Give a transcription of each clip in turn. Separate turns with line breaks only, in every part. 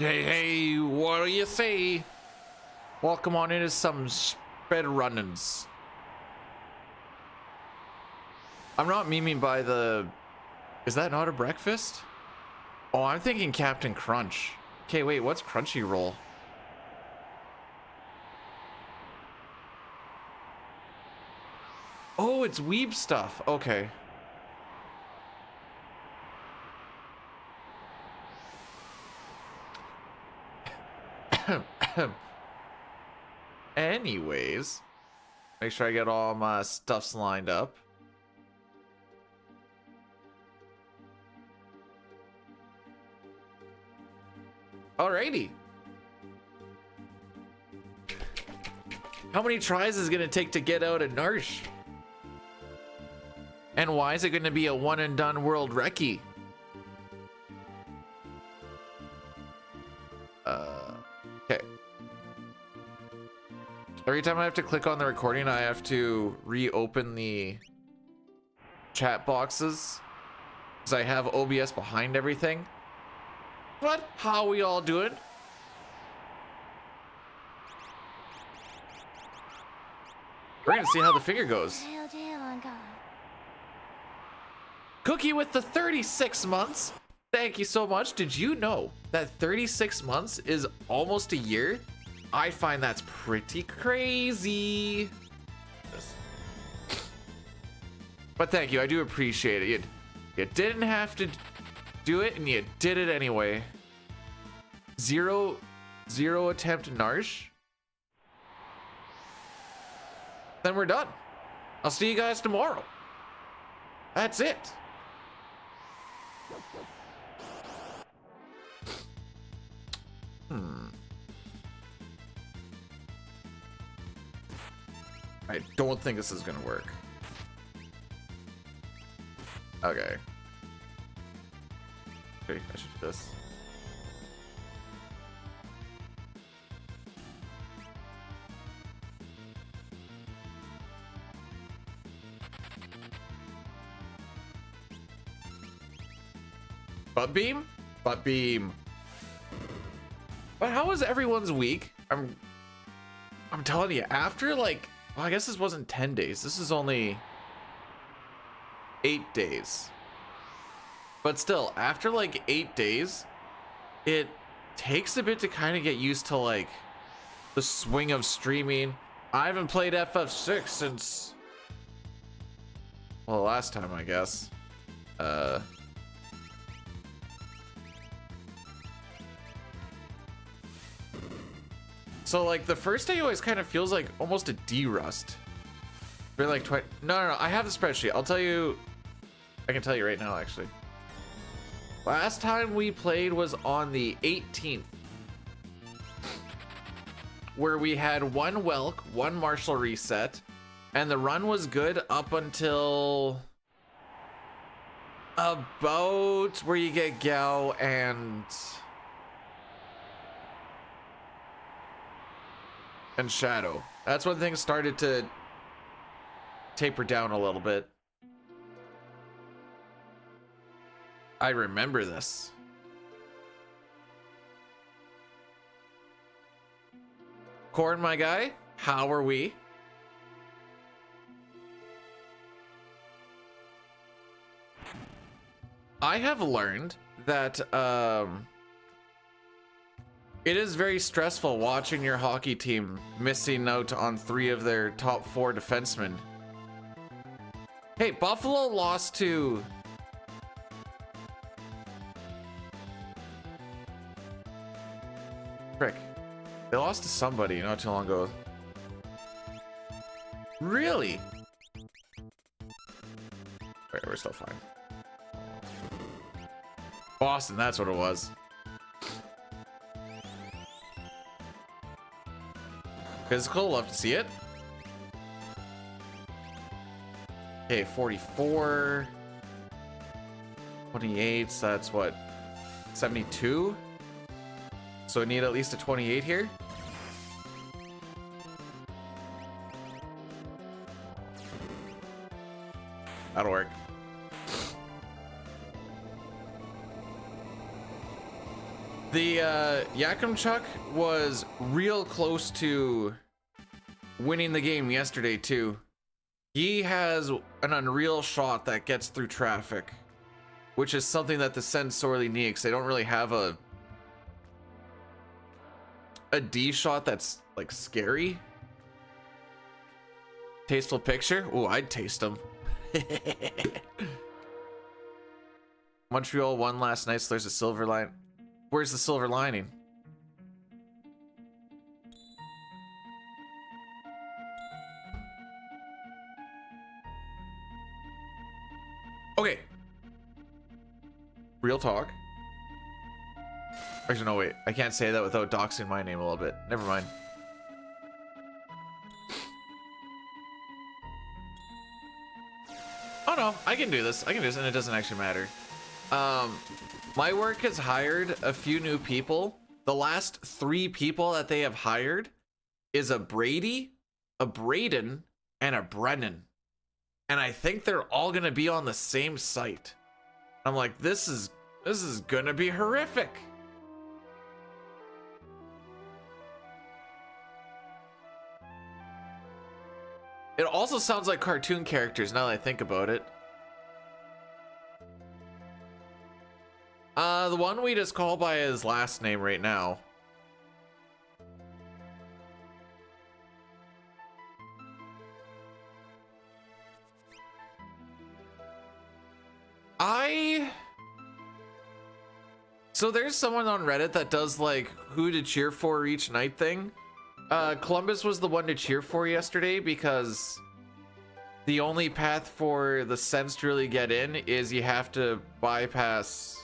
Hey, hey, what do you say? Welcome on into some speedrunnings. I'm not memeing by the... Is that not a breakfast? Oh, I'm thinking Captain Crunch. Okay, wait, what's Crunchyroll? Oh, it's weeb stuff. Okay. Anyways, make sure I get all my stuffs lined up. Alrighty. How many tries is it gonna take to get out of Narsh? And why is it gonna be a one and done world recce? Okay. Every time I have to click on the recording, I have to reopen the chat boxes because I have OBS behind everything. What? How we all doing? We're gonna see how the figure goes. Cookie with the 36 months. Thank you so much. Did you know that 36 months is almost a year? I find that's pretty crazy. But thank you. I do appreciate it. You didn't have to do it and you did it anyway. Zero attempt Narsh. Then we're done. I'll see you guys tomorrow. That's it. I don't think this is gonna work. Okay. Okay, I should do this. Butt beam? Butt beam. But how was everyone's week? I'm telling you, after like, well, I guess this wasn't 10 days. This is only 8 days. But still, after like 8 days, it takes a bit to kind of get used to like the swing of streaming. I haven't played FF6 since, well, last time, I guess. So like the first day always kind of feels like almost a D-rust. We're like no, I have the spreadsheet. I'll tell you, I can tell you right now actually. Last time we played was on the 18th, where we had one Welk, one Martial reset, and the run was good up until about where you get Gao and Shadow. That's when things started to taper down a little bit. I remember this. Corn, my guy, how are we? I have learned that it is very stressful watching your hockey team missing out on 3 of their top 4 defensemen. Hey, Buffalo lost to... Frick. They lost to somebody not too long ago. Really? Wait, we're still fine. Boston, that's what it was. Physical, love to see it. Okay, 44. 28, so that's what? 72? So I need at least a 28 here. That'll work. The Yakimchuk was real close to winning the game yesterday too. He has an unreal shot that gets through traffic, which is something that the Sens sorely need because they don't really have a D shot that's like scary. Tasteful picture. Oh, I'd taste them. Montreal won last night, so there's a silver line. Where's the silver lining? Okay. Real talk. Actually, no, wait. I can't say that without doxing my name a little bit. Never mind. Oh no, I can do this. I can do this, and it doesn't actually matter. My work has hired a few new people. The last 3 people that they have hired is a Brady, a Braden, and a Brennan. And I think they're all gonna be on the same site. I'm like, this is gonna be horrific. It also sounds like cartoon characters now that I think about it. The one we just call by his last name right now. So there's someone on Reddit that does like who to cheer for each night thing. Columbus was the one to cheer for yesterday because the only path for the Sens to really get in is you have to bypass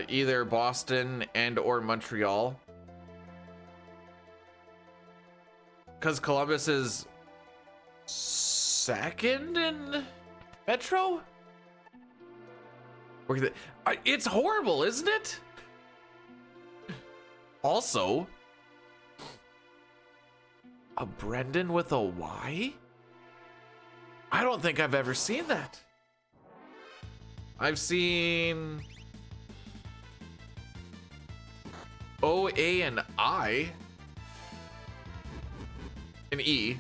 either Boston and or Montreal, because Columbus is second in Metro. It's horrible, isn't it? Also, a Brendan with a Y? I don't think I've ever seen that. I've seen O, A, and I. And E.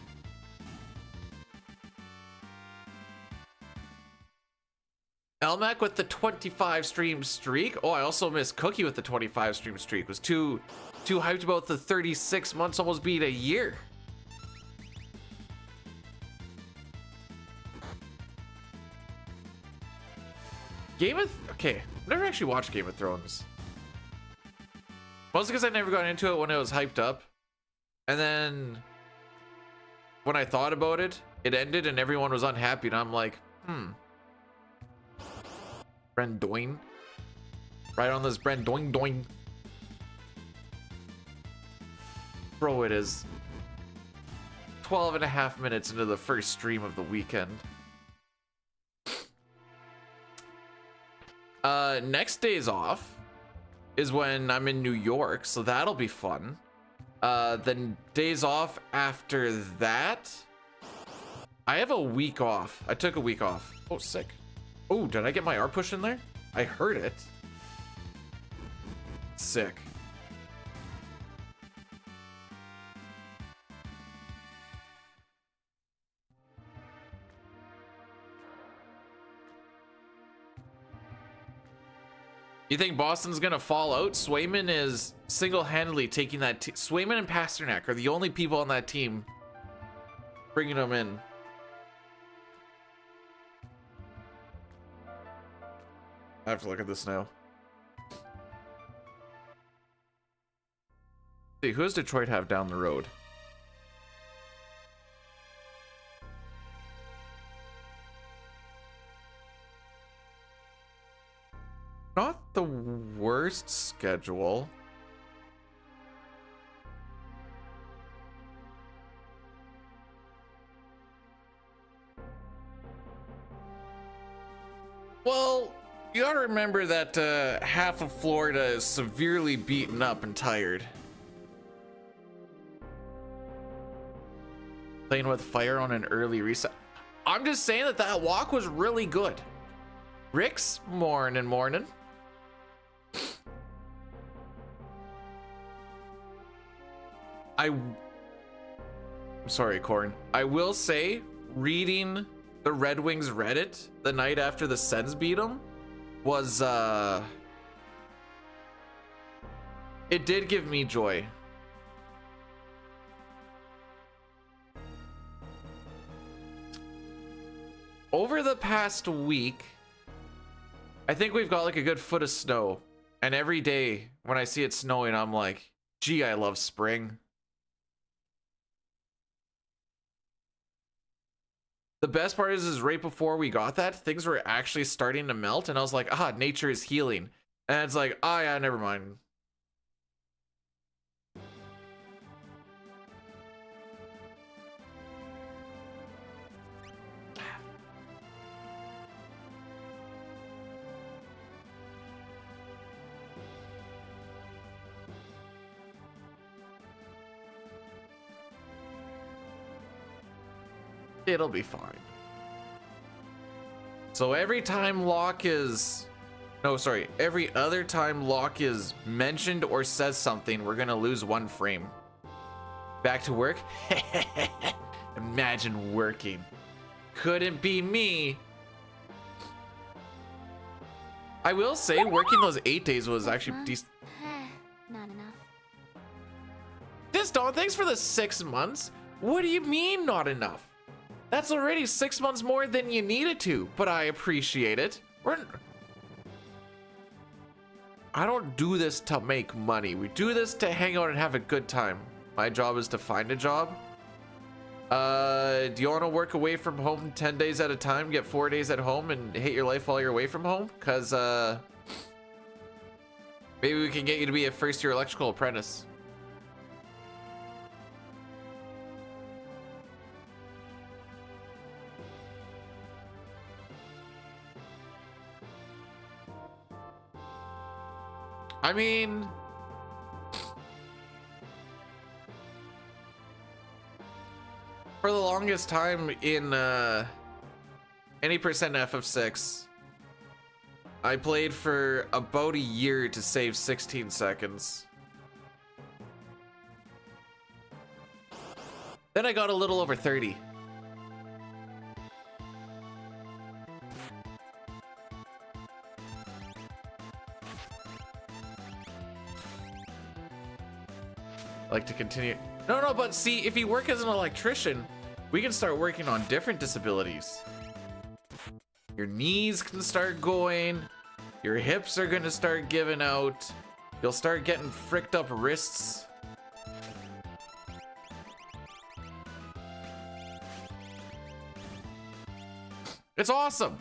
Elmac with the 25 stream streak. Oh, I also missed Cookie with the 25 stream streak. Was too hyped about the 36 months almost being a year. Okay, I've never actually watched Game of Thrones. Mostly because I never got into it when it was hyped up. And then when I thought about it, it ended and everyone was unhappy and I'm like, Brendoin. Right on this Brendoin. Bro, it is 12 and a half minutes into the first stream of the weekend. Next day's off is when I'm in New York, so that'll be fun. Then days off after that, I have a week off. I took a week off. Oh, sick. Oh, did I get my R push in there? I heard it. Sick. You think Boston's gonna fall out? Swayman is single-handedly taking that. Swayman and Pasternak are the only people on that team bringing them in. I have to look at this now. See, who does Detroit have down the road? Not the worst schedule. Well, you gotta remember that half of Florida is severely beaten up and tired. Playing with fire on an early reset. I'm just saying that walk was really good. Rick's morning. I'm sorry, Corn. I will say, reading the Red Wings Reddit the night after the Sens beat them was, it did give me joy. Over the past week, I think we've got like a good foot of snow. And every day when I see it snowing, I'm like, gee, I love spring. The best part is right before we got that, things were actually starting to melt. And I was like, ah, nature is healing. And it's like, oh yeah, never mind. It'll be fine. So every time Locke is... No, sorry. Every other time Locke is mentioned or says something, we're gonna lose 1 frame. Back to work? Imagine working. Couldn't be me. I will say, working those 8 days was actually decent.
Not enough.
This Dawn, thanks for the 6 months. What do you mean not enough? That's already 6 months more than you needed to, but I appreciate it. I don't do this to make money. We do this to hang out and have a good time. My job is to find a job. Do you want to work away from home 10 days at a time, get 4 days at home, and hate your life while you're away from home? Because, maybe we can get you to be a first-year electrical apprentice. I mean, for the longest time in any percent FF6, I played for about a year to save 16 seconds. Then I got a little over 30. Like to continue. No, but see, if you work as an electrician, we can start working on different disabilities. Your knees can start going, your hips are gonna start giving out, you'll start getting fricked up wrists. It's awesome.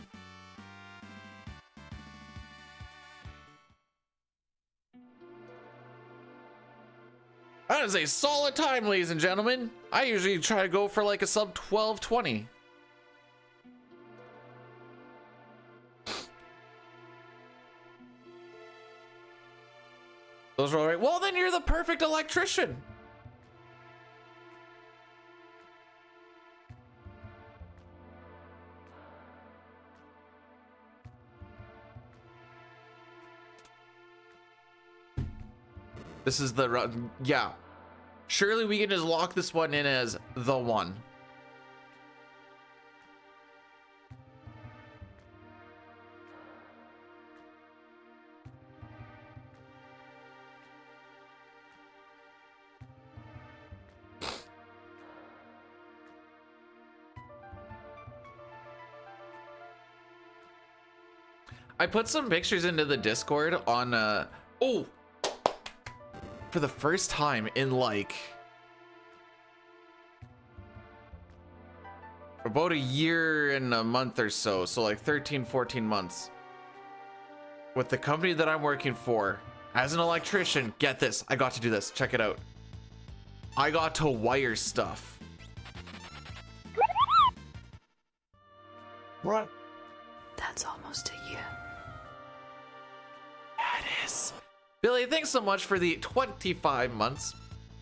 That is a solid time, ladies and gentlemen. I usually try to go for like a sub 12:20. Those are all right. Well, then you're the perfect electrician. This is the run. Yeah. Surely we can just lock this one in as the one. I put some pictures into the Discord on oh, for the first time in like about a year and a month or so, so like 13-14 months, with the company that I'm working for as an electrician. Get this, I got to do this. Check it out. I got to wire stuff.
What?
That's almost a year.
That is. Billy, thanks so much for the 25 months.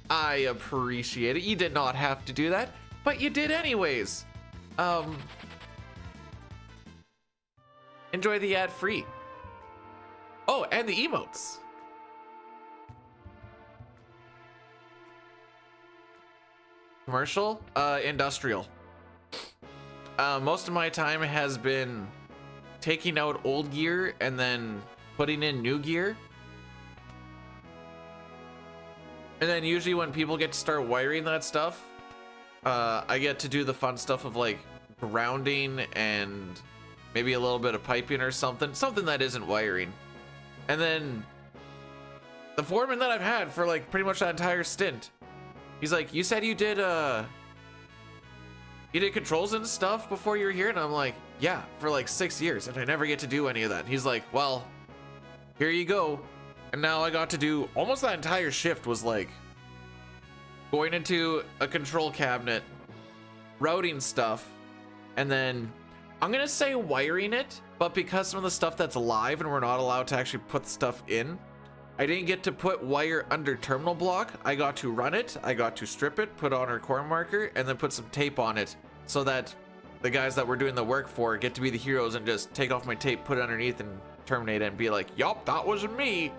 I appreciate it. You did not have to do that, but you did anyways. Enjoy the ad free. Oh, and the emotes. Commercial, industrial. Most of my time has been taking out old gear and then putting in new gear. And then usually when people get to start wiring that stuff, I get to do the fun stuff of like grounding and maybe a little bit of piping or something that isn't wiring. And then the foreman that I've had for like pretty much that entire stint, he's like, you said you did controls and stuff before you were here? And I'm like, yeah, for like 6 years, and I never get to do any of that. And he's like, well, here you go. And now I got to do almost that entire shift was like going into a control cabinet, routing stuff, and then I'm gonna say wiring it, but because some of the stuff that's live and we're not allowed to actually put stuff in, I didn't get to put wire under terminal block. I got to run it, I got to strip it, put on our core marker, and then put some tape on it so that the guys that we're doing the work for get to be the heroes and just take off my tape, put it underneath, and terminate it and be like, yup, that wasn't me.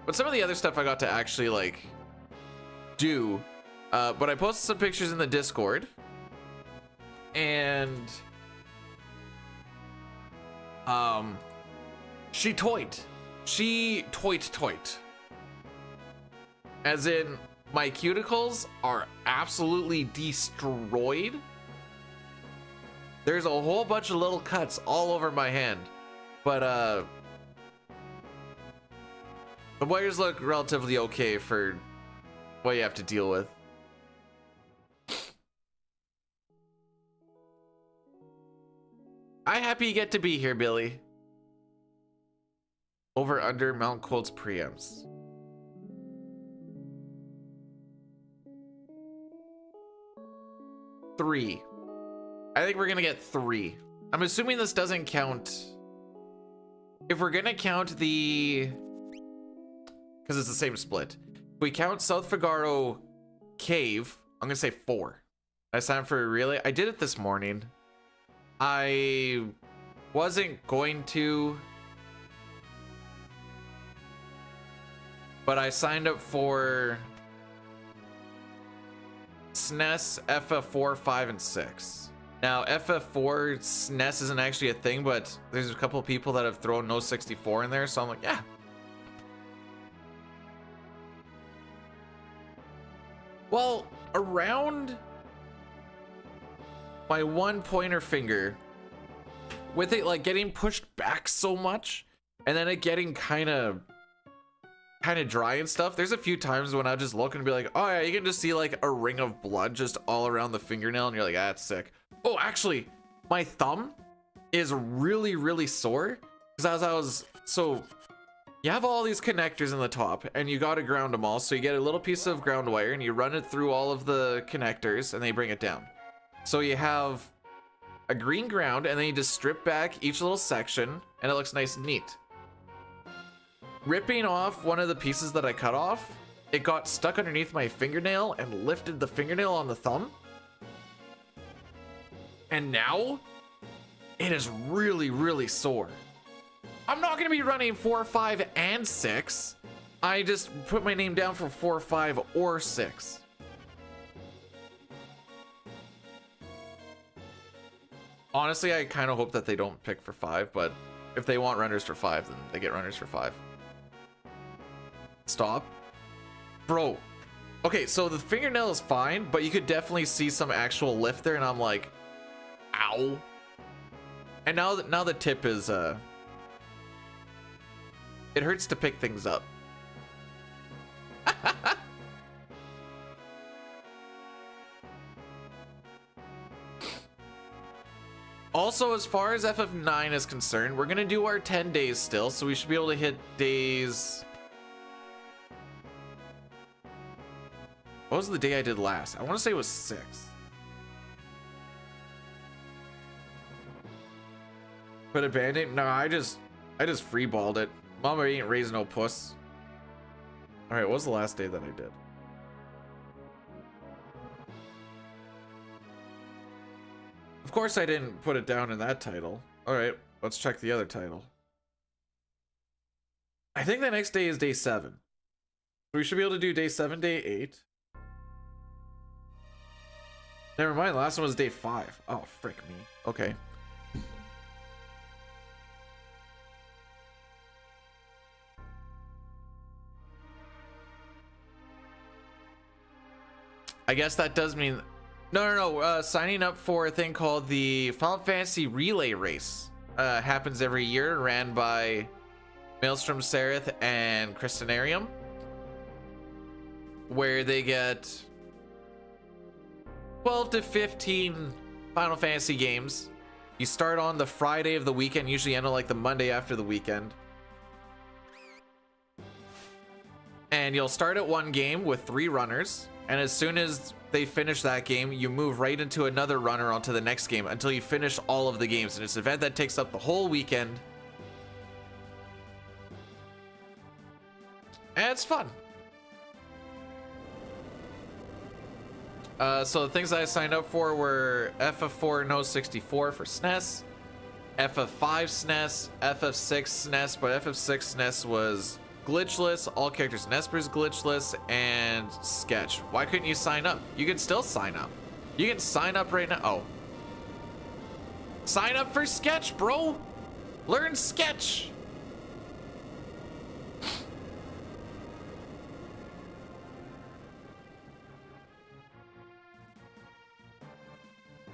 But some of the other stuff I got to actually like do, but I posted some pictures in the Discord, and she toyed, as in my cuticles are absolutely destroyed. There's a whole bunch of little cuts all over my hand, but the wires look relatively okay for what you have to deal with. I'm happy you get to be here, Billy. Over under Mount Kolts preamps. Three. I think we're gonna get 3. I'm assuming this doesn't count. If we're gonna count the, because it's the same split. If we count South Figaro Cave, I'm gonna say 4. I signed for a relay. I did it this morning. I wasn't going to, but I signed up for SNES FF4, 5, and 6. Now, FF4 SNES isn't actually a thing, but there's a couple of people that have thrown no 64 in there, so I'm like, yeah. Well, around my one pointer finger, with it like getting pushed back so much, and then it getting kind of dry and stuff, there's a few times when I just look and be like, oh yeah, you can just see like a ring of blood just all around the fingernail, and you're like, ah, that's sick. Oh, actually, my thumb is really, really sore, because so you have all these connectors in the top, and you gotta ground them all, so you get a little piece of ground wire, and you run it through all of the connectors, and they bring it down. So you have a green ground, and then you just strip back each little section, and it looks nice and neat. Ripping off one of the pieces that I cut off, it got stuck underneath my fingernail and lifted the fingernail on the thumb. And now it is really, really sore. I'm not gonna be running 4, 5, and 6. I just put my name down for 4, 5, or 6. Honestly, I kind of hope that they don't pick for 5, but if they want runners for 5, then they get runners for 5. Stop. Bro. Okay, so the fingernail is fine, but you could definitely see some actual lift there, and I'm like, ow. And now the tip is, it hurts to pick things up. Also, as far as FF9 is concerned, we're gonna do our 10 days still, so we should be able to hit days. What was the day I did last? I want to say it was 6. Put a band-aid? No, I just freeballed it. Mama ain't raising no puss. All right, what was the last day that I did? Of course I didn't put it down in that title. All right, Let's check the other title. I think the next day is day 7. We should be able to do day 7, day 8. Never mind, last one was day 5. Oh, frick me. Okay. I guess that does mean... No. Signing up for a thing called the Final Fantasy Relay Race. Happens every year, ran by Maelstrom Sereth and Crystalarium. Where they get 12 to 15 Final Fantasy games. You start on the Friday of the weekend, usually end on like the Monday after the weekend. And you'll start at one game with 3 runners. And as soon as they finish that game, you move right into another runner onto the next game until you finish all of the games. And it's an event that takes up the whole weekend. And it's fun. So the things I signed up for were FF4 No 64 for SNES, FF5 SNES, FF6 SNES, but FF6 SNES was glitchless, all characters in Espers glitchless, and sketch. Why couldn't you sign up? You can still sign up. You can sign up right now. Oh. Sign up for sketch, bro. Learn sketch.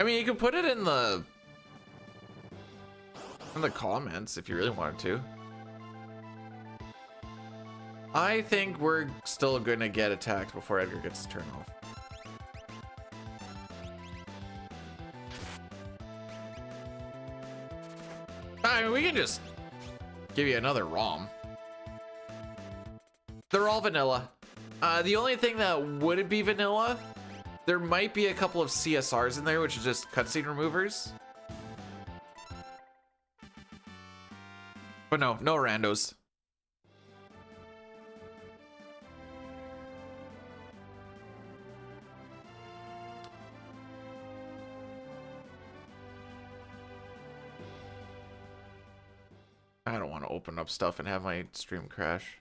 I mean, you can put it in the comments if you really wanted to. I think we're still gonna get attacked before Edgar gets to turn off. I mean, we can just give you another ROM. They're all vanilla. The only thing that wouldn't be vanilla, there might be a couple of CSRs in there, which is just cutscene removers. But no randos. I don't want to open up stuff and have my stream crash.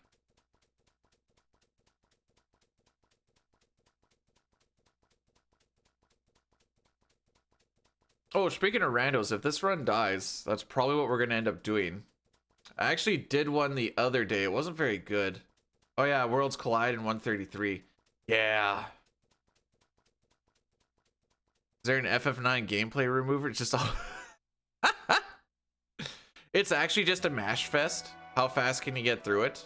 Oh, speaking of randos, if this run dies, that's probably what we're going to end up doing. I actually did one the other day. It wasn't very good. Oh yeah, Worlds Collide in 133. Yeah. Is there an FF9 gameplay remover? It's just all... It's actually just a mash fest. How fast can you get through it?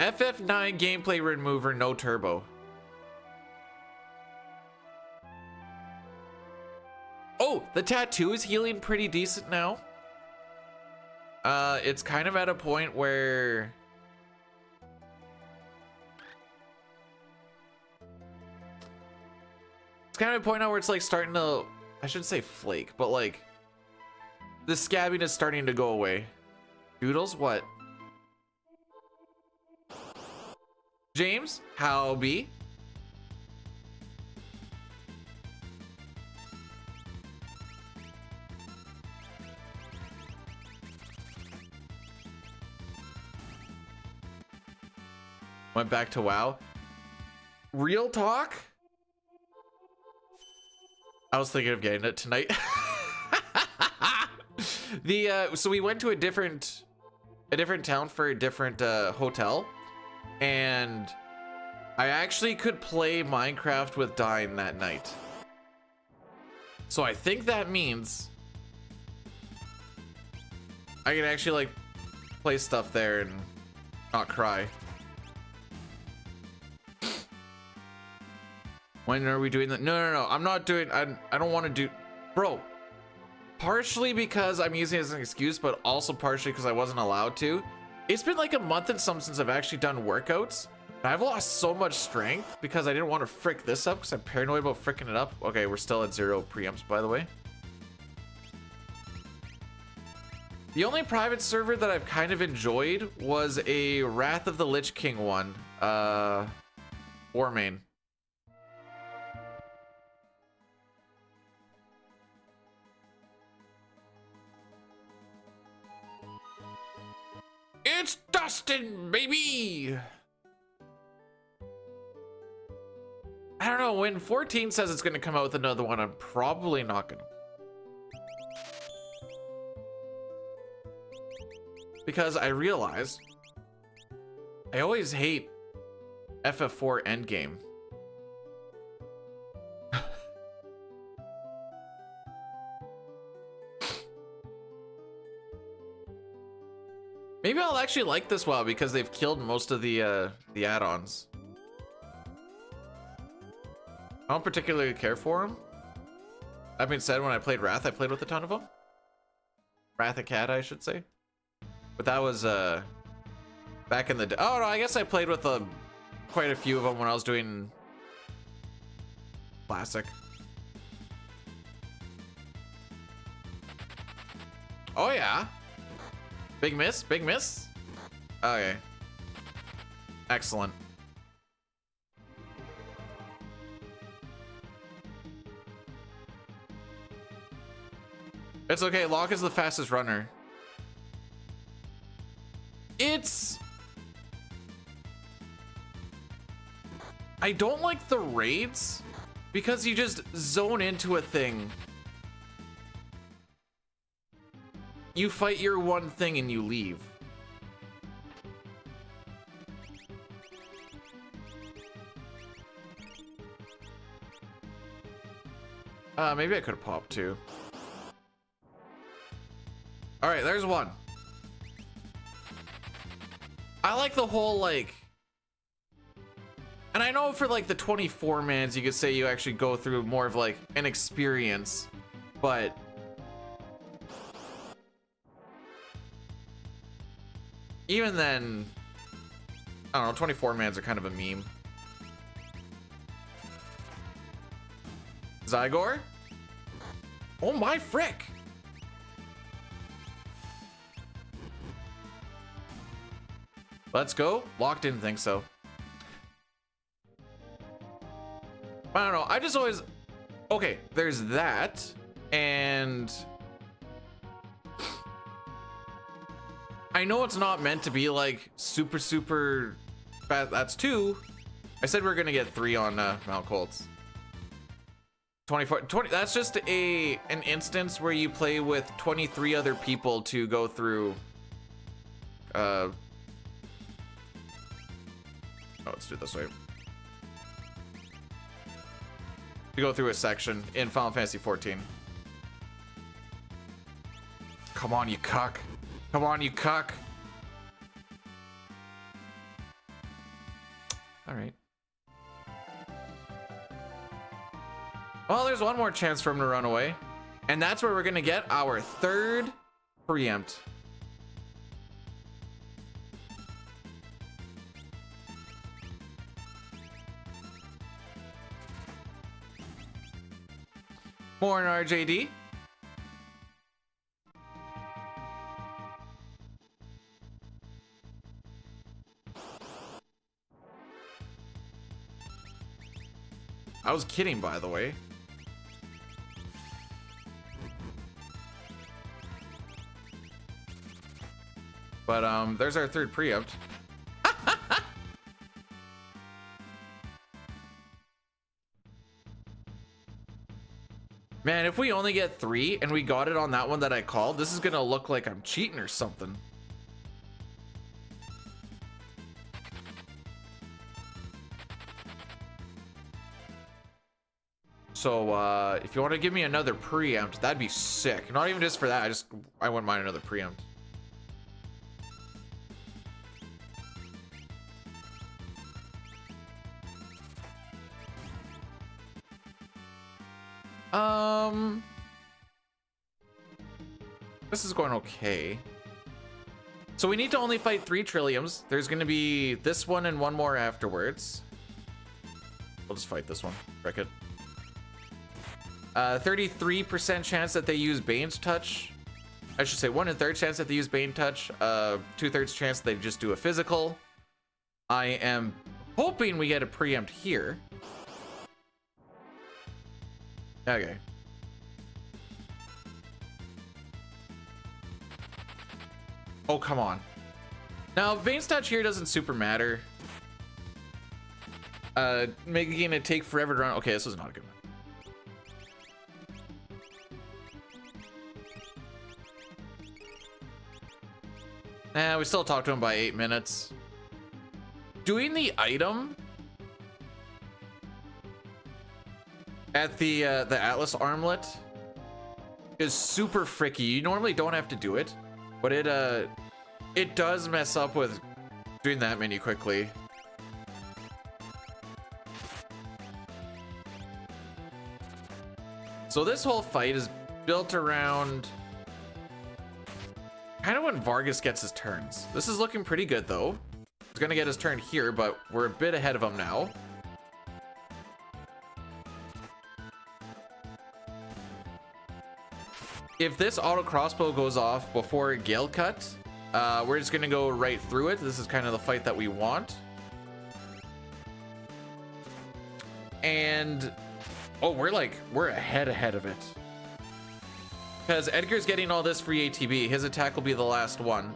FF9 gameplay remover, no turbo. Oh, the tattoo is healing pretty decent now. It's kind of at a point where it's like starting to, I shouldn't say flake, but like the scabbing is starting to go away. Doodles, what? James, howbie? Went back to WoW. Real talk? I was thinking of getting it tonight. So we went to a different town for a different hotel, and I actually could play Minecraft with Dine that night. So I think that means I can actually like play stuff there and not cry. When are we doing that? No. I'm not doing, I don't want to do, bro. Partially because I'm using it as an excuse, but also partially because I wasn't allowed to. It's been like a month and some since I've actually done workouts. And I've lost so much strength because I didn't want to frick this up because I'm paranoid about fricking it up. Okay, we're still at 0 preamps, by the way. The only private server that I've kind of enjoyed was a Wrath of the Lich King one. War main. It's Dustin, baby! I don't know, when 14 says it's gonna come out with another one, I'm probably not gonna. Because I realized I always hate FF4 Endgame. Maybe I'll actually like this WoW because they've killed most of the add-ons. I don't particularly care for them. That being said, when I played Wrath, I played with a ton of them. Wrath Acad, I should say. But that was back in the day. Oh no, I guess I played with quite a few of them when I was doing Classic. Oh yeah. Big miss, big miss. Okay. Excellent. It's okay, Locke is the fastest runner. I don't like the raids because you just zone into a thing. You fight your one thing and you leave. Maybe I could have popped too. All right, there's one. I like the whole like, and I know for like the 24 mans, you could say you actually go through more of like an experience, but even then, I don't know, 24 mans are kind of a meme. Zygor? Oh my frick! Let's go. Locke didn't think so. I don't know. I just always... Okay, there's that. And... I know it's not meant to be like super, super fast. That's 2. I said we are going to get 3 on Mount Kolts. 20. That's just an instance where you play with 23 other people to go through... Oh, let's do it this way. To go through a section in Final Fantasy 14. Come on, you cuck. Come on, you cuck. All right. Well, there's one more chance for him to run away. And that's where we're going to get our 3rd preempt. More in RJD. I was kidding, by the way. But there's our 3rd preempt. Man, if we only get 3 and we got it on that one that I called, this is gonna look like I'm cheating or something. So if you want to give me another preempt, that'd be sick. Not even just for that, I wouldn't mind another preempt. This is going okay. So we need to only fight 3 Trilliums. There's going to be this one and one more afterwards. We'll just fight this one. Frick it. 33% chance that they use Bane's Touch. I should say 1 1/3 chance that they use Bane Touch. 2/3 chance they just do a physical. I am hoping we get a preempt here. Okay. Oh, come on. Now, Bane stat here doesn't super matter. Making it take forever to run. Okay, this was not a good one. We still talked to him by 8 minutes. Doing the item at the Atlas armlet is super fricky. You normally don't have to do it, but it does mess up with doing that menu quickly. So this whole fight is built around kind of when Vargas gets his turns. This is looking pretty good though. He's gonna get his turn here, but we're a bit ahead of him now. If this auto crossbow goes off before Gale Cut, we're just gonna go right through it. This is kind of the fight that we want. And oh, we're ahead of it. Because Edgar's getting all this free ATB. His attack will be the last one.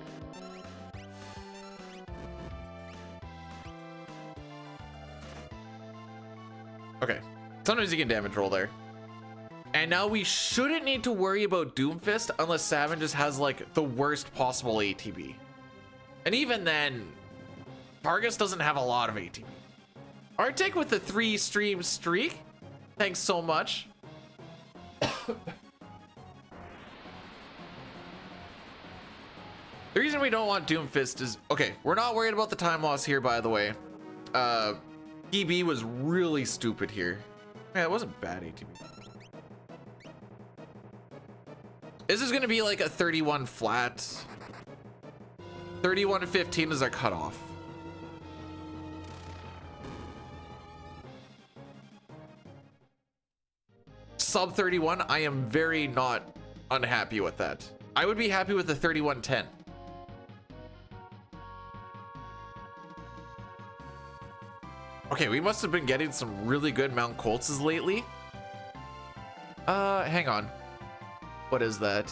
Okay. Sometimes you can damage roll there. And now we shouldn't need to worry about Doomfist unless Savin just has like the worst possible ATB. And even then, Vargas doesn't have a lot of ATB. Arctic with the 3 stream streak. Thanks so much. The reason we don't want Doomfist is, okay, we're not worried about the time loss here, by the way. EB was really stupid here. Yeah, it wasn't bad ATB. This is gonna be like a 31 flat. 31 to 15 is our cutoff. Sub 31, I am very not unhappy with that. I would be happy with the 31-10. Okay, we must have been getting some really good Mount Kolts lately. Hang on. What is that?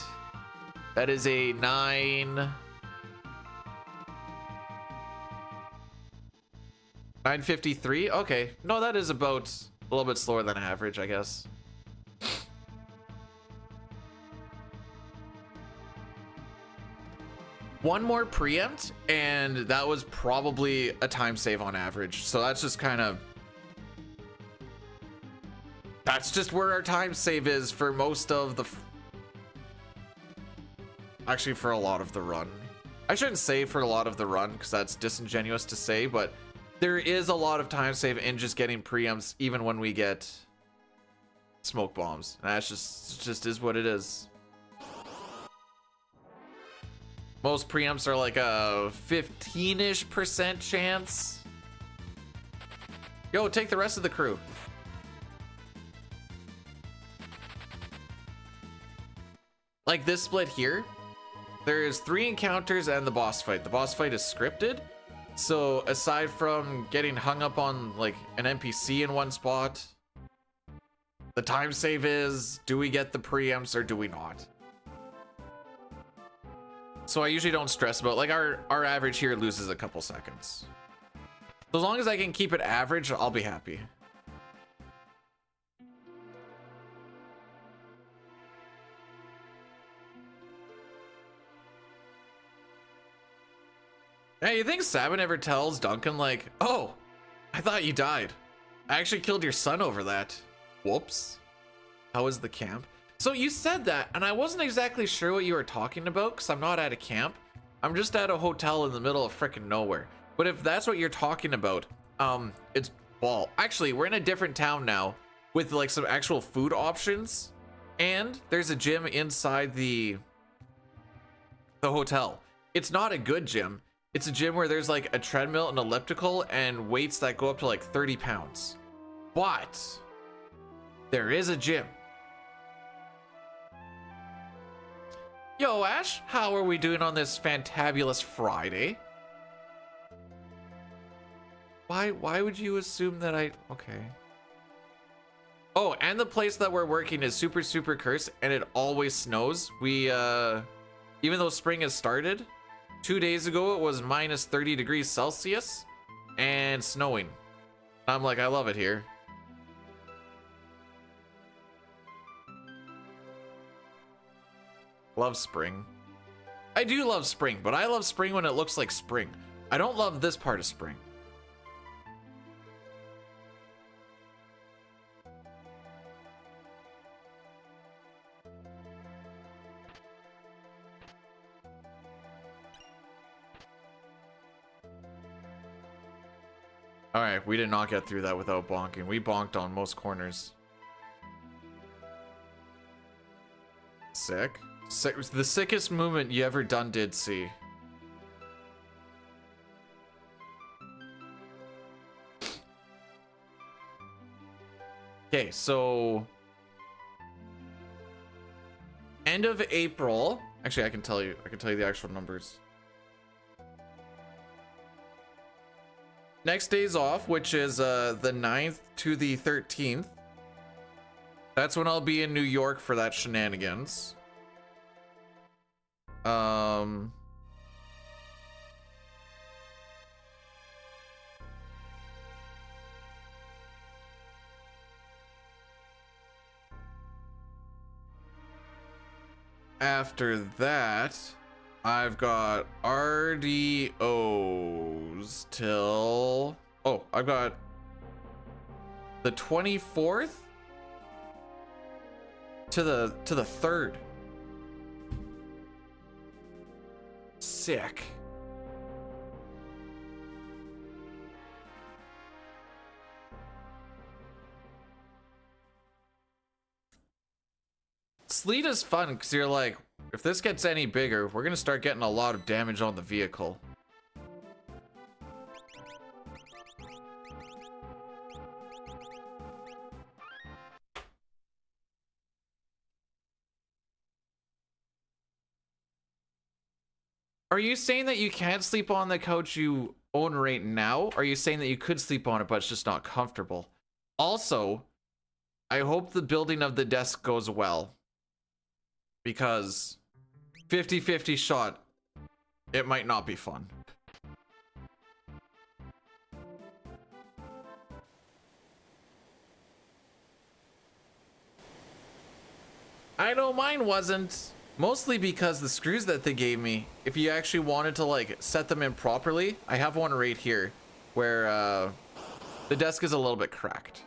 That is a 953. Okay. No, that is about a little bit slower than average, I guess. One more preempt, and that was probably a time save on average. So that's just kind of... That's just where our time save is for most of the... Actually, for a lot of the run. I shouldn't say for a lot of the run, because that's disingenuous to say, but there is a lot of time save in just getting preempts, even when we get smoke bombs. And that's just is what it is. Most preempts are like a 15-ish% chance. Yo, take the rest of the crew. Like this split here, there's 3 encounters and the boss fight. The boss fight is scripted. So aside from getting hung up on like an NPC in one spot, the time save is, do we get the preempts or do we not? So I usually don't stress about, like, our average here loses a couple seconds. So as long as I can keep it average, I'll be happy. Hey, you think Sabin ever tells Duncan, like, oh, I thought you died. I actually killed your son over that. Whoops. How was the camp? So you said that, and I wasn't exactly sure what you were talking about, because I'm not at a camp. I'm just at a hotel in the middle of frickin' nowhere. But if that's what you're talking about, it's ball. Actually, we're in a different town now with like some actual food options, and there's a gym inside the hotel. It's not a good gym. It's a gym where there's like a treadmill, an elliptical, and weights that go up to like 30 pounds. But there is a gym. Yo, Ash, how are we doing on this fantabulous Friday? Why would you assume that okay. Oh, and the place that we're working is super cursed, and it always snows. We, even though spring has started, 2 days ago, it was minus 30 degrees Celsius and snowing. I'm like, I love it here. Love spring. I do love spring, but I love spring when it looks like spring. I don't love this part of spring. All right, we did not get through that without bonking. We bonked on most corners. Sick. The sickest movement you ever done did see. Okay, so end of April. Actually, I can tell you the actual numbers. Next day's off, which is the 9th to the 13th. That's when I'll be in New York for that shenanigans. After that, I've got RDOs till... Oh, I've got the 24th to the 3rd. Sick. Sleet is fun because you're like, if this gets any bigger, we're gonna start getting a lot of damage on the vehicle. Are you saying that you can't sleep on the couch you own right now? Or are you saying that you could sleep on it, but it's just not comfortable? Also, I hope the building of the desk goes well. Because 50-50 shot, it might not be fun. I know mine wasn't. Mostly because the screws that they gave me, if you actually wanted to like set them in properly, I have one right here where the desk is a little bit cracked.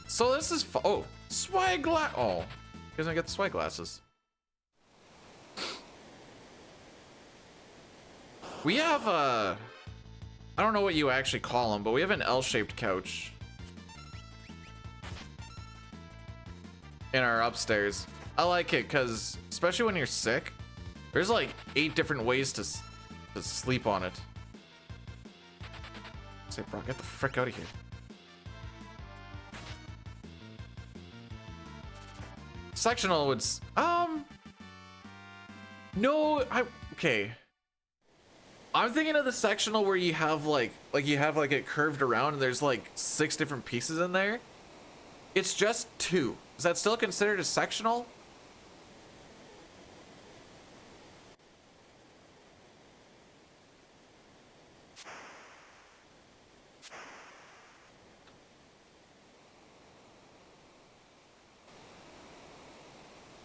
So this is oh, swag glass. Oh, because I get the swag glasses. We have I don't know what you actually call them, but we have an L-shaped couch in our upstairs. I like it because, especially when you're sick, there's like 8 different ways to sleep on it. Say, bro, get the frick out of here. Sectional would no, okay. I'm thinking of the sectional where you have like you have like it curved around and there's like 6 different pieces in there. It's just 2. Is that still considered a sectional?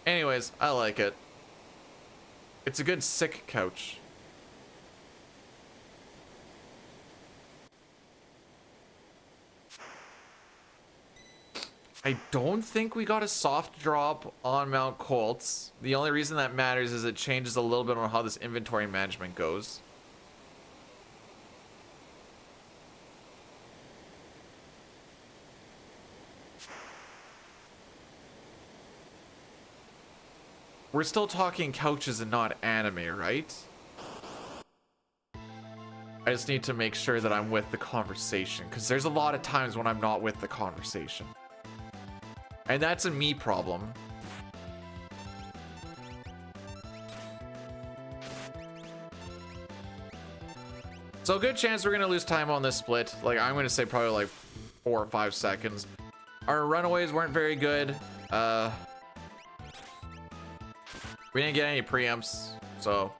Anyways, I like it. It's a good sick couch. I don't think we got a soft drop on Mount Kolts. The only reason that matters is it changes a little bit on how this inventory management goes. We're still talking couches and not anime, right? I just need to make sure that I'm with the conversation, because there's a lot of times when I'm not with the conversation. And that's a me problem. So good chance we're gonna lose time on this split. Like, I'm gonna say probably like 4 or 5 seconds. Our runaways weren't very good. We didn't get any preempts, so.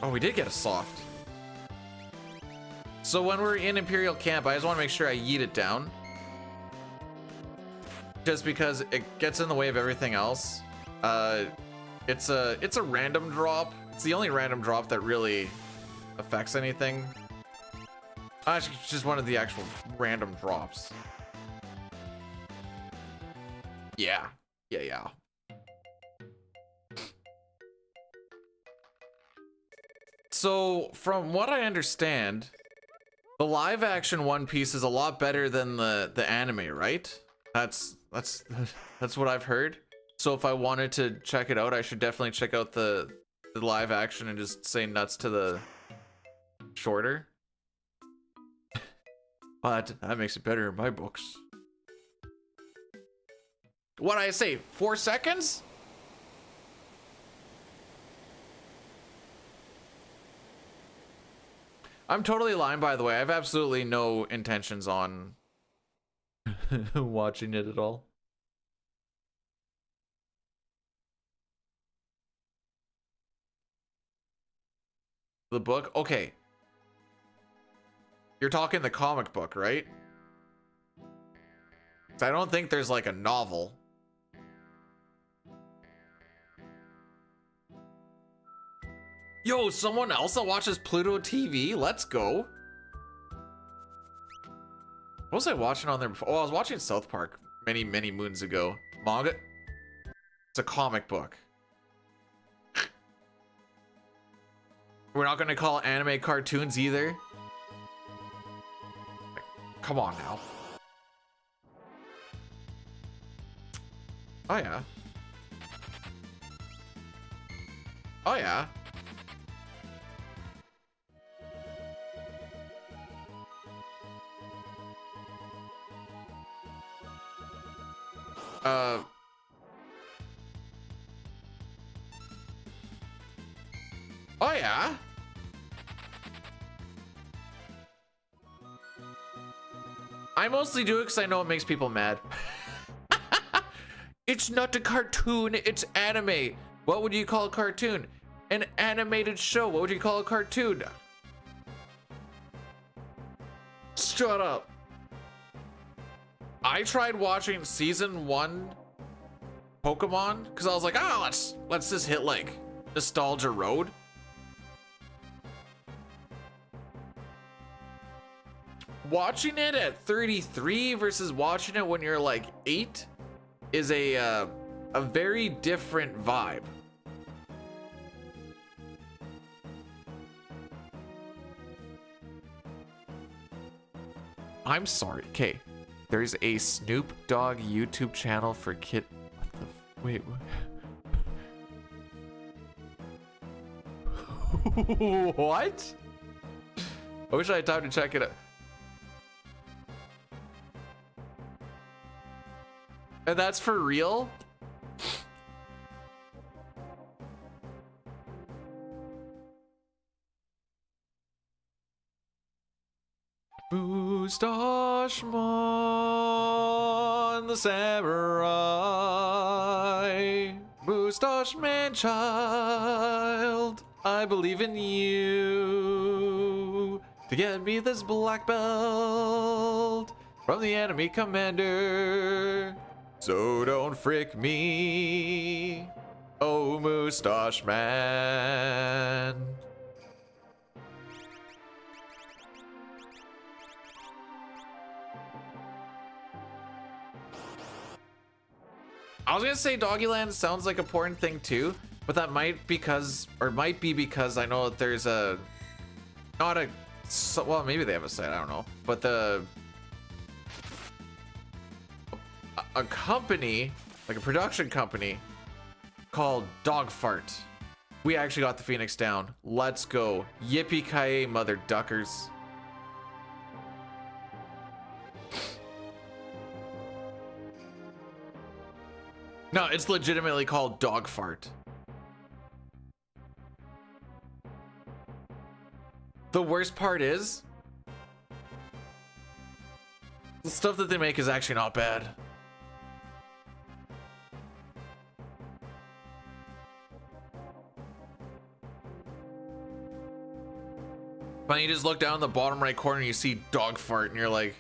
Oh, we did get a soft. So when we're in Imperial Camp, I just want to make sure I yeet it down. Just because it gets in the way of everything else. It's a random drop. It's the only random drop that really affects anything. Actually, it's just one of the actual random drops. Yeah. Yeah. So, from what I understand, the live action One Piece is a lot better than the anime, right? That's what I've heard. So if I wanted to check it out, I should definitely check out the live action and just say nuts to the shorter. But that makes it better in my books. What'd I say? 4 seconds? I'm totally lying, by the way. I have absolutely no intentions on watching it at all. The book? Okay. You're talking the comic book, right? I don't think there's like a novel. Yo, someone else that watches Pluto TV? Let's go. What was I watching on there before? Oh, I was watching South Park many moons ago. Manga? It's a comic book. We're not gonna call anime cartoons either. Come on now. Oh yeah. Oh yeah. Oh yeah. I mostly do it because I know it makes people mad. It's not a cartoon, it's anime. What would you call a cartoon? An animated show. What would you call a cartoon? Shut up. I tried watching season 1 Pokemon because I was like, let's just hit like nostalgia road. Watching it at 33 versus watching it when you're like 8 is a very different vibe. I'm sorry. Okay, there's a Snoop Dogg YouTube channel for kid. What the? Wait. What? What? I wish I had time to check it out. And that's for real? Mustachemon the samurai, Mustache man child, I believe in you to get me this black belt from the enemy commander. So don't frick me, oh Mustache man. I was gonna say Doggyland sounds like a porn thing too, but that might be because I know that there's well, maybe they have a site, I don't know, but a company, like a production company called Dogfart. We actually got the Phoenix down. Let's go. Yippee-ki-yay, mother duckers. No, it's legitimately called dog fart. The worst part is, the stuff that they make is actually not bad. But you just look down the bottom right corner and you see dog fart and you're like,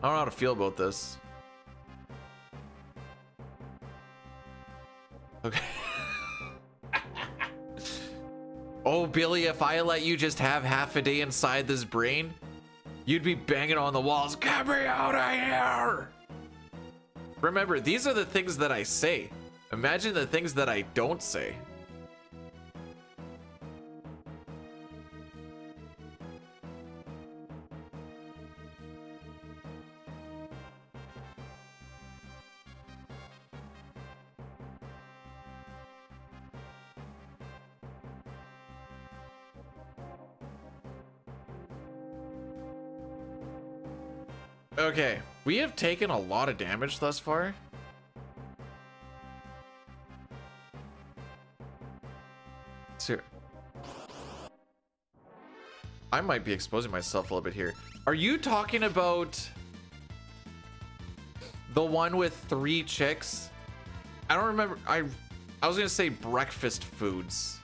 I don't know how to feel about this. Okay. Oh, Billy, if I let you just have half a day inside this brain, you'd be banging on the walls. Get me out of here! Remember, these are the things that I say. Imagine the things that I don't say. Okay, we have taken a lot of damage thus far. So, I might be exposing myself a little bit here. Are you talking about the one with 3 chicks? I don't remember. I was gonna say breakfast foods.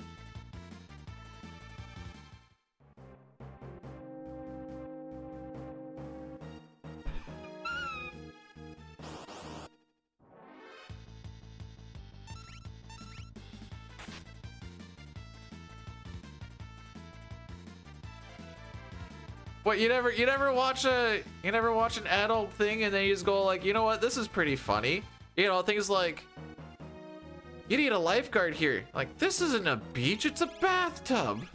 What, you never watch an adult thing and then you just go like, you know what, this is pretty funny. You know, things like, you need a lifeguard here. Like, this isn't a beach, it's a bathtub.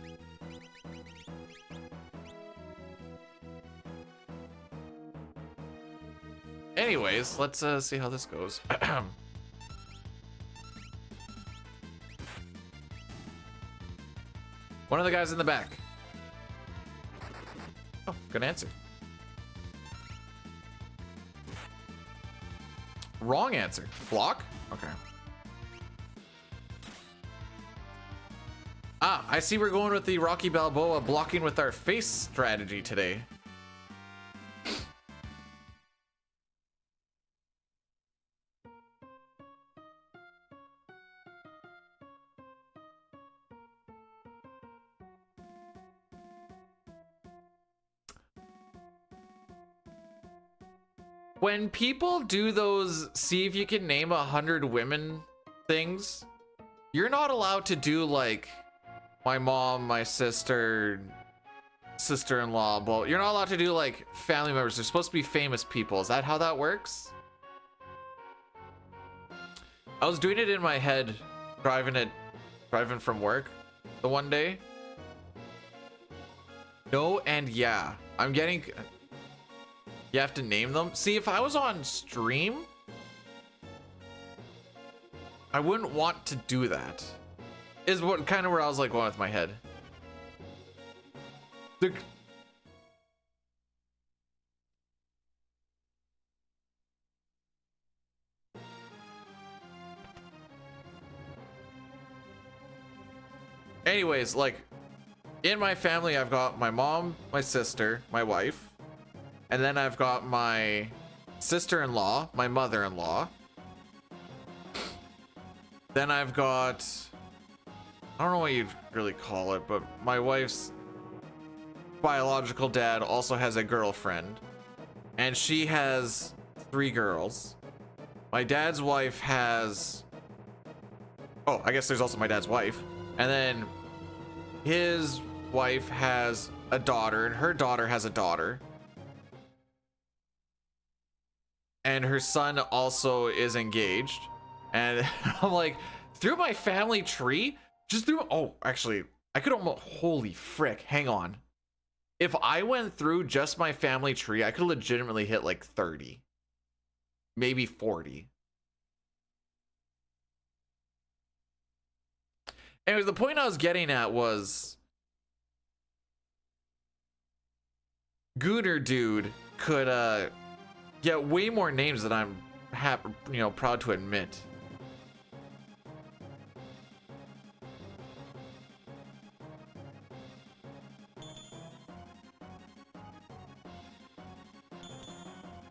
Anyways, let's see how this goes. One of the guys in the back. Oh, good answer. Wrong answer. Block? Okay. Ah, I see we're going with the Rocky Balboa blocking with our face strategy today. When people do those see if you can name 100 women things, you're not allowed to do like my mom, my sister, sister-in-law, but you're not allowed to do like family members. They're supposed to be famous people. Is that how that works? I was doing it in my head, driving from work the one day. No and yeah. I'm getting... You have to name them. See, if I was on stream, I wouldn't want to do that. Is what kind of where I was like going with my head. Anyways, like in my family, I've got my mom, my sister, my wife. And then I've got my sister-in-law, my mother-in-law. Then I've got, I don't know what you'd really call it, but my wife's biological dad also has a girlfriend. And she has 3 girls. My dad's wife has, oh, I guess there's also my dad's wife. And then his wife has a daughter, and her daughter has a daughter. And her son also is engaged. And I'm like, through my family tree, just through, oh, actually, I could almost, holy frick, hang on. If I went through just my family tree, I could legitimately hit like 30, maybe 40. Anyways, the point I was getting at was Gooner Dude could, get way more names than I'm proud to admit.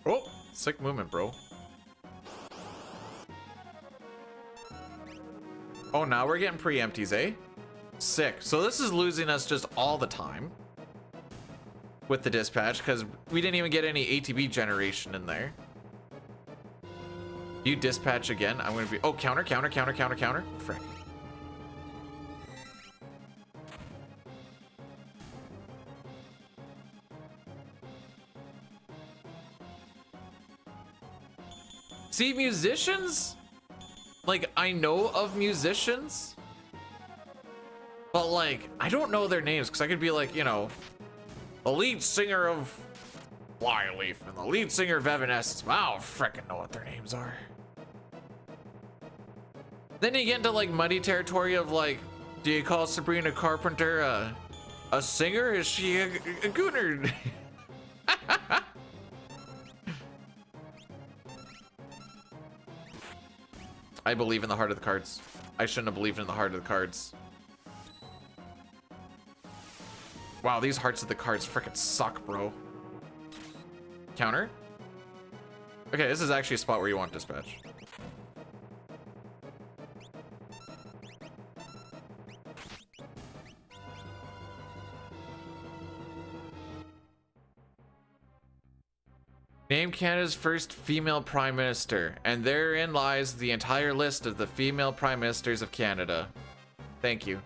Oh, sick movement, bro. Oh, now we're getting preempties, eh? Sick. So this is losing us just all the time with the dispatch because we didn't even get any ATB generation in there. You dispatch again. I'm going to be... Oh, counter, counter, counter, counter, counter. Frick. See, musicians? Like, I know of musicians, but like, I don't know their names because I could be like, you know, the lead singer of Flyleaf and the lead singer of Evanescence. I don't frickin' know what their names are. Then you get into like muddy territory of like, do you call Sabrina Carpenter a singer? Is she a gooner? I believe in the heart of the cards. I shouldn't have believed in the heart of the cards. Wow, these hearts of the cards freaking suck, bro. Counter? Okay, this is actually a spot where you want dispatch. Name Canada's first female prime minister, and therein lies the entire list of the female prime ministers of Canada. Thank you.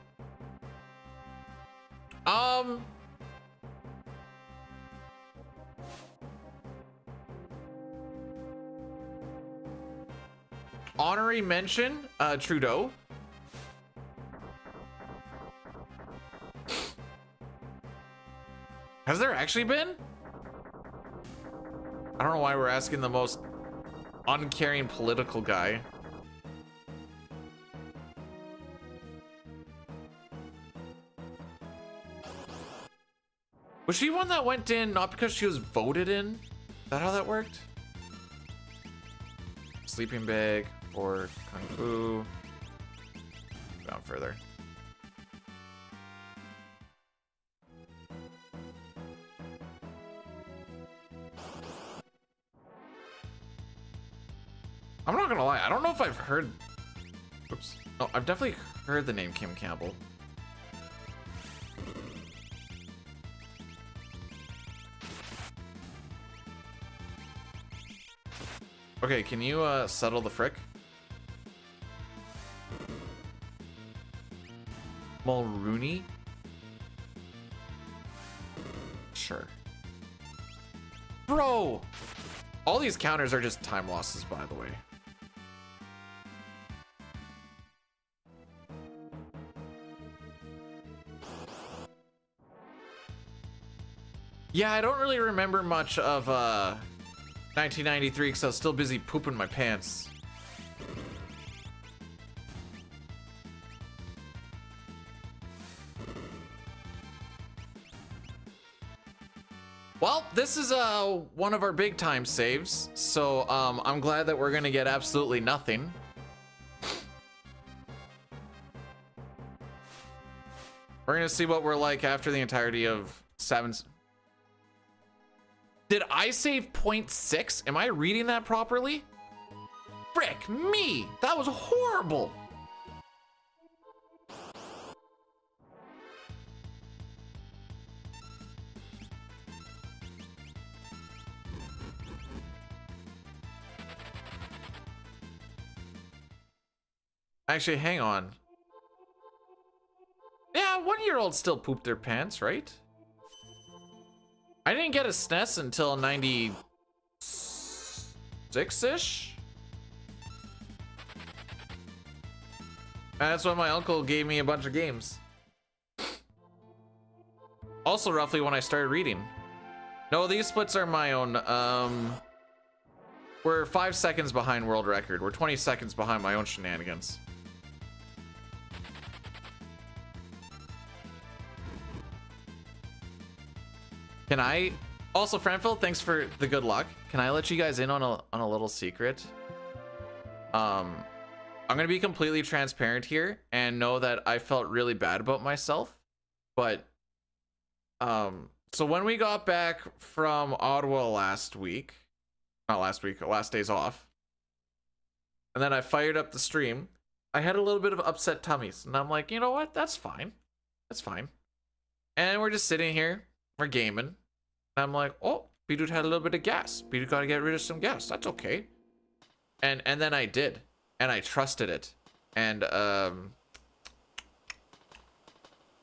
Honorary mention, Trudeau. Has there actually been? I don't know why we're asking the most uncaring political guy. Was she one that went in not because she was voted in? Is that how that worked? Sleeping bag or kung fu. Down further. I'm not gonna lie, I don't know if I've heard... Oops. No, I've definitely heard the name Kim Campbell. Okay, can you settle the frick? Mulrooney? Sure. Bro! All these counters are just time losses, by the way. Yeah, I don't really remember much of 1993 because I was still busy pooping my pants. Well, this is one of our big time saves, so I'm glad that we're gonna get absolutely nothing. We're gonna see what we're like after the entirety of 7. Did I save 0.6? Am I reading that properly? Frick me! That was horrible! Actually, hang on. Yeah, 1-year-olds still poop their pants, right? I didn't get a SNES until 96-ish. That's when my uncle gave me a bunch of games. Also roughly when I started reading. No, these splits are my own. We're 5 seconds behind world record. We're 20 seconds behind my own shenanigans. Can I also, Franfil, thanks for the good luck. Can I let you guys in on a little secret? I'm gonna be completely transparent here and know that I felt really bad about myself. But so when we got back from Ottawa last week, Not last week, last days off. And then I fired up the stream. I had a little bit of upset tummies. And I'm like, you know what? That's fine. That's fine. And we're just sitting here. We're gaming. And I'm like, oh, B-Dude had a little bit of gas. B-Dude got to get rid of some gas. That's okay. And then I did. And I trusted it. And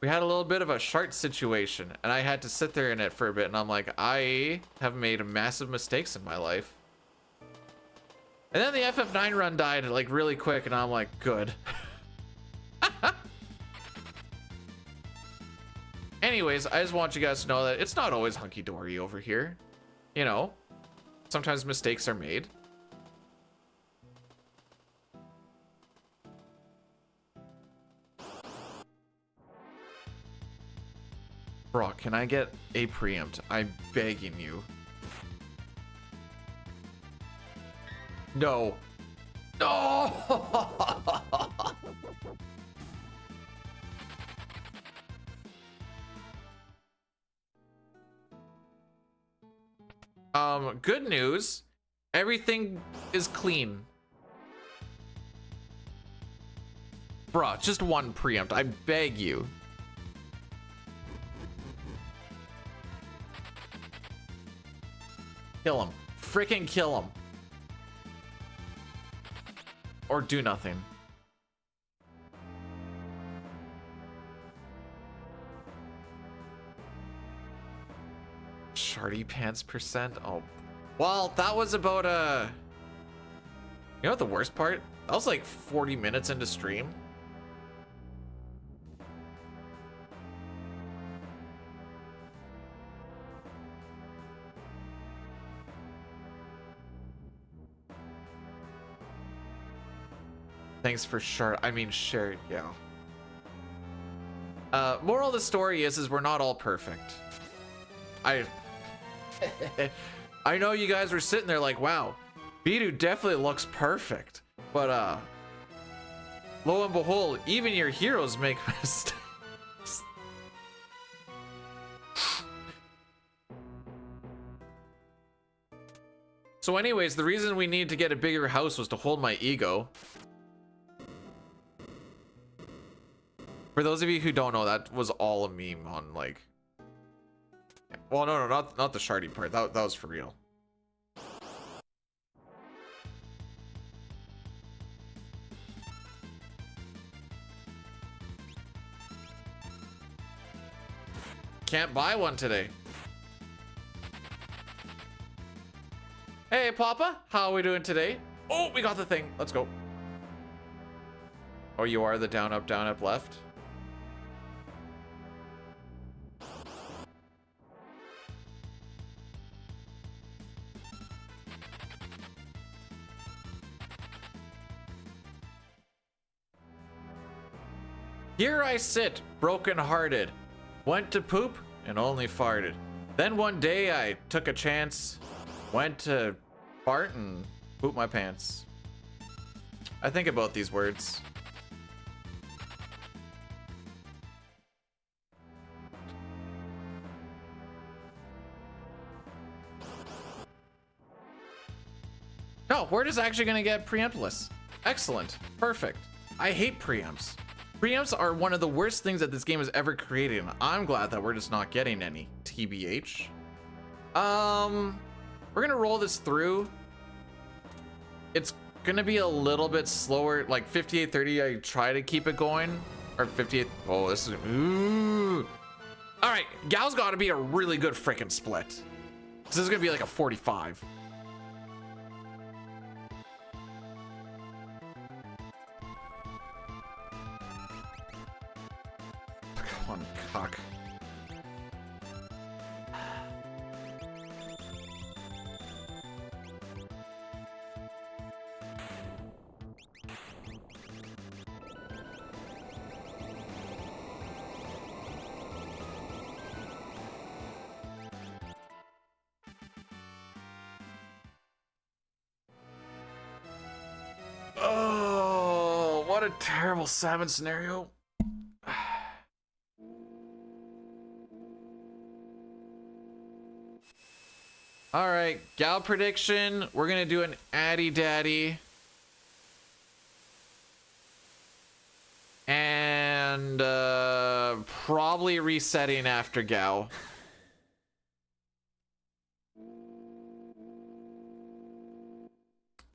we had a little bit of a shart situation. And I had to sit there in it for a bit. And I'm like, I have made massive mistakes in my life. And then the FF9 run died like really quick. And I'm like, good. Anyways, I just want you guys to know that it's not always hunky-dory over here. You know, sometimes mistakes are made. Bro, can I get a preempt? I'm begging you. No. No! Good news. Everything is clean. Bruh, just one preempt. I beg you. Kill him. Freaking kill him. Or do nothing. Shardy pants percent? Oh. Well, that was about you know what the worst part? That was like 40 minutes into stream. Thanks for share. I mean shared, yeah. Moral of the story is we're not all perfect. I know you guys were sitting there like, wow, B-Dude definitely looks perfect. But lo and behold, even your heroes make mistakes. So anyways, the reason we need to get a bigger house was to hold my ego. For those of you who don't know, that was all a meme on like... Well, no, not the shardy part. That was for real. Can't buy one today. Hey, Papa, how are we doing today? Oh, we got the thing. Let's go. Oh, you are the down, up, left? Here I sit, broken-hearted. Went to poop and only farted. Then one day I took a chance, went to fart and poop my pants. I think about these words. No, word is actually gonna get preemptless. Excellent, perfect. I hate preempts. Preempts are one of the worst things that this game has ever created, and I'm glad that we're just not getting any, TBH. We're gonna roll this through. It's gonna be a little bit slower, like 58:30, I try to keep it going, or 58, oh, this is, ooh. All right, Gal's gotta be a really good freaking split. This is gonna be like a 45. Come on, cock. Oh, what a terrible salmon scenario. All right, gal prediction. We're gonna do an Addy Daddy. And probably resetting after Gal.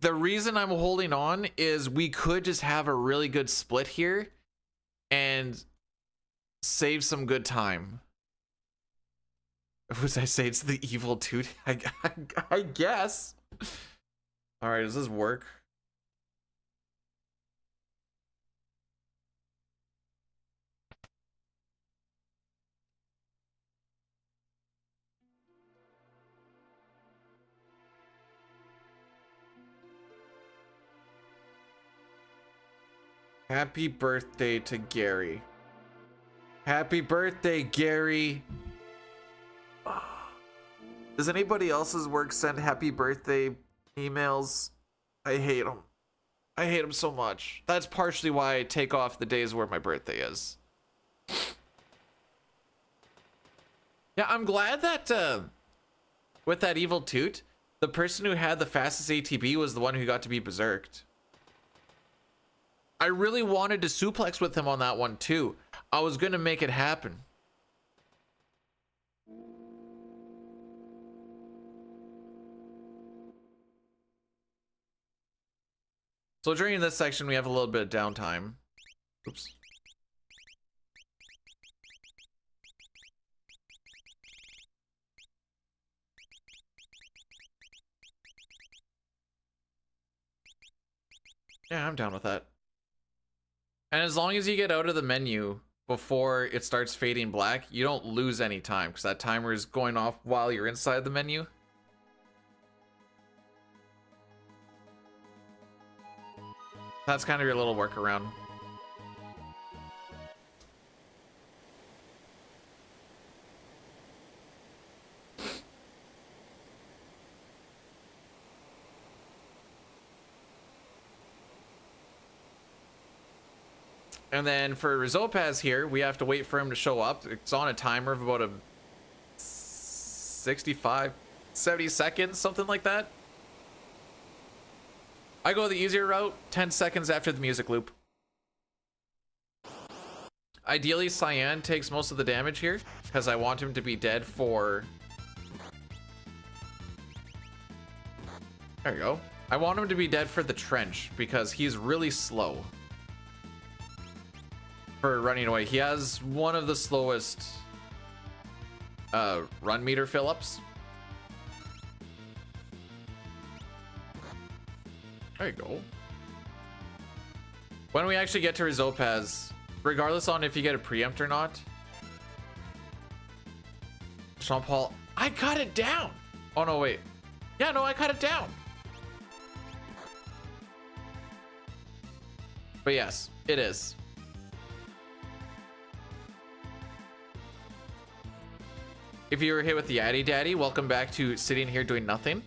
The reason I'm holding on is we could just have a really good split here and save some good time. What was I say? It's the evil toot. I guess. All right, does this work? Happy birthday to Gary. Happy birthday, Gary. Does anybody else's work send happy birthday emails? I hate them. I hate them so much. That's partially why I take off the days where my birthday is. Yeah, I'm glad that with that evil toot, the person who had the fastest ATB was the one who got to be berserked. I really wanted to suplex with him on that one too. I was gonna make it happen. So during this section, we have a little bit of downtime. Oops. Yeah, I'm down with that. And as long as you get out of the menu before it starts fading black, you don't lose any time because that timer is going off while you're inside the menu. That's kind of your little workaround. And then for Rizopaz here, we have to wait for him to show up. It's on a timer of about a 65, 70 seconds, something like that. I go the easier route, 10 seconds after the music loop. Ideally, Cyan takes most of the damage here because I want him to be dead for... There you go. I want him to be dead for the trench because he's really slow for running away. He has one of the slowest run meter fill-ups. There you go. When we actually get to Rizopaz, regardless on if you get a preempt or not, Sean Paul, I cut it down. Oh no, wait. Yeah, no, I cut it down. But yes, it is. If you were hit with the Addy Daddy, welcome back to sitting here doing nothing.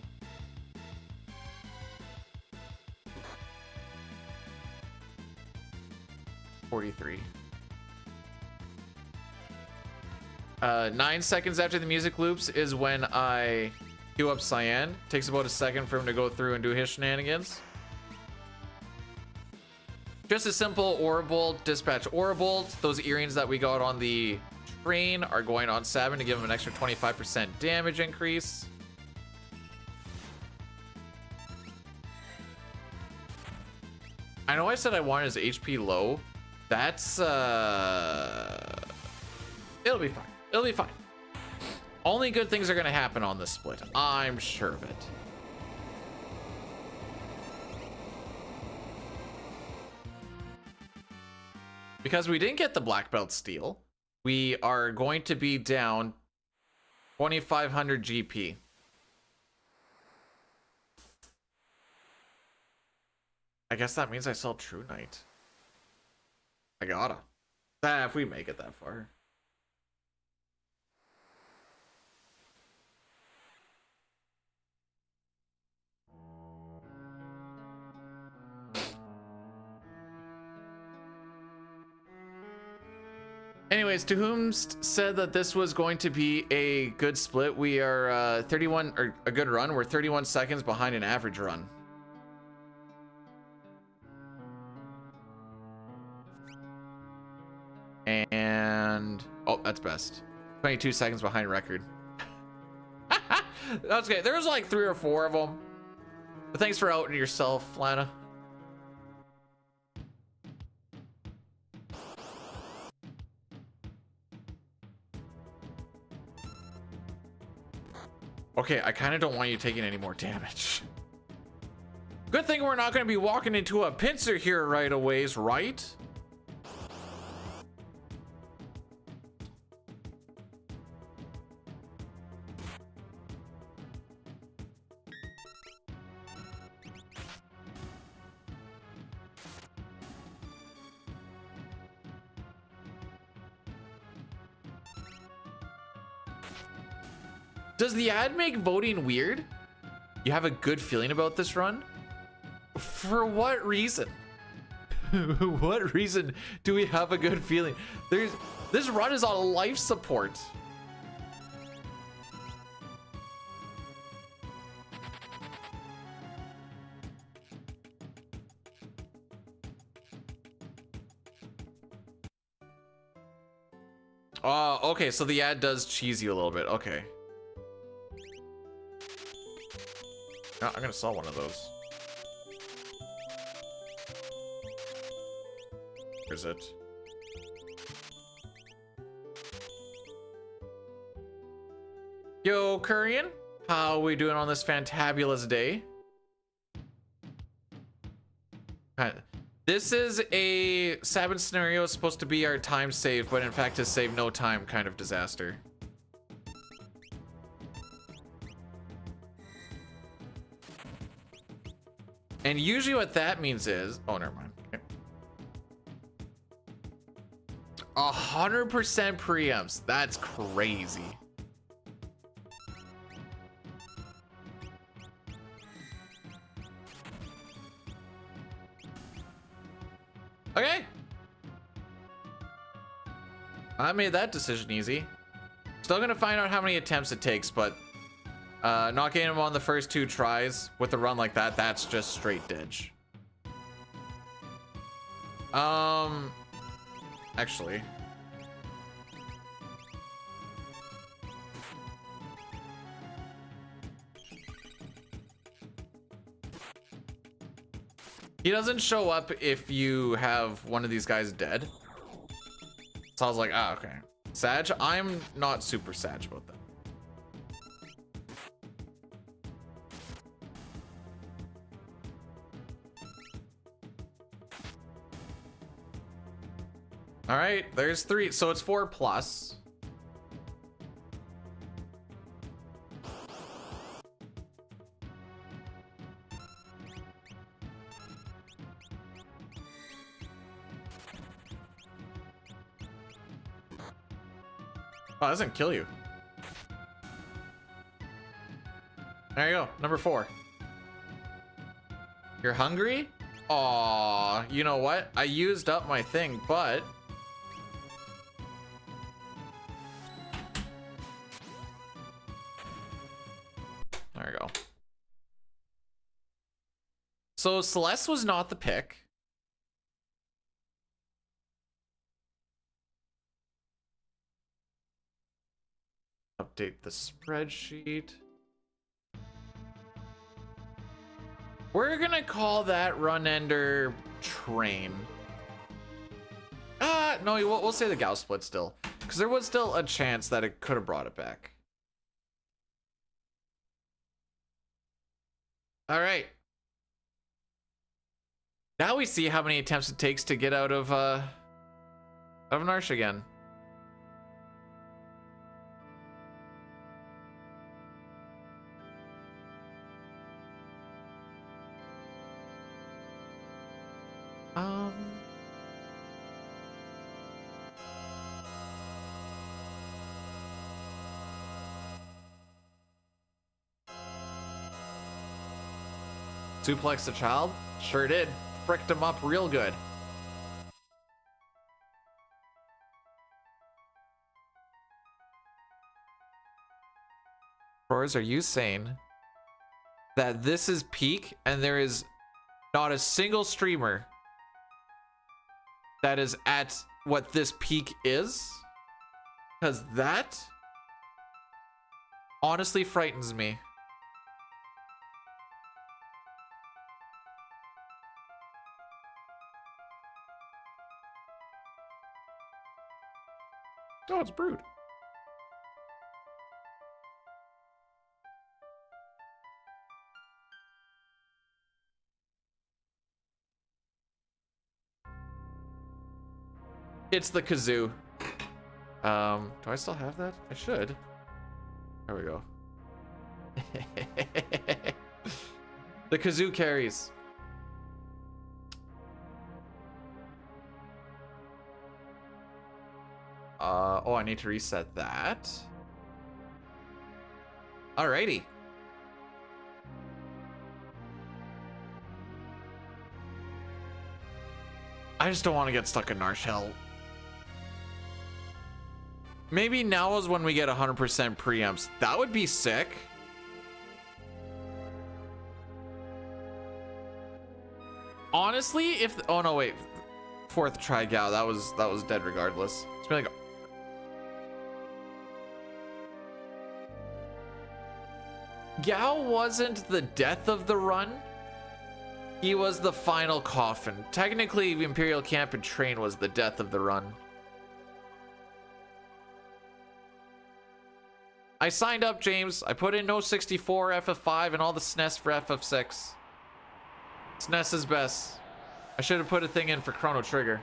$43. 9 seconds after the music loops is when I queue up Cyan. Takes about a second for him to go through and do his shenanigans. Just a simple Aurabolt, dispatch Aurabolt. Those earrings that we got on the train are going on Sabin to give him an extra 25% damage increase. I know I said I wanted his HP low. That's it'll be fine. It'll be fine. Only good things are gonna happen on this split. I'm sure of it. Because we didn't get the black belt steal, we are going to be down 2,500 GP. I guess that means I sell True Knight. I gotta. If we make it that far. anyways, to whom said that this was going to be a good split, we are 31, or a good run. We're 31 seconds behind an average run. And oh, that's best. 22 seconds behind record. That's okay. There's like 3 or 4 of them. But thanks for outing yourself, Lana. Okay, I kind of don't want you taking any more damage. Good thing we're not going to be walking into a pincer here right away, right? Does the ad make voting weird? You have a good feeling about this run? For what reason? What reason do we have a good feeling? This run is on life support. Okay, so the ad does cheese you a little bit. Okay. I'm gonna sell one of those. Where's it? Yo, Korean, how are we doing on this fantabulous day? This is a Sabbath scenario. It's supposed to be our time save, but in fact has saved no time kind of disaster. And usually what that means is, oh, never mind. Okay. 100% preempts. That's crazy. Okay. I made that decision easy. Still gonna find out how many attempts it takes, but not getting him on the first 2 tries with a run like that, that's just straight ditch. Actually. He doesn't show up if you have one of these guys dead. So I was like, ah, okay. Sag, I'm not super sag about that. All right, there's 3, so it's 4 plus. Oh, that doesn't kill you. There you go, number 4. You're hungry? Aw, you know what? I used up my thing, but there we go. So Celeste was not the pick. Update the spreadsheet. We're gonna call that run ender train. No, we'll say the Gauss split still, because there was still a chance that it could have brought it back. All right. Now we see how many attempts it takes to get out of Narsh again. Suplex the child? Sure did. Fricked him up real good. Roars, are you saying that this is peak and there is not a single streamer that is at what this peak is? Because that honestly frightens me. Oh, it's brewed. It's the kazoo. Do I still have that? I should. There we go. The kazoo carries. Oh, I need to reset that. Alrighty. I just don't want to get stuck in Narshell. Maybe now is when we get 100% preamps. That would be sick. Honestly, if oh no wait, fourth try Gao, that was dead regardless. It's been like Gao wasn't the death of the run. He was the final coffin. Technically, Imperial Camp and Train was the death of the run. I signed up, James. I put in no 64 FF5 and all the SNES for FF6. SNES is best. I should have put a thing in for Chrono Trigger.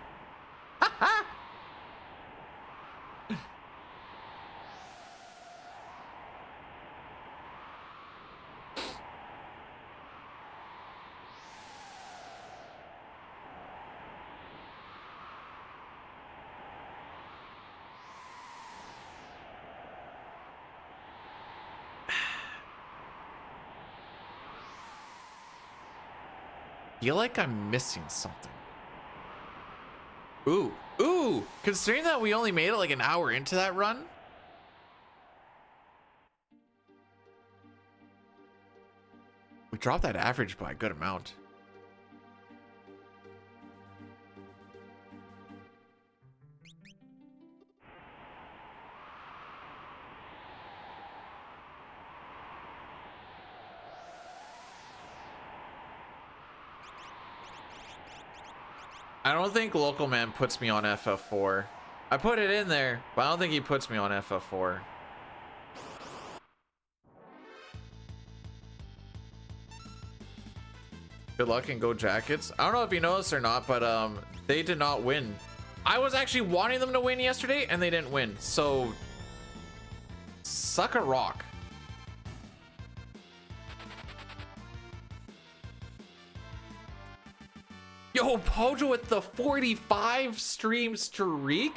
Feel like I'm missing something. Ooh, considering that we only made it like an hour into that run. We dropped that average by a good amount. I don't think Local Man puts me on FF4. I put it in there, but I don't think he puts me on FF4. Good luck and go Jackets. I don't know if you noticed or not, but they did not win. I was actually wanting them to win yesterday and they didn't win. So suck a rock. Yo, Pojo with the 45 stream streak?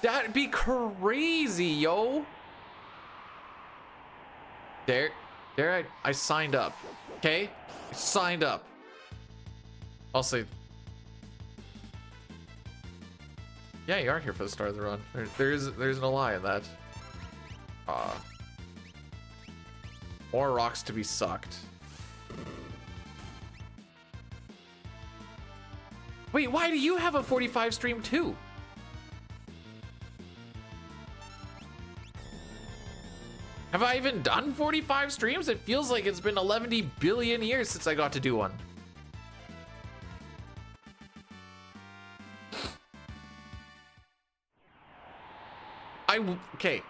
That'd be crazy, yo. There I signed up. Okay? I signed up. I'll say. Yeah, you are here for the start of the run. There's no lie in that. More rocks to be sucked. Wait, why do you have a 45 stream too? Have I even done 45 streams? It feels like it's been 11 billion years since I got to do one. Okay.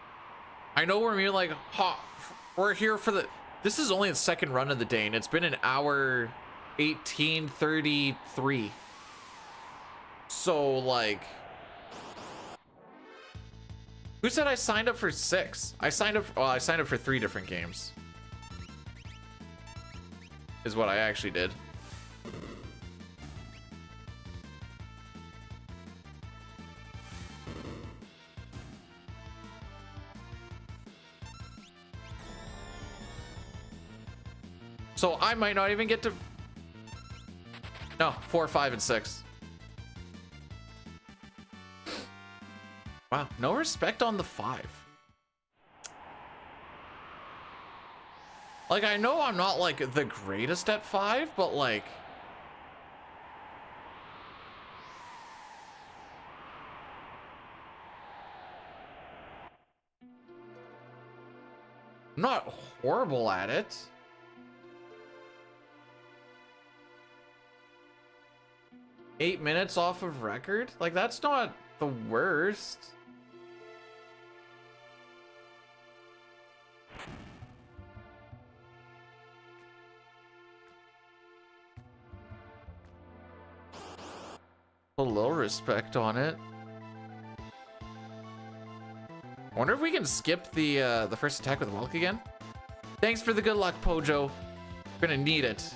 I know we're like, we're here for the... This is only the second run of the day and it's been an hour 18:33. So like, who said I signed up for 6? I signed up for 3 different games is what I actually did. So I might not even get to... No, 4, 5, and 6. Wow, no respect on the 5. Like, I know I'm not like the greatest at 5, but like, I'm not horrible at it. Eight minutes off of record? Like, that's not the worst. A little respect on it. I wonder if we can skip the first attack with Welk again. Thanks for the good luck, Pojo. Gonna need it.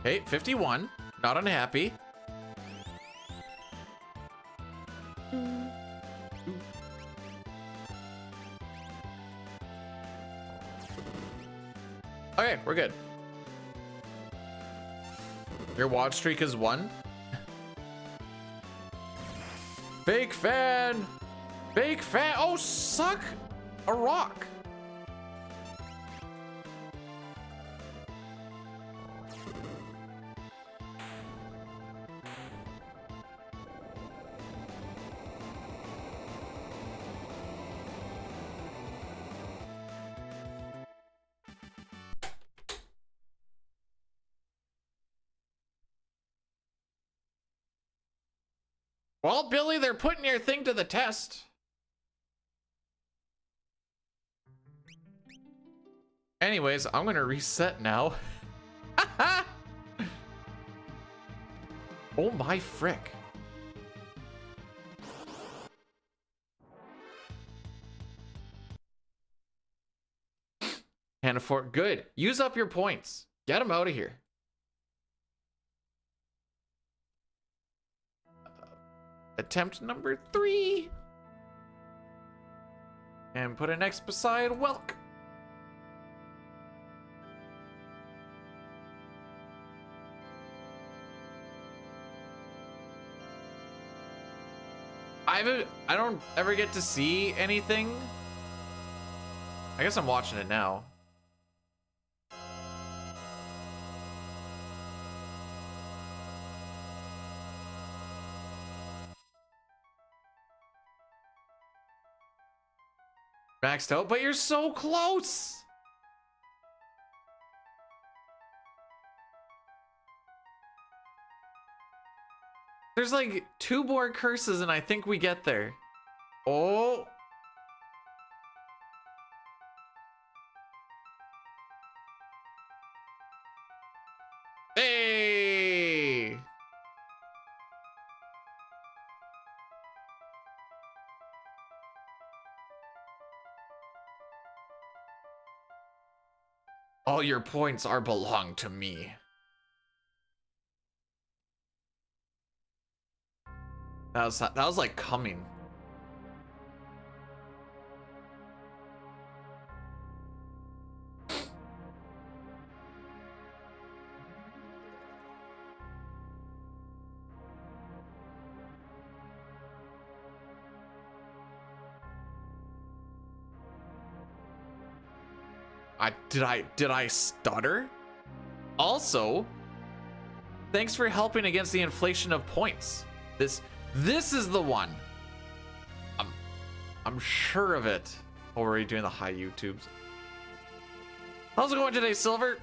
Okay, 51. Not unhappy. Okay, we're good. Your watch streak is 1. Fake fan! Fake fan! Oh, suck a rock! Well, Billy, they're putting your thing to the test. Anyways, I'm gonna reset now. Oh my frick. Can't afford. Good. Use up your points. Get them out of here. Attempt number 3. And put an X beside Welk. I don't ever get to see anything. I guess I'm watching it now. Maxed out, but you're so close. There's like 2 more curses and I think we get there. Oh. Hey. All your points are belong to me. That was like coming. Did I stutter? Also, thanks for helping against the inflation of points. This is the one. I'm sure of it. Oh, we're already doing the high YouTubes. How's it going today, Silver?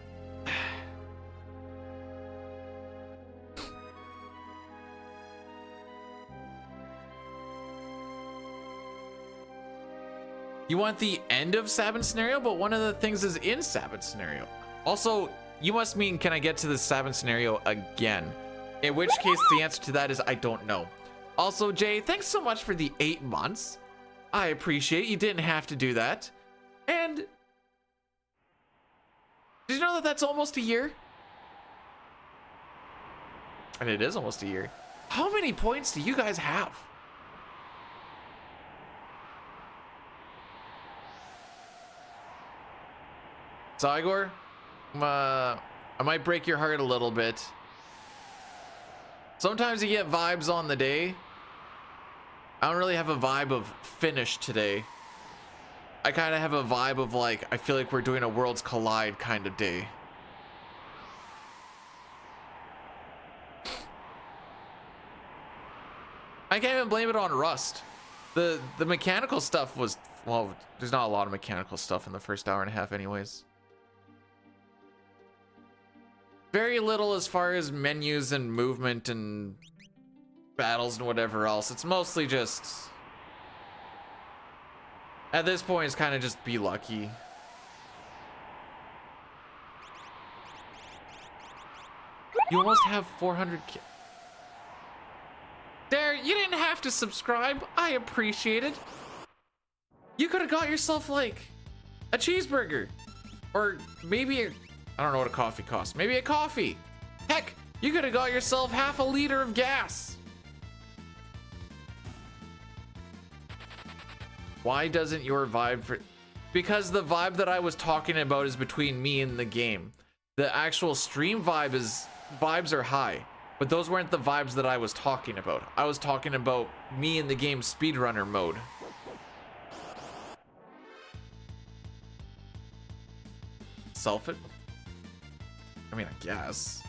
You want the end of Sabin scenario, but one of the things is in Sabin scenario. Also, you must mean, can I get to the Sabin scenario again? In which case, the answer to that is I don't know. Also, Jay, thanks so much for the 8 months. I appreciate you didn't have to do that. And did you know that that's almost a year? And it is almost a year. How many points do you guys have? So Igor, I might break your heart a little bit. Sometimes you get vibes on the day. I don't really have a vibe of finish today. I kind of have a vibe of like, I feel like we're doing a Worlds Collide kind of day. I can't even blame it on Rust. The mechanical stuff was, well, there's not a lot of mechanical stuff in the first hour and a half anyways. Very little as far as menus and movement and battles and whatever else. It's mostly just, at this point, it's kind of just be lucky. You almost have 400 There, you didn't have to subscribe. I appreciate it. You could have got yourself like a cheeseburger, or maybe I don't know what a coffee costs. Maybe a coffee. Heck, you could have got yourself half a liter of gas. Why doesn't your vibe for... Because the vibe that I was talking about is between me and the game. The actual stream vibe is... Vibes are high. But those weren't the vibes that I was talking about. I was talking about me in the game speedrunner mode. Self it? I mean, I guess.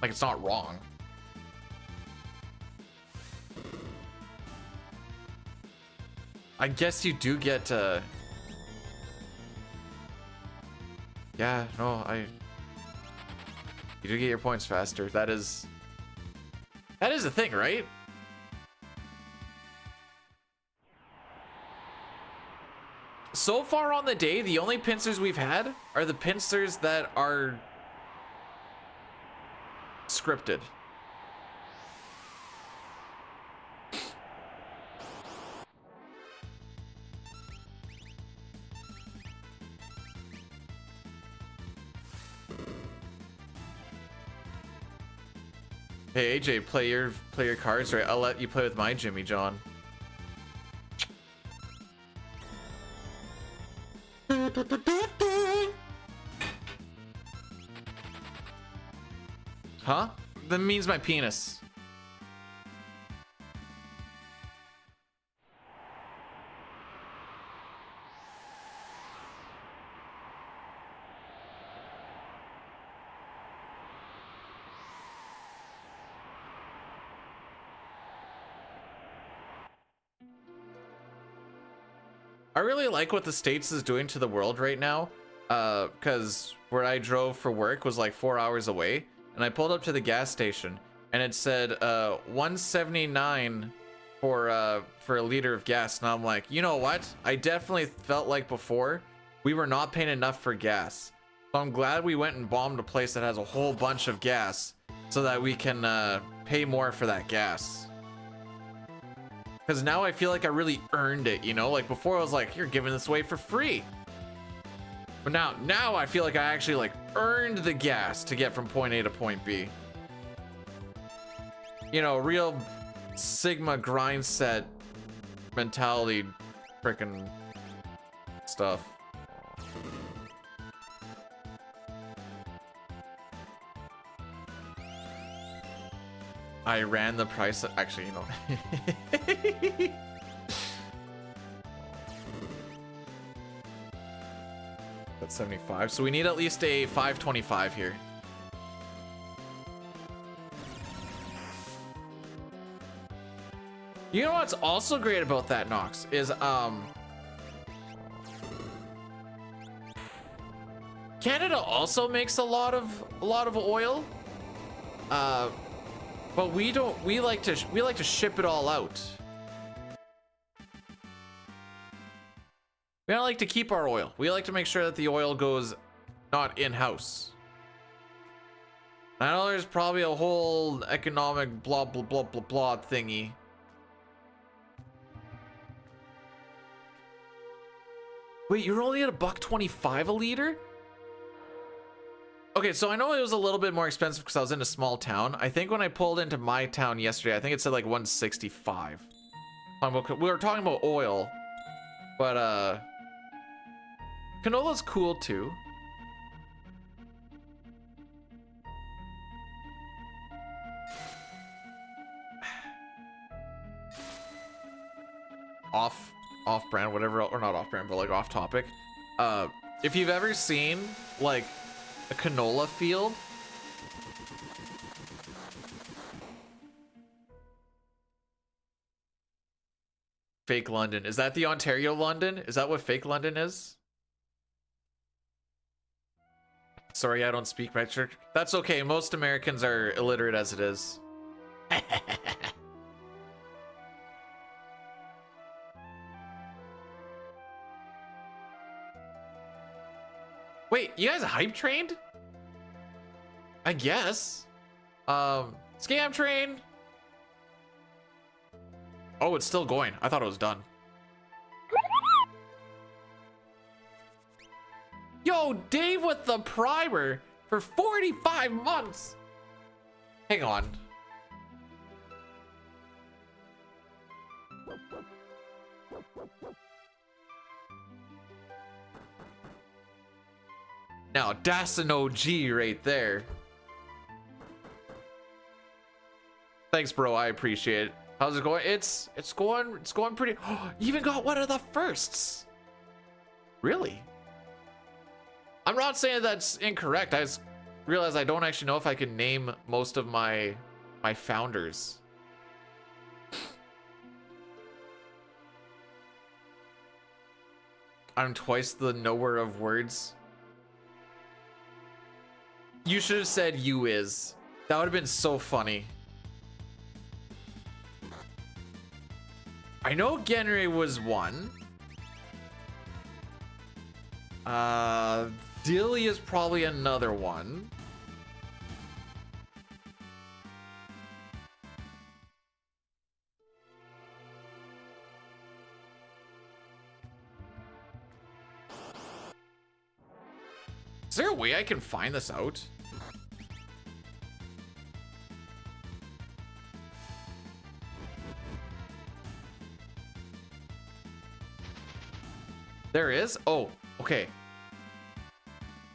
Like, it's not wrong. I guess you do get, yeah, no, you do get your points faster. That is the thing, right? So far on the day, the only pincers we've had are the pincers that are scripted. Hey AJ, play your cards, right? I'll let you play with my Jimmy John. Huh? That means my penis. I really like what the States is doing to the world right now, because where I drove for work was like 4 hours away, and I pulled up to the gas station and it said 179 for a liter of gas, and I'm like, you know what? I definitely felt like before we were not paying enough for gas. So I'm glad we went and bombed a place that has a whole bunch of gas so that we can pay more for that gas. Because now I feel like I really earned it, you know? Like before I was like, you're giving this away for free. But now I feel like I actually like earned the gas to get from point A to point B. You know, real Sigma grind set mentality frickin' stuff. I ran the price of, actually, you know. That's 75. So we need at least a 525 here. You know what's also great about that, Nox, is Canada also makes a lot of oil. But we like to ship it all out. We don't like to keep our oil. We like to make sure that the oil goes not in-house. I know there's probably a whole economic blah blah blah blah blah thingy. Wait, you're only at $1.25 a liter? Okay, so I know it was a little bit more expensive because I was in a small town. I think when I pulled into my town yesterday, I think it said like 165. We were talking about oil. But canola's cool too. Off brand, whatever, or not off brand, but like off topic. If you've ever seen like a canola field, fake London, is that the Ontario London? Is that what fake London is? Sorry, I don't speak metric. That's okay. Most Americans are illiterate as it is. Wait, you guys hype trained? I guess. Scam train. Oh, it's still going. I thought it was done. Yo, Dave with the primer for 45 months. Hang on. Now, that's an OG right there. Thanks, bro. I appreciate it. How's it going? It's going pretty. Oh, you even got one of the firsts. Really? I'm not saying that's incorrect. I just realized I don't actually know if I can name most of my founders. I'm twice the knower of words. You should have said you is. That would have been so funny. I know Genry was one. Dilly is probably another one. Is there a way I can find this out? There is? Oh, okay.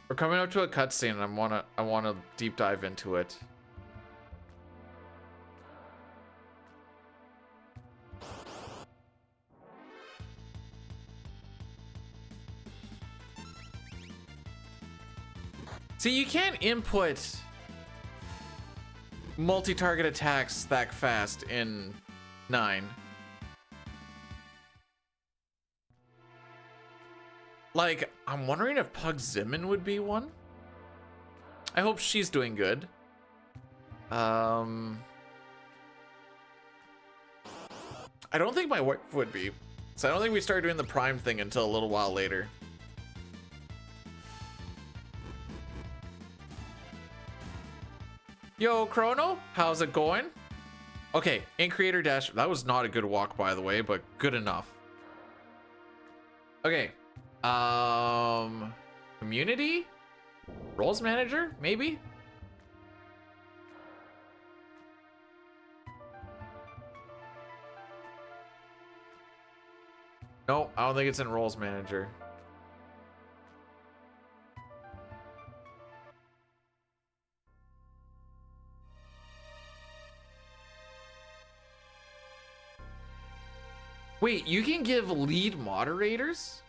We're coming up to a cutscene and I wanna deep dive into it. See, you can't input multi-target attacks that fast in 9. Like, I'm wondering if Pug Zimin would be one. I hope she's doing good. I don't think my wife would be. So I don't think we started doing the Prime thing until a little while later. Yo, Chrono, how's it going? Okay, in creator dash, that was not a good walk, by the way, but good enough. Okay, community? Roles manager, maybe? No, I don't think it's in roles manager. Wait, you can give lead moderators?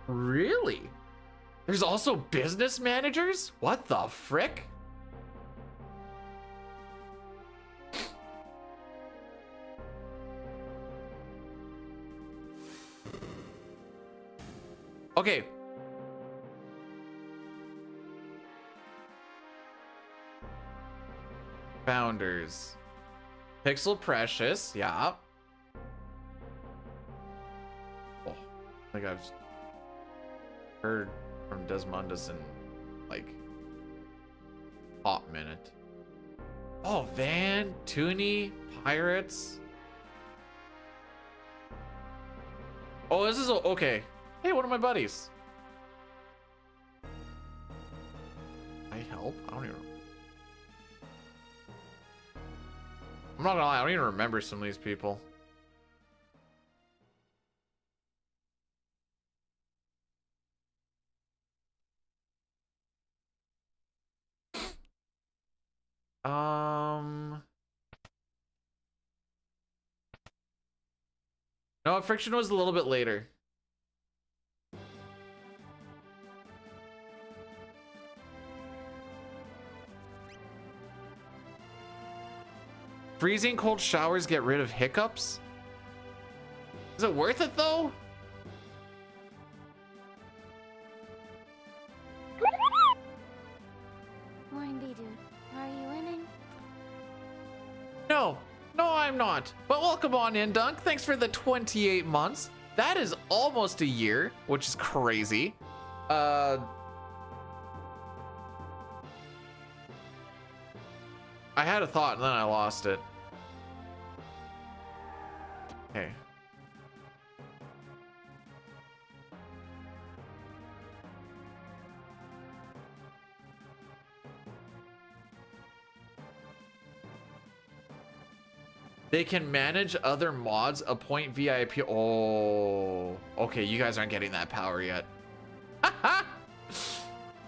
Really? There's also business managers? What the frick? Okay. Founders. Pixel Precious, yeah. Oh, I think I've heard from Desmondus in like hot minute. Oh, Van, Toonie, Pirates. Oh, this is okay. Hey, one of my buddies. I help? I don't even know. I'm not gonna lie, I don't even remember some of these people. No, Friction was a little bit later. Freezing cold showers get rid of hiccups? Is it worth it though?
Morning, B-Dude. Are you winning?
No, I'm not. But welcome on in, Dunk. Thanks for the 28 months. That is almost a year, which is crazy. I had a thought and then I lost it. Okay. They can manage other mods, appoint VIP. Oh, okay. You guys aren't getting that power yet. I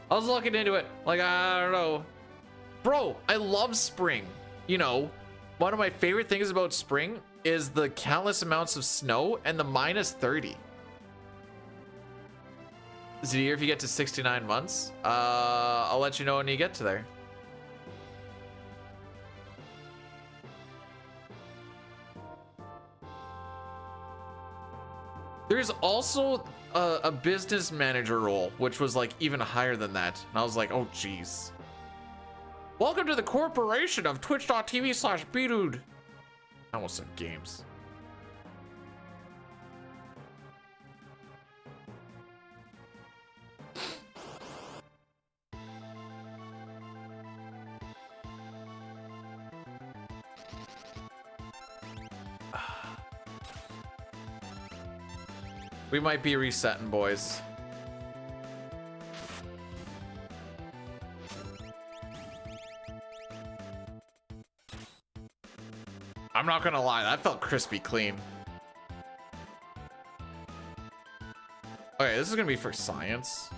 was looking into it. Like, I don't know. Bro, I love spring. You know, one of my favorite things about spring is the countless amounts of snow and the minus 30. Is it a year if you get to 69 months? I'll let you know when you get to there. There's also a business manager role, which was like even higher than that. And I was like, oh, geez. Welcome to the corporation of twitch.tv/bdude. I almost said games. We might be resetting, boys. I'm not gonna lie, that felt crispy clean. Okay, this is gonna be for science.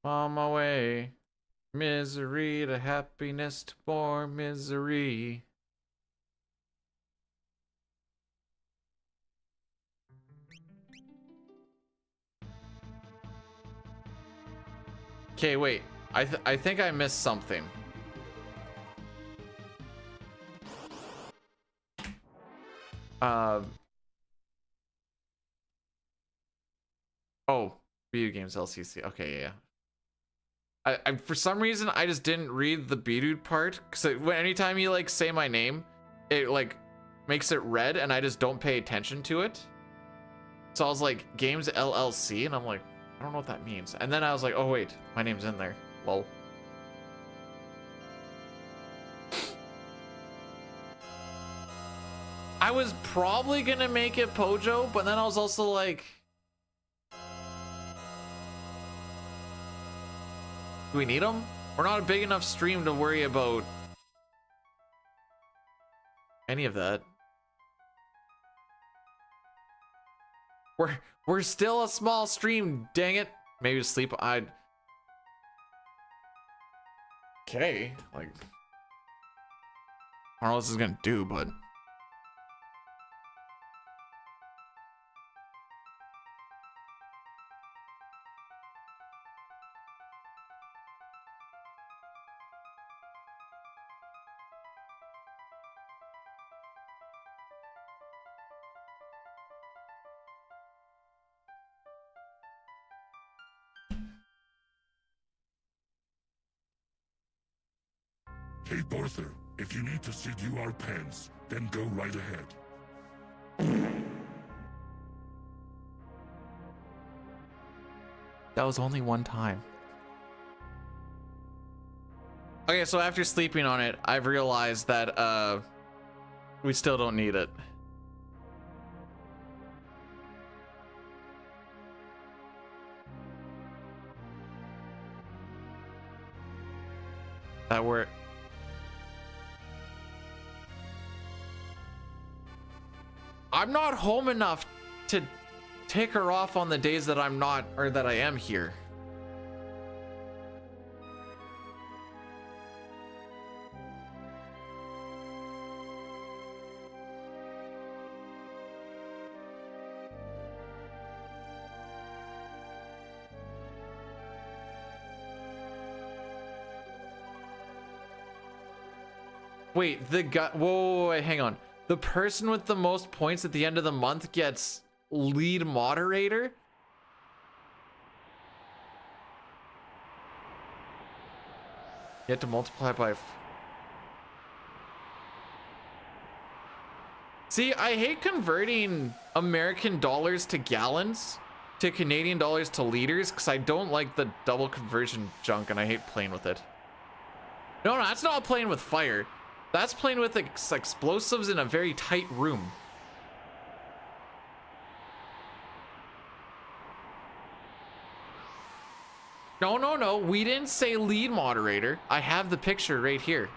On my way, misery to happiness to more misery. Okay, wait. I think I missed something. Oh, video games LCC. Okay, yeah. I for some reason I just didn't read the B-Dude part, because anytime you like say my name, it like makes it red and I just don't pay attention to it. So I was like, Games LLC, and I'm like, I don't know what that means. And then I was like, oh wait, my name's in there. Lol. I was probably gonna make it Pojo, but then I was also like, do we need them? We're not a big enough stream to worry about any of that. We're still a small stream, dang it. Maybe sleep. Okay, like, I don't know what this is gonna do, but
Hey, Barther, if you need to CDU our pants, then go right ahead.
That was only one time. Okay, so after sleeping on it, I've realized that we still don't need it. That we're... I'm not home enough to take her off on the days that I'm not, or that I am here. Wait, the guy, whoa, wait, hang on. The person with the most points at the end of the month gets lead moderator? You have to multiply by... See, I hate converting American dollars to gallons, to Canadian dollars to liters, because I don't like the double conversion junk, and I hate playing with it. No, that's not playing with fire. That's playing with explosives in a very tight room. No, we didn't say lead moderator. I have the picture right here.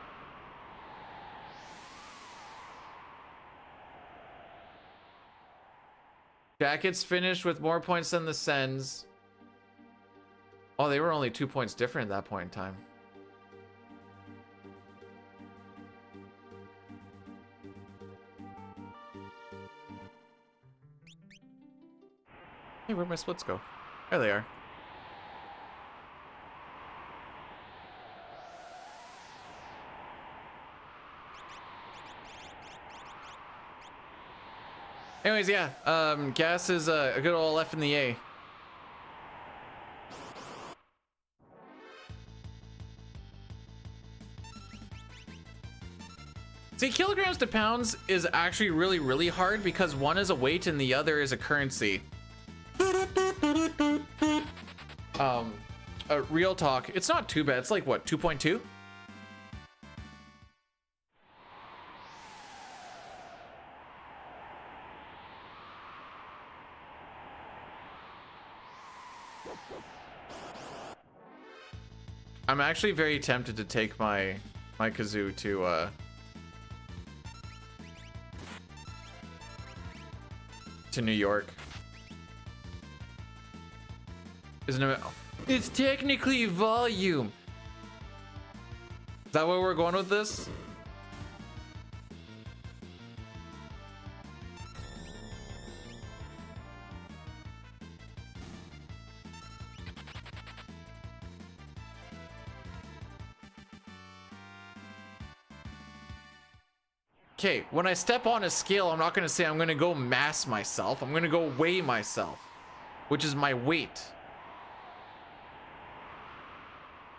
Jackets finished with more points than the Sens. Oh, they were only 2 points different at that point in time. Hey, where'd my splits go? There they are. Anyways, yeah, gas is a good old F in the A. See, kilograms to pounds is actually really hard because one is a weight and the other is a currency. Real talk, it's not too bad. It's like what, 2.2? I'm actually very tempted to take my kazoo to New York. Isn't it? It's technically volume. Is that where we're going with this? Okay, when I step on a scale, I'm not gonna say I'm gonna go mass myself. I'm gonna go weigh myself, which is my weight.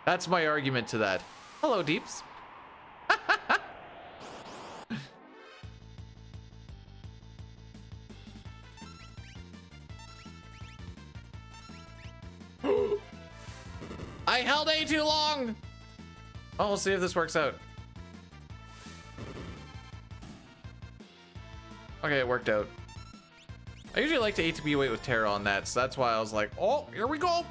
That's my argument to that. Hello, Deeps. I held A too long. Oh, we'll see if this works out. Okay, it worked out. I usually like to A to B weight with Terra on that, so that's why I was like, oh, here we go.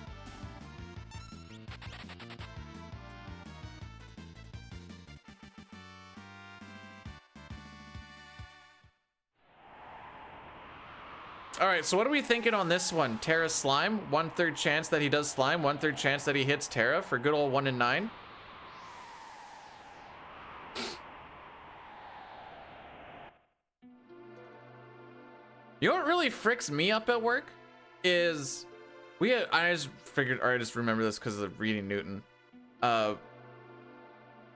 All right, so what are we thinking on this one? Terra slime, 1/3 chance that he does slime, 1/3 chance that he hits Terra for good old 1 in 9. You know what really fricks me up at work is I just figured, or I just remember this because of reading Newton. All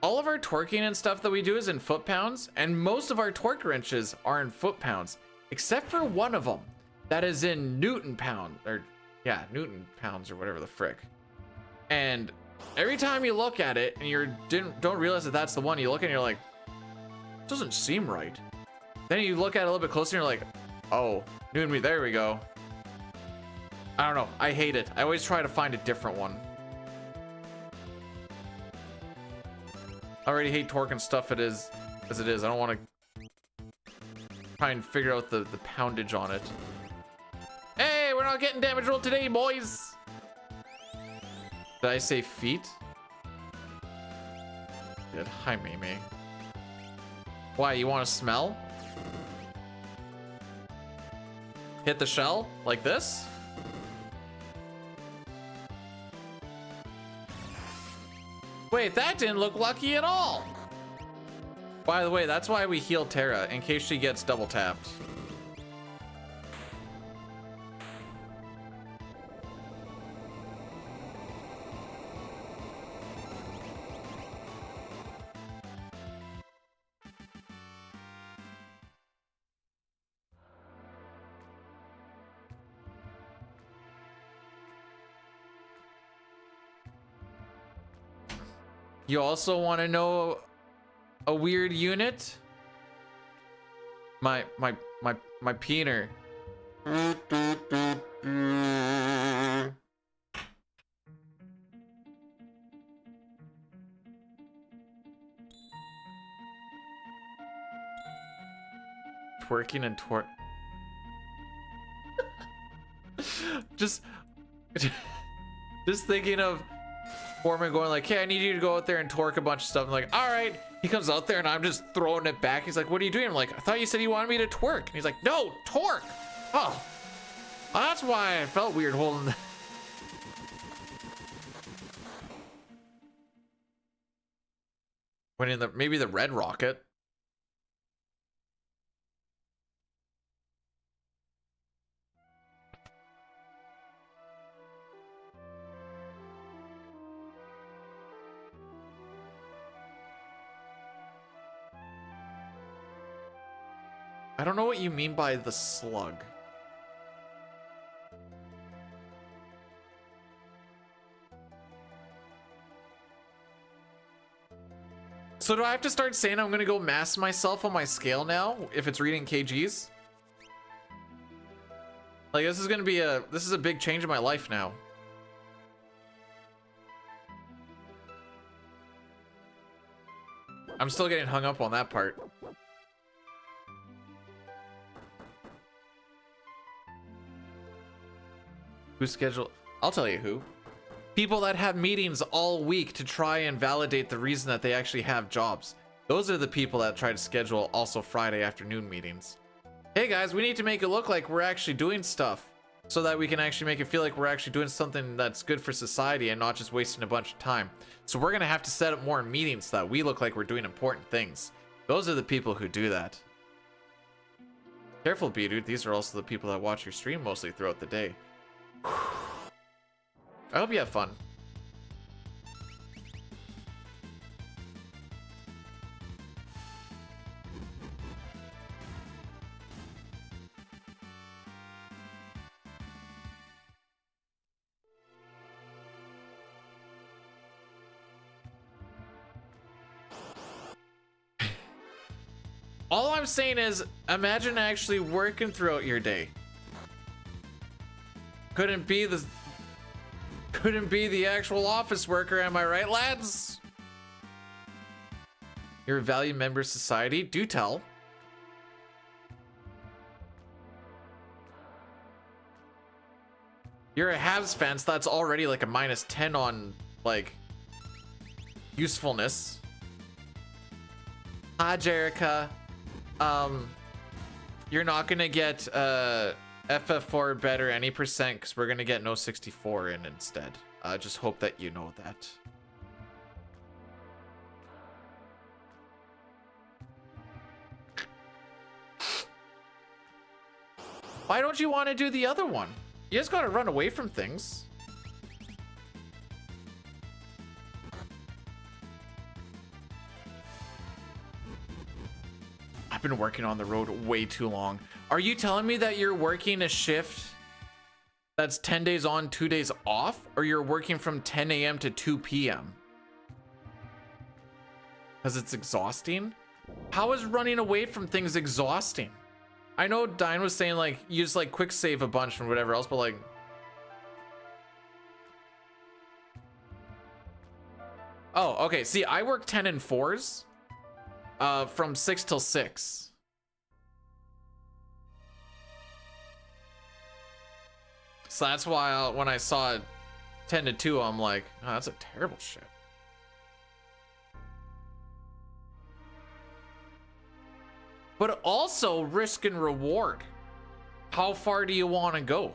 of our torquing and stuff that we do is in foot pounds, and most of our torque wrenches are in foot pounds, except for one of them that is in Newton pound, or yeah, Newton pounds or whatever the frick. And every time you look at it and you don't realize that that's the one, you look and you're like, it doesn't seem right. Then you look at it a little bit closer and you're like, oh, Newton, there we go. I don't know. I hate it. I always try to find a different one. I already hate torque and stuff as it is. I don't want to try and figure out the poundage on it. Hey, we're not getting damage rolled today, boys. Did I say feet? Good. Hi, Mimi. Why, you want to smell? Hit the shell like this? Wait, that didn't look lucky at all. By the way, that's why we heal Terra, in case she gets double tapped. You also want to know a weird unit? My peener. Twerking and just thinking of Foreman going like, hey, I need you to go out there and torque a bunch of stuff. I'm like, all right. He comes out there and I'm just throwing it back. He's like, what are you doing? I'm like, I thought you said you wanted me to twerk. And he's like, no, torque. Oh, that's why I felt weird holding the when in the maybe the red rocket. I don't know what you mean by the slug. So do I have to start saying I'm gonna go mass myself on my scale now if it's reading kgs? Like this is gonna be this is a big change in my life now. I'm still getting hung up on that part. Who schedule? I'll tell you who. People that have meetings all week to try and validate the reason that they actually have jobs. Those are the people that try to schedule also Friday afternoon meetings. Hey guys, we need to make it look like we're actually doing stuff so that we can actually make it feel like we're actually doing something that's good for society and not just wasting a bunch of time. So we're gonna have to set up more meetings so that we look like we're doing important things. Those are the people who do that. Careful, B-Dude. These are also the people that watch your stream mostly throughout the day. I hope you have fun. All I'm saying is, imagine actually working throughout your day. Couldn't be the actual office worker, am I right, lads? You're a value member society? Do tell. You're a Habs fan, so that's already like a -10 on, like, usefulness. Hi, Jerica. You're not gonna get, FF4 better any percent because we're gonna get no 64 in instead. Just hope that you know that. Why don't you want to do the other one? You just gotta run away from things. I've been working on the road way too long. Are you telling me that you're working a shift that's 10 days on, 2 days off? Or you're working from 10 a.m. to 2 p.m.? Because it's exhausting? How is running away from things exhausting? I know Dine was saying like, you just like quick save a bunch and whatever else, but like, Oh, okay. See, I work 10 and 4s from 6 till 6. So that's why when I saw 10 to 2, I'm like, oh, that's a terrible shit. But also risk and reward. How far do you want to go?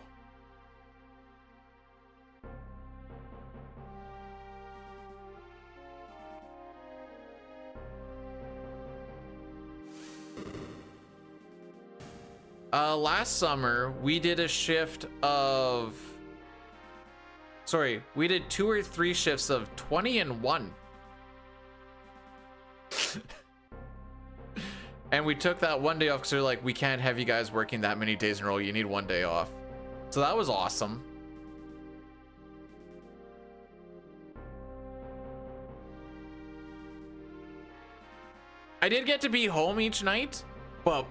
Last summer, we did a shift of... Sorry, we did 2 or 3 shifts of 20 and 1. And we took that one day off because they're like, we can't have you guys working that many days in a row. You need one day off. So that was awesome. I did get to be home each night, but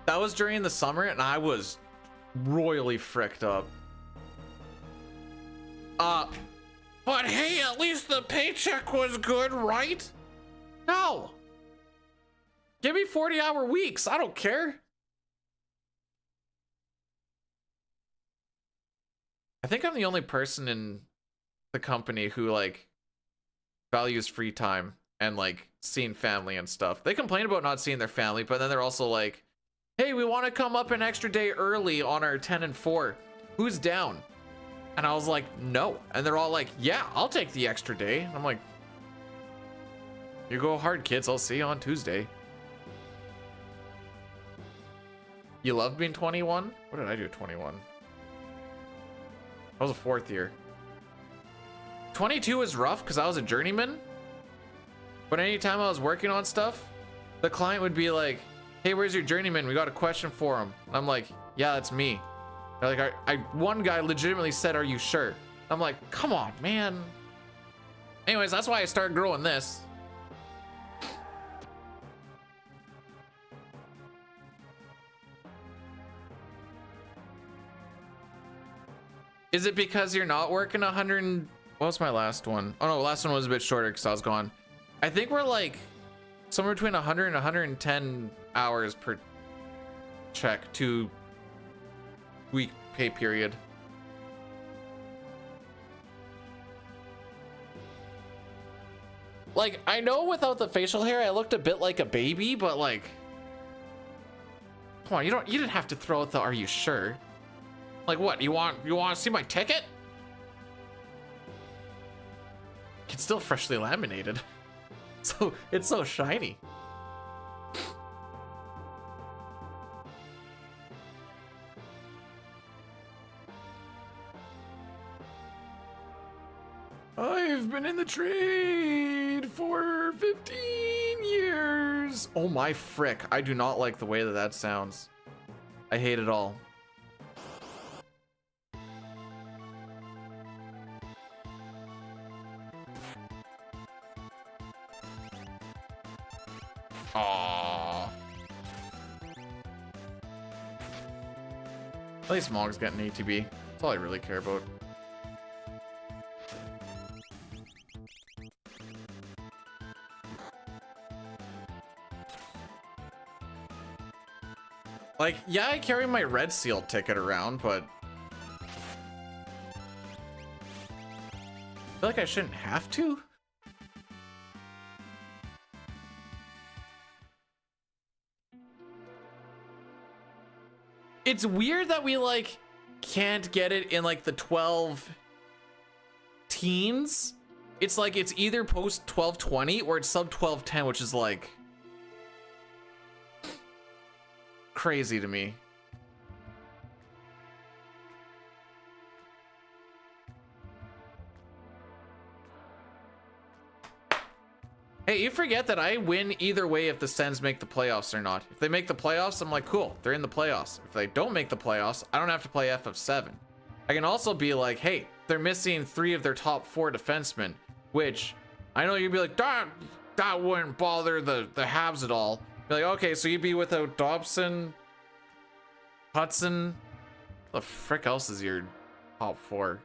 that was during the summer and I was royally fricked up. But hey, at least the paycheck was good, right? No. Give me 40-hour weeks. I don't care. I think I'm the only person in the company who like values free time and like seeing family and stuff. They complain about not seeing their family, but then they're also like, hey, we want to come up an extra day early on our 10 and 4. Who's down? And I was like, no. And they're all like, yeah, I'll take the extra day. And I'm like, you go hard, kids. I'll see you on Tuesday. You love being 21? What did I do at 21? I was a 4th year. 22 was rough because I was a journeyman. But anytime I was working on stuff, the client would be like, hey, where's your journeyman? We got a question for him. And I'm like, yeah, that's me. They're like, one guy legitimately said, are you sure? I'm like, come on, man. Anyways, that's why I started growing this. Is it because you're not working 100 and... What was my last one? Oh no, last one was a bit shorter because I was gone. I think we're like somewhere between 100 and 110 hours per check 2 week pay period. Like, I know without the facial hair I looked a bit like a baby, but like, come on, you didn't have to throw out the are you sure? Like what, you want to see my ticket? It's still freshly laminated. So it's so shiny. I've been in the trade for 15 years. Oh my frick. I do not like the way that sounds. I hate it all. Aww. At least Mog's getting ATB. That's all I really care about. Like, yeah, I carry my red seal ticket around, but I feel like I shouldn't have to. It's weird that we like can't get it in like the 12 teens. It's like it's either post 1220 or it's sub 1210, which is like crazy to me. Hey, you forget that I win either way if the Sens make the playoffs or not. If they make the playoffs, I'm like, cool, they're in the playoffs. If they don't make the playoffs, I don't have to play FF7. I can also be like, hey, they're missing 3 of their top 4 defensemen, which I know you'd be like, that wouldn't bother the Habs at all. Be like, okay, so you'd be without Dobson, Hudson. The frick else is your top 4?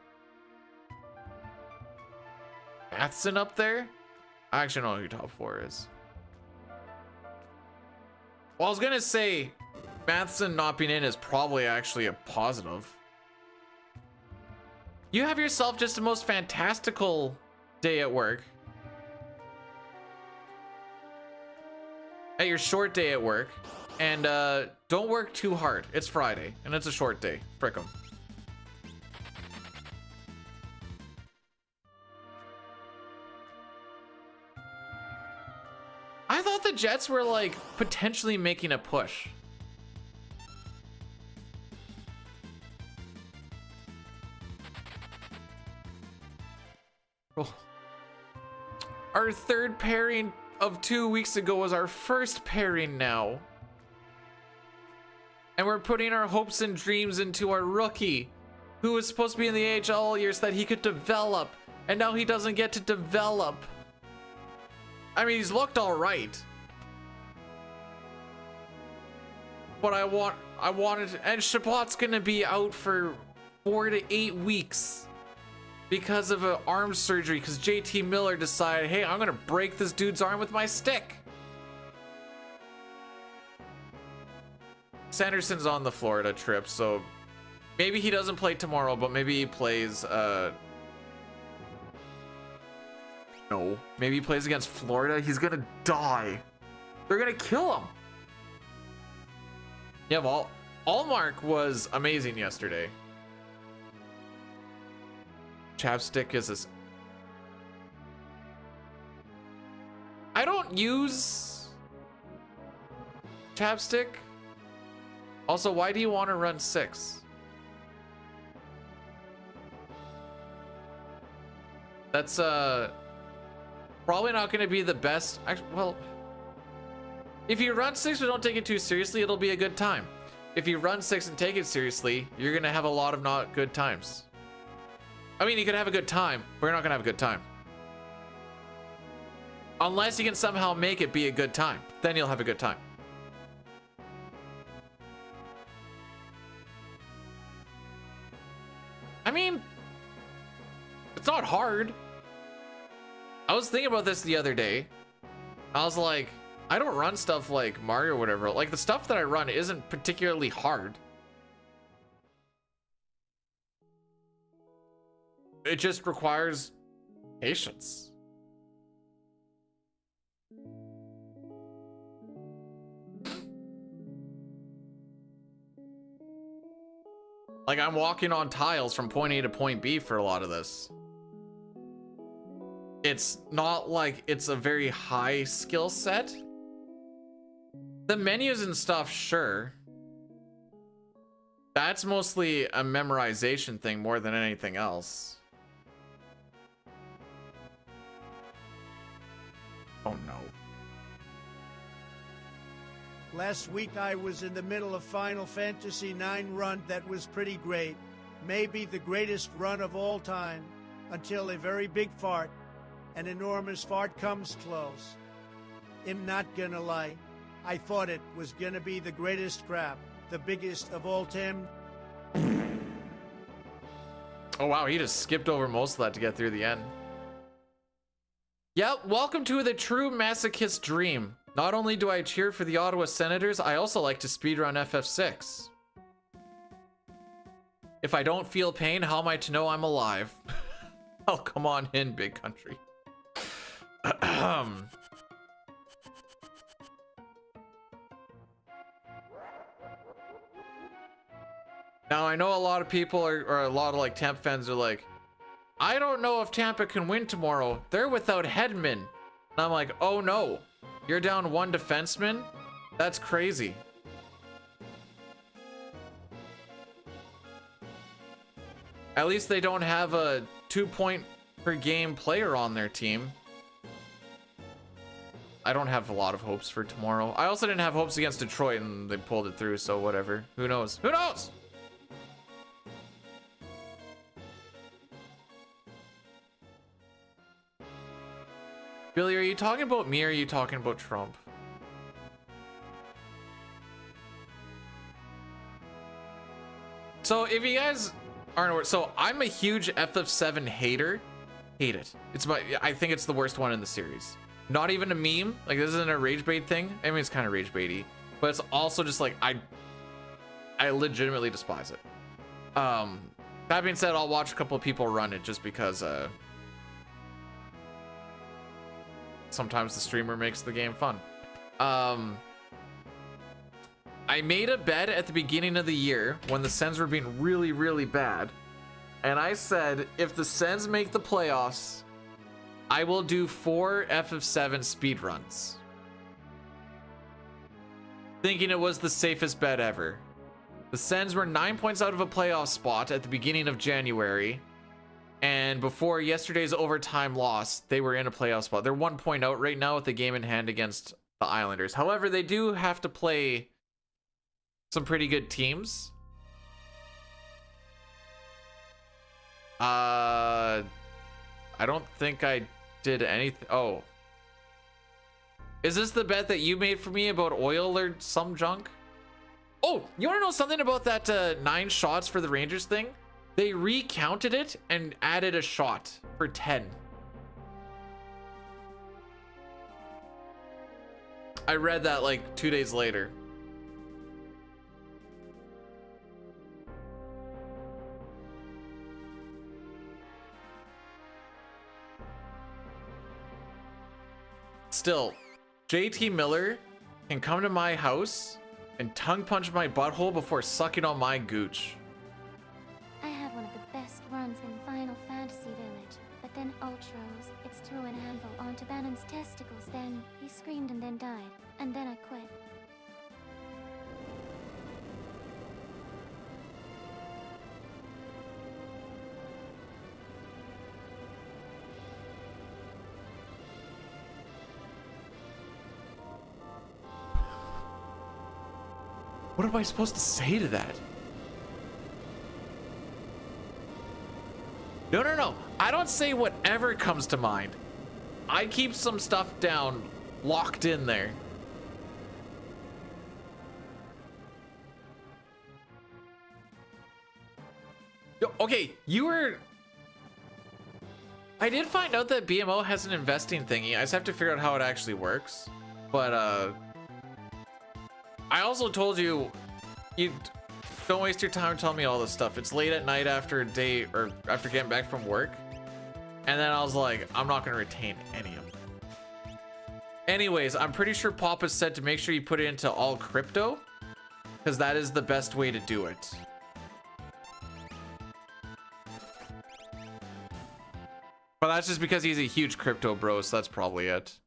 Matheson up there? I actually don't know who top 4 is. Well, I was gonna say Matheson not being in is probably actually a positive. You have yourself just the most fantastical day at work. At your short day at work. And don't work too hard. It's Friday and it's a short day. Frick 'em. I thought the Jets were like potentially making a push. Oh. Our third pairing of 2 weeks ago was our first pairing now. And we're putting our hopes and dreams into our rookie, who was supposed to be in the AHL all year so that he could develop, and now he doesn't get to develop. I mean, he's looked all right. But I wanted, and Chabot's gonna be out for 4 to 8 weeks because of an arm surgery, because JT Miller decided, hey, I'm gonna break this dude's arm with my stick. Sanderson's on the Florida trip, so maybe he doesn't play tomorrow, but maybe he plays, no, maybe he plays against Florida. He's gonna die. They're gonna kill him. Yeah, well, Allmark was amazing yesterday. Chapstick is this. I don't use chapstick. Also, why do you want to run 6? That's probably not going to be the best. Actually, well, if you run 6 but don't take it too seriously, it'll be a good time. If you run 6 and take it seriously, you're going to have a lot of not good times. I mean, you can have a good time, but you're not going to have a good time. Unless you can somehow make it be a good time, then you'll have a good time. I mean, it's not hard. I was thinking about this the other day. I was like, I don't run stuff like Mario or whatever. Like, the stuff that I run isn't particularly hard. It just requires patience. Like, I'm walking on tiles from point A to point B for a lot of this. It's not like it's a very high skill set. The menus and stuff, sure. That's mostly a memorization thing more than anything else. Oh no.
Last week I was in the middle of Final Fantasy IX run that was pretty great. Maybe the greatest run of all time. Until a very big fart. An enormous fart comes close. I'm not gonna lie. I thought it was gonna be the greatest crap. The biggest of all time.
Oh wow, he just skipped over most of that to get through the end. Yep, welcome to the true masochist dream. Not only do I cheer for the Ottawa Senators, I also like to speedrun FF6. If I don't feel pain, how am I to know I'm alive? Oh, come on in, big country. Now, I know a lot of people or a lot of like Tampa fans are like, I don't know if Tampa can win tomorrow. They're without Hedman. And I'm like, oh no, you're down 1 defenseman? That's crazy. At least they don't have a 2-point per game player on their team. I don't have a lot of hopes for tomorrow. I also didn't have hopes against Detroit and they pulled it through, so whatever. Who knows? Who knows? Billy, are you talking about me or are you talking about Trump? So if you guys aren't aware, so I'm a huge FF7 hater. Hate it. I think it's the worst one in the series. Not even a meme. Like, this isn't a rage bait thing. I mean, it's kind of rage baity, but it's also just like, I legitimately despise it. That being said, I'll watch a couple of people run it just because sometimes the streamer makes the game fun. I made a bet at the beginning of the year when the Sens were being really, really bad. And I said, if the Sens make the playoffs, I will do 4 FF7 speedruns. Thinking it was the safest bet ever. The Sens were 9 points out of a playoff spot at the beginning of January. And before yesterday's overtime loss, they were in a playoff spot. They're 1 point out right now with the game in hand against the Islanders. However, they do have to play some pretty good teams. I don't think I did anything. Oh. Is this the bet that you made for me about oil or some junk? Oh, you want to know something about that 9 shots for the Rangers thing? They recounted it and added a shot for 10. I read that like 2 days later. Still, JT Miller can come to my house and tongue punch my butthole before sucking on my gooch.
I had one of the best runs in Final Fantasy Village, but then Ultros, it threw an anvil onto Banon's testicles, then he screamed and then died, and then I quit.
What am I supposed to say to that? No. I don't say whatever comes to mind. I keep some stuff down, locked in there. Okay, I did find out that BMO has an investing thingy. I just have to figure out how it actually works. But, I also told you, don't waste your time telling me all this stuff. It's late at night after a day or after getting back from work. And then I was like, I'm not going to retain any of them. Anyways, I'm pretty sure Papa said to make sure you put it into all crypto, because that is the best way to do it. But that's just because he's a huge crypto bro, so that's probably it.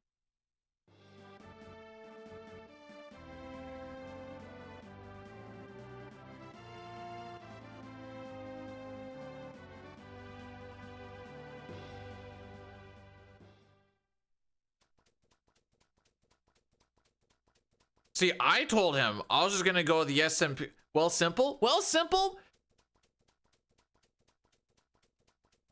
See, I told him I was just gonna go with the SMP. Well, simple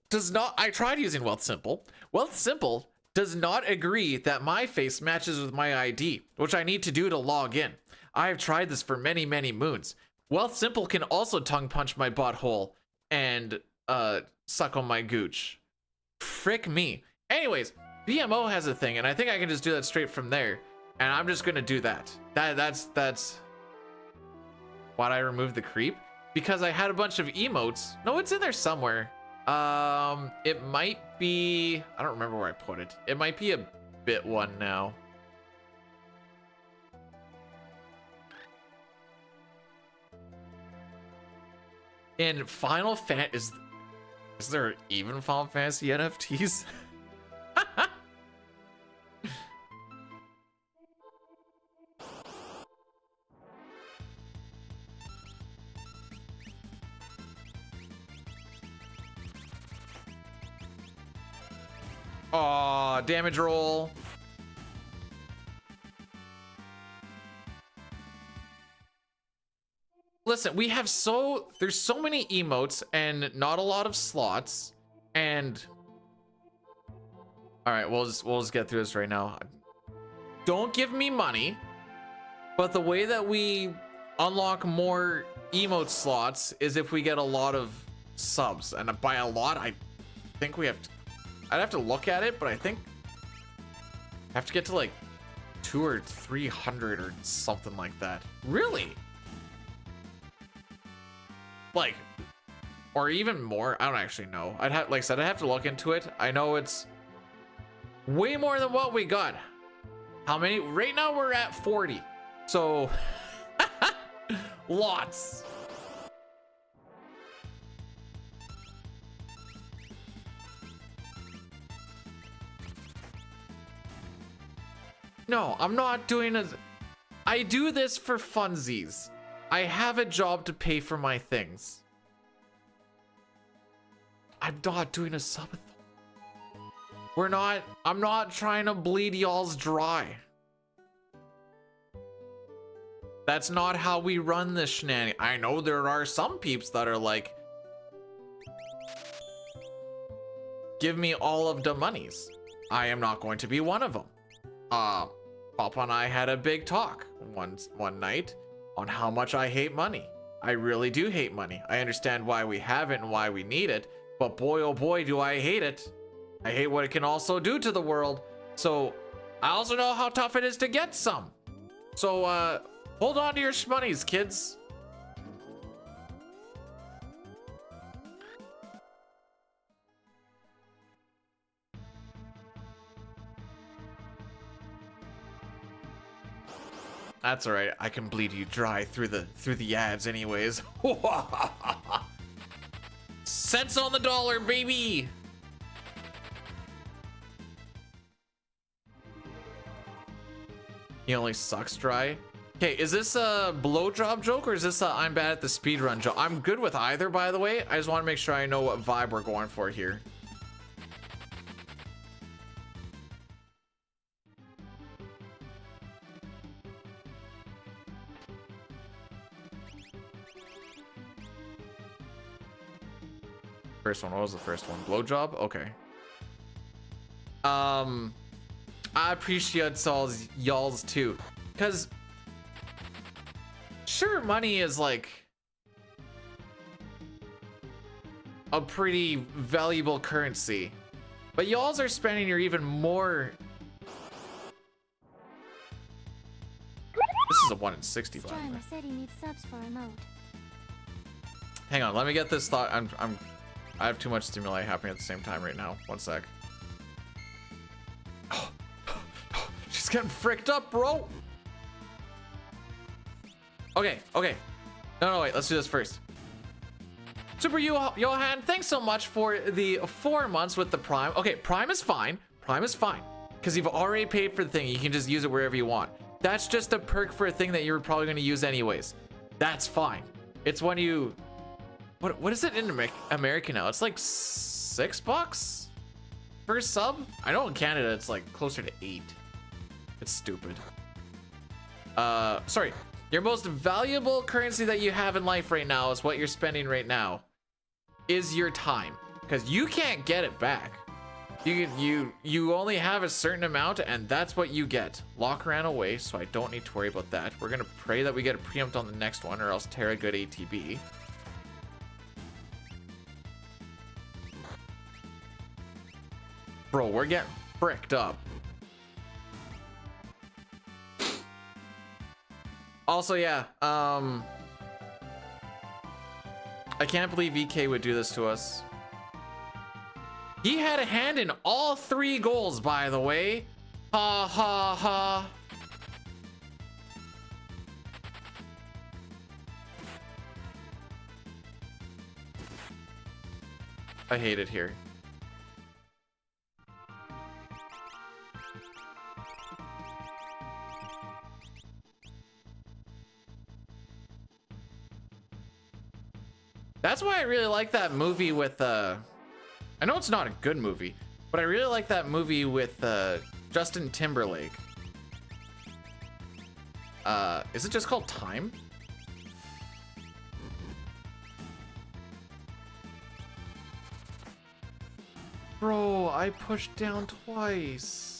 does not. I tried using Wealth Simple. Wealth Simple does not agree that my face matches with my ID, which I need to do to log in. I have tried this for many moons. Wealth Simple can also tongue punch my butthole and suck on my gooch. Frick me. Anyways, BMO has a thing, and I think I can just do that straight from there. And I'm just gonna do that. That's why'd I remove the creep? Because I had a bunch of emotes. No, it's in there somewhere. It might be, I don't remember where I put it. It might be a bit one now. In Final Fantasy, is there even Final Fantasy NFTs? Aw, damage roll. Listen, we have there's so many emotes and not a lot of slots. And all right, we'll just get through this right now. Don't give me money, but the way that we unlock more emote slots is if we get a lot of subs. And by a lot, I think we have I'd have to look at it, but I think I have to get to like 200 or 300 or something like that. Really? Like, or even more. I don't actually know. I'd have, like I said, I'd have to look into it. I know it's way more than what we got. How many? Right now we're at 40. So lots. No, I'm not doing it. I do this for funsies. I have a job to pay for my things. I'm not doing a subathon. I'm not trying to bleed y'all's dry. That's not how we run this shenanigan. I know there are some peeps that are like, give me all of the monies. I am not going to be one of them. Papa and I had a big talk one night on how much I hate money. I really do hate money. I understand why we have it and why we need it, but boy, oh boy, do I hate it. I hate what it can also do to the world. So I also know how tough it is to get some. So hold on to your shmoney's, kids. That's all right. I can bleed you dry through the ads anyways. Cents on the dollar, baby. He only sucks dry. Okay, is this a blowjob joke or is this a I'm bad at the speedrun joke? I'm good with either, by the way. I just want to make sure I know what vibe we're going for here. First one, what was the first one? Blowjob? Okay. I appreciate y'all's too. Cause sure, money is like a pretty valuable currency, but y'all's are spending your even more. This is a 1 in 60, by the way.
Said he needs subs for remote.
Hang on, let me get this thought. I have too much stimuli happening at the same time right now. One sec. She's getting fricked up, bro. Okay. No, wait. Let's do this first. Super Johan, thanks so much for the 4 months with the Prime. Okay, Prime is fine. Prime is fine. Because you've already paid for the thing. You can just use it wherever you want. That's just a perk for a thing that you're probably going to use anyways. That's fine. It's when you... What is it in America now? It's like $6 per sub? I know in Canada it's like closer to 8. It's stupid. Sorry. Your most valuable currency that you have in life right now is what you're spending right now. Is your time. Because you can't get it back. You only have a certain amount and that's what you get. Lock ran away, so I don't need to worry about that. We're gonna pray that we get a preempt on the next one or else Terra good ATB. Bro, we're getting fricked up. Also, yeah, I can't believe EK would do this to us. He had a hand in all 3 goals, by the way. Ha ha ha. I hate it here. That's why I really like that movie with I know it's not a good movie, but I really like that movie with Justin Timberlake. Is it just called Time? Bro, I pushed down twice.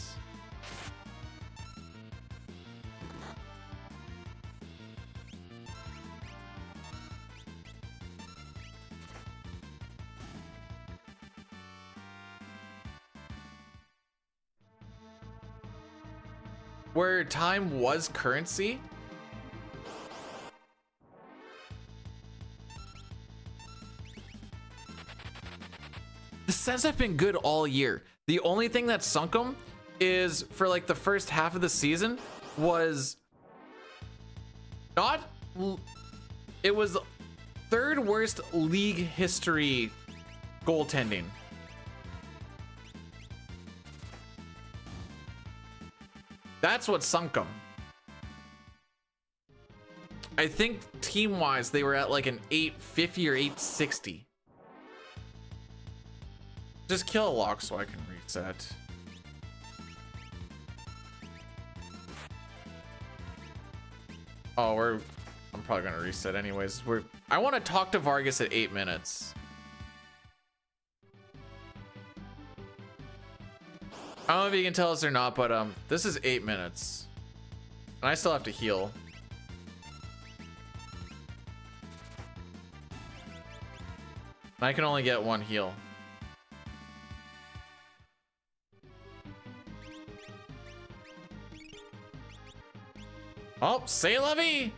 where time was currency. The sets have been good all year. The only thing that sunk them is for like the first half of the season was not, it was third worst league history goaltending. That's what sunk them. I think team-wise, they were at like an 850 or 860. Just kill a lock so I can reset. Oh, I'm probably gonna reset anyways. I want to talk to Vargas at 8 minutes. I don't know if you can tell us or not, but this is 8 minutes. And I still have to heal. And I can only get one heal. Oh, say la vie!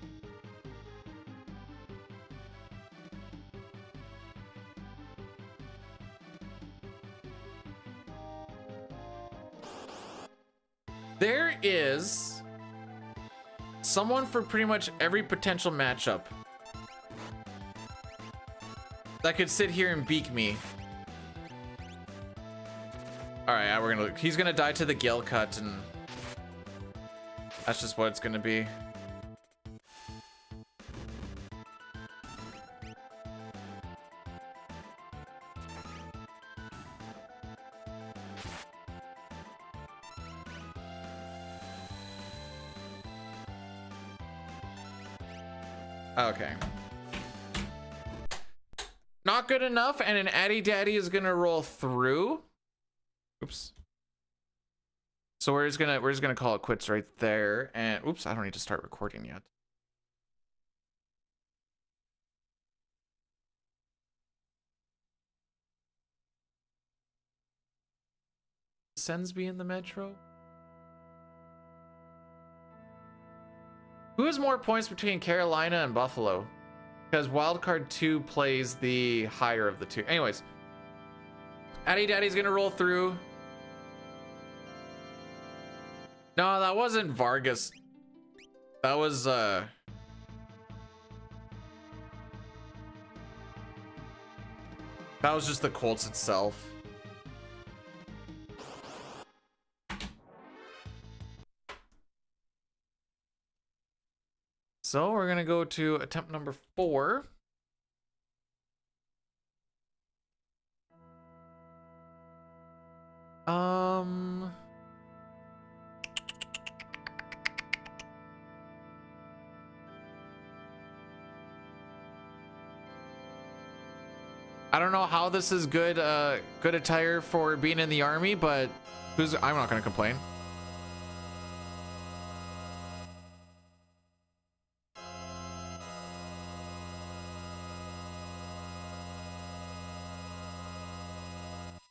There is someone for pretty much every potential matchup that could sit here and beak me. All right, he's gonna die to the Gale cut, and that's just what it's gonna be. Okay. Not good enough, and an Addy Daddy is gonna roll through. Oops. So we're just gonna call it quits right there. And oops, I don't need to start recording yet. Sensby in the Metro. Who has more points between Carolina and Buffalo? Because wildcard 2 plays the higher of the two. Anyways, Addy Daddy's gonna roll through. No, that wasn't Vargas. That was that was just the Kolts itself. So we're gonna go to attempt number 4. I don't know how this is good attire for being in the army, but I'm not gonna complain.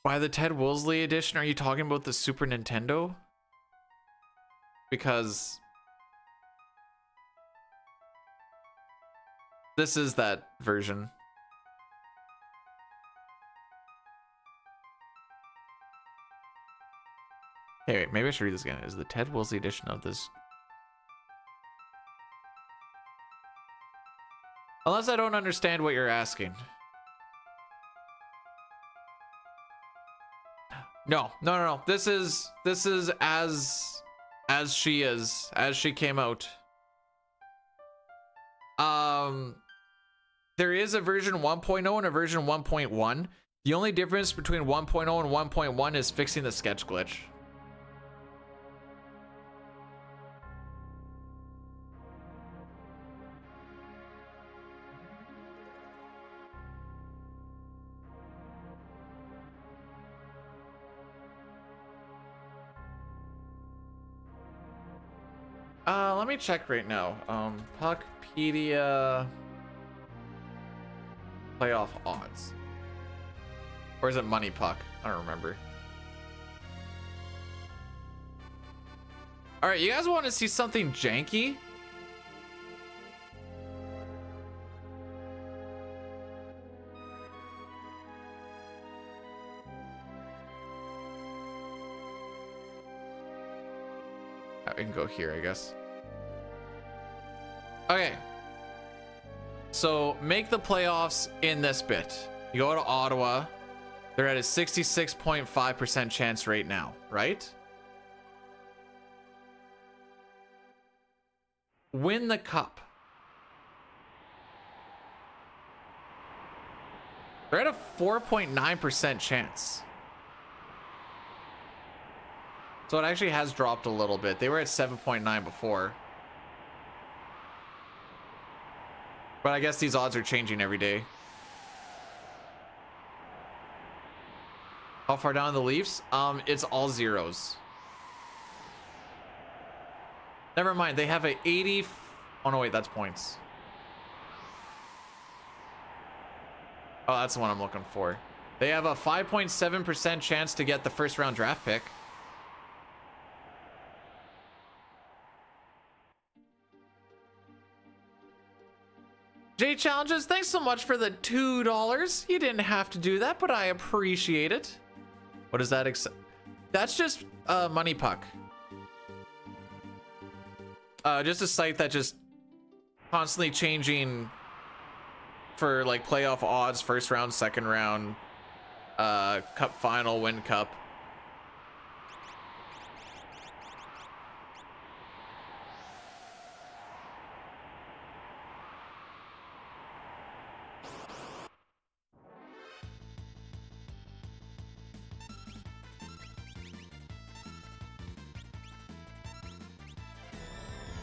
By the Ted Woolsey edition, are you talking about the Super Nintendo? Because this is that version. Hey, wait, maybe I should read this again. Is the Ted Woolsey edition of this? Unless I don't understand what you're asking. No. This is as she came out. There is a version 1.0 and a version 1.1. The only difference between 1.0 and 1.1 is fixing the sketch glitch. Let me check right now. Puckpedia playoff odds. Or is it Money Puck? I don't remember. All right, you guys want to see something janky? We can go here, I guess. Okay. So make the playoffs in this bit. You go to Ottawa. They're at a 66.5% chance right now, right? Win the cup. They're at a 4.9% chance. So it actually has dropped a little bit. They were at 7.9 before. But I guess these odds are changing every day. How far down the Leafs? It's all zeros. Never mind, they have a 80... Oh no, wait, that's points. Oh, that's the one I'm looking for. They have a 5.7% chance to get the first round draft pick. J Challenges, thanks so much for the $2. You didn't have to do that, but I appreciate it. What is that? That's just Money Puck. Just a site that just constantly changing for like playoff odds, first round, second round, cup final, win cup.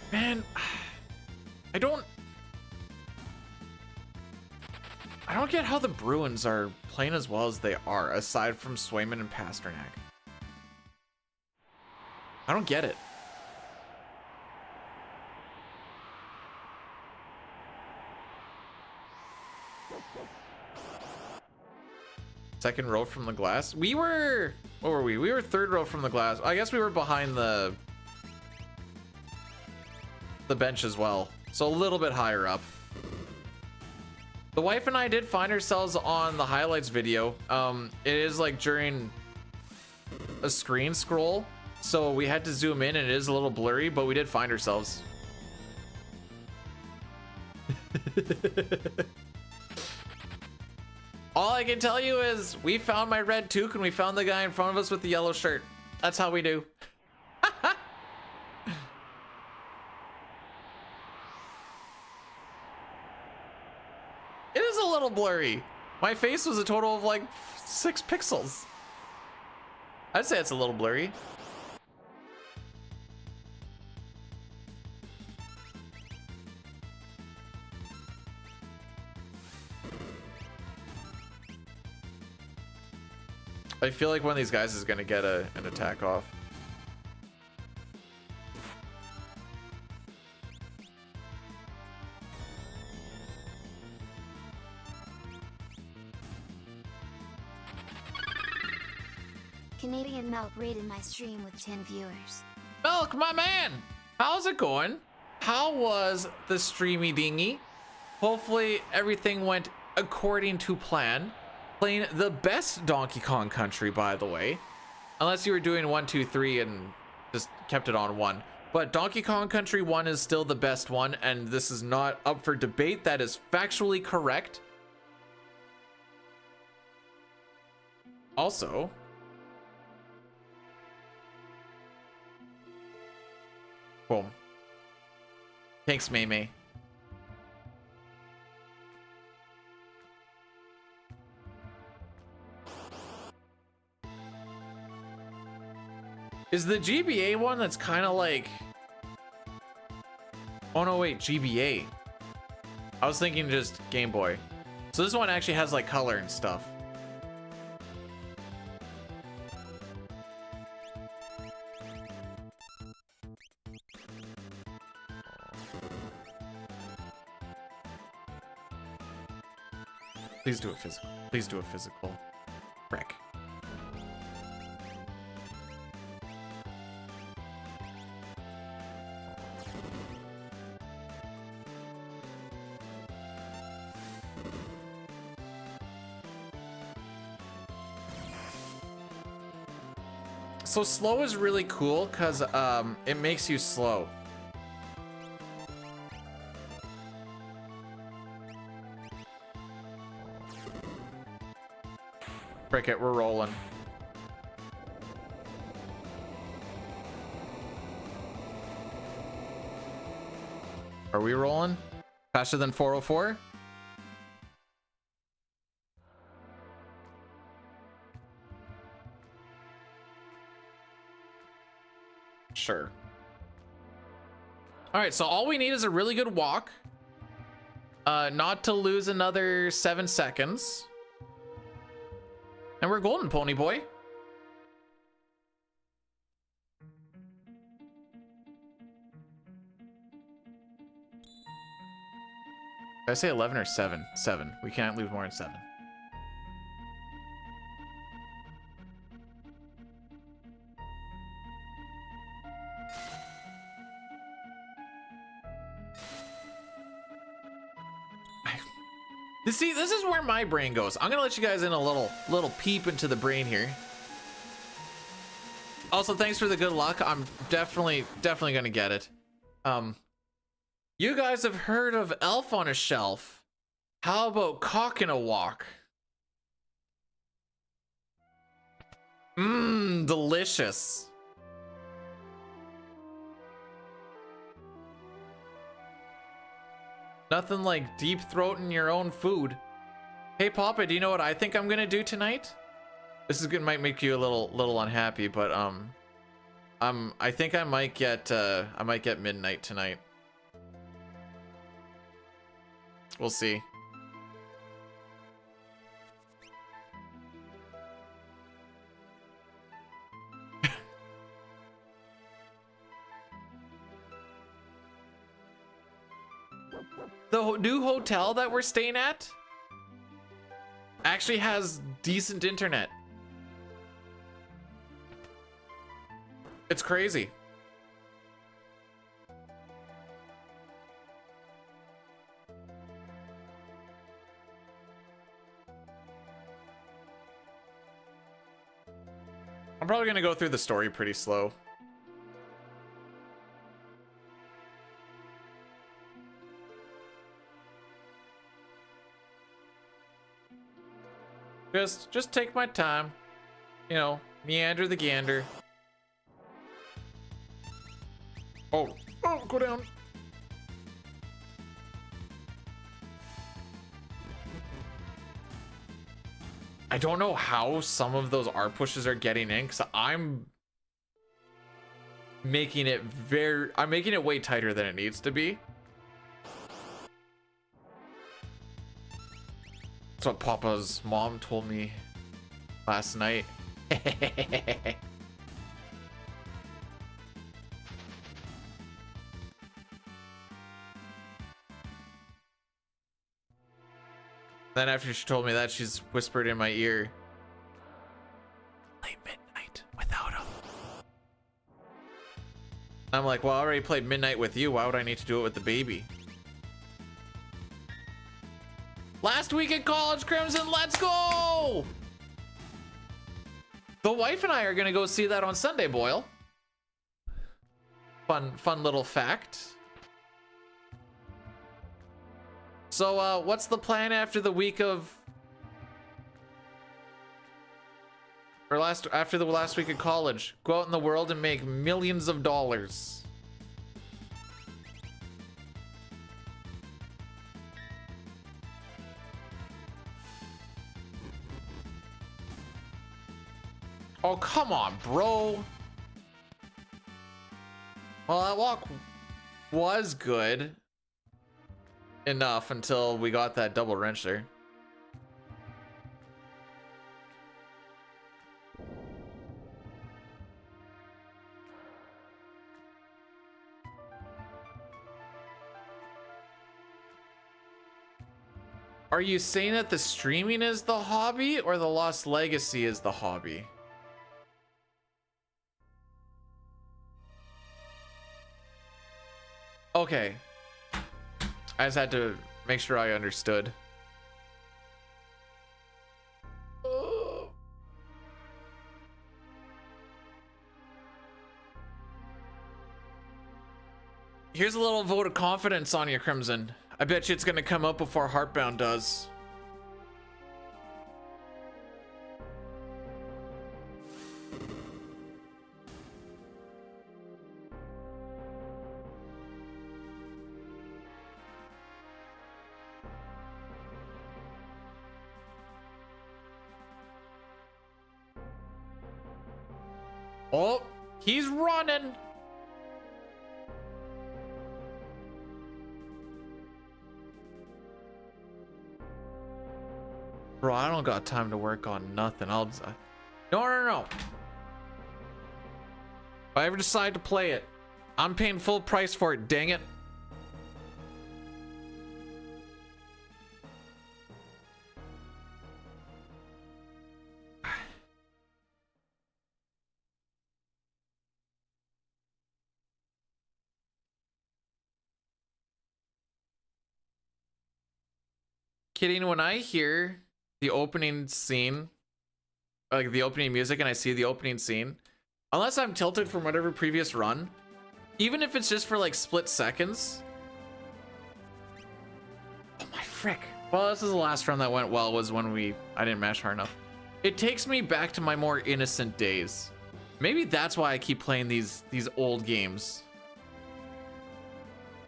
Man, I don't get how the Bruins are playing as well as they are, aside from Swayman and Pasternak. I don't get it. Second row from the glass. We were, what were we? We were third row from the glass. I guess we were behind the bench as well, so a little bit higher up. The wife and I did find ourselves on the highlights video. It is like during a screen scroll, so we had to zoom in and it is a little blurry, but we did find ourselves. All I can tell you is we found my red toque and we found the guy in front of us with the yellow shirt. That's how we do. It is a little blurry. My face was a total of like 6 pixels. I'd say it's a little blurry. I feel like one of these guys is gonna get an attack off.
Canadian Milk rated my stream with 10 viewers.
Milk, my man! How's it going? How was the streamy dingy? Hopefully everything went according to plan. Playing the best Donkey Kong Country, by the way. Unless you were doing 1, 2, 3 and just kept it on 1. But Donkey Kong Country 1 is still the best one, and this is not up for debate. That is factually correct. Also, boom. Thanks, May. Is the GBA one that's kind of like... Oh no, wait, GBA. I was thinking just Game Boy. So this one actually has like color and stuff. Please do it physical. Please do it physical. Frick. So slow is really cool because it makes you slow. Frick it, we're rolling. Are we rolling? Faster than 404? Sure. All right, so all we need is a really good walk. Not to lose another 7 seconds. And we're golden, pony boy. Did I say 11 or 7? 7. We can't lose more than 7. See, this is where my brain goes. I'm gonna let you guys in a little peep into the brain here. Also, thanks for the good luck. I'm definitely gonna get it. You guys have heard of Elf on a Shelf. How about Cock in a Walk? Mmm, delicious. Nothing like deep throating your own food. Hey Papa, do you know what I think I'm gonna do tonight? This is might make you a little unhappy, but I think I might get midnight tonight. We'll see. The new hotel that we're staying at actually has decent internet. It's crazy. I'm probably gonna go through the story pretty slow. Just take my time, you know, meander the gander. Oh, go down. I don't know how some of those R pushes are getting in, because I'm making it way tighter than it needs to be. That's what Papa's mom told me last night. Then after she told me that, she's whispered in my ear, "Play Midnight without him." I'm like, well, I already played Midnight with you. Why would I need to do it with the baby? Last week at College Crimson, let's go! The wife and I are gonna go see that on Sunday, Boyle. Fun little fact. So, what's the plan after the week of, or after the last week of college? Go out in the world and make millions of dollars. Oh, come on, bro. Well, that walk was good enough until we got that double wrench there. Are you saying that the streaming is the hobby or the Lost Legacy is the hobby? Okay. I just had to make sure I understood. Here's a little vote of confidence on you, Crimson. I bet you it's gonna come up before Heartbound does. Oh, he's running. Bro, I don't got time to work on nothing. No. If I ever decide to play it, I'm paying full price for it, dang it. Kidding, when I hear the opening scene, like the opening music, and I see the opening scene, unless I'm tilted from whatever previous run, even if it's just for like split seconds. Oh my frick. Well, this is the last run that went well, was when I didn't mash hard enough. It takes me back to my more innocent days. Maybe that's why I keep playing these old games.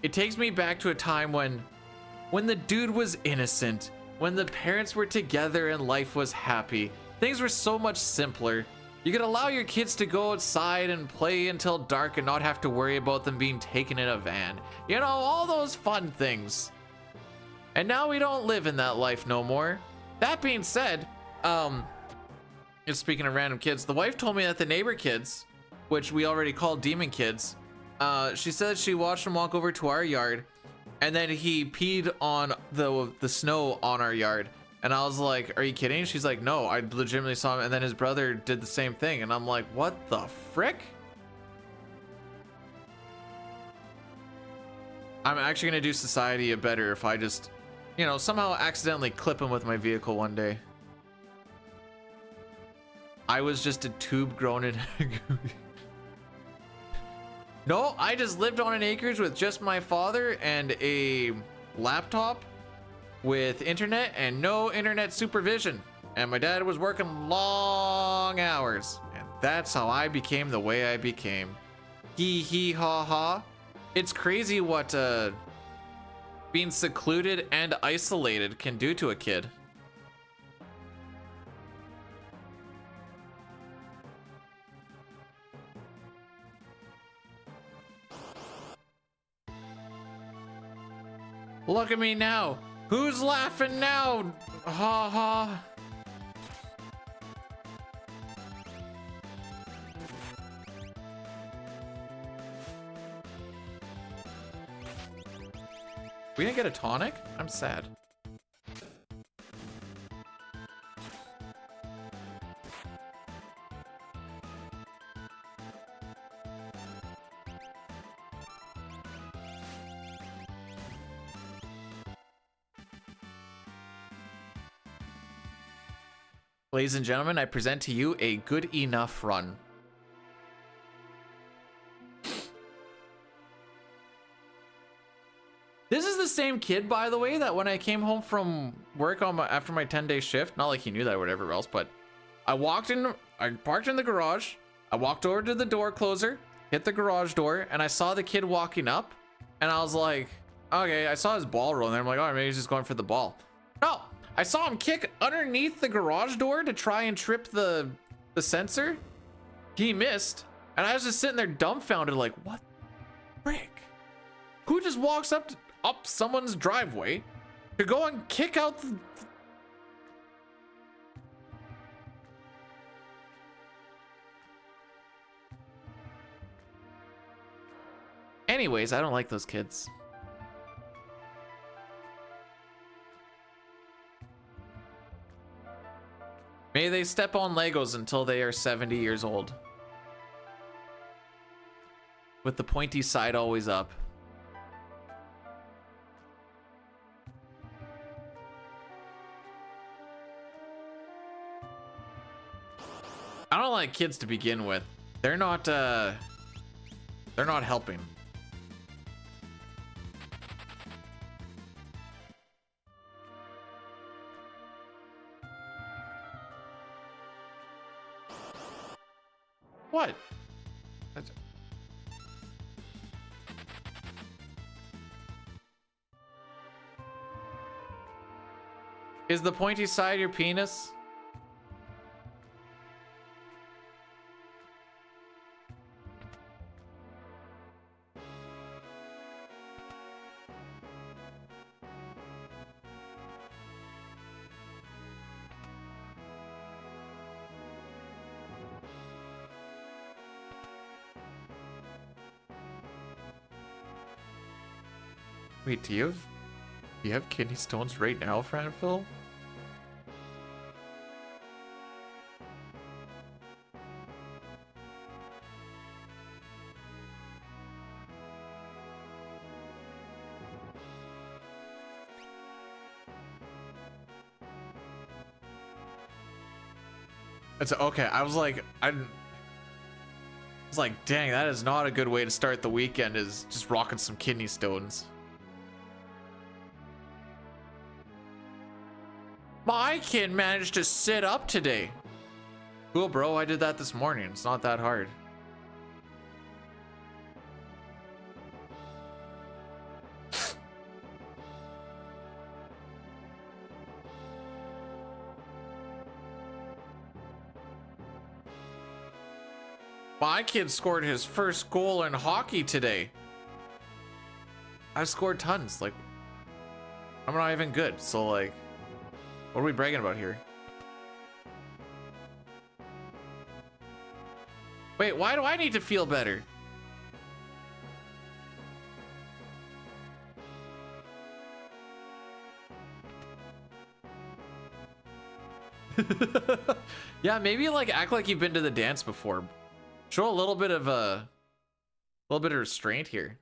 It takes me back to a time when the dude was innocent, when the parents were together and life was happy. Things were so much simpler. You could allow your kids to go outside and play until dark and not have to worry about them being taken in a van. You know, all those fun things. And now we don't live in that life no more. That being said, just speaking of random kids, the wife told me that the neighbor kids, which we already called demon kids, she said she watched him walk over to our yard, and then he peed on the snow on our yard. And I was like, are you kidding? She's like, no, I legitimately saw him. And then his brother did the same thing. And I'm like, what the frick? I'm actually gonna do society a better if I just, you know, somehow accidentally clip him with my vehicle one day. I was just a tube grown in. No, I just lived on an acreage with just my father and a laptop with internet and no internet supervision. And my dad was working long hours. And that's how I became the way I became. Hee hee ha ha. It's crazy what being secluded and isolated can do to a kid. Look at me now. Who's laughing now? Ha ha. We didn't get a tonic? I'm sad. Ladies and gentlemen, I present to you a good enough run. This is the same kid, by the way, that when I came home from work after my 10-day shift, not like he knew that or whatever else, but I parked in the garage, I walked over to the door closer, hit the garage door, and I saw the kid walking up, and I was like, okay, I saw his ball rolling there. I'm like, oh, maybe he's just going for the ball. No, I saw him kick underneath the garage door to try and trip the sensor. He missed, and I was just sitting there dumbfounded, like, what the frick? Who just walks up someone's driveway to go and kick out the... Anyways, I don't like those kids. May they step on Legos until they are 70 years old. With the pointy side always up. I don't like kids to begin with. They're not helping. What? That's... Is the pointy side your penis? Wait, do you have kidney stones right now, Franville? It's okay. I was like, dang, that is not a good way to start the weekend, is just rocking some kidney stones. My kid managed to sit up today. Cool, bro. I did that this morning. It's not that hard. My kid scored his first goal in hockey today. I've scored tons. Like, I'm not even good. So, like, what are we bragging about here? Wait, why do I need to feel better? Yeah, maybe like act like you've been to the dance before. Show a little bit of restraint here.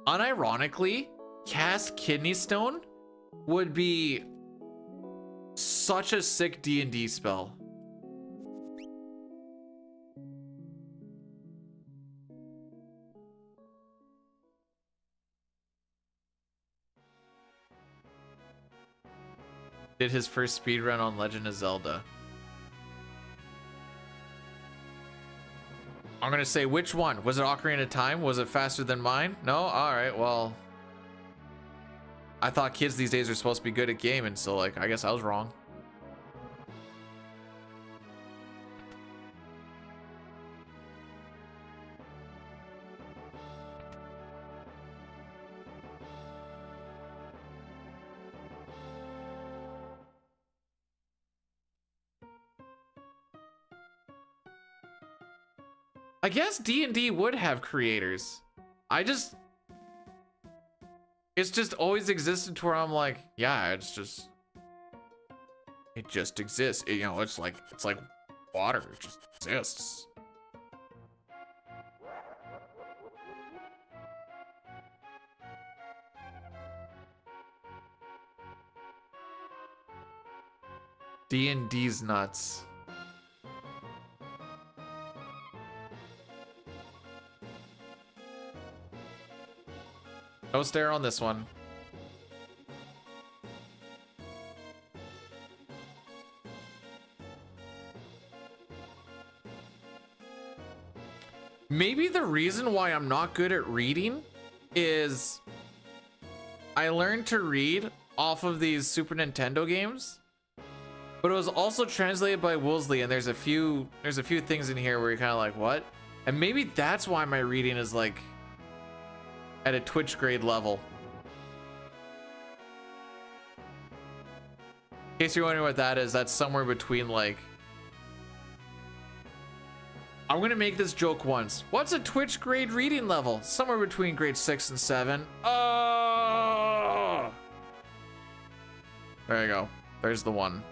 Unironically, cast kidney stone would be such a sick D&D spell. Did his first speedrun on Legend of Zelda. I'm gonna say, which one? Was it Ocarina of Time? Was it faster than mine? No? Alright, well. I thought kids these days are supposed to be good at gaming, so like, I guess I was wrong. I guess D&D would have creators. It's just always existed to where I'm like, yeah, it just exists. You know, it's like water, it just exists. D&D's nuts. No stare on this one. Maybe the reason why I'm not good at reading is I learned to read off of these Super Nintendo games, but it was also translated by Woolsey, and there's a few things in here where you're kind of like, what? And maybe that's why my reading is like at a Twitch grade level. In case you're wondering what that is, that's somewhere between like, I'm gonna make this joke once. What's a Twitch grade reading level? Somewhere between grade 6 and 7. Oh! There you go. There's the one.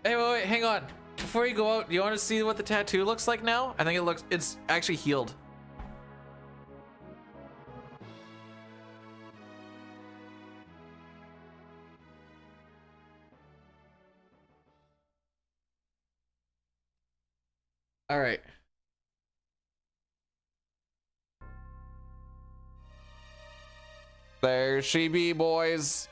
Hey, wait, hang on. Before you go out, do you want to see what the tattoo looks like now? I think it's actually healed. All right. There she be, boys.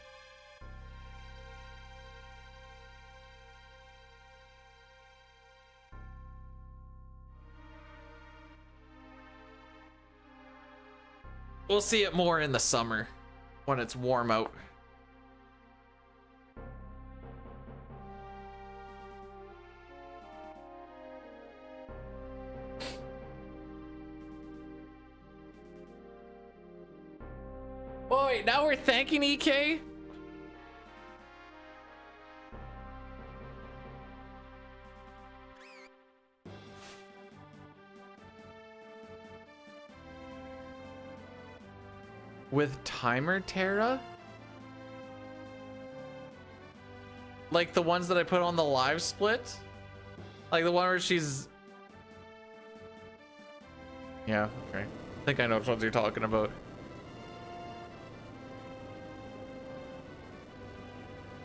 We'll see it more in the summer when it's warm out. Oh, wait, now we're thanking EK? With timer Terra? Like the ones that I put on the live split? Like the one where she's... Yeah, okay. I think I know which ones you're talking about.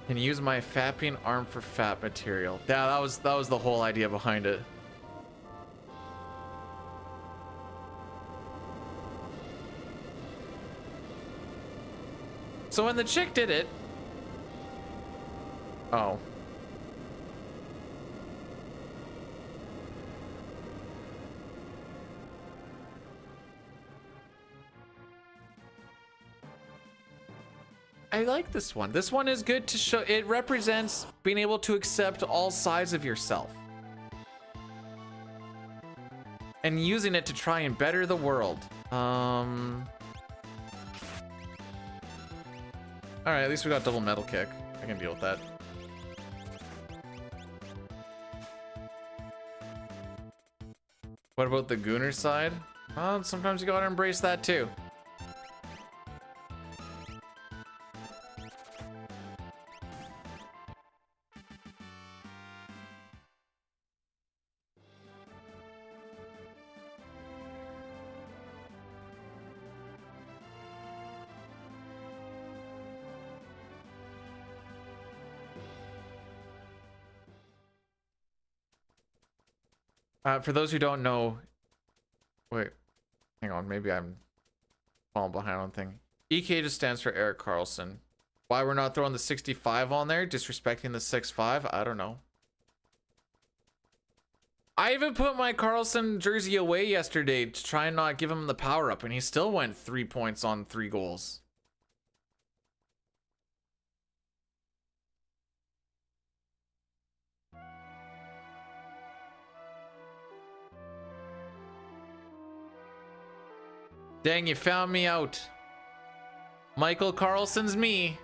Can use my fapping arm for fat material. Yeah, that was the whole idea behind it. So when the chick did it... Oh. I like this one. This one is good to show. It represents being able to accept all sides of yourself. And using it to try and better the world. Alright, at least we got double metal kick. I can deal with that. What about the Gooner side? Well, sometimes you gotta embrace that too. For those who don't know, wait, hang on, maybe I'm falling behind on thing. EK just stands for Eric Carlson. Why we're not throwing the 65 on there, disrespecting the 6'5", I don't know. I even put my Carlson jersey away yesterday to try and not give him the power up, and he still went 3 points on 3 goals. Dang, you found me out. Michael Carlson's me.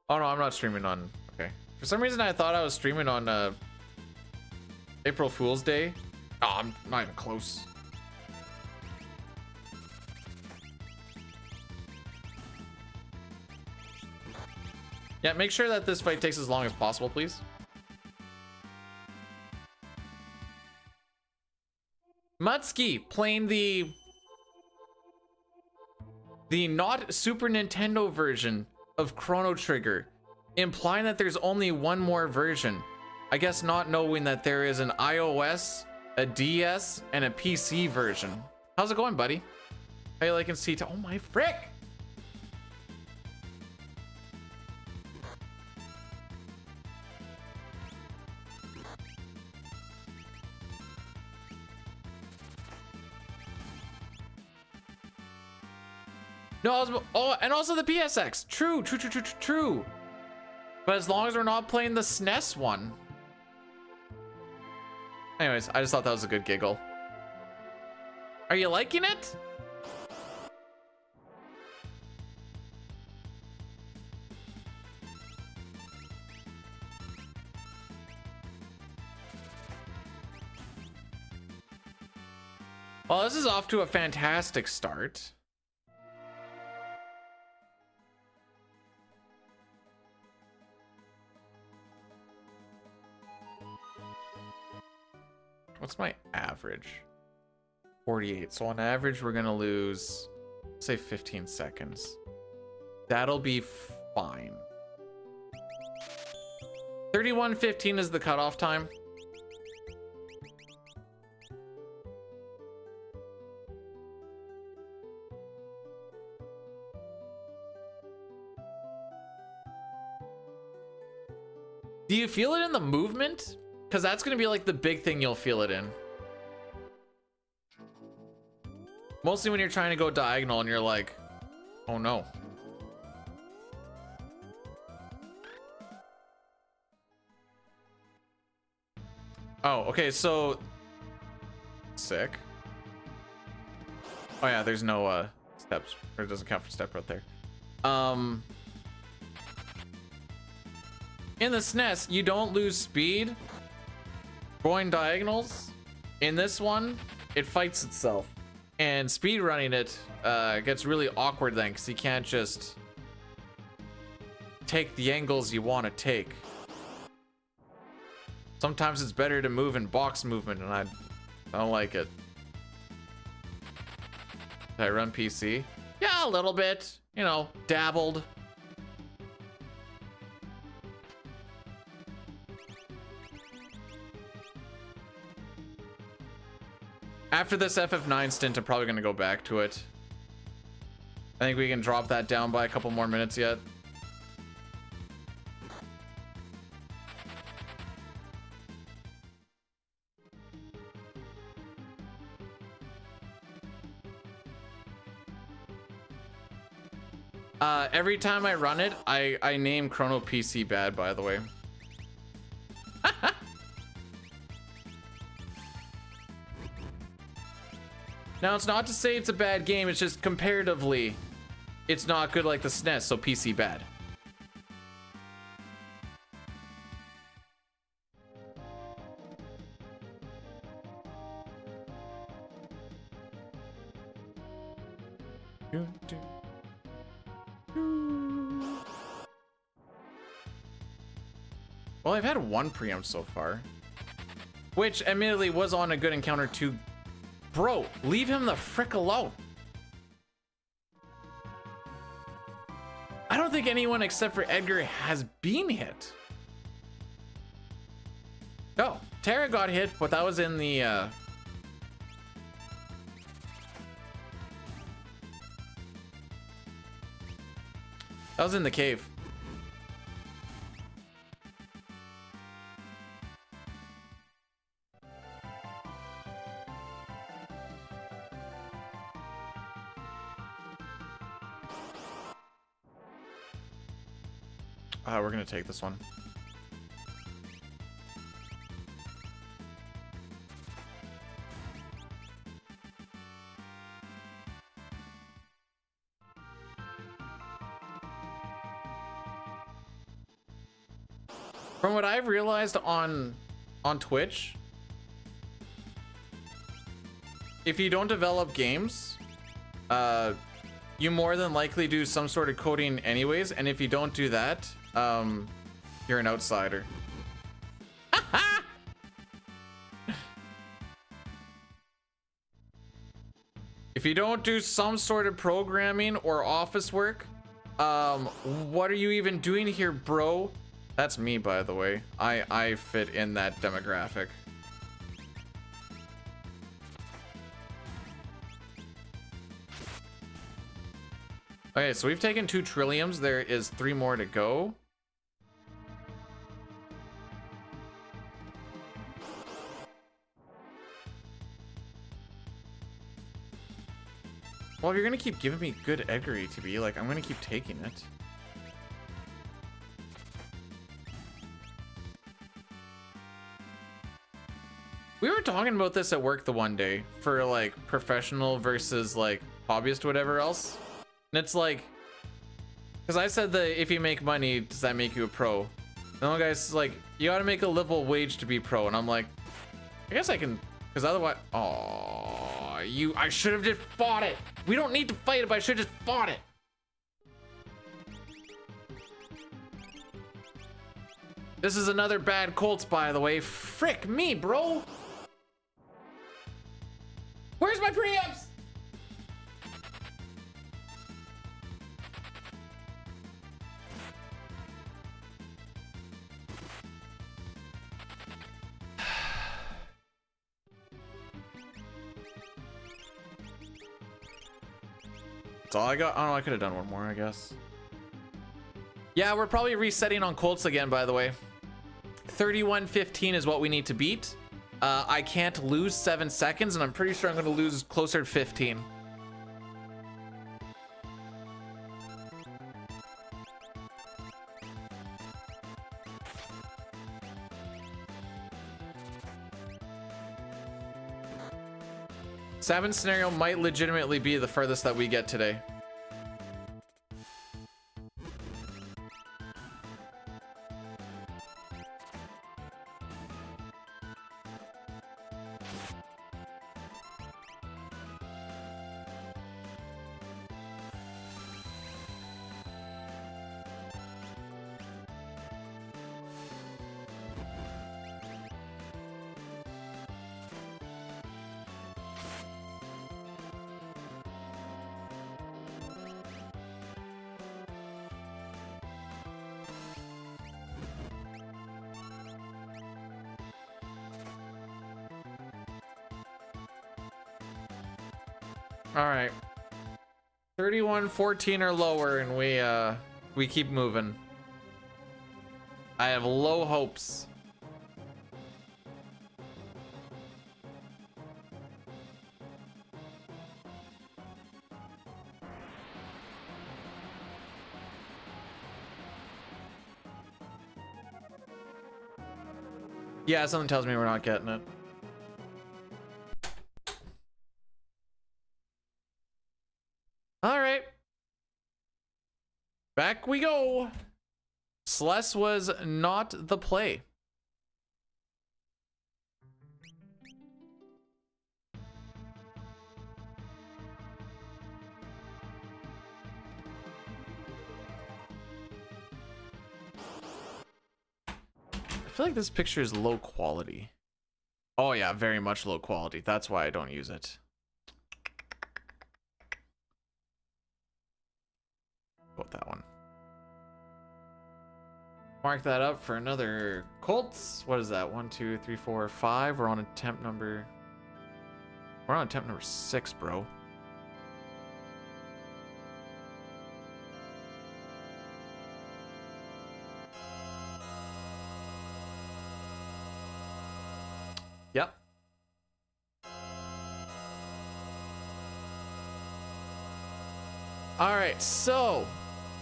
Oh no, I'm not streaming on... Okay. For some reason I thought I was streaming on April Fool's Day. Oh, I'm not even close. Yeah, make sure that this fight takes as long as possible, please. Mutski playing the not Super Nintendo version of Chrono Trigger, implying that there's only one more version. I guess not knowing that there is an iOS, a DS, and a PC version. How's it going, buddy? How you liking C? Oh my frick! No, oh, and also the PSX. True. But as long as we're not playing the SNES one. Anyways, I just thought that was a good giggle. Are you liking it? Well, this is off to a fantastic start. What's my average? 48. So on average, we're gonna lose, say 15 seconds. That'll be fine. 31:15 is the cutoff time. Do you feel it in the movement? Because that's going to be like the big thing you'll feel it in. Mostly when you're trying to go diagonal and you're like, oh no. Oh, okay, so sick. Oh yeah, there's no steps, or it doesn't count for step right there. In the SNES, you don't lose speed going diagonals. In this one, it fights itself. And speed running it gets really awkward then, because you can't just take the angles you want to take. Sometimes it's better to move in box movement, and I don't like it. Did I run PC? Yeah, a little bit. You know, dabbled. After this FF9 stint, I'm probably going to go back to it. I think we can drop that down by a couple more minutes yet. Every time I run it, I name Chrono PC bad, by the way. Now, it's not to say it's a bad game, it's just comparatively, it's not good like the SNES, so PC bad. Well, I've had one preempt so far, which admittedly was on a good encounter too. Bro, leave him the frick alone. I don't think anyone except for Edgar has been hit. Oh, Tara got hit, but that was in the that was in the cave. We're gonna take this one. From what I've realized on Twitch, if you don't develop games, you more than likely do some sort of coding anyways, and if you don't do that, you're an outsider. If you don't do some sort of programming or office work, what are you even doing here, bro? That's me, by the way. I fit in that demographic. Okay, so we've taken 2 trilliums. There is 3 more to go. Well, if you're gonna keep giving me good Edgar ETB, like, I'm gonna keep taking it. We were talking about this at work the one day for like professional versus like hobbyist or whatever else. And it's like, because I said that if you make money, does that make you a pro? And the one guy's like, you gotta make a livable wage to be pro. And I'm like, I guess I can, because otherwise, oh, I should have just fought it. We don't need to fight it, but I should have just fought it. This is another bad Kolts, by the way. Frick me, bro. That's all I got. Oh, I could have done one more, I guess. Yeah, we're probably resetting on Kolts again, by the way. 31:15 is what we need to beat. I can't lose 7 seconds, and I'm pretty sure I'm going to lose closer to 15. Seven scenario might legitimately be the furthest that we get today. All right, 31:14 or lower, and we keep moving. I have low hopes. Yeah, something tells me we're not getting it. All right. Back we go. Celeste was not the play. I feel like this picture is low quality. Oh yeah, very much low quality. That's why I don't use it. About that one. Mark that up for another Kolts. What is that? 1, 2, 3, 4, 5. We're on attempt number. We're on attempt number 6, bro. Yep. All right, so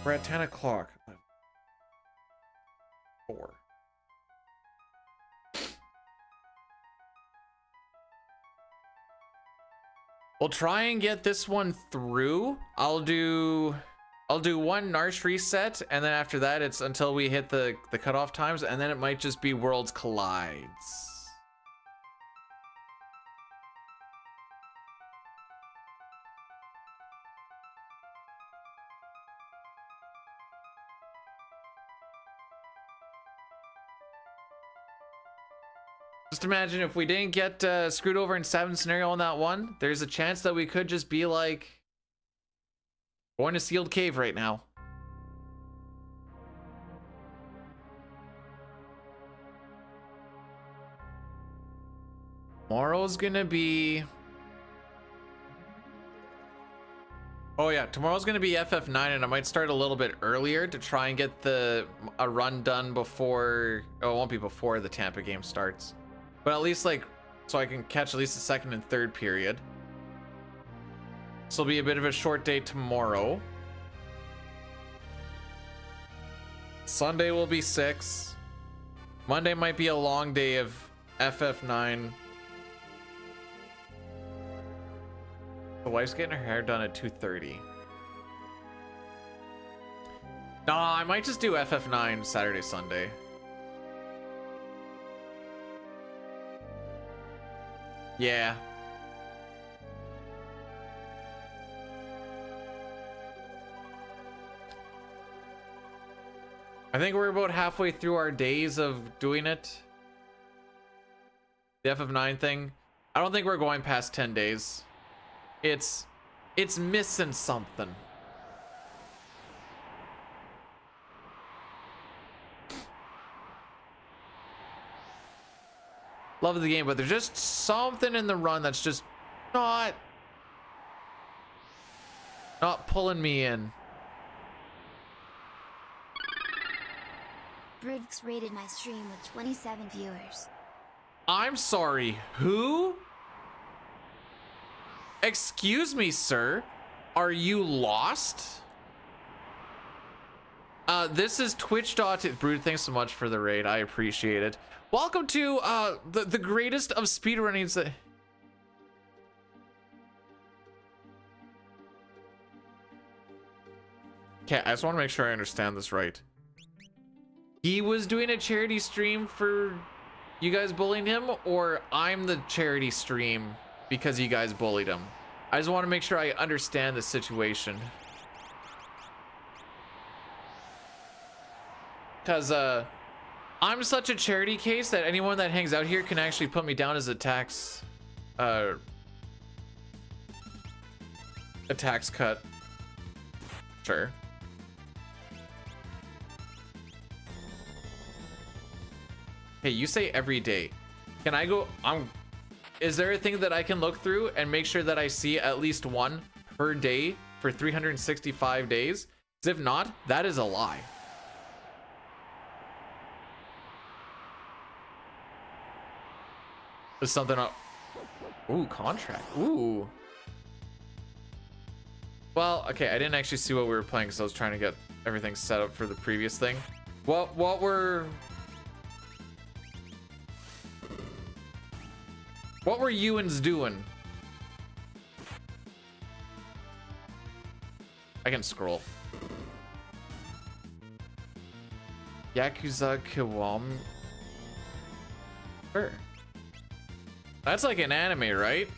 we're at 10 o'clock. 4. We'll try and get this one through. I'll do one Narsh reset, and then after that it's until we hit the cutoff times, and then it might just be Worlds Collides. Just imagine if we didn't get screwed over in 7 scenario on that one, there's a chance that we could just be like going to sealed cave right now. Tomorrow's gonna be... Oh yeah, tomorrow's gonna be FF9, and I might start a little bit earlier to try and get a run done before... Oh, it won't be before the Tampa game starts. But at least, like, so I can catch at least the second and third period. This will be a bit of a short day tomorrow. Sunday will be 6. Monday might be a long day of FF9. The wife's getting her hair done at 2:30. Nah, I might just do FF9 Saturday, Sunday. Yeah. I think we're about halfway through our days of doing it. The FF9 thing. I don't think we're going past 10 days. It's missing something. Love the game, but there's just something in the run that's just not Not pulling me in.
Briggs rated my stream with 27 viewers.
I'm sorry, who? Excuse me, sir. Are you lost? This is Twitch.tv. Brood, thanks so much for the raid. I appreciate it. Welcome to the greatest of speedrunnings. Okay, I just want to make sure I understand this right. He was doing a charity stream for you guys bullying him, or I'm the charity stream because you guys bullied him? I just want to make sure I understand the situation. Because I'm such a charity case that anyone that hangs out here can actually put me down as a tax cut. Sure. Hey, you say every day. Can I go? Is there a thing that I can look through and make sure that I see at least one per day for 365 days? 'Cause if not, that is a lie. There's something up. Ooh, contract. Ooh. Well, okay, I didn't actually see what we were playing because I was trying to get everything set up for the previous thing. What were Ewan's doing? I can scroll. Yakuza Kiwami. Sure. That's like an anime, right?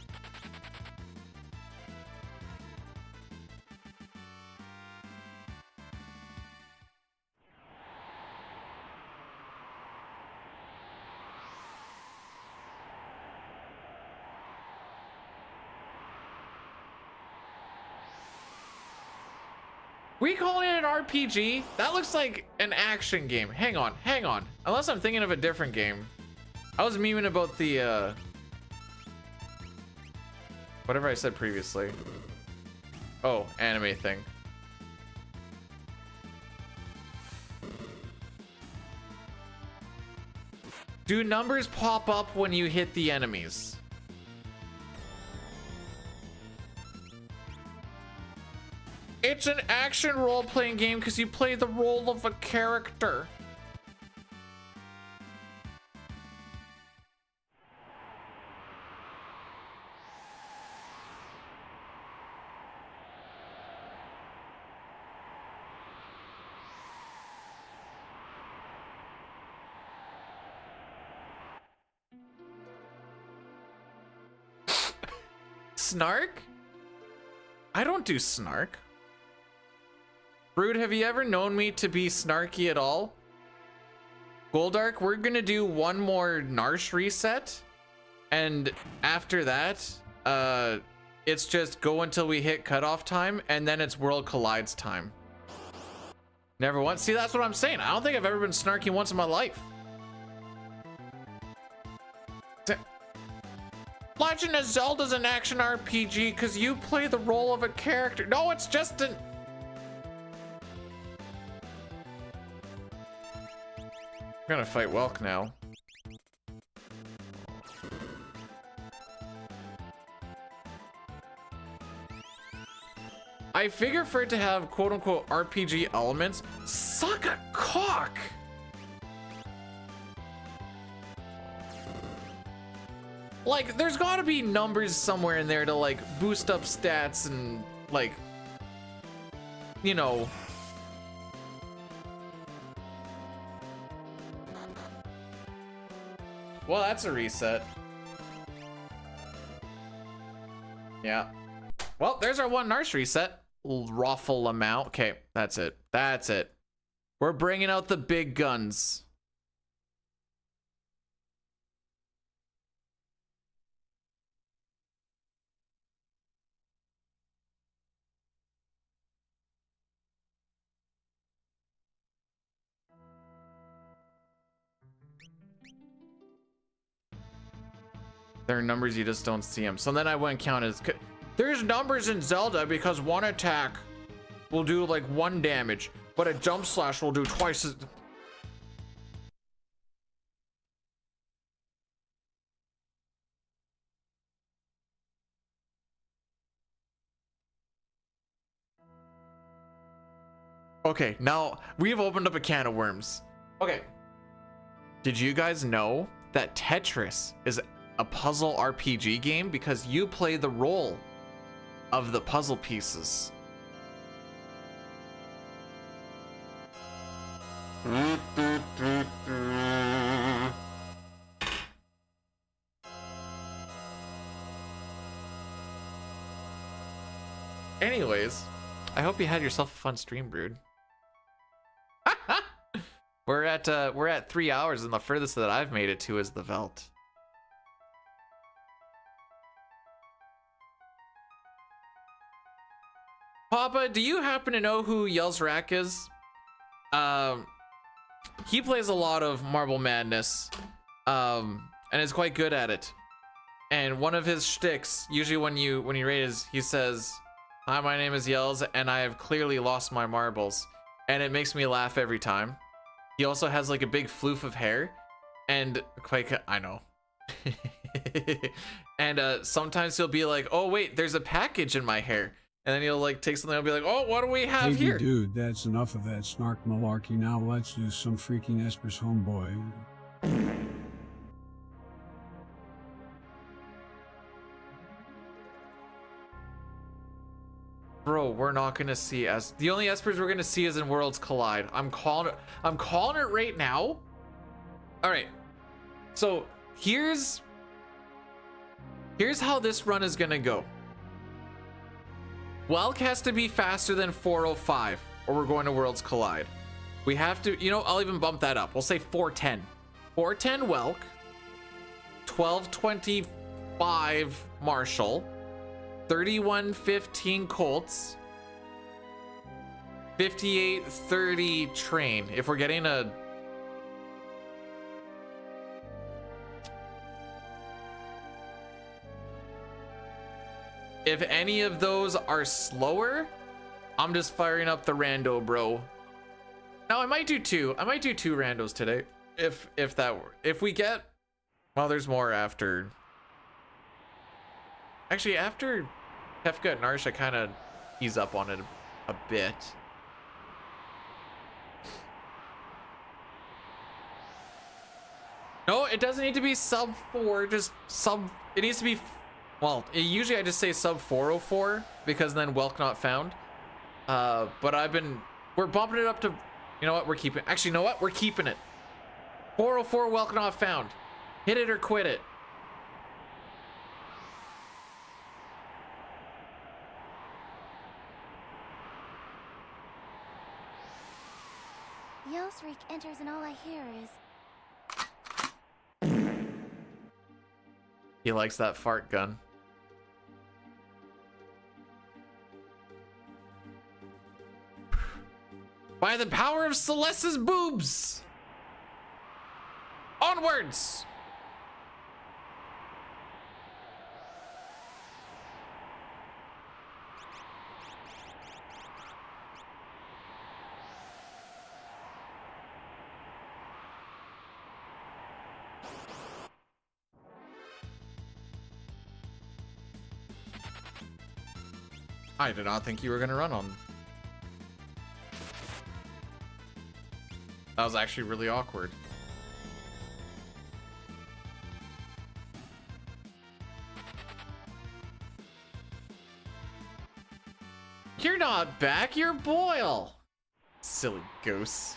We calling it an RPG? That looks like an action game. Hang on. Unless I'm thinking of a different game. I was memeing about the whatever I said previously. Oh, anime thing. Do numbers pop up when you hit the enemies? It's an action role-playing game because you play the role of a character. Snark? I don't do snark. Brood, have you ever known me to be snarky at all? Goldark, we're gonna do one more Narsh reset. And after that, it's just go until we hit cutoff time, and then it's World Collides time. Never once. See, that's what I'm saying. I don't think I've ever been snarky once in my life. Legend of Zelda's an action RPG because you play the role of a character. No, it's just an... I'm gonna fight Welk now. I figure for it to have quote-unquote RPG elements, suck a cock! Like, there's gotta be numbers somewhere in there to, like, boost up stats and, like, you know. Well, that's a reset. Yeah. Well, there's our one Narsh reset. Ruffle amount. Okay, that's it. That's it. We're bringing out the big guns. There are numbers, you just don't see them. So then I wouldn't count as... There's numbers in Zelda because one attack will do like 1 damage, but a jump slash will do twice as... Okay, now we've opened up a can of worms. Okay. Did you guys know that Tetris is a puzzle RPG game because you play the role of the puzzle pieces? Anyways, I hope you had yourself a fun stream, Brood. We're at 3 hours, and the furthest that I've made it to is the Velt. Papa, do you happen to know who Yelzrak is? He plays a lot of Marble Madness, and is quite good at it. And one of his shticks, usually when you raid, is he says, "Hi, my name is Yelz, and I have clearly lost my marbles," and it makes me laugh every time. He also has like a big floof of hair, and quite, I know. And sometimes he'll be like, "Oh wait, there's a package in my hair," and then he'll like take something and be like, "Oh, what do we have
Hey,
here?"
dude, that's enough of that snark malarkey. Now let's do some freaking Espers, homeboy.
Bro, we're not gonna see as the only Espers we're gonna see is in Worlds Collide. I'm calling it right now. All right, so here's how this run is gonna go. Welk has to be faster than 405 or we're going to Worlds Collide. We have to, you know, I'll even bump that up. We'll say 410. 410 Welk, 1225 Marshall, 3115 Kolts, 5830 Train. If we're getting a... If any of those are slower, I'm just firing up the rando, bro. No, I might do two. I might do 2 randos today. If we get... Well, there's more after... Actually, after Kefka and Narsh, I kind of ease up on it a bit. No, it doesn't need to be sub 4, just sub... It needs to be... Well, usually I just say sub 404 because then Welk not found. But we're bumping it up to, you know what, we're keeping, actually, you know what, we're keeping it. 404 Welk not found. Hit it or quit it.
Yelzrak enters and all I hear is...
He likes that fart gun. By the power of Celeste's boobs! Onwards! I did not think you were gonna run on. That was actually really awkward. You're not back, you're Boyle. Silly goose.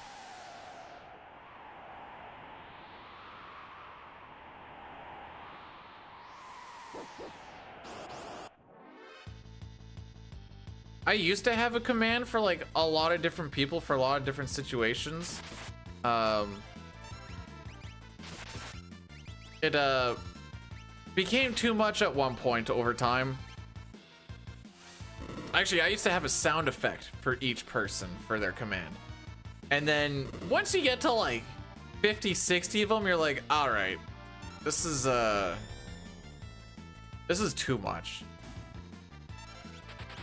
I used to have a command for like a lot of different people for a lot of different situations. It became too much at one point over time. Actually, I used to have a sound effect for each person for their command. And then once you get to like 50, 60 of them, you're like, all right, this is too much.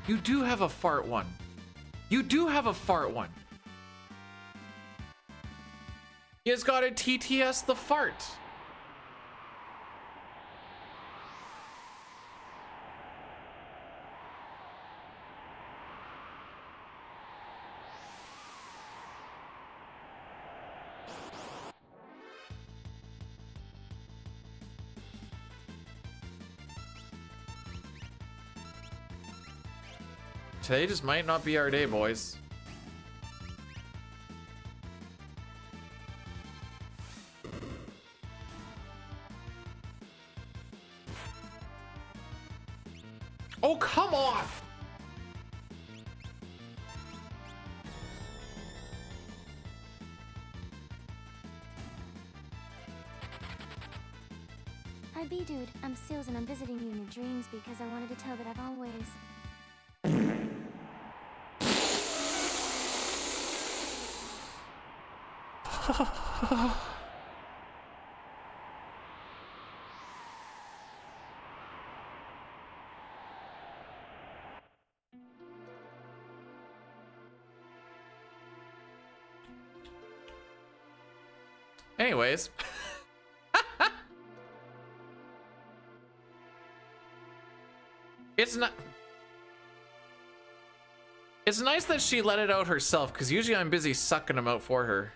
You do have a fart one. You do have a fart one. You just gotta TTS the fart. Today just might not be our day, boys. Oh, come on!
Hi B dude, I'm Seals and I'm visiting you in your dreams because I wanted to tell that I've always...
Anyways. It's not... It's nice that she let it out herself, because usually I'm busy sucking them out for her.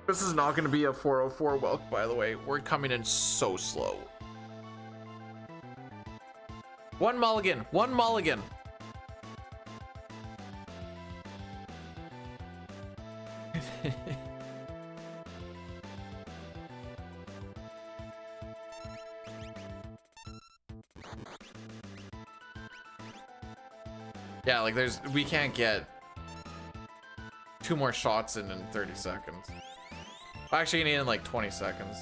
This is not going to be a 404 welk, by the way. We're coming in so slow. One mulligan. One mulligan. Yeah, like we can't get 2 more shots in 30 seconds. Actually, you need in like 20 seconds.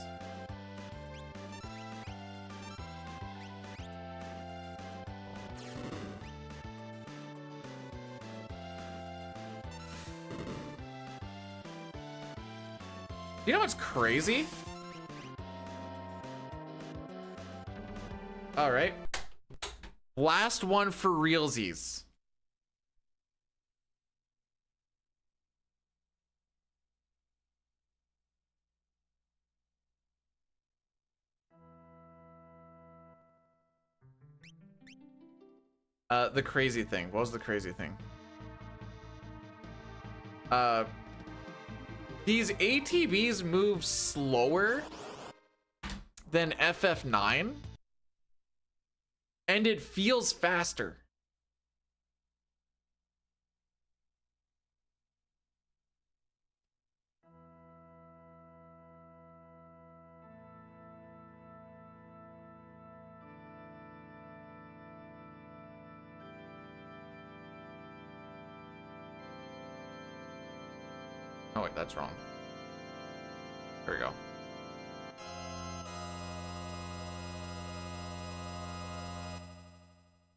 You know what's crazy? All right. Last one for realsies. The crazy thing. What was the crazy thing? These ATBs move slower than FF9, and it feels faster. Oh wait, that's wrong. There we go.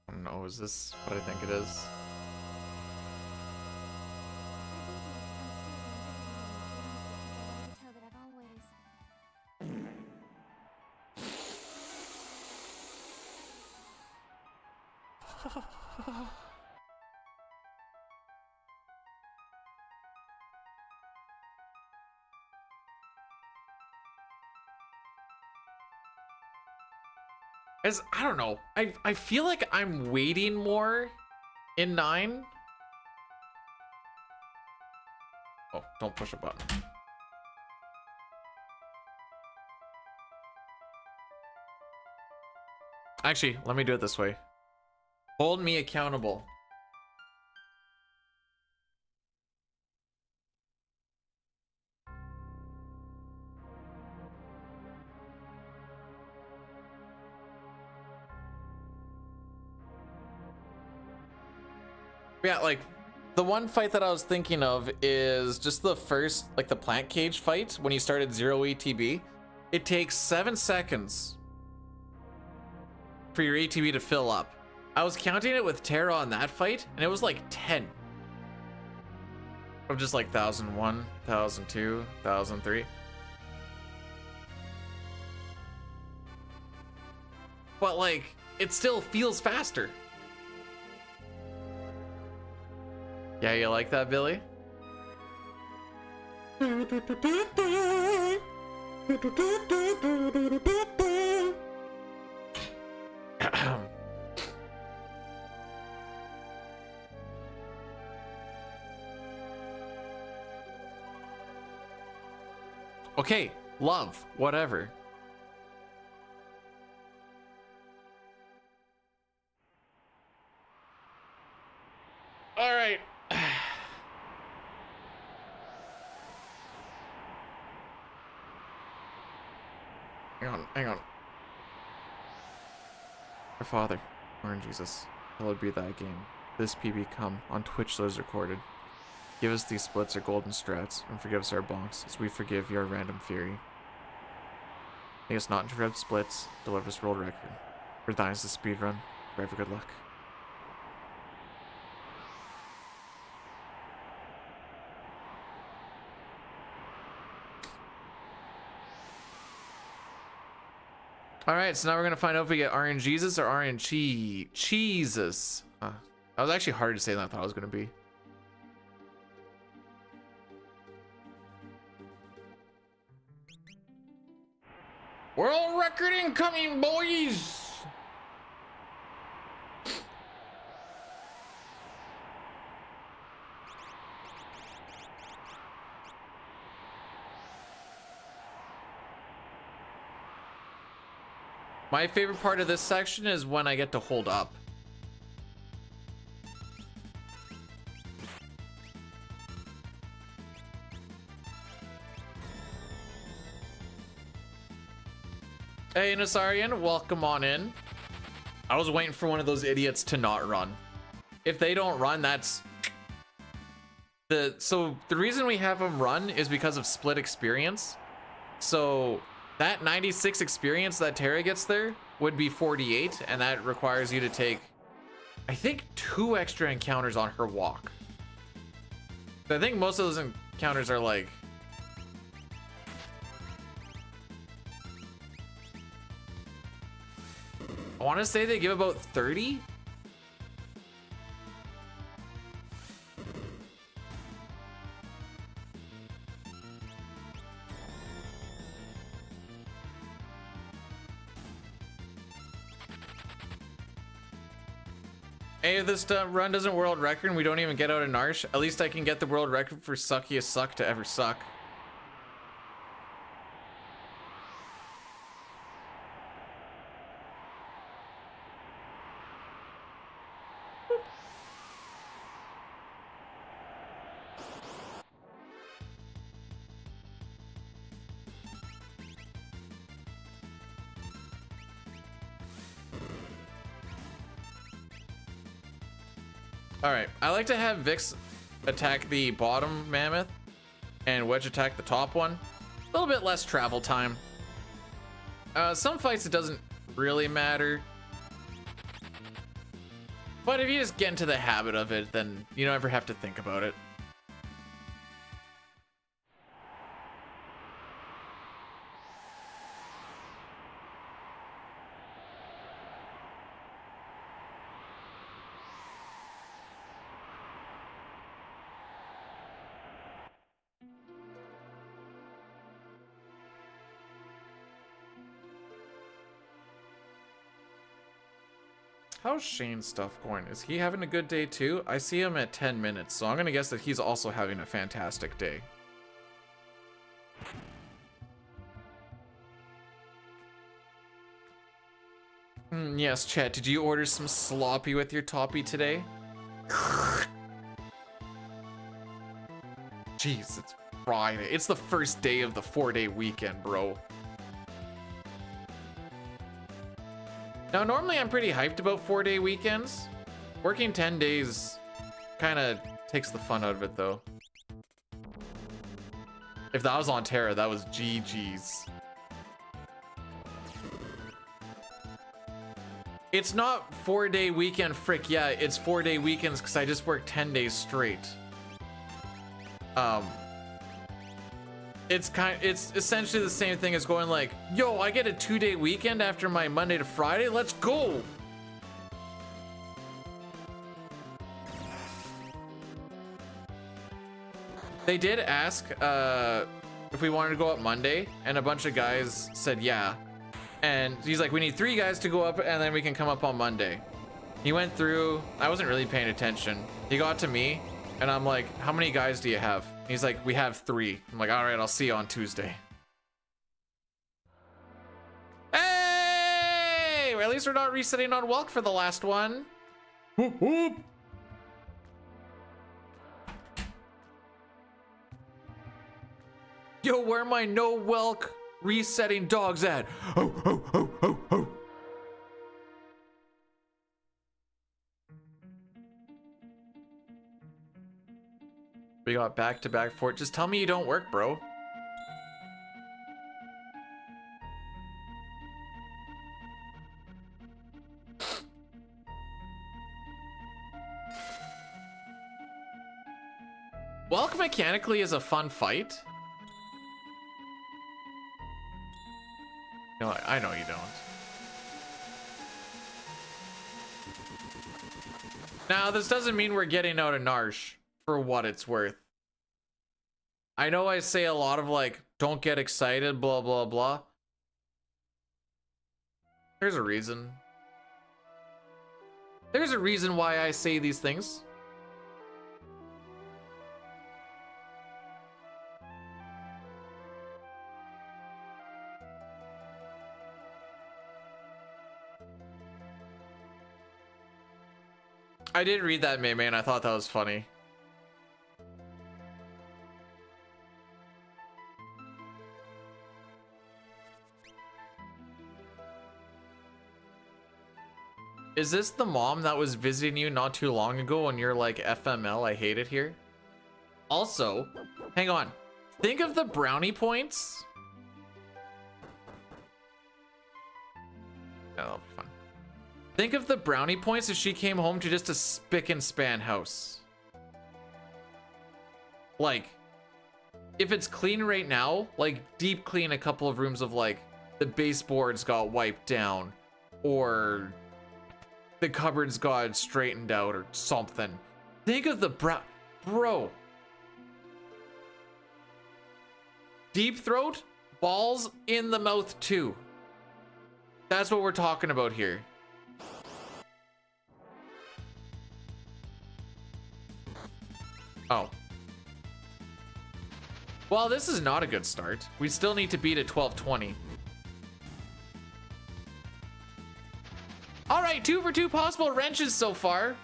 I don't know, is this what I think it is? I don't know. I feel like I'm waiting more in 9. Oh, don't push a button. Actually, let me do it this way. Hold me accountable. Yeah, like the one fight that I was thinking of is just the first, like the plant cage fight when you started 0 ATB. It takes 7 seconds for your ATB to fill up. I was counting it with Terra on that fight, and it was like 10. I'm just like 1001, 1002, 1003. But like, it still feels faster. Yeah, you like that, Billy? Okay, love, whatever. All right. Hang on. Our Father, who art in Jesus, hallowed be thy game. This PB come on Twitch those recorded. Give us these splits or golden strats, and forgive us our bonks, as we forgive your random fury. Make us not into red splits, deliver us world record. For thine is the speedrun, forever good luck. Alright, so now we're gonna find out if we get RNGesus or RNG cheeses. That was actually harder to say than I thought it was gonna be. World record incoming, boys! My favorite part of this section is when I get to hold up. Hey, Nasarian, welcome on in. I was waiting for one of those idiots to not run. If they don't run, that's... So the reason we have them run is because of split experience. So that 96 experience that Terra gets there would be 48, and that requires you to take, I think, 2 extra encounters on her walk. I think most of those encounters are like... I want to say they give about 30. Hey, if this run doesn't world record and we don't even get out a Narsh, at least I can get the world record for suckiest suck to ever suck. Alright, I like to have Vix attack the bottom mammoth and Wedge attack the top one. A little bit less travel time. Some fights it doesn't really matter. But if you just get into the habit of it, then you don't ever have to think about it. How's Shane's stuff going? Is he having a good day too? I see him at 10 minutes, so I'm gonna guess that he's also having a fantastic day. Yes, chat, did you order some sloppy with your toppy today? Jeez, it's Friday. It's the first day of the 4-day weekend, bro. Now, normally I'm pretty hyped about 4-day weekends. Working 10 days kind of takes the fun out of it, though. If that was on Terra, that was GG's. It's not 4-day weekend, frick. Yeah, it's 4-day weekends because I just worked 10 days straight. It's essentially the same thing as going like, yo, I get a 2-day weekend after my Monday to Friday. Let's go. They did ask if we wanted to go up Monday, and a bunch of guys said yeah. And he's like, we need 3 guys to go up, and then we can come up on Monday. He went through, I wasn't really paying attention. He got to me, and I'm like, how many guys do you have? He's like, we have 3. I'm like, all right, I'll see you on Tuesday. Hey! Well, at least we're not resetting on Welk for the last one. Whoop, whoop. Yo, where are my no Welk resetting dogs at? Oh, oh, oh, oh, oh. We got back-to-back fort. Just tell me you don't work, bro. Welk mechanically is a fun fight. No, I know you don't. Now, this doesn't mean we're getting out of Narsh for what it's worth. I know I say a lot of like, don't get excited, blah, blah, blah. There's a reason. There's a reason why I say these things. I did read that meme and I thought that was funny. Is this the mom that was visiting you not too long ago and you're like, FML, I hate it here? Also, hang on. Think of the brownie points. No, that'll be fun. Think of the brownie points if she came home to just a spick and span house. Like, if it's clean right now, like deep clean a couple of rooms of like the baseboards got wiped down or the cupboards got straightened out or something. Think of the bro. Deep throat, balls in the mouth too. That's what we're talking about here. Oh. Well, this is not a good start. We still need to beat at 1220. All right, 2 for 2 possible wrenches so far.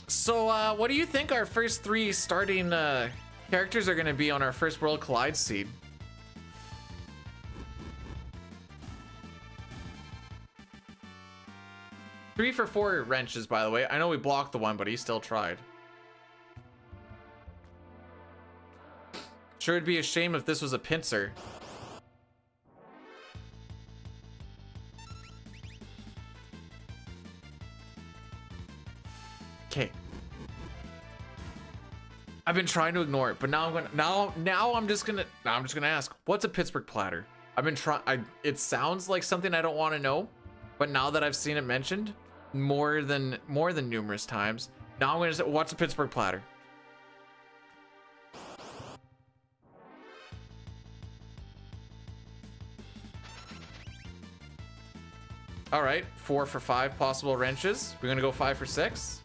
So, what do you think our first 3 starting characters are going to be on our first World Collide seed? Three for 4 wrenches, by the way. I know we blocked the one, but he still tried. Sure, it'd be a shame if this was a pincer. Okay. I've been trying to ignore it, but now I'm gonna I'm just gonna ask, what's a Pittsburgh platter? I've been trying. It sounds like something I don't want to know, but now that I've seen it mentioned more than numerous times, now I'm gonna say, what's a Pittsburgh platter? All right, 4 for 5 possible wrenches. We're gonna go 5 for 6.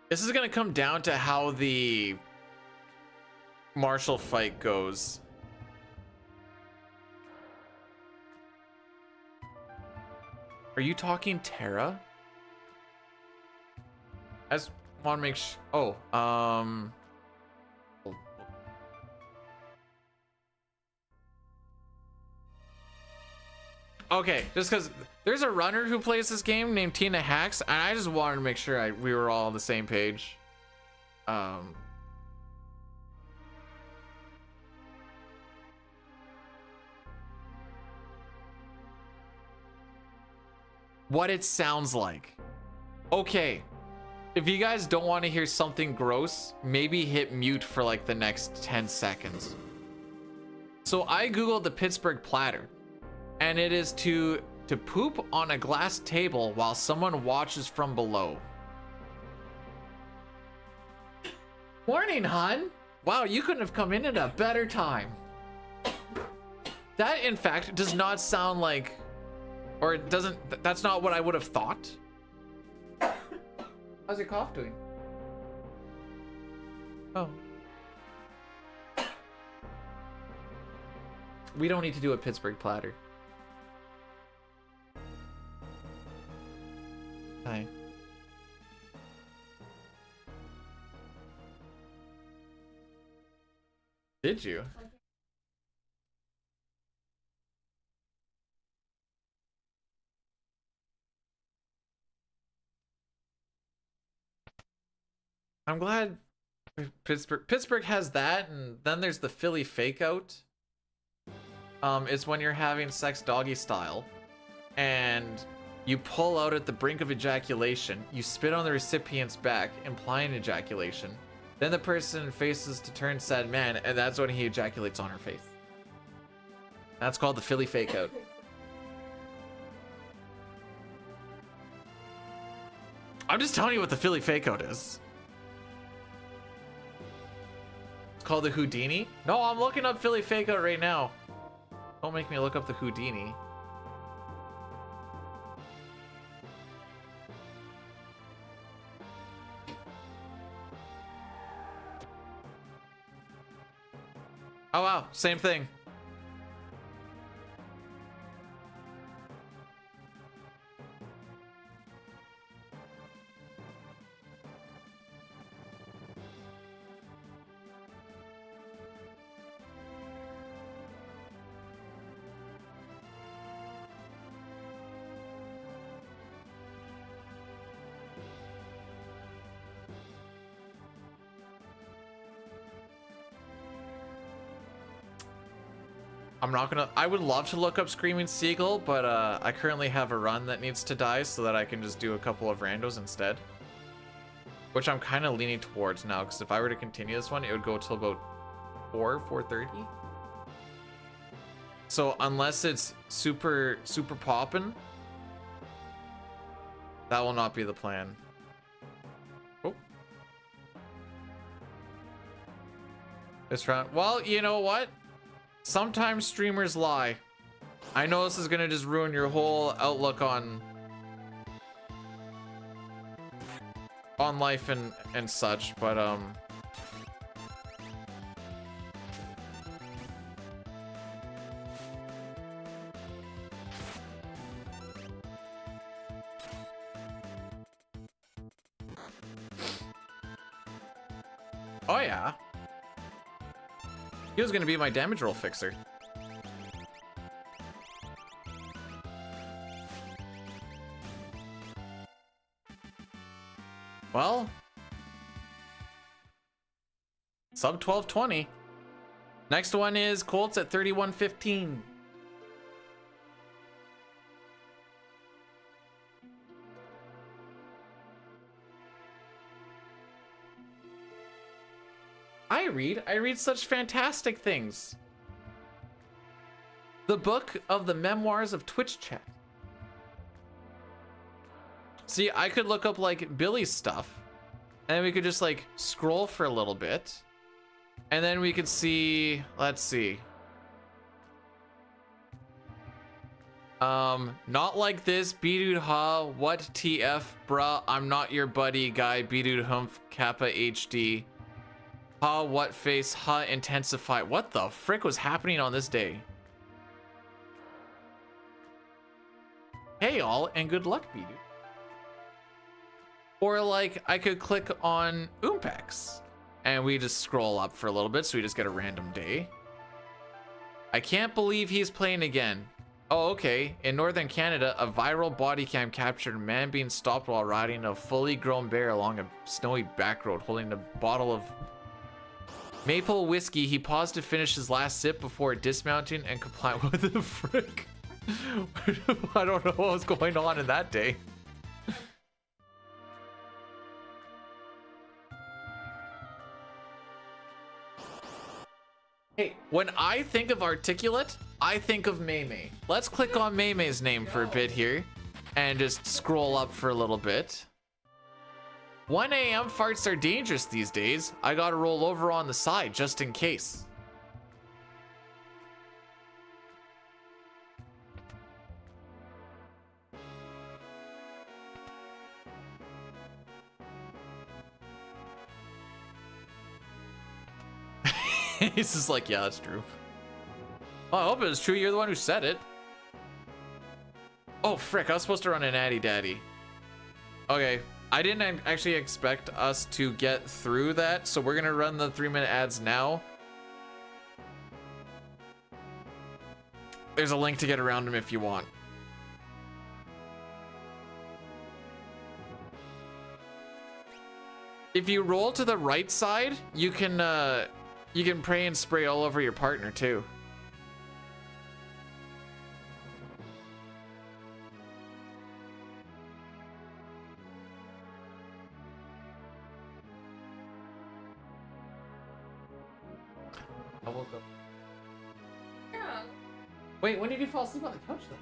This is gonna come down to how the Marshall fight goes. Are you talking Terra? I just want to make sure. Oh, okay, just because there's a runner who plays this game named Tina Hacks, and I just wanted to make sure we were all on the same page. what it sounds like. Okay, if you guys don't want to hear something gross, maybe hit mute for like the next 10 seconds. So I googled the Pittsburgh platter, and it is to poop on a glass table while someone watches from below. Morning, hon. Wow, you couldn't have come in at a better time. That, in fact, does not sound like, or it doesn't, that's not what I would have thought. How's your cough doing? Oh. We don't need to do a Pittsburgh platter. Hi. Did you? I'm glad Pittsburgh has that, and then there's the Philly fake out. It's when you're having sex doggy style and you pull out at the brink of ejaculation, you spit on the recipient's back, implying ejaculation. Then the person faces to turn said man, and that's when he ejaculates on her face. That's called the Philly fake out. I'm just telling you what the Philly fake out is. It's called the Houdini. No, I'm looking up Philly fake out right now. Don't make me look up the Houdini. Oh wow, same thing. I'm not gonna, I would love to look up Screaming Seagull, but I currently have a run that needs to die so that I can just do a couple of randos instead. Which I'm kind of leaning towards now, because if I were to continue this one, it would go till about 4:30. So unless it's super poppin', that will not be the plan. Oh. This round, well, you know what? Sometimes streamers lie. I know this is gonna just ruin your whole outlook on life and such, but oh yeah. He was gonna be my damage roll fixer. Well, sub 1220. Next one is Kolts at 3115. I read such fantastic things. The book of the memoirs of Twitch chat. See, I could look up like Billy's stuff, and we could just like scroll for a little bit, and then we could see, let's see. Not like this, B-dude ha, what TF, bruh, I'm not your buddy guy, B-dude humph, Kappa HD. Ha, what face, ha, intensify. What the frick was happening on this day? Hey all, and good luck, B-dude. Or like, I could click on Oompex, and we just scroll up for a little bit, so we just get a random day. I can't believe he's playing again. Oh, okay. In Northern Canada, a viral body cam captured a man being stopped while riding a fully grown bear along a snowy back road, holding a bottle of maple whiskey. He paused to finish his last sip before dismounting and complying with the frick. I don't know what was going on in that day. Hey, when I think of articulate, I think of Maymay. Let's click on Maymay's name for a bit here and just scroll up for a little bit. 1 a.m. farts are dangerous these days. I gotta roll over on the side just in case. He's just like, yeah, that's true. Oh, I hope it was true. You're the one who said it. Oh, frick. I was supposed to run an Addy Daddy. Okay. I didn't actually expect us to get through that, so we're going to run the 3-minute ads now. There's a link to get around them if you want. If you roll to the right side, you can pray and spray all over your partner too. I woke up. Yeah. Wait, when did you fall asleep on the couch then?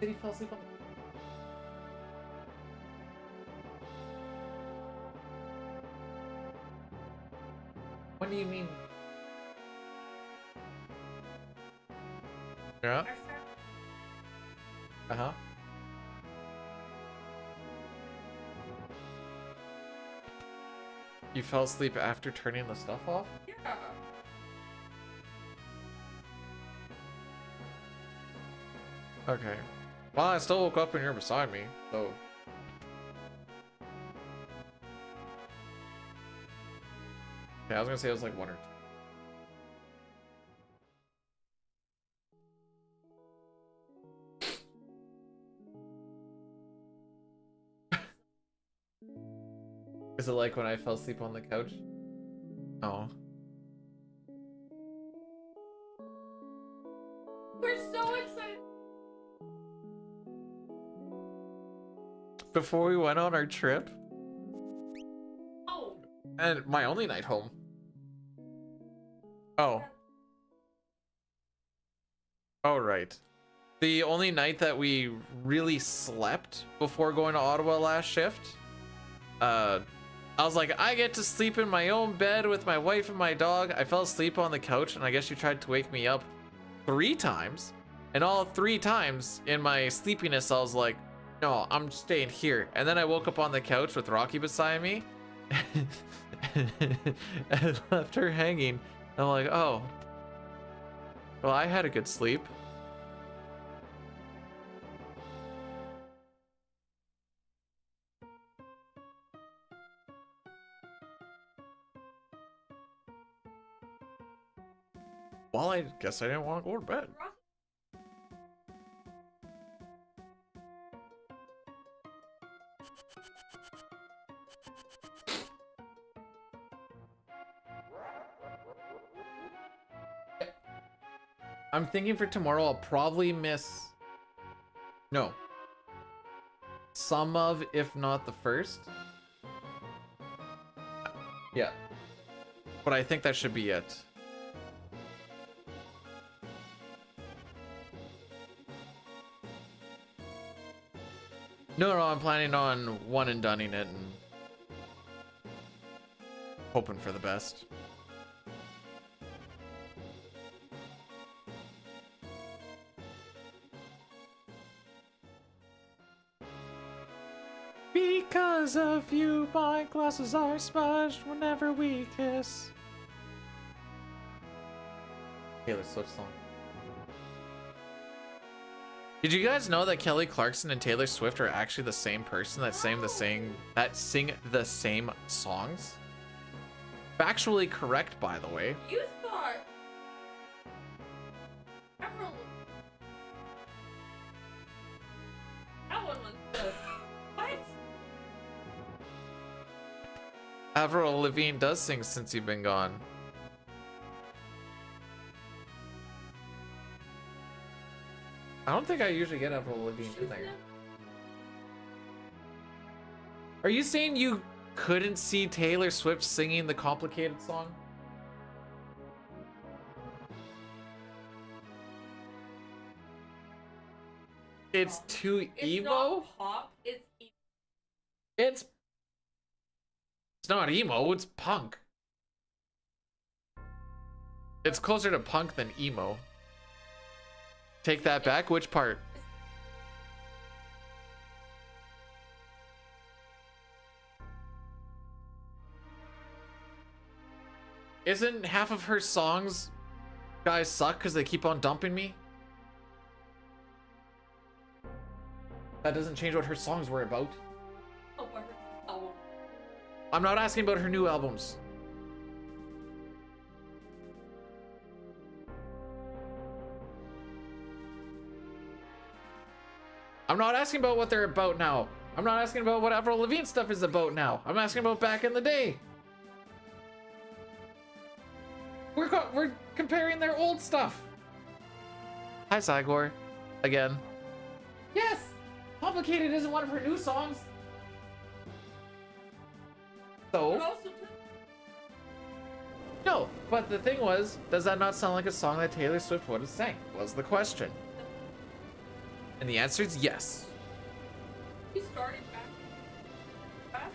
Did he fall asleep on the couch? What do you mean? Yeah. Uh-huh. You fell asleep after turning the stuff off? Yeah. Okay. Well, I still woke up when you were beside me, so... Yeah, I was gonna say it was like 1 or 2. Is it like when I fell asleep on the couch? Oh.
We're so excited.
Before we went on our trip?
Oh.
And my only night home. Oh. Oh, right. The only night that we really slept before going to Ottawa last shift. I was like, I get to sleep in my own bed with my wife and my dog. I fell asleep on the couch, and I guess you tried to wake me up 3 times. And all 3 times in my sleepiness, I was like, no, I'm staying here. And then I woke up on the couch with Rocky beside me and left her hanging. I'm like, oh, well, I had a good sleep. Well, I guess I didn't want to go to bed. I'm thinking for tomorrow I'll probably miss... No. Some of, if not the first. Yeah. But I think that should be it. No, I'm planning on one and doneing it and hoping for the best. Because of you, my glasses are smudged whenever we kiss. Taylor Swift song. Did you guys know that Kelly Clarkson and Taylor Swift are actually the same person that sing the same songs? Factually correct, by the way.
You thought that one was good. What?
Avril Lavigne does sing Since You've Been Gone. I don't think I usually get Avril Lavigne in there. Are you saying you couldn't see Taylor Swift singing the complicated song? It's too
It's
emo?
not pop, it's emo.
It's not emo, it's punk. It's closer to punk than emo. Take that back, which part? Isn't half of her songs guys suck because they keep on dumping me? That doesn't change what her songs were about.
Oh, but her album.
I'm not asking about her new albums. I'm not asking about what they're about now. I'm not asking about what Avril Lavigne stuff is about now. I'm asking about back in the day. We're comparing their old stuff. Hi, Cygor. Again. Yes! Complicated isn't one of her new songs.
But
So?
also,
No, but the thing was, does that not sound like a song that Taylor Swift would have sang? Was the question. And the answer is yes.
he started back.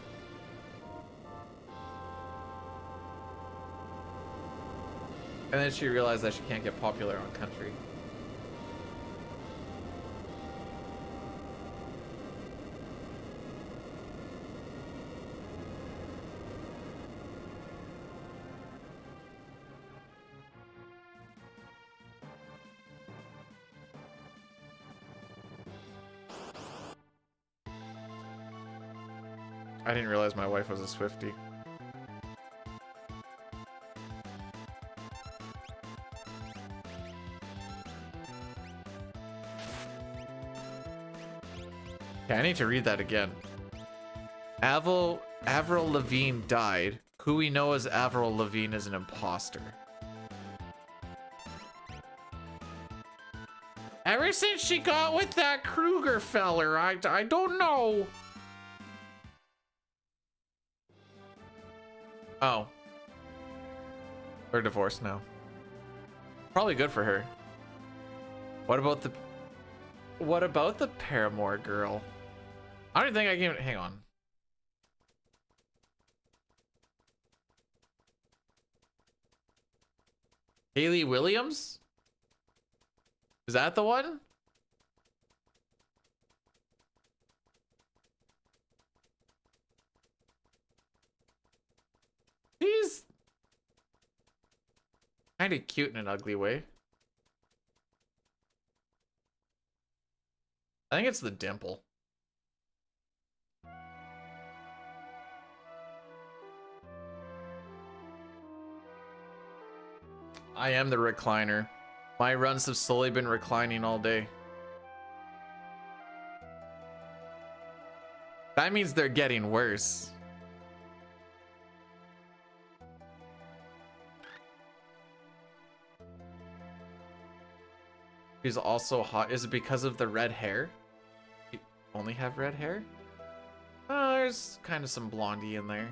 And then she realized that she can't get popular on country. I didn't realize my wife was a Swiftie. Okay, I need to read that again. Avril Lavigne died. Who we know as Avril Lavigne is an imposter. Ever since she got with that Kruger feller, I don't know. Oh. They're divorced now. Probably good for her. What about the Paramore girl? I don't think I can. Hang on. Hayley Williams? Is that the one? She's kind of cute in an ugly way. I think it's the dimple. I am the recliner. My runs have slowly been reclining all day. That means they're getting worse. She's also hot. Is it because of the red hair? You only have red hair? Oh, there's kind of some blondie in there.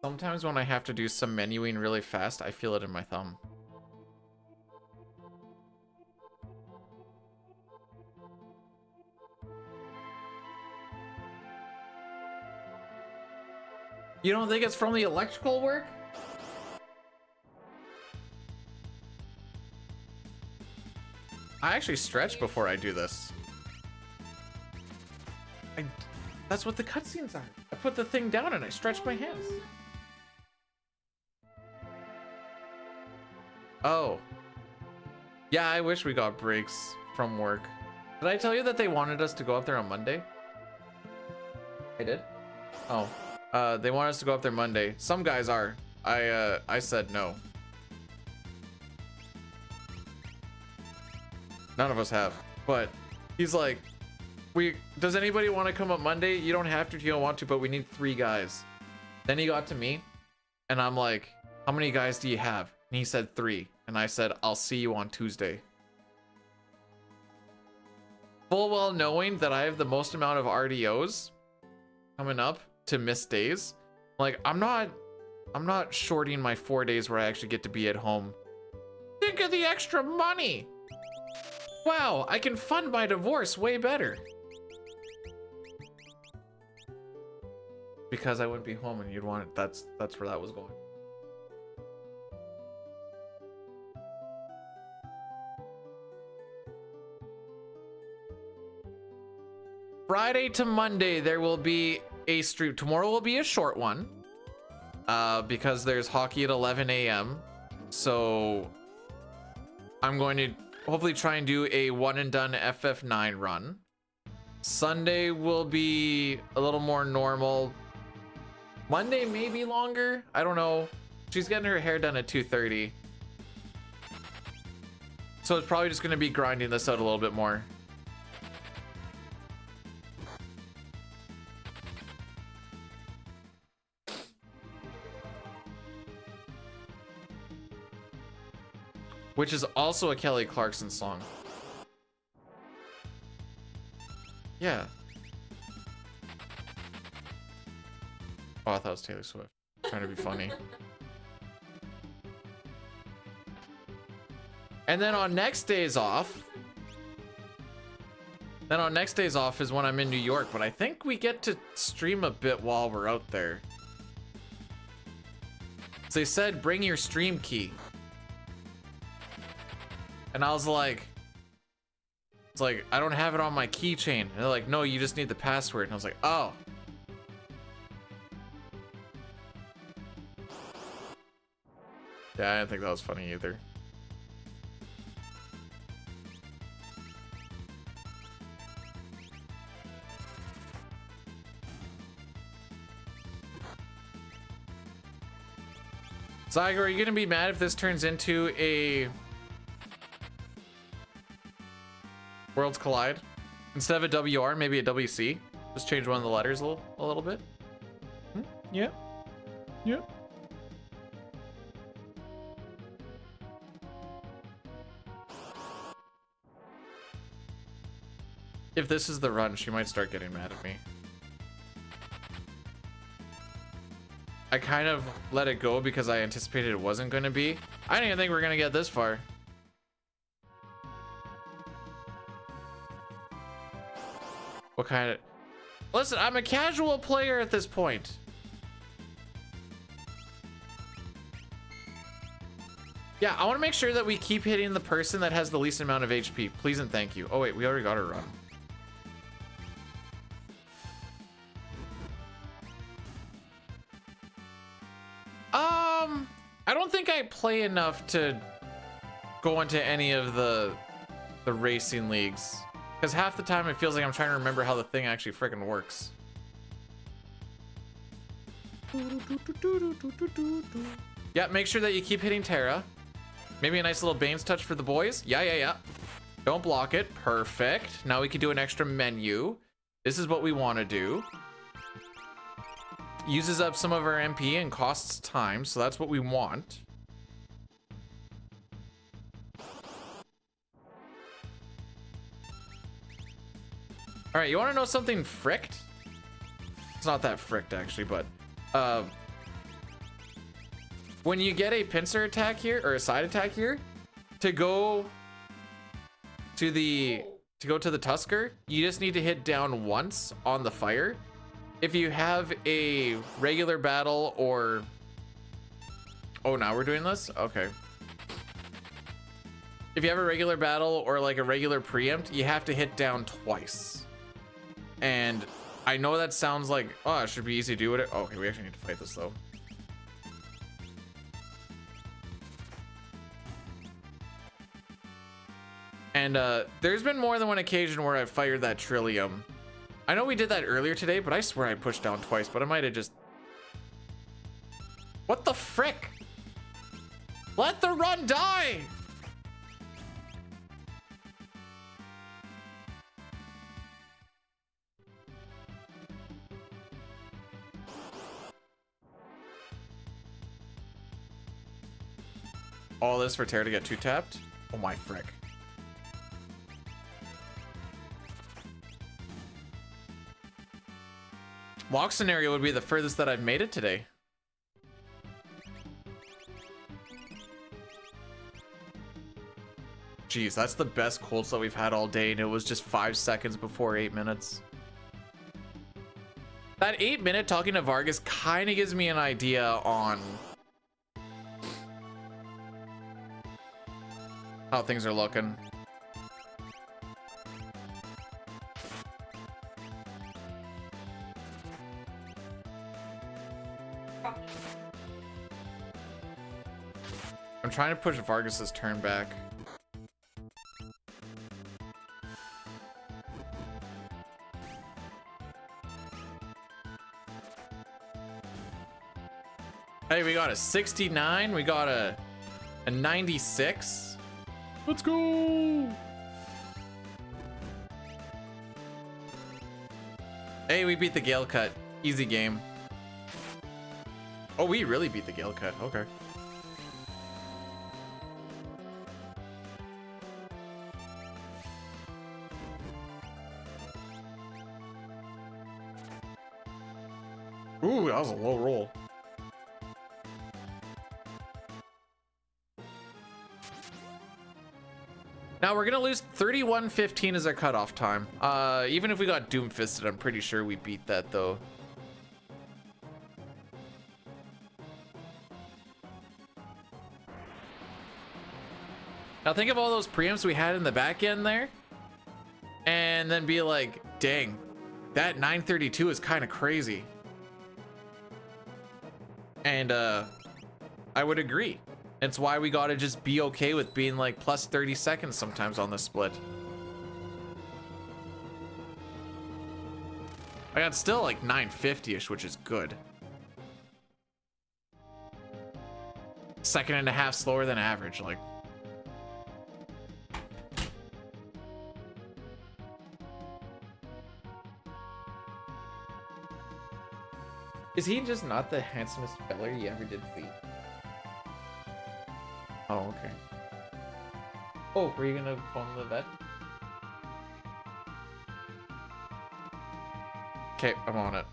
Sometimes when I have to do some menuing really fast, I feel it in my thumb. You don't think it's from the electrical work? I actually stretch before I do this. That's what the cutscenes are. I put the thing down and I stretch my hands. Oh. Yeah, I wish we got breaks from work. Did I tell you that they wanted us to go up there on Monday? I did? Oh. They want us to go up there Monday. Some guys are. I said no. None of us have. But he's like, does anybody want to come up Monday? You don't have to if you don't want to, but we need 3 guys. Then he got to me and I'm like, how many guys do you have? And he said 3. And I said, I'll see you on Tuesday. Full well knowing that I have the most amount of RDOs coming up to miss days. Like, I'm not shorting my 4 days where I actually get to be at home. Think of the extra money. Wow, I can fund my divorce way better. Because I wouldn't be home and you'd want it. That's where that was going. Friday to Monday, there will be a stream. Tomorrow will be a short one because there's hockey at 11 a.m. So I'm going to hopefully try and do a one and done FF9 run. Sunday will be a little more normal. Monday may be longer. I don't know. She's getting her hair done at 2:30. So it's probably just going to be grinding this out a little bit more. Which is also a Kelly Clarkson song. Yeah. Oh, I thought it was Taylor Swift. Trying to be funny. And then on next days off. Is when I'm in New York, but I think we get to stream a bit while we're out there. So they said, bring your stream key. And I was like, it's like, I don't have it on my keychain. And they're like, no, you just need the password. And I was like, oh. Yeah, I didn't think that was funny either. Zygo, are you gonna be mad if this turns into a Worlds Collide? Instead of a WR, maybe a WC? Just change one of the letters a little bit? Yeah. Yeah. If this is the run, she might start getting mad at me. I kind of let it go because I anticipated it wasn't going to be. I didn't even think we were going to get this far. What kind of... Listen, I'm a casual player at this point. Yeah, I want to make sure that we keep hitting the person that has the least amount of HP. Please and thank you. Oh wait, we already got her run. I don't think I play enough to go into any of the racing leagues. Because half the time it feels like I'm trying to remember how the thing actually freaking works. Yeah, make sure that you keep hitting Terra. Maybe a nice little Bane's touch for the boys. Yeah. Don't block it. Perfect. Now we can do an extra menu. This is what we want to do. Uses up some of our MP and costs time, so that's what we want. All right, you want to know something fricked? It's not that fricked actually, but when you get a pincer attack here or a side attack here, to go to the Tusker, you just need to hit down once on the fire. If you have a regular battle or... Oh, now we're doing this? Okay. If you have a regular battle or like a regular preempt, you have to hit down twice. And I know that sounds like, oh, it should be easy to do with it. Oh, okay, we actually need to fight this though. And there's been more than one occasion where I've fired that Trillium. I know we did that earlier today, but I swear I pushed down twice, but I might have just... What the frick? Let the run die! All this for Terra to get 2-tapped? Oh my frick. Walk scenario would be the furthest that I've made it today. Jeez, that's the best Kolts that we've had all day, and it was just 5 seconds before 8 minutes. That 8-minute talking to Vargas kind of gives me an idea on how things are looking. I'm trying to push Vargas's turn back. Hey, we got a 69. We got a 96. Let's go. Hey, we beat the Gale Cut. Easy game. Oh, we really beat the Gale Cut. Okay. Ooh, that was a low roll. Now we're gonna lose 31-15 as our cutoff time. Even if we got Doomfisted, I'm pretty sure we beat that though. Now think of all those preamps we had in the back end there, and then be like, dang, that 932 is kind of crazy. And I would agree. It's why we gotta just be okay with being like plus 30 seconds sometimes on the split. I got still like 950-ish, which is good. Second and a half slower than average, like. Is he just not the handsomest feller you ever did see? Oh, okay. Oh, were you gonna phone the vet? Okay, I'm on it.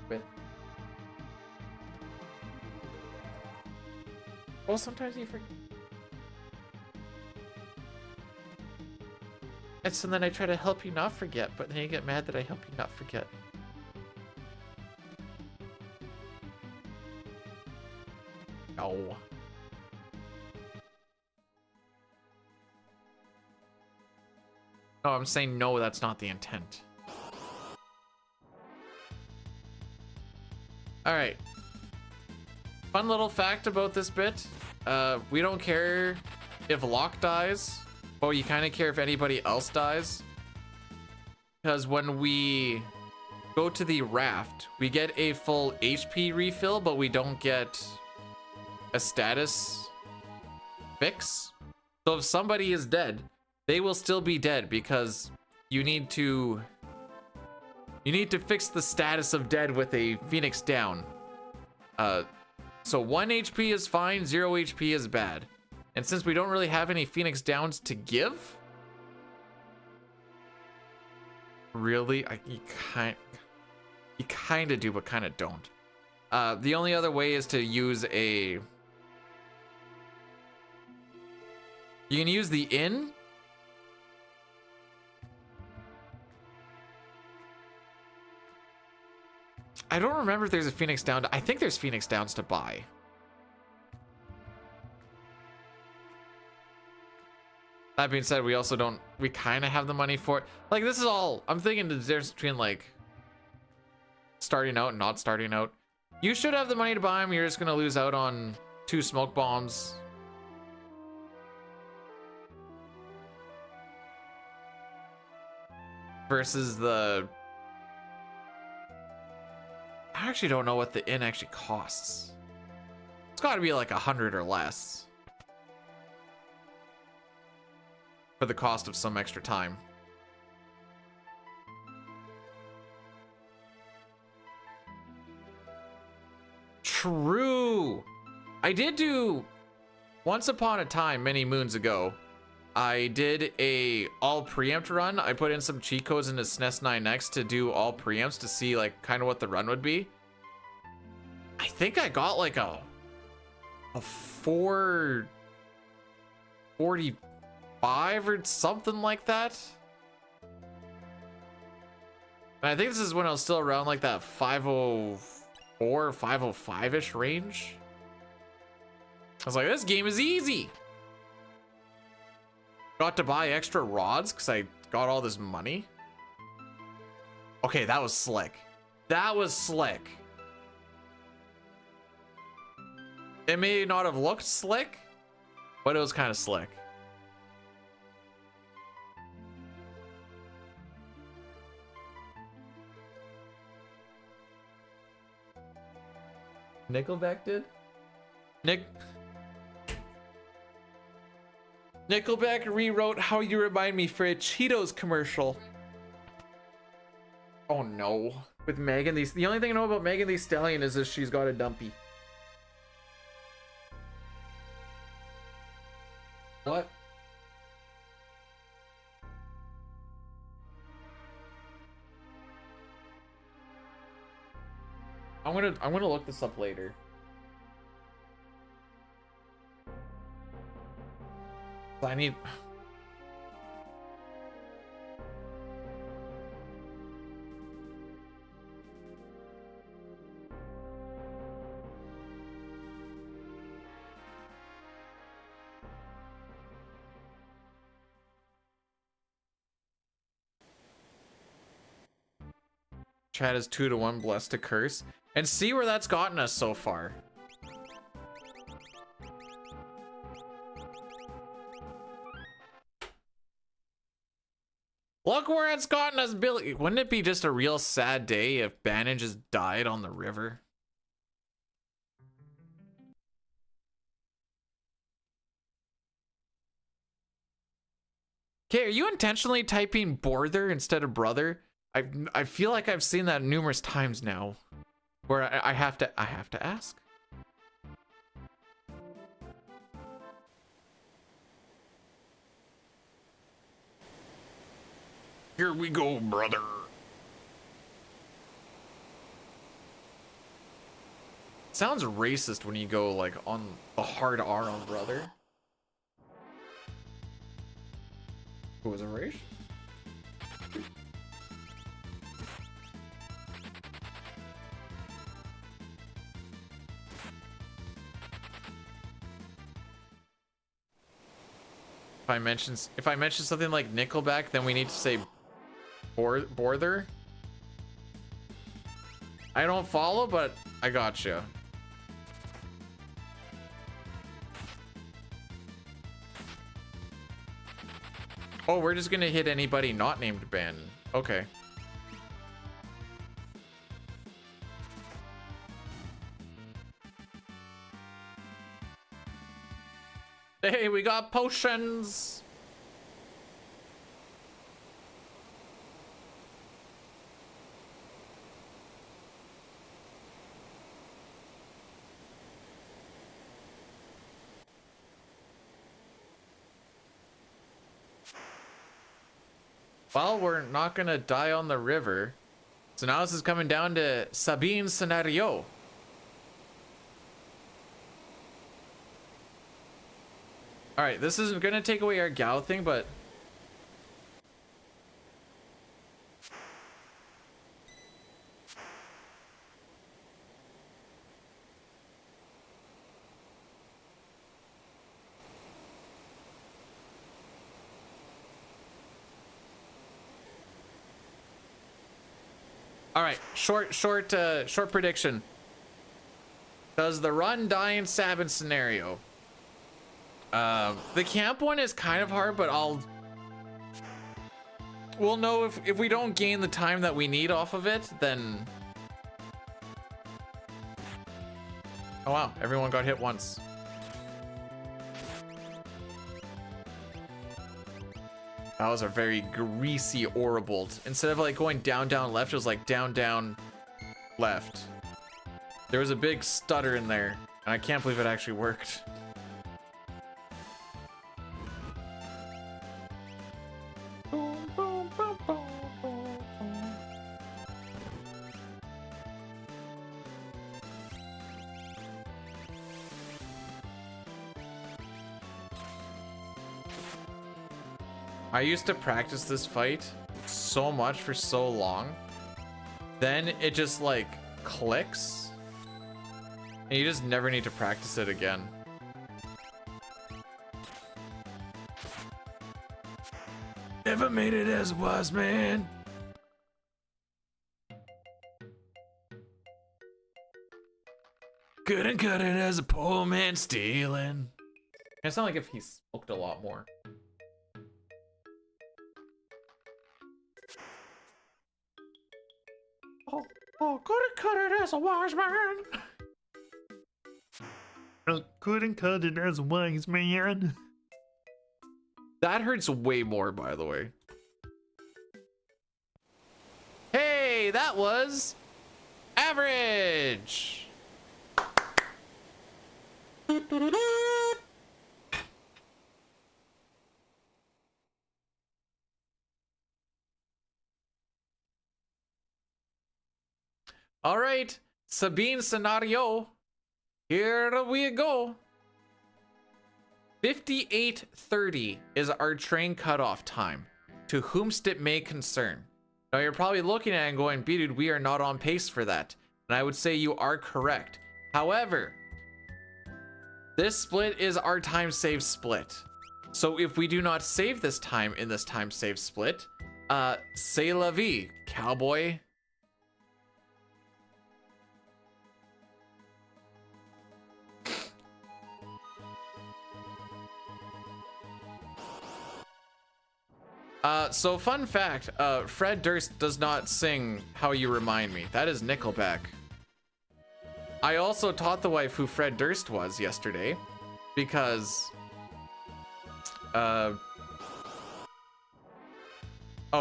With. Well, sometimes you forget. And then I try to help you not forget, but then you get mad that I help you not forget. No. No, I'm saying no, that's not the intent. Alright. Fun little fact about this bit. We don't care if Locke dies. Oh, you kind of care if anybody else dies, because when we go to the raft, we get a full HP refill, but we don't get a status fix. So if somebody is dead, they will still be dead because you need to fix the status of dead with a Phoenix down. So 1 HP is fine, 0 HP is bad. And since we don't really have any Phoenix Downs to give, really, you kind of do, but kind of don't. The only other way is to use you can use the inn. I don't remember if there's a Phoenix Down. I think there's Phoenix Downs to buy. That being said, we also don't, we kind of have the money for it. Like, this is all, I'm thinking the difference between like starting out and not starting out. You should have the money to buy them. You're just going to lose out on 2 smoke bombs. Versus the, I actually don't know what the inn actually costs. It's got to be like 100 or less. For the cost of some extra time. true. I did do, once upon a time, many moons ago, I did a all preempt run. I put in some cheat codes into SNES 9X to do all preempts to see like kind of what the run would be. I think I got like a 445 or something like that. And I think this is when I was still around like that 504, 505-ish range. I was like, this game is easy. Got to buy extra rods because I got all this money. Okay, that was slick. That was slick. It may not have looked slick, but it was kind of slick. Nickelback did? Nickelback rewrote How You Remind Me for a Cheetos commercial. Oh no. With Megan Thee, the only thing I know about Megan Thee Stallion is that she's got a dumpy. What? I'm gonna look this up later. I need. Chat is 2-1 blessed to curse. And see where that's gotten us so far. Look where it's gotten us, Billy. Wouldn't it be just a real sad day if Bannon just died on the river? Okay, are you intentionally typing borther instead of brother? I feel like I've seen that numerous times now, where I have to ask. Here we go, brother. Sounds racist when you go like on the hard R on brother. Who was a race? If I mention something like Nickelback, then we need to say borther. I don't follow, but I gotcha. Oh, we're just gonna hit anybody not named Bannon. Okay. Hey, we got potions. Well, we're not gonna die on the river. So now this is coming down to Sabine's scenario. All right, this isn't gonna take away our gal thing, but all right, short prediction. Does the run die in Sabin scenario? The camp one is kind of hard, but we'll know if we don't gain the time that we need off of it, then. Oh wow, everyone got hit once. That was a very greasy Orbolt. Instead of like going down, down, left, it was like down, down, left. There was a big stutter in there, and I can't believe it actually worked. Boom, boom, boom, boom, boom, boom. I used to practice this fight so much for so long. Then it just like clicks. And you just never need to practice it again. Never made it as a wise man. Couldn't cut it as a poor man stealing. It's not like if he smoked a lot more. Oh, couldn't cut it as a wise man. Couldn't cut it as a wise man. That hurts way more, by the way. Hey, that was average. All right, Sabine scenario. Here we go. 58:30 is our train cutoff time. To whomst it may concern. Now you're probably looking at it and going, B-Dude, we are not on pace for that. And I would say you are correct. However, this split is our time save split. So if we do not save this time in this time save split, c'est la vie, cowboy. So fun fact, Fred Durst does not sing How You Remind Me. That is Nickelback. I also taught the wife who Fred Durst was yesterday because, oh,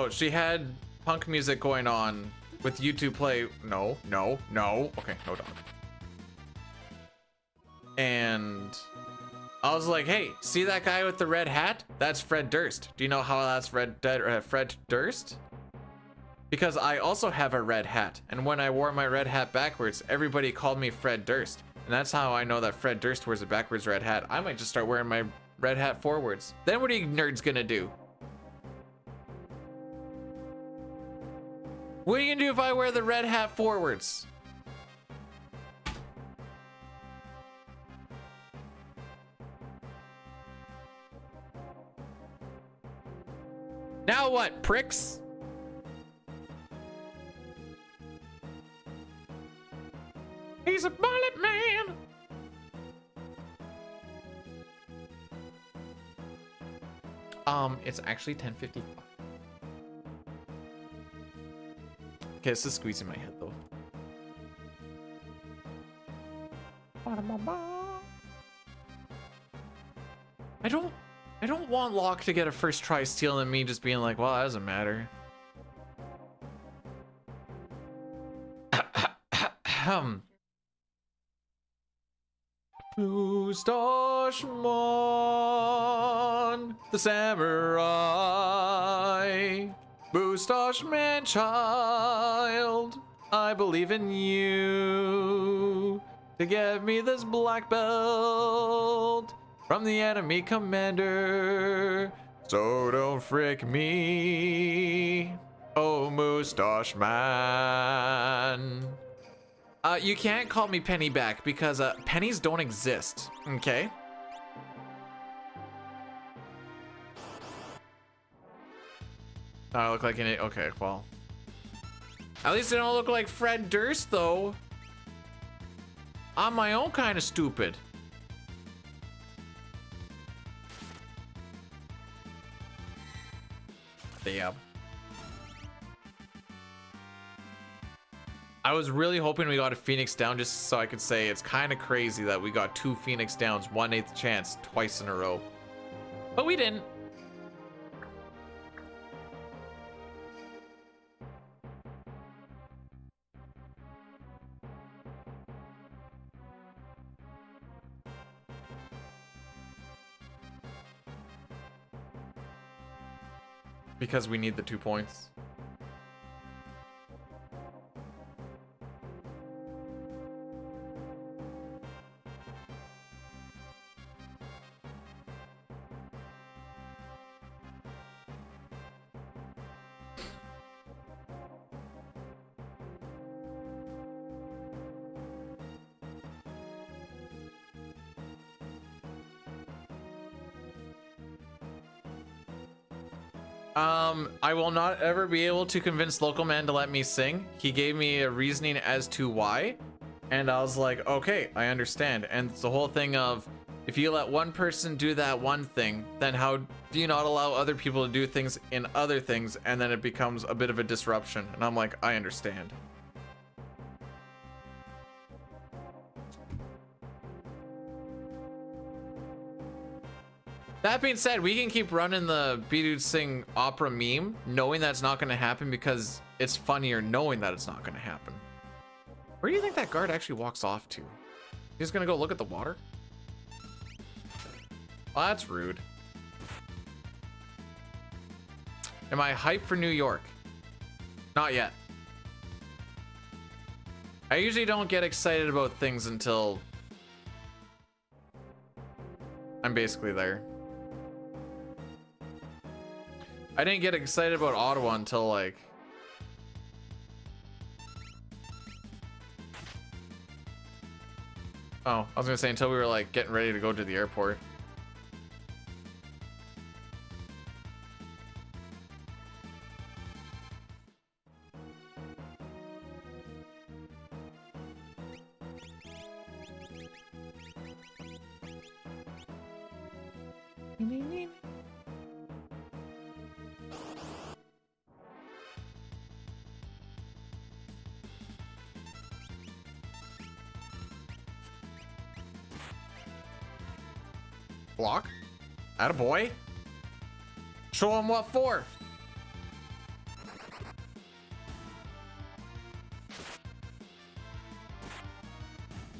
she had punk music going on with YouTube Play. No. Okay, no dog. And I was like, hey, see that guy with the red hat? That's Fred Durst. Do you know how that's Fred Durst? Because I also have a red hat. And when I wore my red hat backwards, everybody called me Fred Durst. And that's how I know that Fred Durst wears a backwards red hat. I might just start wearing my red hat forwards. Then what are you nerds gonna do? What are you gonna do if I wear the red hat forwards? Now what, pricks? He's a bullet man. It's actually 10:55. Okay, this is squeezing my head though. I don't want Locke to get a first try steal and me just being like, well, that doesn't matter. Mustache Man, the samurai. Mustache Man child, I believe in you to get me this black belt from the enemy commander. So don't frick me, oh Mustache Man. You can't call me Pennyback because pennies don't exist, okay? I look like an idiot. Okay, well. At least I don't look like Fred Durst, though. I'm my own kind of stupid. Damn. I was really hoping we got a Phoenix down just so I could say it's kind of crazy that we got 2 Phoenix downs, 1/8 chance twice in a row. But we didn't. because we need the 2 points. I will not ever be able to convince local man to let me sing. He gave me a reasoning as to why, and I was like, okay, I understand. And it's the whole thing of, if you let one person do that one thing, then how do you not allow other people to do things in other things, and then it becomes a bit of a disruption. And I'm like, I understand. That being said, we can keep running the B-Dude Sing opera meme, knowing that's not going to happen because it's funnier knowing that it's not going to happen. Where do you think that guard actually walks off to? He's going to go look at the water? Well, that's rude. Am I hyped for New York? Not yet. I usually don't get excited about things until I'm basically there. I didn't get excited about Ottawa until like... Oh, I was gonna say until we were like getting ready to go to the airport. Block. Attaboy. Show him what for.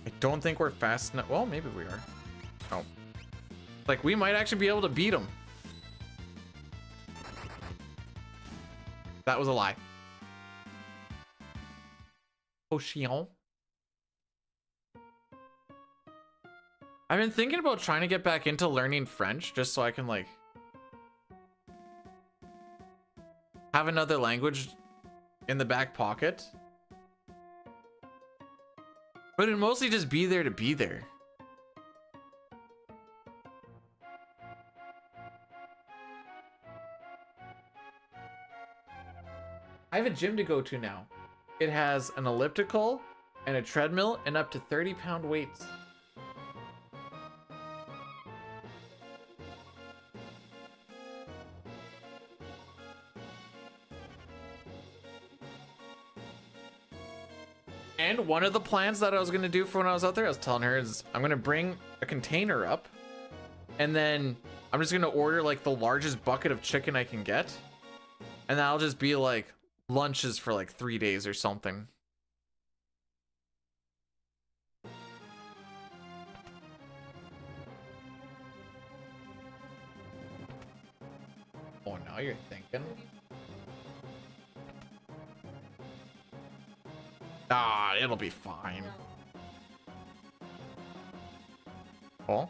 I don't think we're fast enough. Well, maybe we are. Oh. Like, we might actually be able to beat him. That was a lie. Ocean. I've been thinking about trying to get back into learning French just so I can like have another language in the back pocket. But it'd mostly just be there to be there. I have a gym to go to now. It has an elliptical and a treadmill and up to 30-pound weights. And one of the plans that I was gonna do for when I was out there, I was telling her, is I'm gonna bring a container up and then I'm just gonna order like the largest bucket of chicken I can get. And that'll just be like lunches for like 3 days or something. Oh, now you're thinking. Ah, it'll be fine. Oh,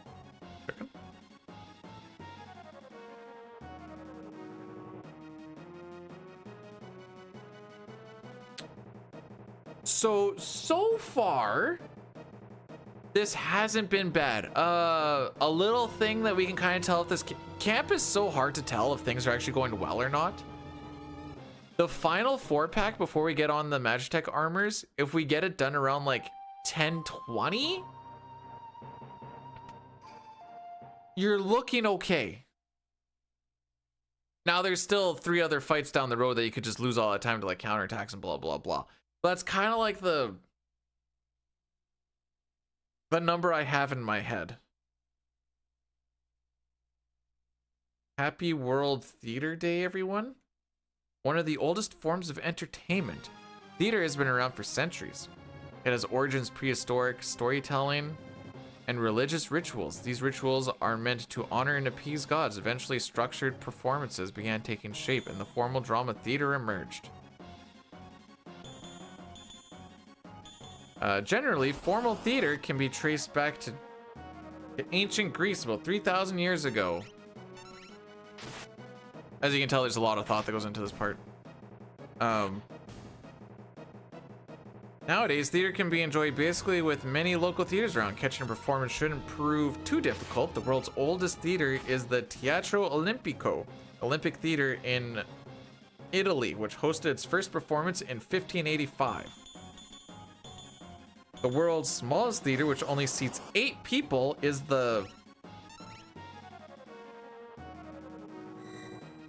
chicken. So far, this hasn't been bad. A little thing that we can kind of tell if this camp is so hard to tell if things are actually going well or not. The final 4-pack before we get on the Magitech armors, if we get it done around like 10:20, you're looking okay. Now there's still 3 other fights down the road that you could just lose all that time to like counterattacks and blah blah blah. But that's kind of like the number I have in my head. Happy World Theater Day, everyone. One of the oldest forms of entertainment. Theater has been around for centuries. It has origins prehistoric storytelling and religious rituals. These rituals are meant to honor and appease gods. Eventually, structured performances began taking shape, and the formal drama theater emerged. Generally, formal theater can be traced back to ancient Greece about 3,000 years ago. As you can tell, there's a lot of thought that goes into this part. Nowadays, theater can be enjoyed basically with many local theaters around. Catching a performance shouldn't prove too difficult. The world's oldest theater is the Teatro Olimpico, Olympic Theater in Italy, which hosted its first performance in 1585. The world's smallest theater, which only seats 8 people, is the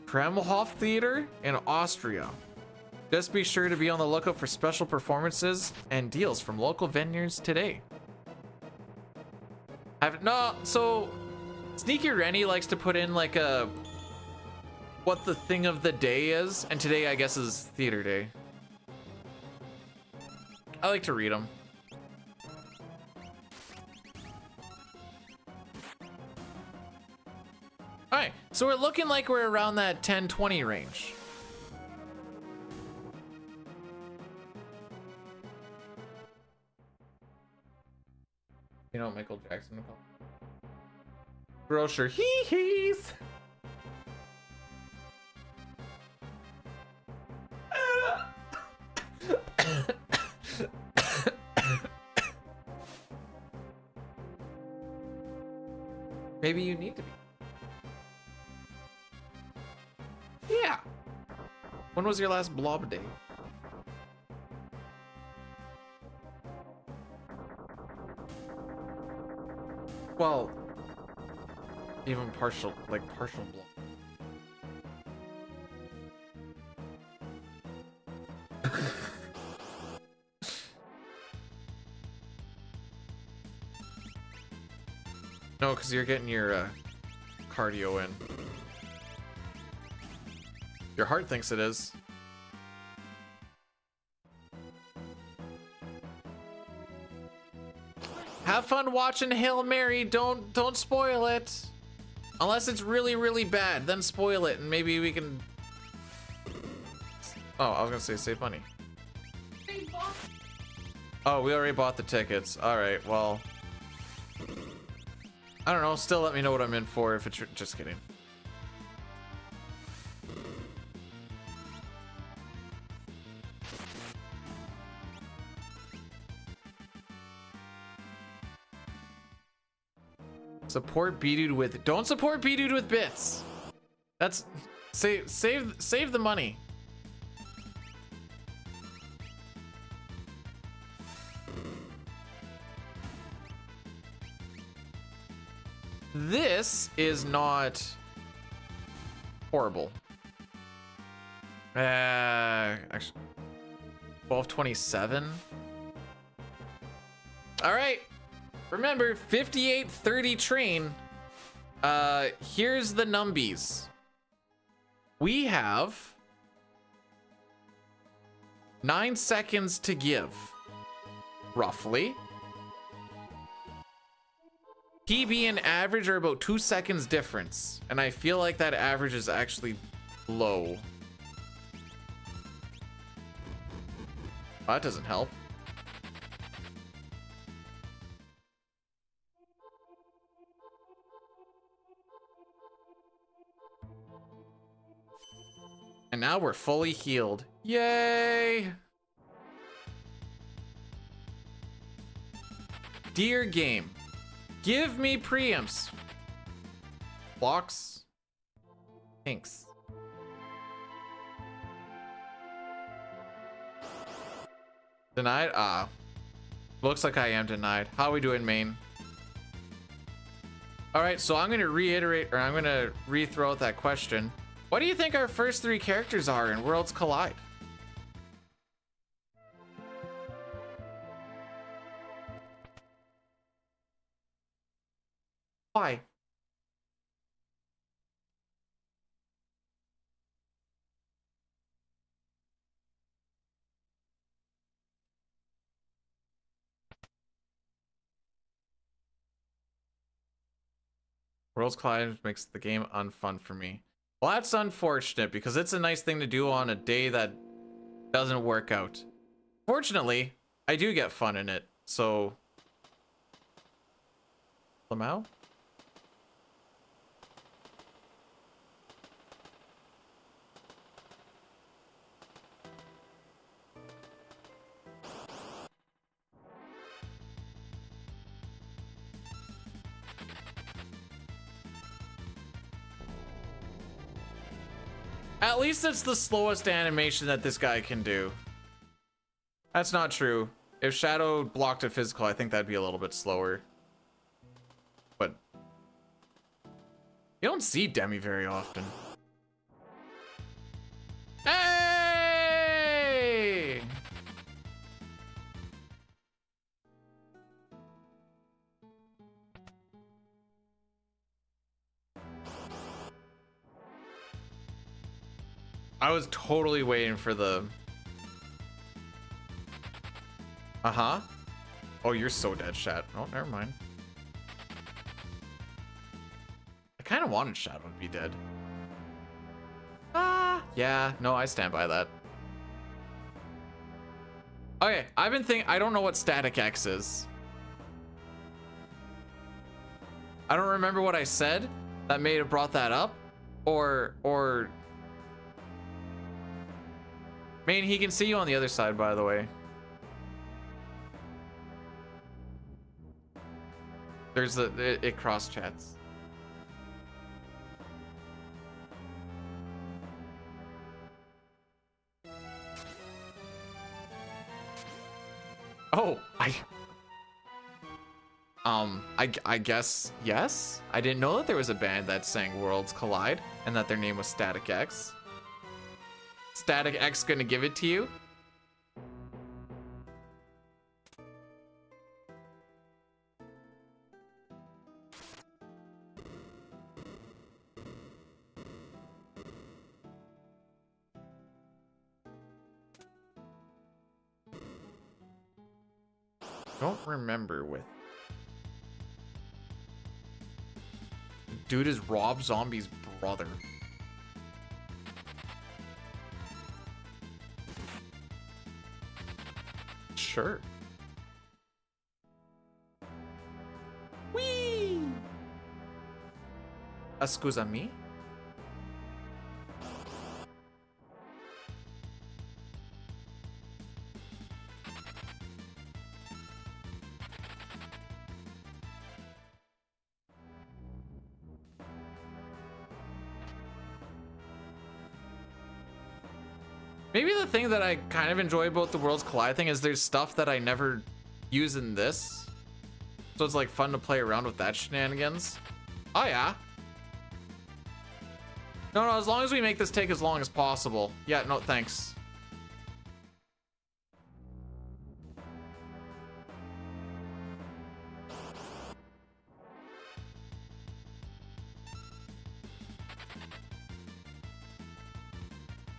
Kremlhof Theater in Austria. Just be sure to be on the lookout for special performances and deals from local venues today. So Sneaky Rennie likes to put in like a what the thing of the day is, and today I guess is theater day. I like to read them. All right, so we're looking like we're around that 10-20 range. You know, Michael Jackson would call it. Grocer hee-hees. Maybe you need to be. Yeah. When was your last blob day? Well, even partial blob. No, because you're getting your cardio in. Your heart thinks it is. Have fun watching Hail Mary. Don't spoil it. Unless it's really, really bad, then spoil it and maybe we can... Oh, I was gonna say save money. Oh, we already bought the tickets. All right, well... I don't know, still let me know what I'm in for if it's... Just kidding. Support B-Dude with... Don't support B-Dude with bits! That's... Save the money. This is not horrible. Actually, 1227. All right. Remember, 5830 train. Here's the numbies. We have 9 seconds to give, roughly. PB and average are about 2 seconds difference, and I feel like that average is actually low. That doesn't help. And now we're fully healed. Yay! Dear game, give me preamps. Blocks. Thanks. Denied? Ah. Looks like I am denied. How are we doing, main? Alright, so I'm gonna reiterate, or I'm gonna re-throw out that question. What do you think our first 3 characters are in Worlds Collide? Why? Worlds Collide makes the game unfun for me. Well, that's unfortunate because it's a nice thing to do on a day that doesn't work out. Fortunately, I do get fun in it, so... Lamau? At least it's the slowest animation that this guy can do. That's not true. If Shadow blocked a physical, I think that'd be a little bit slower. But you don't see Demi very often. Hey! I was totally waiting for the... Uh-huh. Oh, you're so dead, Shat. Oh, never mind. I kind of wanted Shadow to be dead. Ah, yeah. No, I stand by that. Okay, I've been thinking... I don't know what Static X is. I don't remember what I said that may have brought that up. Or... Main, he can see you on the other side, by the way. There's it cross chats. Oh, I guess yes. I didn't know that there was a band that sang Worlds Collide and that their name was Static X. Static X gonna give it to you? Don't remember with. Dude is Rob Zombie's brother. Sure. Whee! Excuse-me? Maybe the thing that I kind of enjoy about the Worlds Collide thing is there's stuff that I never use in this. So it's like fun to play around with that shenanigans. Oh yeah. No, as long as we make this take as long as possible. Yeah, no, thanks.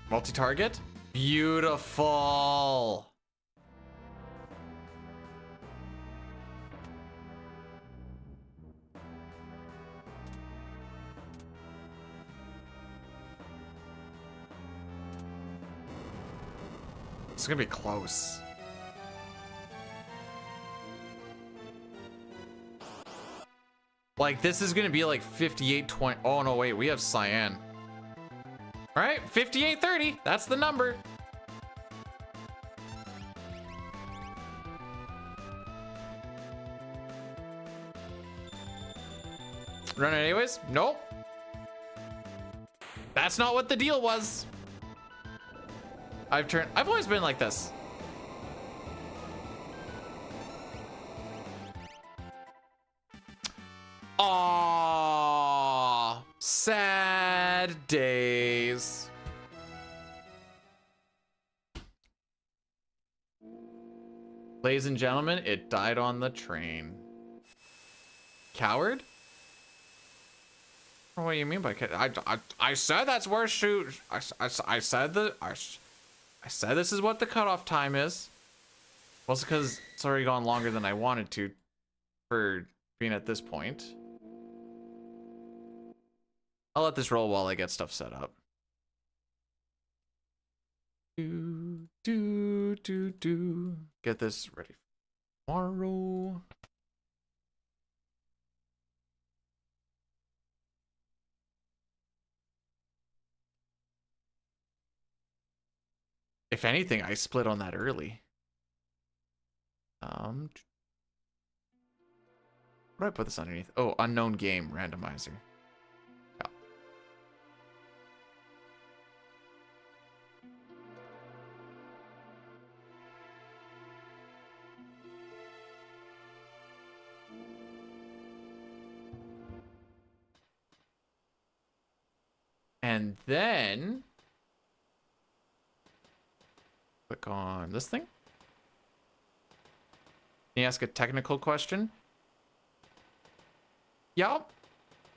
Multi-target? Beautiful. It's gonna be close. Like, this is gonna be like 58-20. Oh no, wait, we have Cyan. All right, 58-30. That's the number. Run it anyways? Nope. That's not what the deal was. I've always been like this. Aww, sad days. Ladies and gentlemen, it died on the train. Coward? What do you mean by I said that's where shoot. I said this is what the cutoff time is. Well, it's because it's already gone longer than I wanted to for being at this point. I'll let this roll while I get stuff set up. Do. Get this ready for tomorrow. If anything, I split on that early. What do I put this underneath? Oh, unknown game randomizer. Yeah. And then click on this thing. Can you ask a technical question? Yup.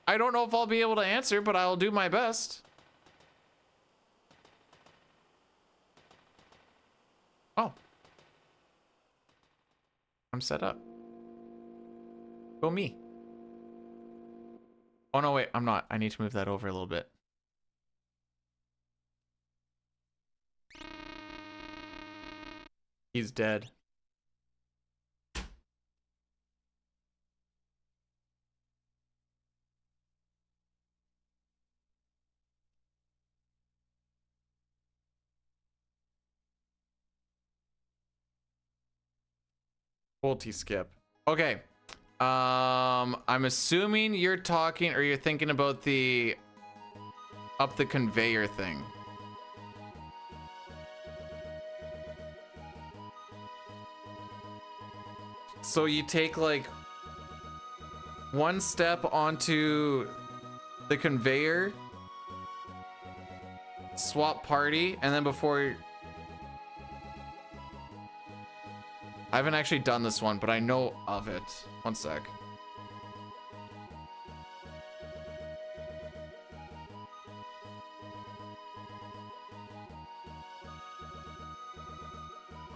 I don't know if I'll be able to answer, but I'll do my best. Oh. I'm set up. Go me. Oh, no, wait. I'm not. I need to move that over a little bit. He's dead. Multi-skip. Okay. I'm assuming you're talking or you're thinking about the up the conveyor thing. So you take like one step onto the conveyor, swap party, and then before... I haven't actually done this one, but I know of it. One sec.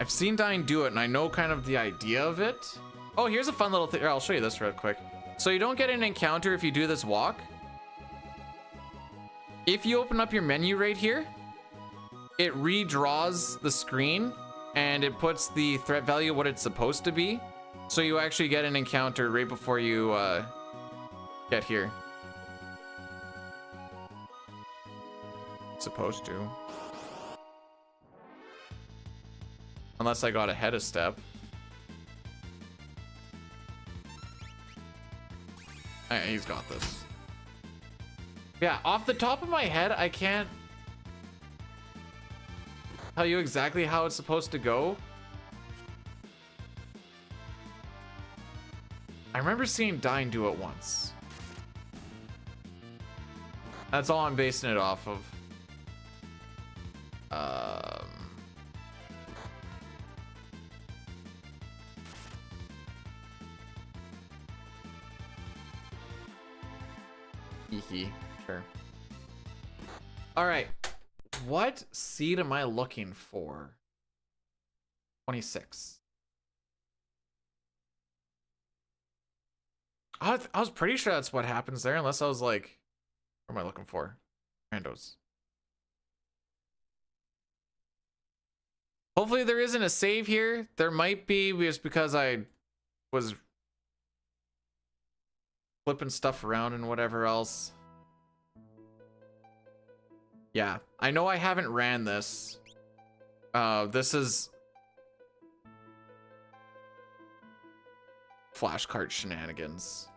I've seen Dying do it, and I know kind of the idea of it. Oh, here's a fun little thing. I'll show you this real quick. So you don't get an encounter if you do this walk. If you open up your menu right here, it redraws the screen and it puts the threat value what it's supposed to be. So you actually get an encounter right before you get here. Supposed to. Unless I got ahead a step. He's got this. Yeah, off the top of my head, I can't tell you exactly how it's supposed to go. I remember seeing Dying do it once. That's all I'm basing it off of. Sure. All right. What seed am I looking for? 26. I was pretty sure that's what happens there, unless I was like, what am I looking for? Randos. Hopefully there isn't a save here. There might be, just because I was flipping stuff around and whatever else. Yeah, I know I haven't ran this. This is flashcard shenanigans.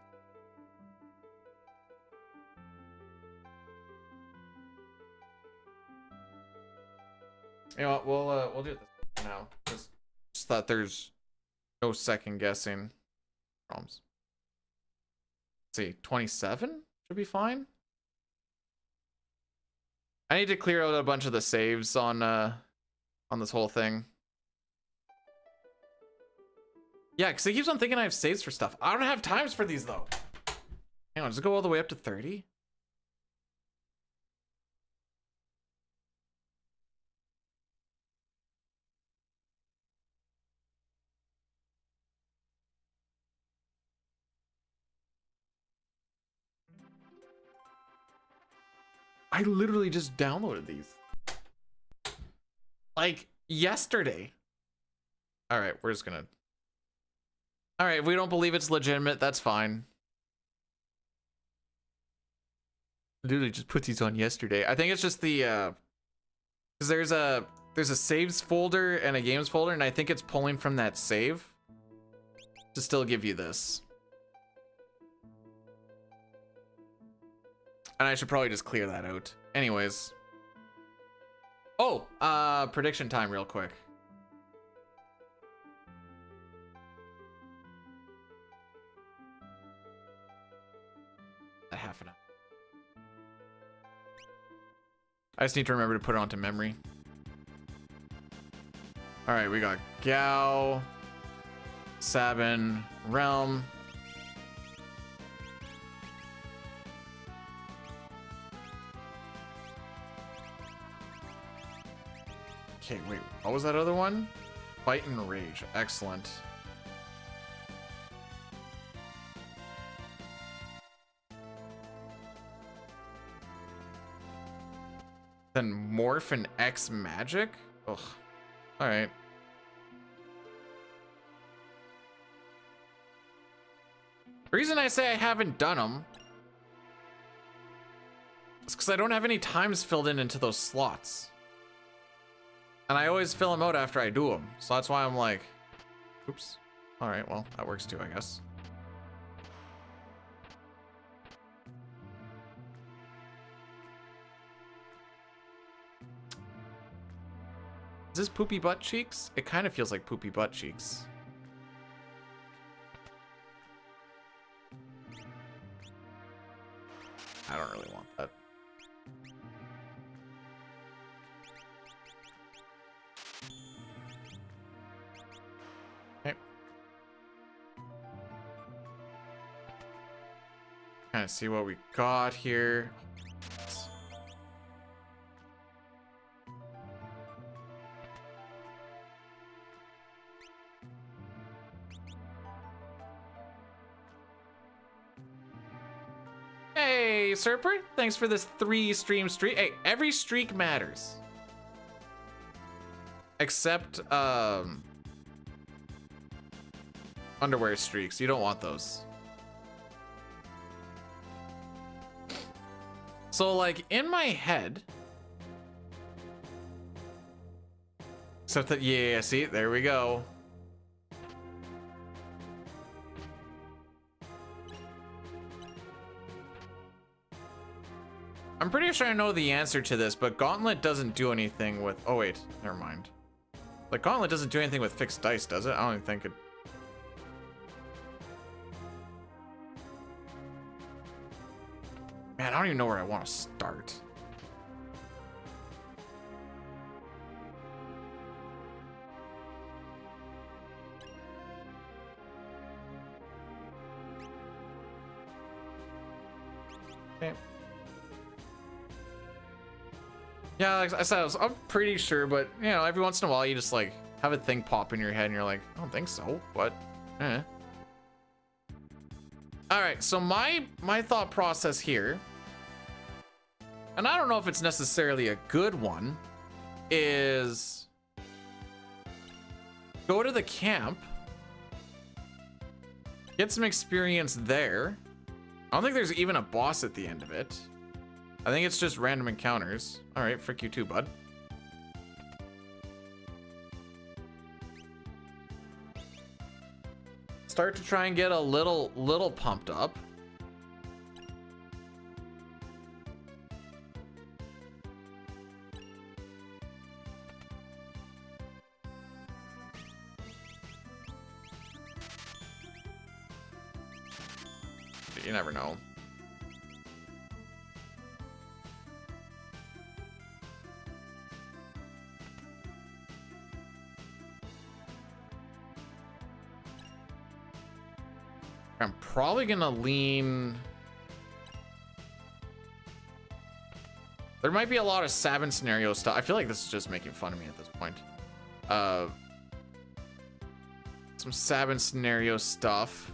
You know what, we'll do this now. Just thought there's no second guessing problems. Let's see, 27 should be fine. I need to clear out a bunch of the saves on this whole thing. Yeah, because it keeps on thinking I have saves for stuff. I don't have times for these though. Hang on, does it go all the way up to 30? I literally just downloaded these. Like yesterday. All right, we're just gonna. All right, if we don't believe it's legitimate, that's fine. Literally just put these on yesterday. I think it's just the because there's a saves folder and a games folder, and I think it's pulling from that save to still give you this. And I should probably just clear that out. Anyways. Oh, prediction time real quick. A half an hour. I just need to remember to put it onto memory. All right, we got Gao, Sabin, Realm. Okay, wait, what was that other one? Fight and Rage, excellent. Then Morph and X Magic? Ugh. Alright. The reason I say I haven't done them is because I don't have any times filled in into those slots. And I always fill them out after I do them. So that's why I'm like, oops. Alright, well, that works too, I guess. Is this Poopy Butt Cheeks? It kind of feels like Poopy Butt Cheeks. I don't really want that. Okay. Kind of see what we got here. Hey, Serper, thanks for this 3 stream streak. Hey, every streak matters. Except, underwear streaks. You don't want those. So, like, in my head... Except that, yeah, see, there we go. I'm pretty sure I know the answer to this, but Gauntlet doesn't do anything with... Oh, wait. Never mind. Like, Gauntlet doesn't do anything with fixed dice, does it? I don't even think it... Man, I don't even know where I want to start. Okay. Yeah, like I said, I'm pretty sure, but, you know, every once in a while you just, like, have a thing pop in your head and you're like, I don't think so, but, eh. Alright, so my thought process here, and I don't know if it's necessarily a good one, is go to the camp, get some experience there. I don't think there's even a boss at the end of it. I think it's just random encounters. All right, frick you too, bud. Start to try and get a little pumped up. You never know. I'm probably gonna lean... There might be a lot of Sabin scenario stuff. I feel like this is just making fun of me at this point. Some Sabin scenario stuff.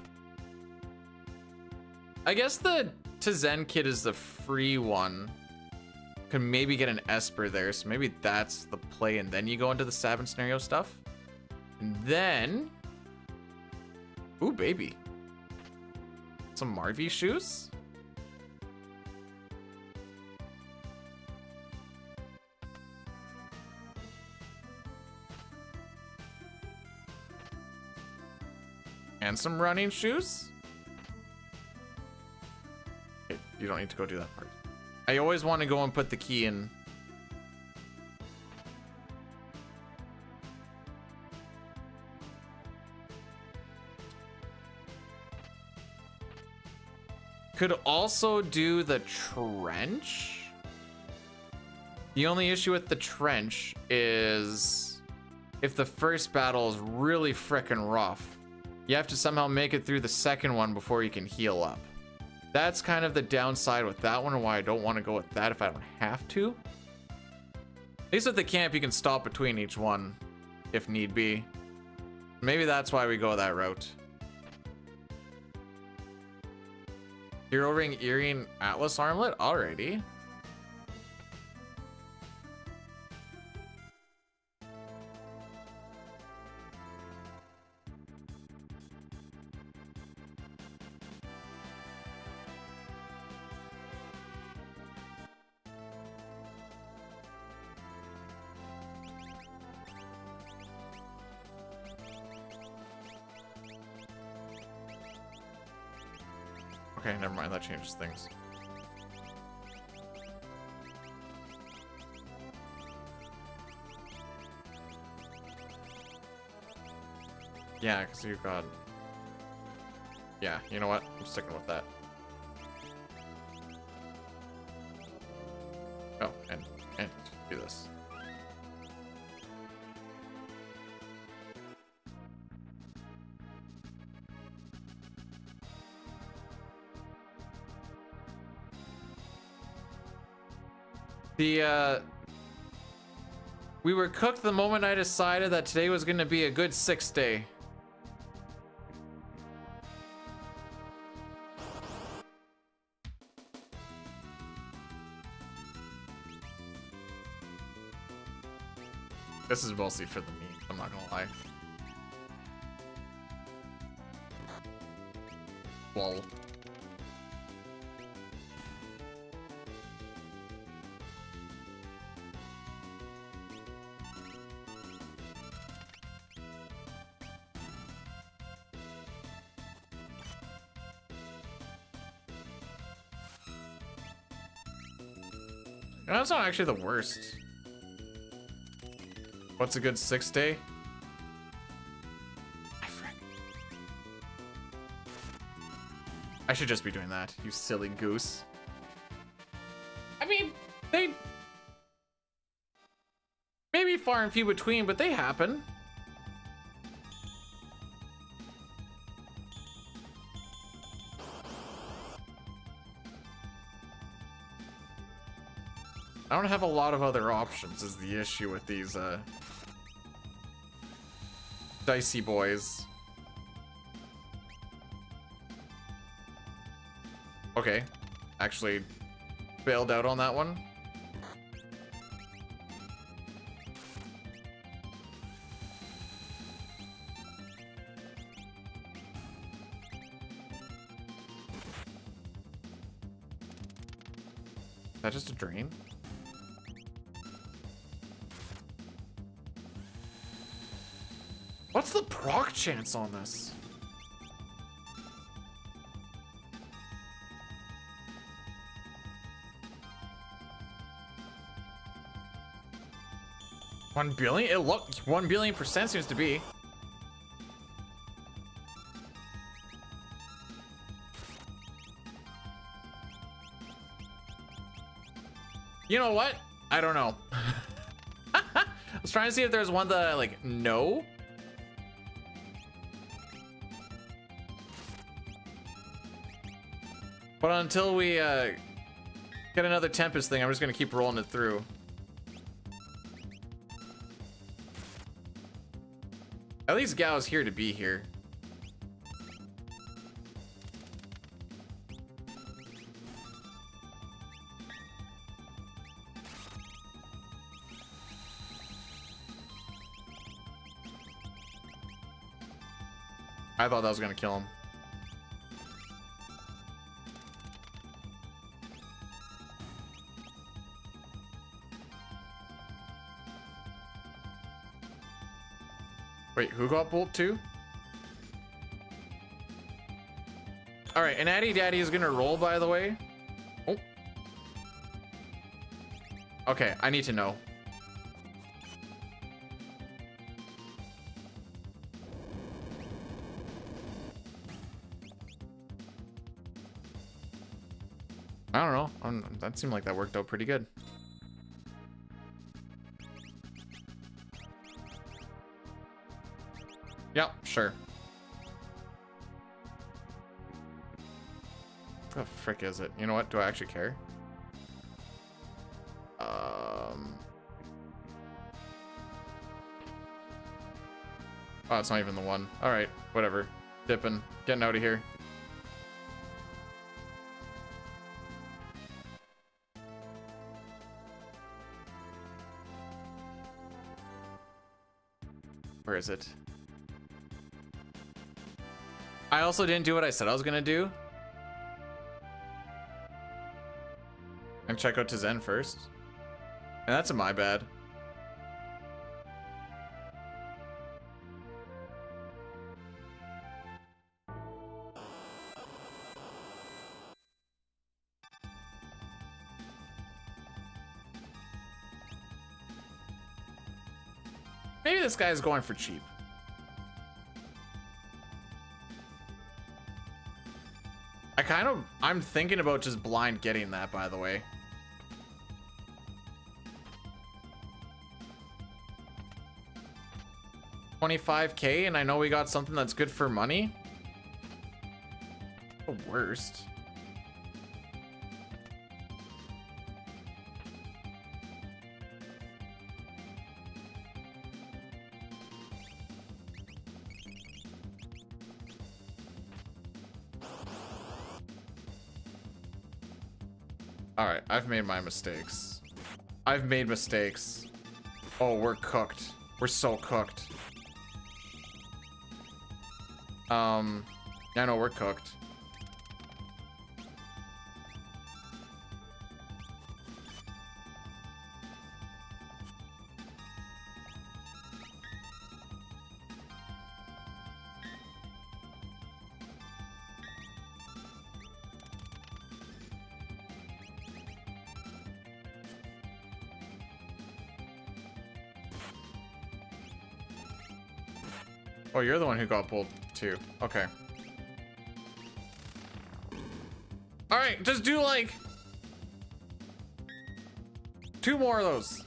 I guess the Tizen kit is the free one. Can maybe get an Esper there, so maybe that's the play, and then you go into the Sabin scenario stuff. And then... Ooh, baby. Some Marvy shoes? And some running shoes? Okay, you don't need to go do that part. I always want to go and put the key in. Could also do the trench. The only issue with the trench is if the first battle is really frickin' rough, you have to somehow make it through the second one before you can heal up. That's kind of the downside with that one and why I don't want to go with that if I don't have to. At least with the camp, you can stop between each one if need be. Maybe that's why we go that route. Hero Ring, Earring, Atlas Armlet? Alrighty. Okay, never mind, that changes things. Yeah, because you've got... Yeah, you know what? I'm sticking with that. Oh, and do this. We were cooked the moment I decided that today was going to be a good 6th day. This is mostly for the meat, I'm not gonna lie. Lol. That's not actually the worst. What's a good 6th day? I should just be doing that, you silly goose. I mean, they maybe far and few between, but they happen. I don't have a lot of other options is the issue with these dicey boys. Okay, actually bailed out on that one. Is that just a drain? What's the proc chance on this? $1 billion? It looked 1 billion% seems to be. You know what? I don't know. I was trying to see if there's one that I like know. But until we get another Tempest thing, I'm just gonna keep rolling it through. At least Gao's here to be here. I thought that was gonna kill him. Wait, who got bolt too? All right, and Addy Daddy is gonna roll, by the way. Oh. Okay, I need to know. I don't know. That seemed like that worked out pretty good. Yep, sure. What the frick is it? You know what? Do I actually care? Oh, it's not even the one. All right, whatever. Dipping. Getting out of here. Where is it? I also didn't do what I said I was gonna do. And check out to Zen first. And that's my bad. Maybe this guy's going for cheap. I'm thinking about just blind getting that, by the way. $25K, and I know we got something that's good for money. The worst. All right, I've made my mistakes. I've made mistakes. Oh, we're cooked. We're so cooked. Yeah, no, we're cooked. Oh, you're the one who got pulled too. Okay. All right, just do like 2 more of those.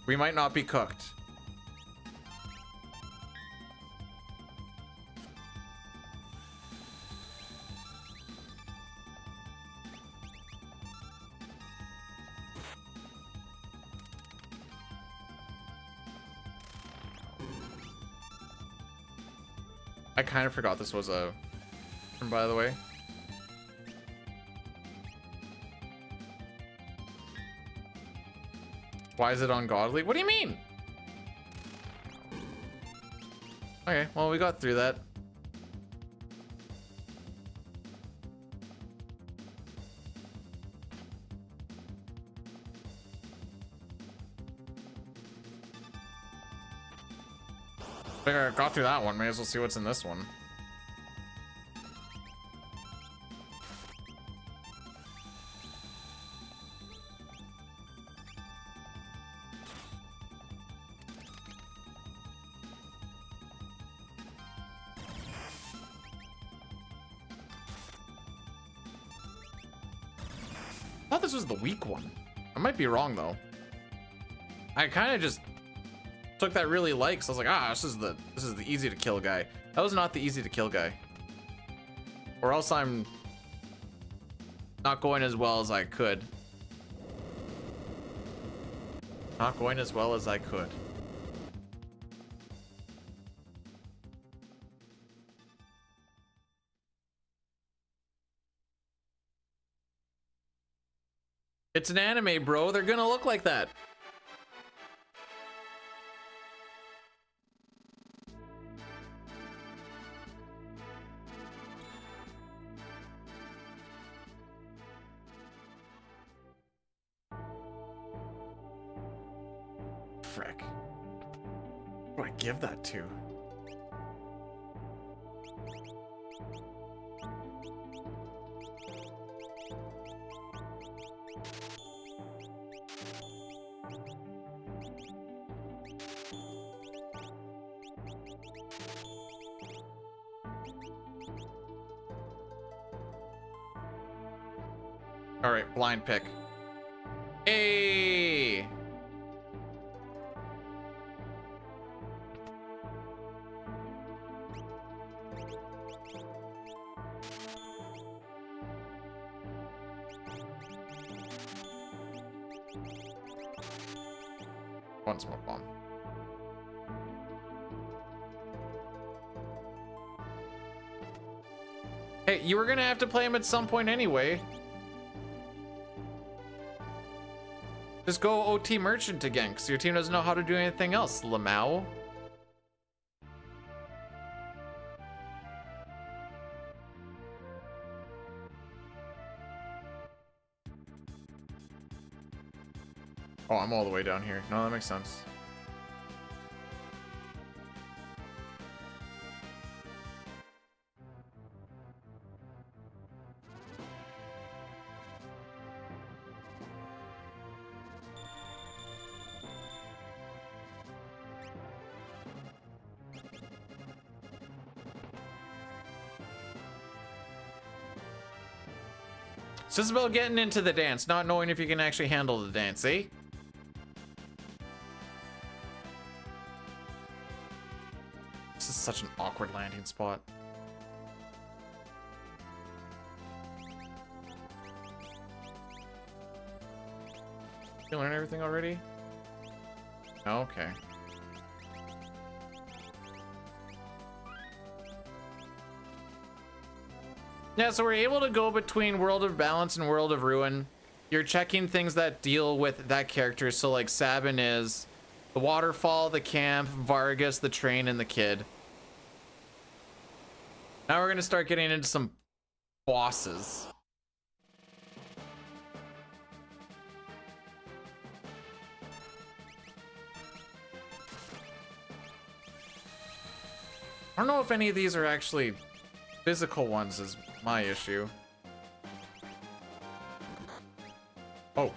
We might not be cooked. I kind of forgot this was a, by the way. Why is it ungodly? What do you mean? Okay, well, we got through that. I got through that one. May as well see what's in this one. I thought this was the weak one. I might be wrong though. I kind of just took that really light, so I was like, ah, this is the easy to kill guy. That was not the easy to kill guy. Or else I'm not going as well as I could. Not going as well as I could. It's an anime, bro. They're gonna look like that. Frick. Who do I give that to? All right, blind pick. Hey! One smoke bomb. Hey, you were gonna have to play him at some point anyway. Just go OT merchant again, because your team doesn't know how to do anything else, Lamau. Oh, I'm all the way down here. No, that makes sense. So it's about getting into the dance, not knowing if you can actually handle the dance, eh? This is such an awkward landing spot. You learn everything already? Okay. Yeah, so we're able to go between World of Balance and World of Ruin. You're checking things that deal with that character. So like Sabin is the waterfall, the camp, Vargas, the train, and the kid. Now we're gonna start getting into some bosses. I don't know if any of these are actually physical ones is my issue. Oh.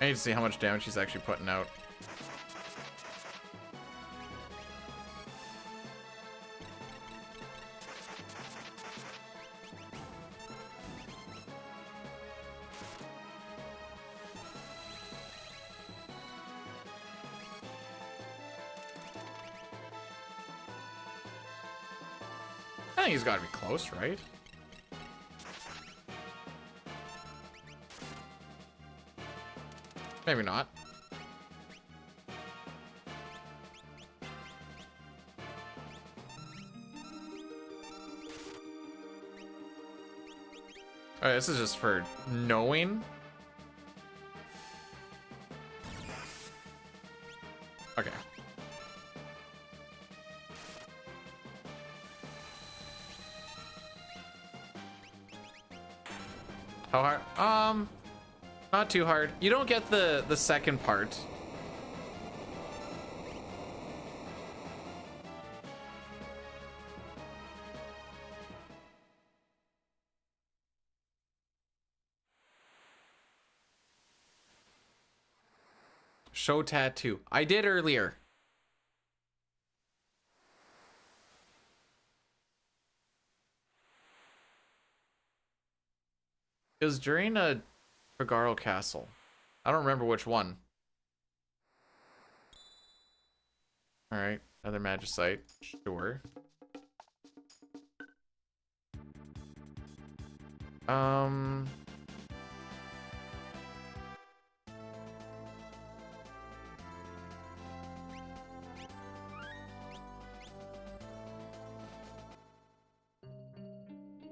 I need to see how much damage he's actually putting out. I think he's got to be close, right? Maybe not. Alright, this is just for knowing. Okay. How hard? Not too hard. You don't get the second part. Show tattoo. I did earlier. It was during a Figaro Castle. I don't remember which one. Alright, another Magicite. Sure.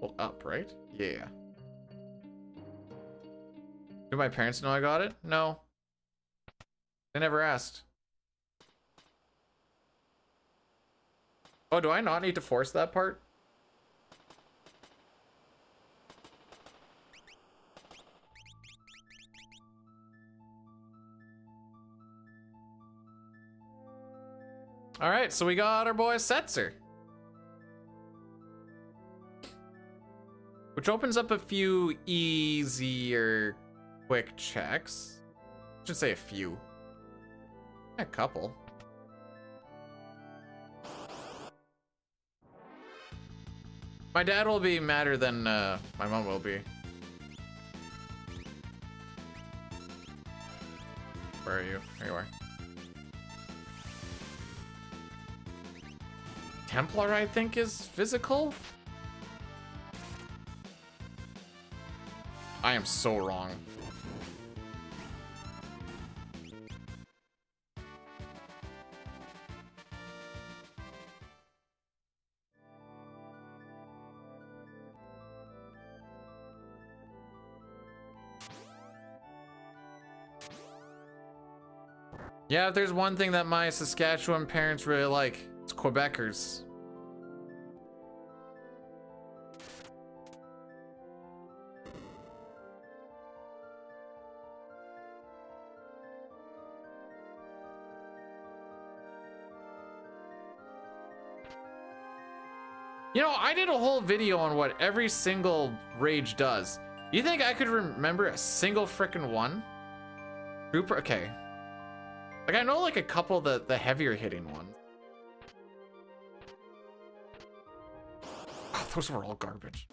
Well, up, right? Yeah. Do my parents know I got it? No. They never asked. Oh, do I not need to force that part? All right, so we got our boy Setzer, which opens up a few easier quick checks. I should say a few. A couple. My dad will be madder than my mom will be. Where are you? There you are. Templar, I think, is physical? I am so wrong. Yeah, if there's one thing that my Saskatchewan parents really like, it's Quebecers. You know, I did a whole video on what every single rage does. You think I could remember a single frickin' one? Trooper, okay. Like, I know like a couple of the heavier hitting ones. Oh, those were all garbage.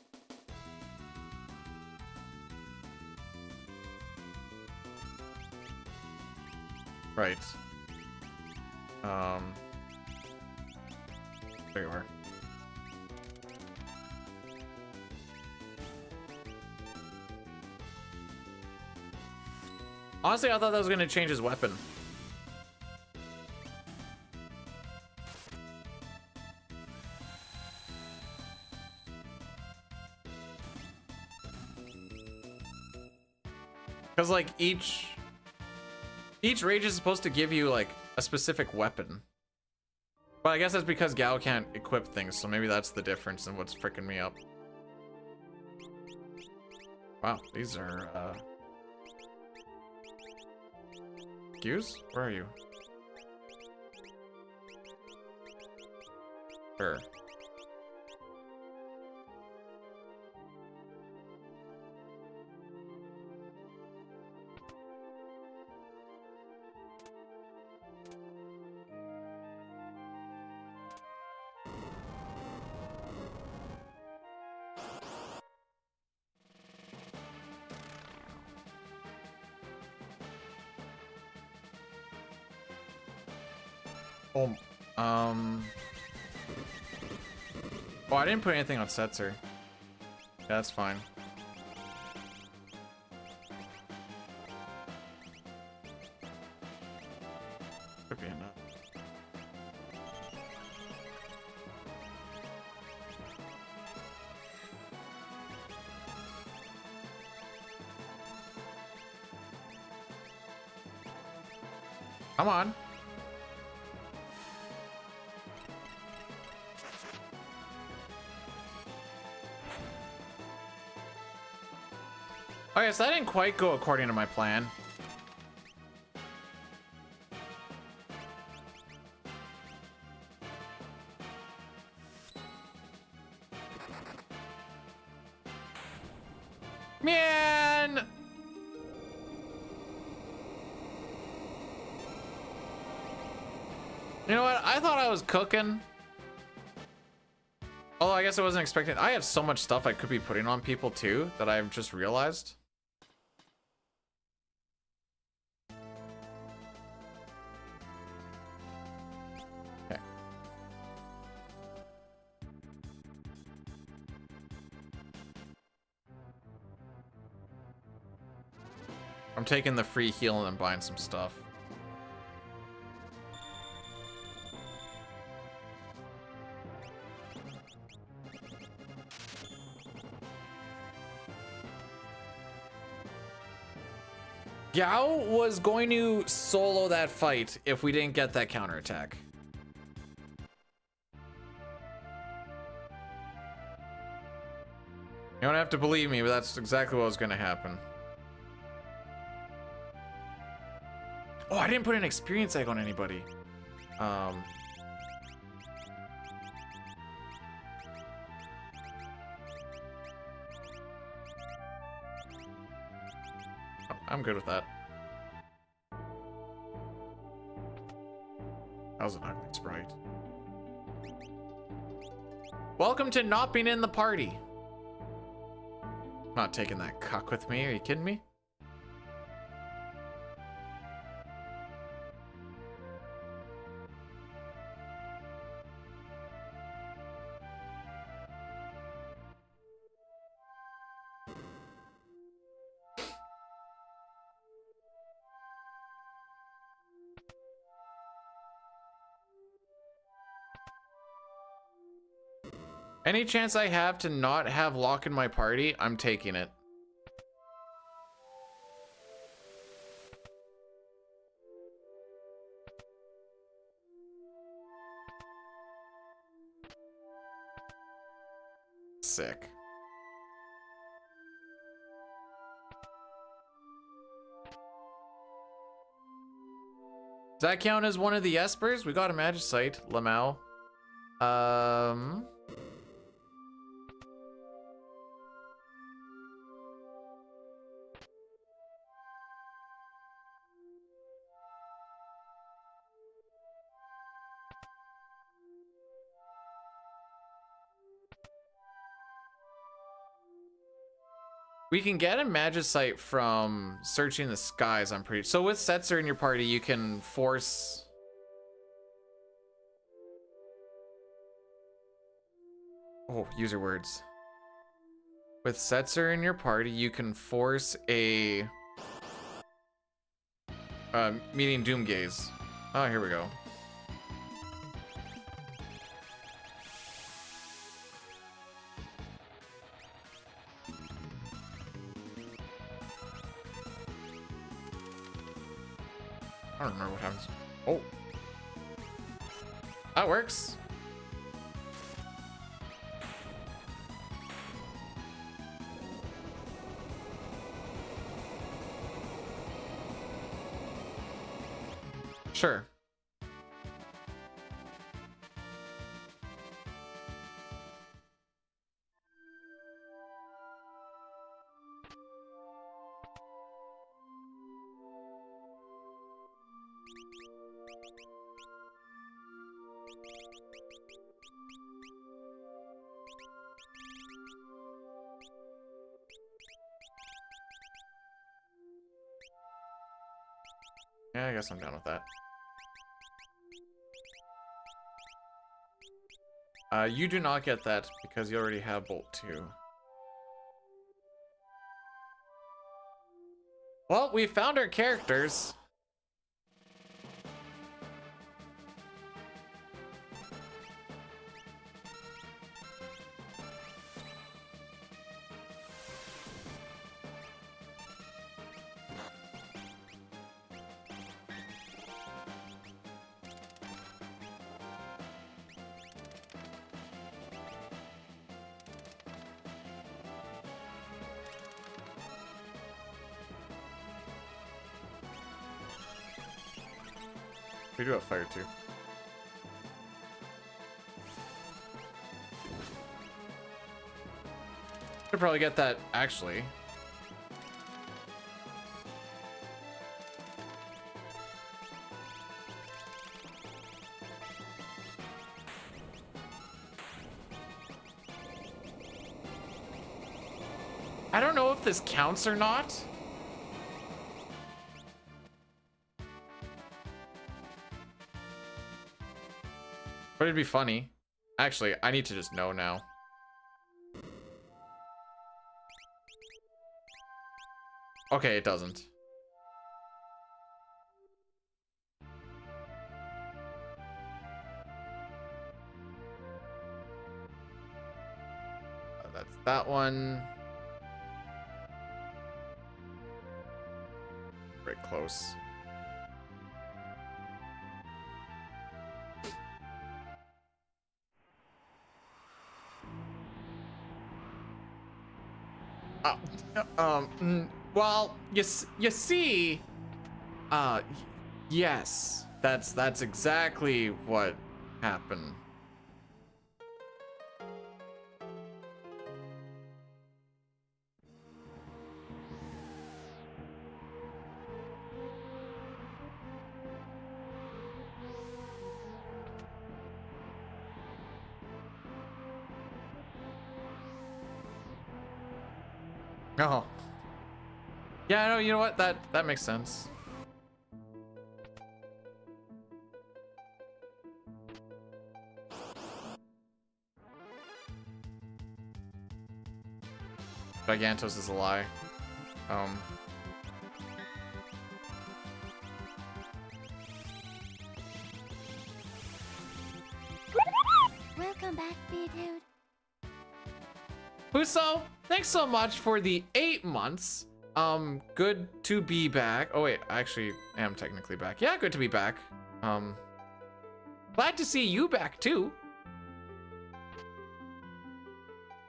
Right. There you are. Honestly, I thought that was gonna change his weapon. Because like each rage is supposed to give you like a specific weapon. But I guess that's because Gao can't equip things, so maybe that's the difference in what's freaking me up. Wow, these are Excuse? Where are you? Sure. Oh, oh, I didn't put anything on Setzer. Yeah, that's fine. Could be enough. Come on. Okay, so that didn't quite go according to my plan. Man! You know what? I thought I was cooking. Although I guess I wasn't expecting. I have so much stuff I could be putting on people too that I've just realized. Okay. I'm taking the free heal and then buying some stuff. Gao was going to solo that fight if we didn't get that counterattack. You don't have to believe me, but that's exactly what was going to happen. Oh, I didn't put an experience egg on anybody. I'm good with that. That was an ugly sprite. Welcome to not being in the party. I'm not taking that cuck with me. Are you kidding me? Any chance I have to not have Locke in my party, I'm taking it. Sick. Does that count as one of the Espers? We got a Magicite, Lamau. We can get a Magicite from searching the skies, I'm pretty. So with Setzer in your party, you can force. Oh, user words. With Setzer in your party, you can force a meeting Doomgaze. Oh, here we go. I don't remember what happens. Oh. That works. Sure. Yeah, I guess I'm down with that. You do not get that because you already have Bolt 2. Well, we found our characters. We do have fire too. Should probably get that actually. I don't know if this counts or not. But it'd be funny. Actually, I need to just know now. Okay, it doesn't. That's that one. close. Well, you see, yes, that's exactly what happened. Oh. Yeah, no, you know what? That makes sense. Gigantos is a lie.
Welcome back, B-Dude.
Huso, thanks so much for the 8 months. Good to be back. Oh wait, I actually am technically back. Yeah, good to be back. Glad to see you back too.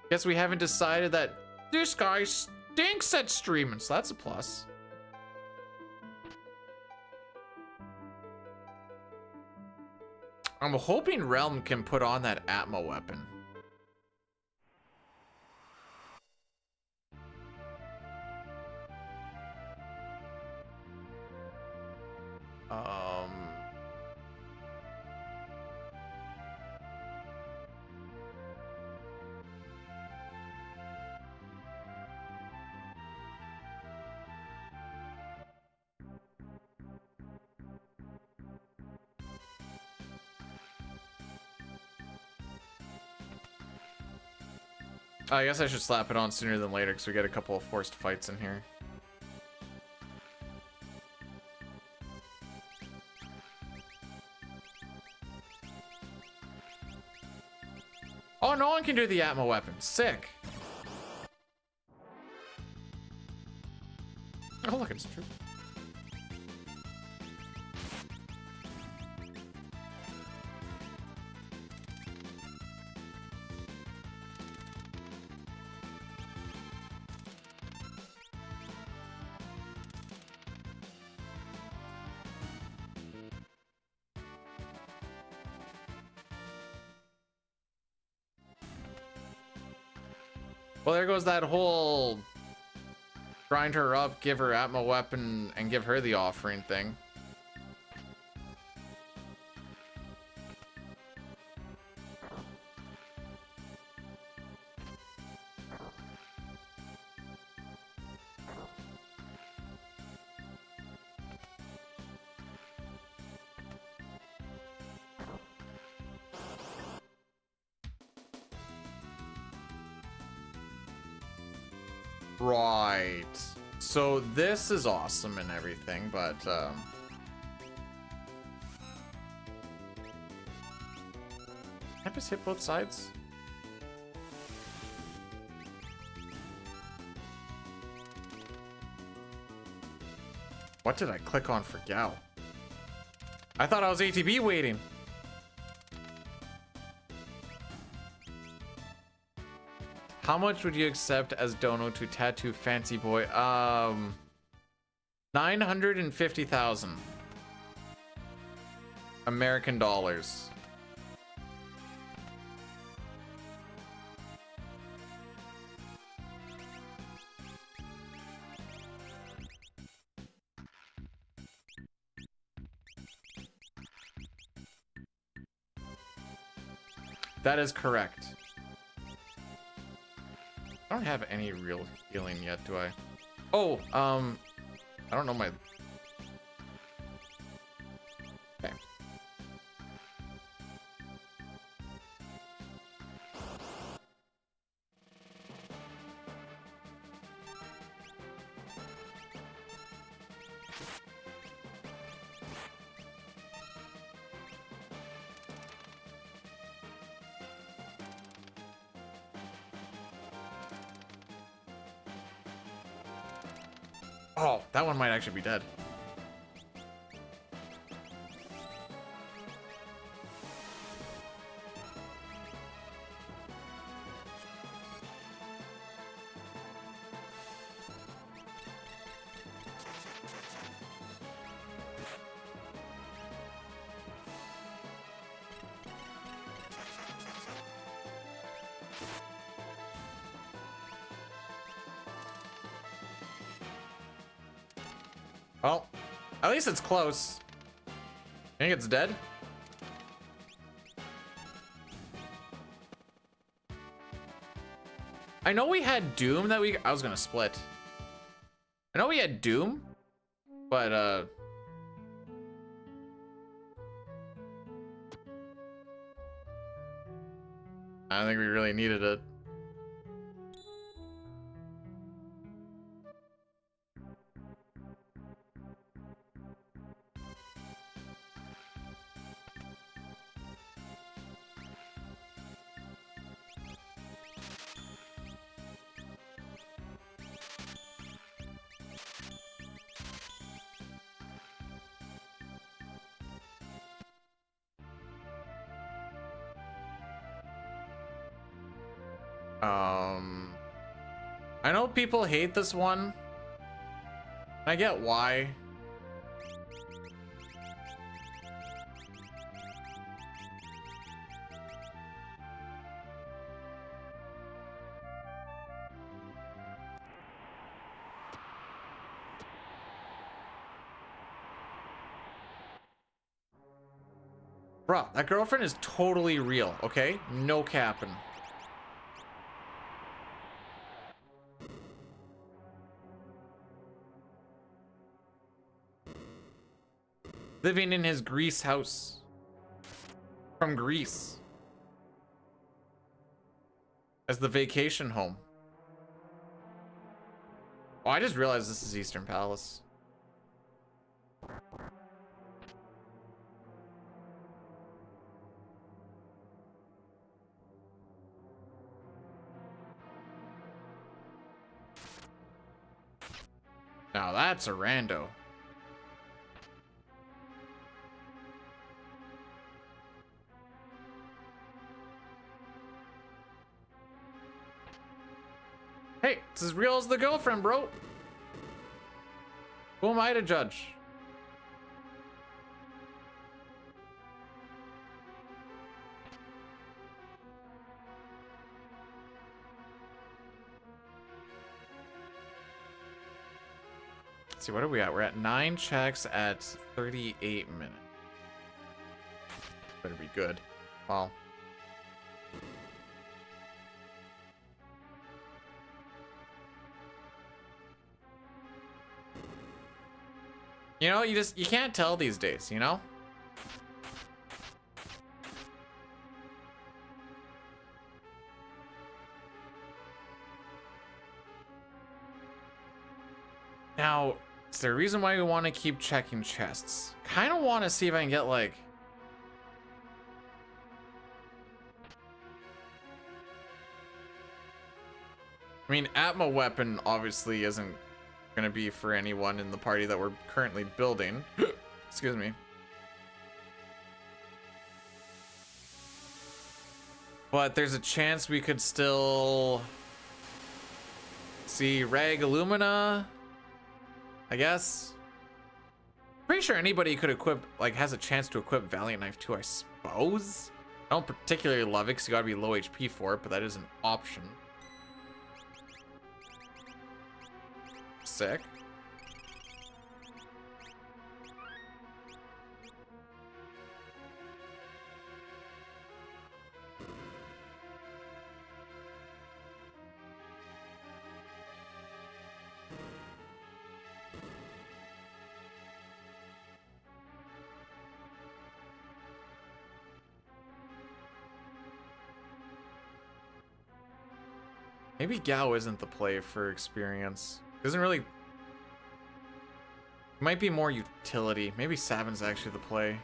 Guess we haven't decided that this guy stinks at streaming, so that's a plus. I'm hoping Realm can put on that Atma weapon. I guess I should slap it on sooner than later because we get a couple of forced fights in here. Oh, no one can do the Atma weapon. Sick. Oh, look, it's true. Well, there goes that whole grind her up, give her Atma weapon, and give her the offering thing. Right. So this is awesome and everything, but I just hit both sides. What did I click on for Gal? I thought I was ATB waiting. How much would you accept as dono to tattoo Fancy Boy? 950,000 American dollars. That is correct. I don't have any real healing yet, do I? Oh, I don't know my... Okay. Oh, that one might actually be dead. Well, at least it's close. Think it's dead? I know we had Doom that I was gonna split. I know we had Doom, but I don't think we really needed it. I know people hate this one. I get why. Bruh, that girlfriend is totally real, okay? No capping. Living in his Greece house. From Greece. As the vacation home. Oh, I just realized this is Eastern Palace. Now that's a rando. Hey, it's as real as the girlfriend, bro. Who am I to judge? Let's see, what are we at? We're at 9 checks at 38 minutes. Better be good. Well. You know, you can't tell these days, you know? Now, is there a reason why we want to keep checking chests? Kind of want to see if I can get, like... I mean, Atma weapon obviously isn't gonna be for anyone in the party that we're currently building. Excuse me. But there's a chance we could still see Rag Illumina, I guess. Pretty sure anybody could equip, like, has a chance to equip Valiant Knife too, I suppose. I don't particularly love it because you gotta be low HP for it, but that is an option. Sick. Maybe Gao isn't the play for experience. Doesn't really... Might be more utility. Maybe Savin's actually the play.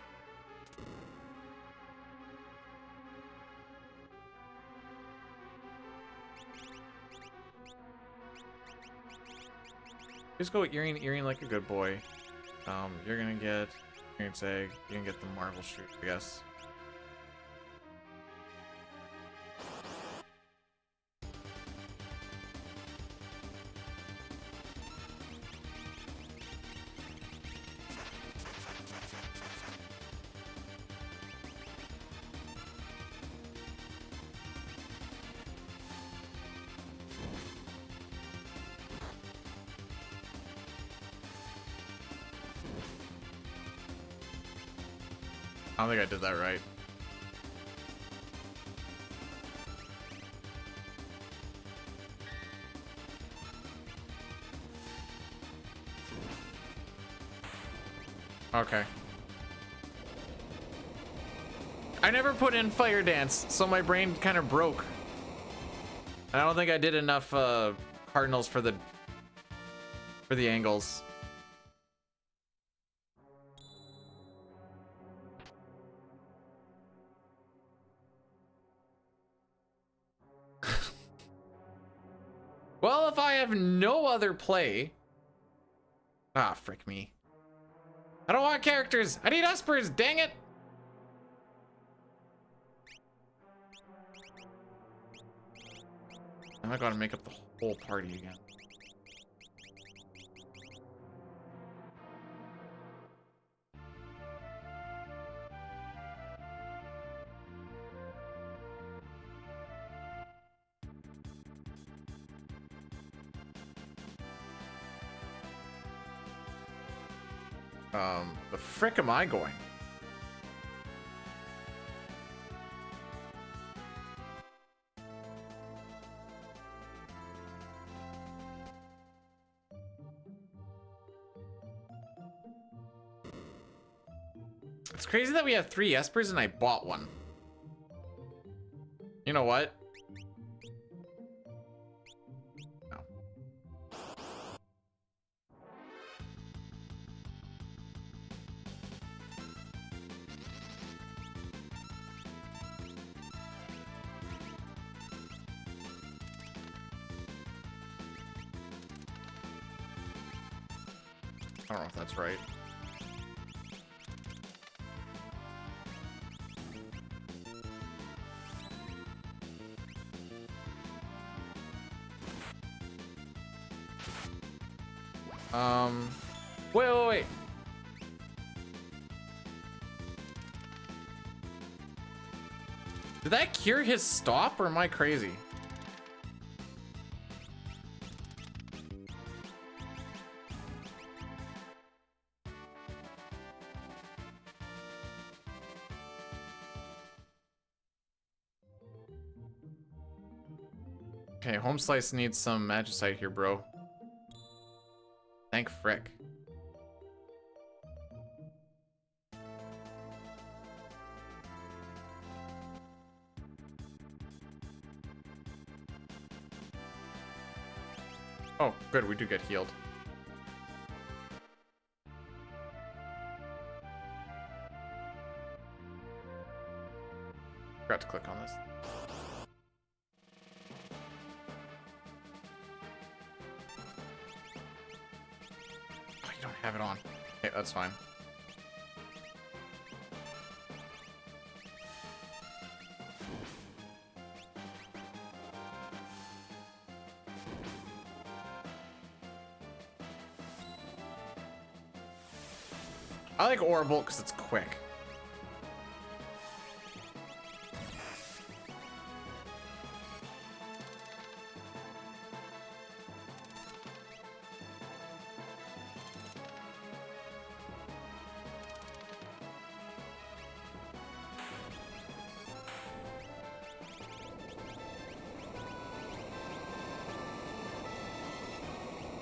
Just go Earring like a good boy. You're gonna get Earring's Egg. You can get the Marvel Shoot, I guess. I don't think I did that right. Okay. I never put in fire dance, so my brain kind of broke. I don't think I did enough cardinals for the angles. Well, if I have no other play... Ah, frick me. I don't want characters. I need Espers, dang it. Now I gotta make up the whole party again. The frick am I going? It's crazy that we have 3 Espers and I bought one. You know what? No. I don't know if that's right. Wait. Did that cure his stop, or am I crazy? Okay, Home Slice needs some Magicite here, bro. Thank frick. Oh, good, we do get healed. Forgot to click on this. Oh, you don't have it on. Okay, that's fine. I like Orbital because it's quick.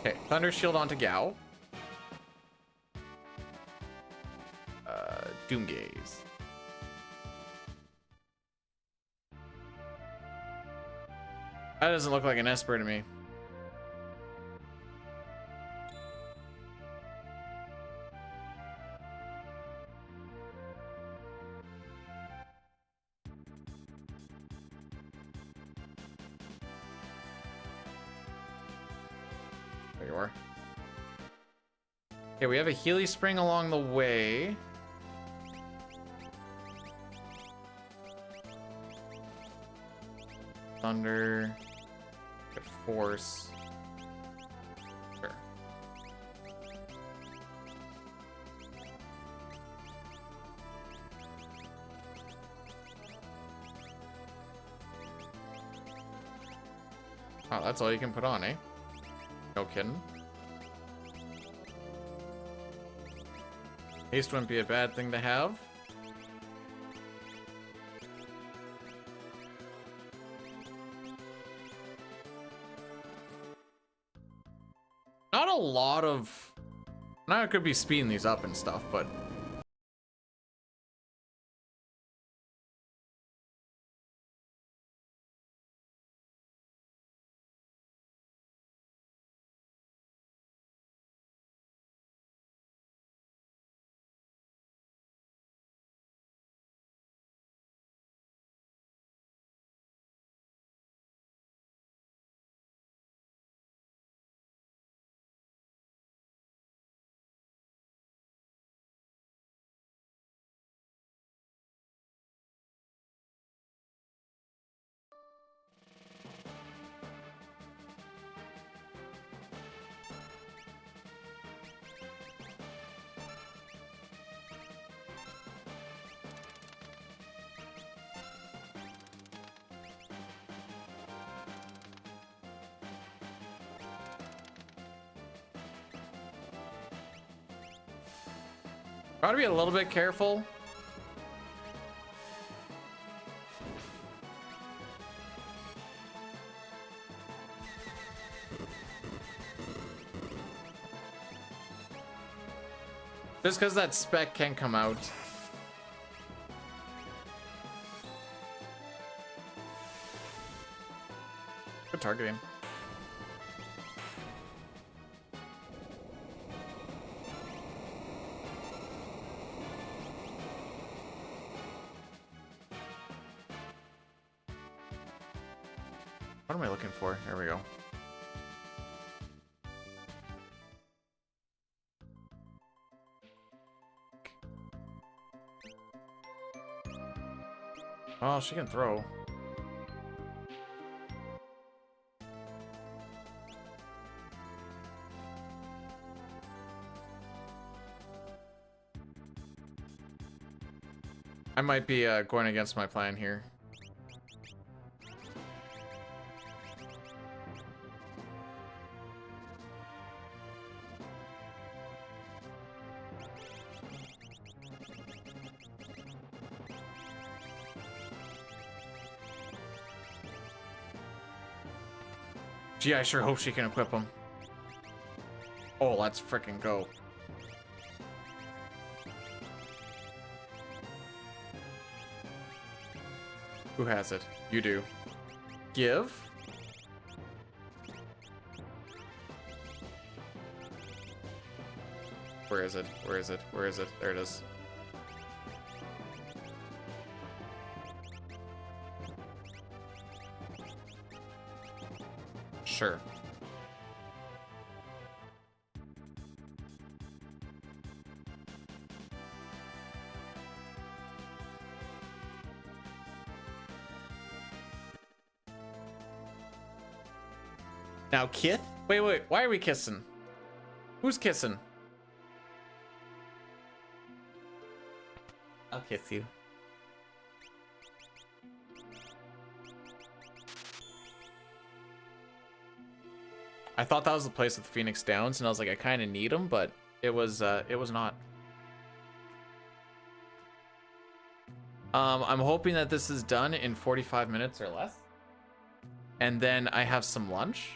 Okay, Thunder Shield onto Gao. Doom Gaze. That doesn't look like an Esper to me. There you are. Okay, we have a Healy Spring along the way. Thunder, good Force. Sure. Oh, that's all you can put on, eh? No kidding. Haste wouldn't be a bad thing to have. a lot of... Now I could be speeding these up and stuff, but... Gotta be a little bit careful. Just because that spec can come out. Good targeting. What am I looking for? Here we go. Oh, she can throw. I might be going against my plan here. Gee, I sure hope she can equip him. Oh, let's frickin' go. Who has it? You do. Give? Where is it? Where is it? Where is it? There it is. Sure. Now, Kith? Wait, why are we kissing? Who's kissing? I'll kiss you. I thought that was the place with Phoenix Downs, and I was like, I kind of need them, but it was not. I'm hoping that this is done in 45 minutes or less, and then I have some lunch,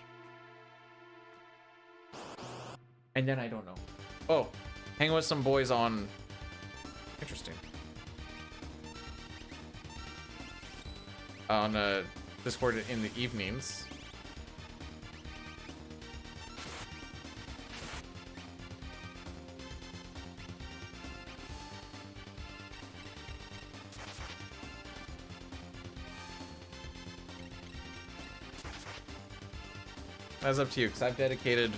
and then I don't know. Oh, hanging with some boys on. Interesting. On Discord in the evenings. That's up to you, because I've dedicated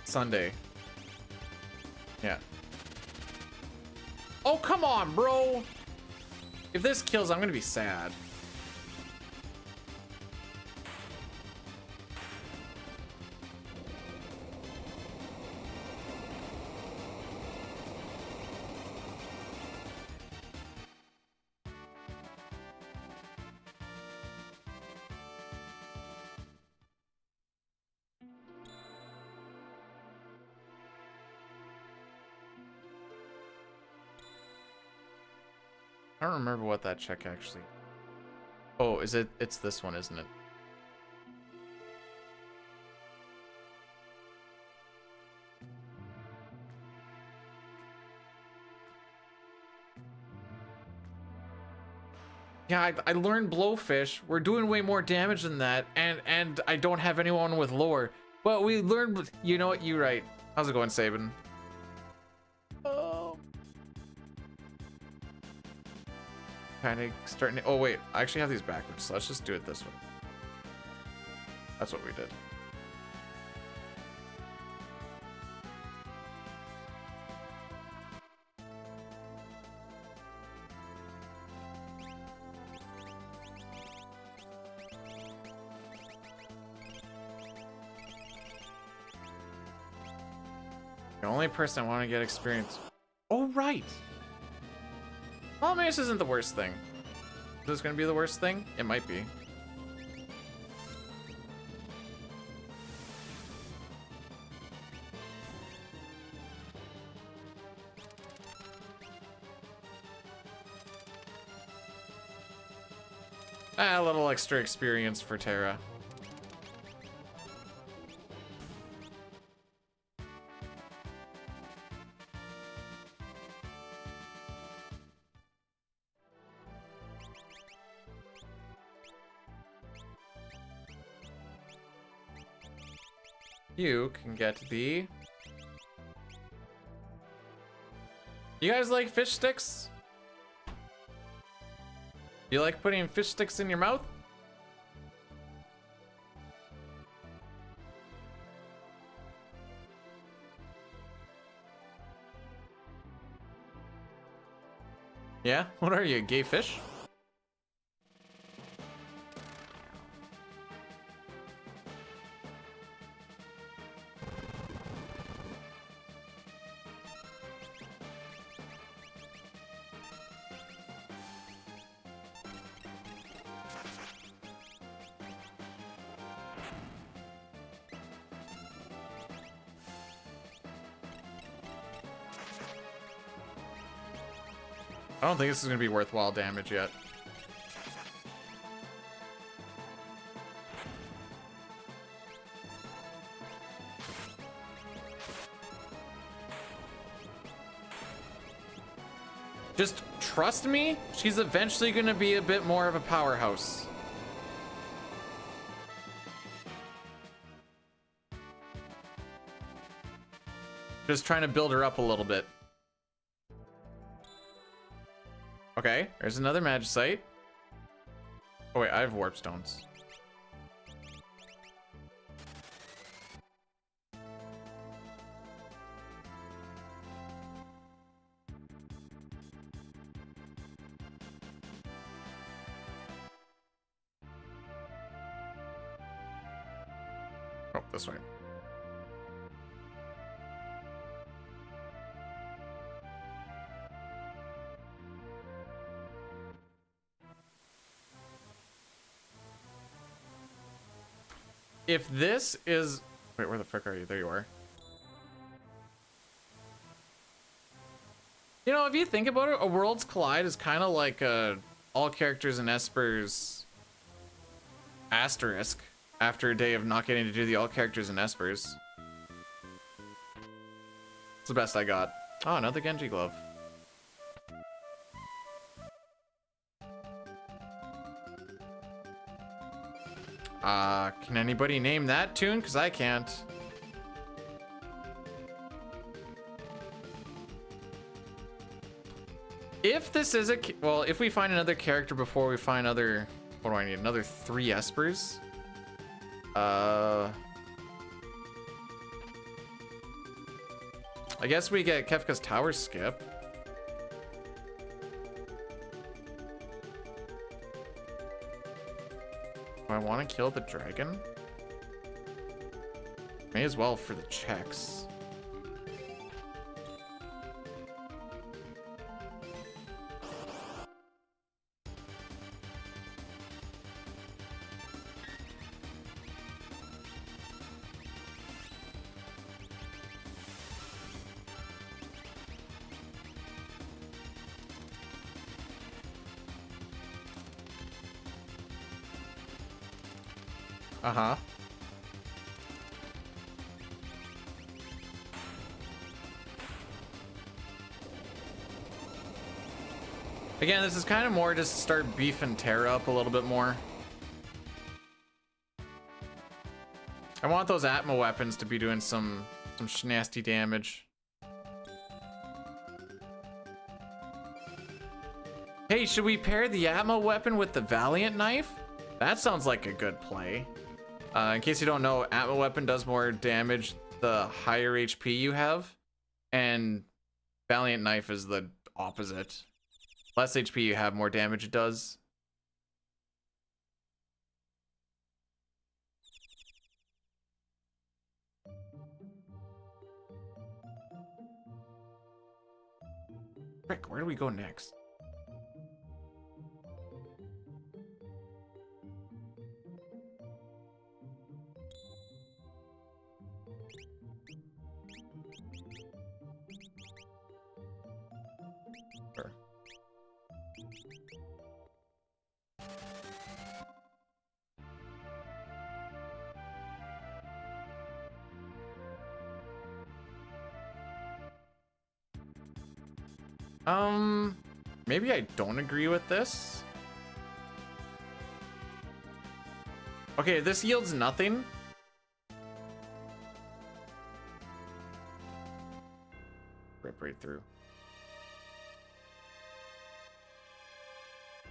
Sunday. Yeah. Oh, come on, bro. If this kills, I'm gonna be sad. I don't remember what that check actually. Oh, is it? It's this one, isn't it? Yeah, I learned Blowfish. We're doing way more damage than that, and I don't have anyone with lore. But we learned. You know what? You're right. How's it going, Sabin? Oh. Kind of starting to, oh wait, I actually have these backwards, so let's just do it this way. That's what we did. The only person I want to get experience. Oh right. Well, Mace isn't the worst thing. Is this gonna be the worst thing? It might be. A little extra experience for Terra. You can get the... You guys like fish sticks? You like putting fish sticks in your mouth? Yeah? What are you, a gay fish? I don't think this is gonna be worthwhile damage yet. Just trust me, she's eventually gonna be a bit more of a powerhouse. Just trying to build her up a little bit. Okay, there's another Magicite. Oh wait, I have Warp Stones. Oh, this way. If this is... Wait, where the frick are you? There you are. You know, if you think about it, a Worlds Collide is kind of like all characters in Espers asterisk after a day of not getting to do the all characters in Espers. It's the best I got. Oh, another Genji glove. Can anybody name that tune? Because I can't. If this is a... Well, if we find another character before we find other... What do I need? Another 3 Espers? I guess we get Kefka's Tower skip. Do I want to kill the dragon? May as well for the checks. Uh-huh. Again, this is kind of more just to start beefing Terra up a little bit more. I want those Atma weapons to be doing some nasty damage. Hey, should we pair the Atma weapon with the Valiant knife? That sounds like a good play. In case you don't know, Atma weapon does more damage the higher HP you have, and Valiant knife is the opposite. Less HP you have, more damage it does. Frick, where do we go next? Sure. Maybe I don't agree with this. Okay, this yields nothing. Rip right through.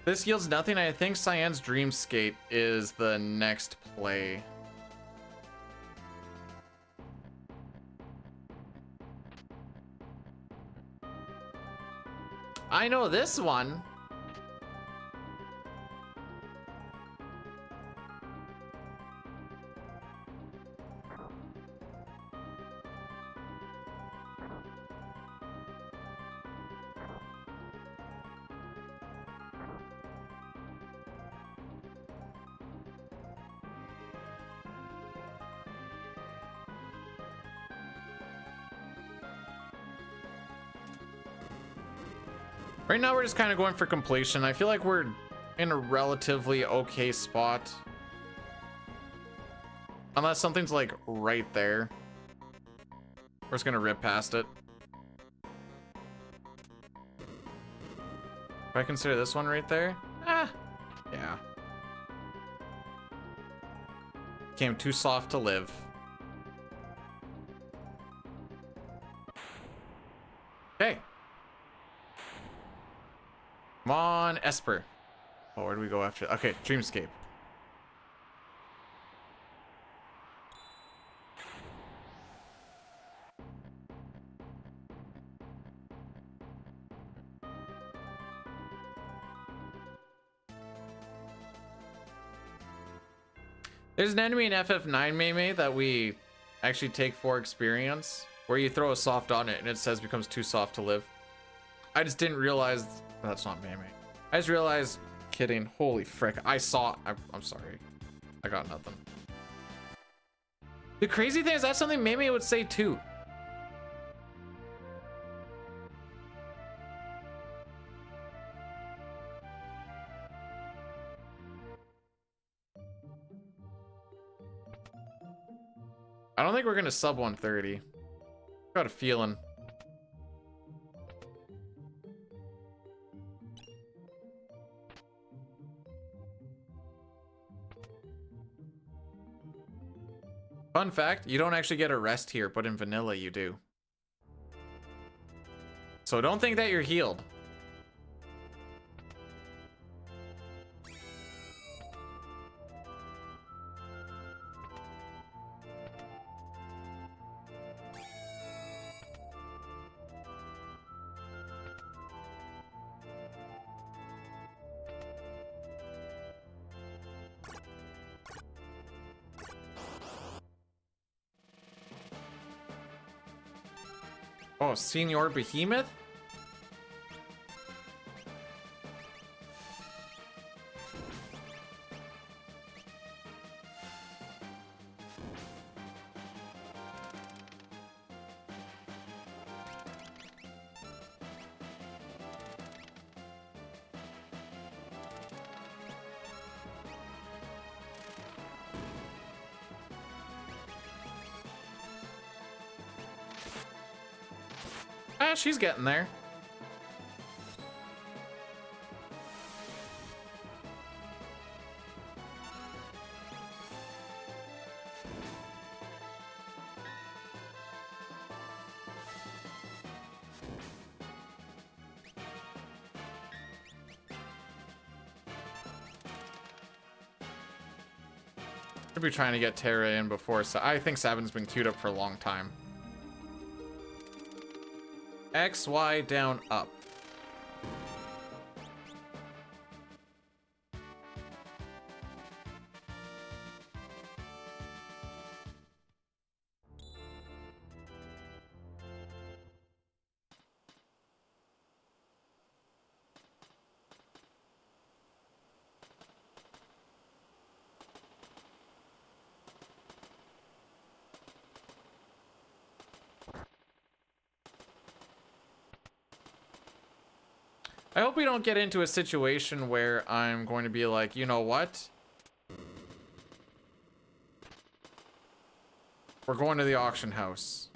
This yields nothing. I think Cyan's Dreamscape is the next play. I know this one. Right now, we're just kind of going for completion. I feel like we're in a relatively okay spot. Unless something's like right there. We're just gonna rip past it. Do I consider this one right there? Ah, yeah. Became too soft to live. Okay. Come on, Esper. Oh, where do we go after? Okay, Dreamscape. There's an enemy in FF9 Meme that we actually take for experience, where you throw a soft on it and it says becomes too soft to live. I just didn't realize. That's not Meme. I just realized. Kidding. Holy frick. I saw. I'm sorry. I got nothing. The crazy thing is that's something Meme would say too. I don't think we're gonna sub 130. Got a feeling. Fun fact, you don't actually get a rest here, but in vanilla you do. So don't think that you're healed. Oh, Senior Behemoth? Ah, she's getting there. Should be trying to get Terra in before, so I think Sabin's been queued up for a long time. X, Y, down, up. I hope we don't get into a situation where I'm going to be like, you know what? We're going to the auction house.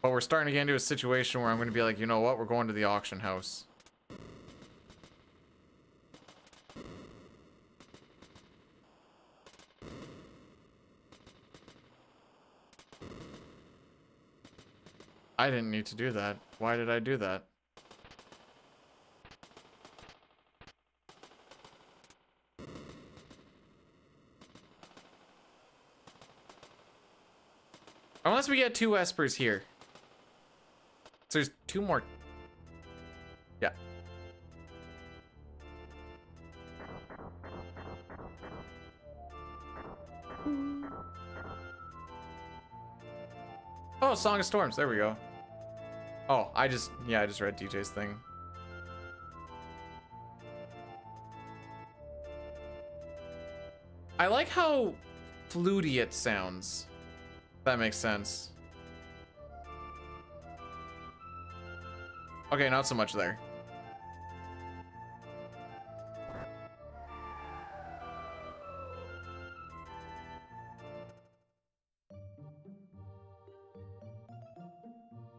But we're starting to get into a situation where I'm going to be like, you know what? We're going to the auction house. I didn't need to do that. Why did I do that? Unless we get 2 Espers here. So there's 2 more. Yeah. Oh, Song of Storms. There we go. Oh, I just read DJ's thing. I like how fluty it sounds. That makes sense. Okay, not so much there.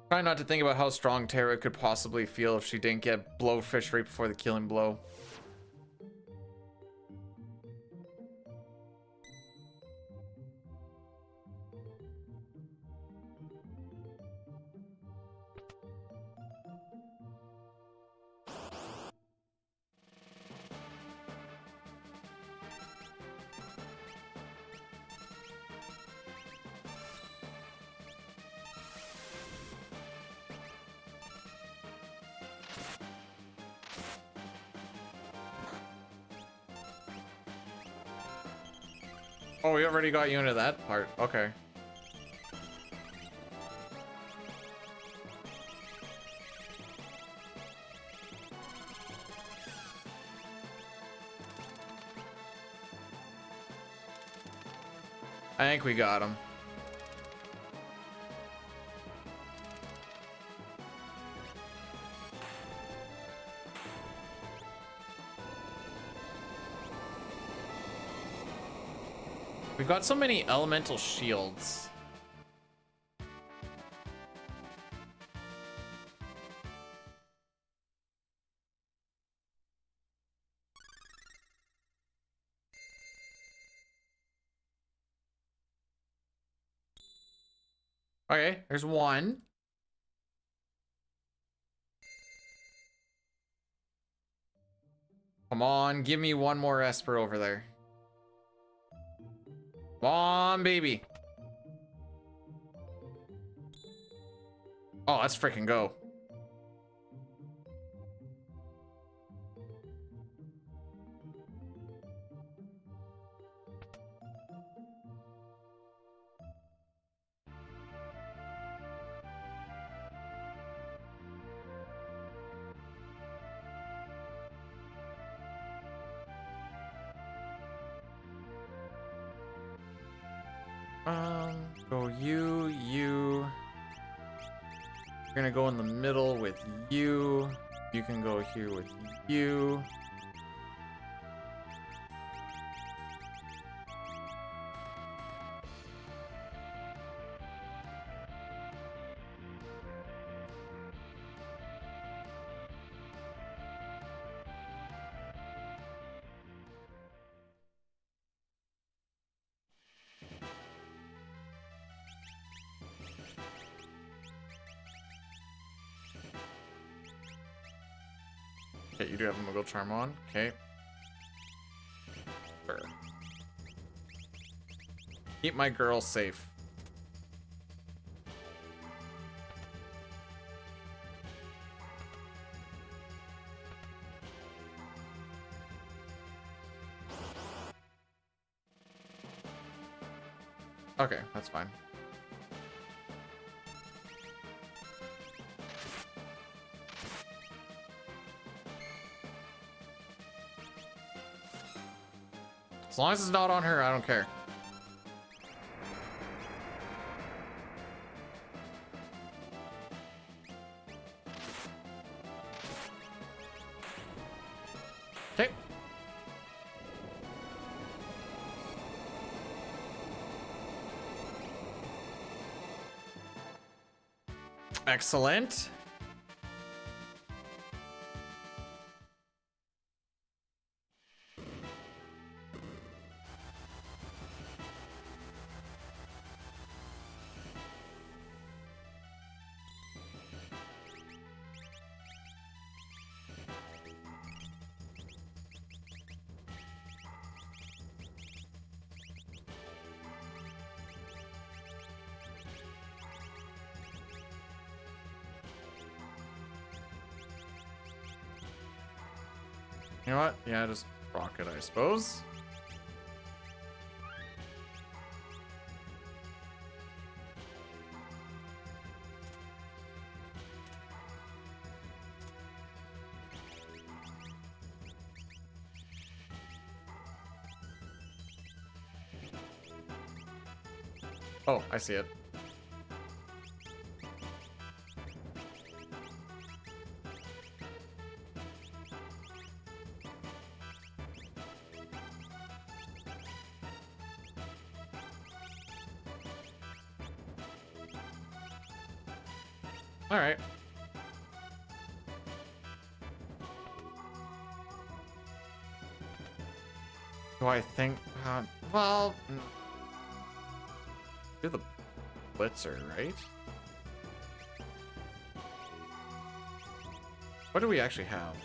Try not to think about how strong Terra could possibly feel if she didn't get blowfish right before the killing blow. Oh, we already got you into that part. Okay. I think we got him. We've got so many elemental shields. Okay, there's one. Come on, give me one more Esper over there. Come on, baby. Oh, let's freaking go. Go you. You're gonna go in the middle with you. You can go here with you. Okay, you do have a Moogle Charm on. Okay. Sure. Keep my girl safe. Okay, that's fine. As long as it's not on her, I don't care. Okay. Excellent. You know what? Yeah, just rock it, I suppose. Oh, I see it. All right. Do I think? Well, do the blitzer, right? What do we actually have?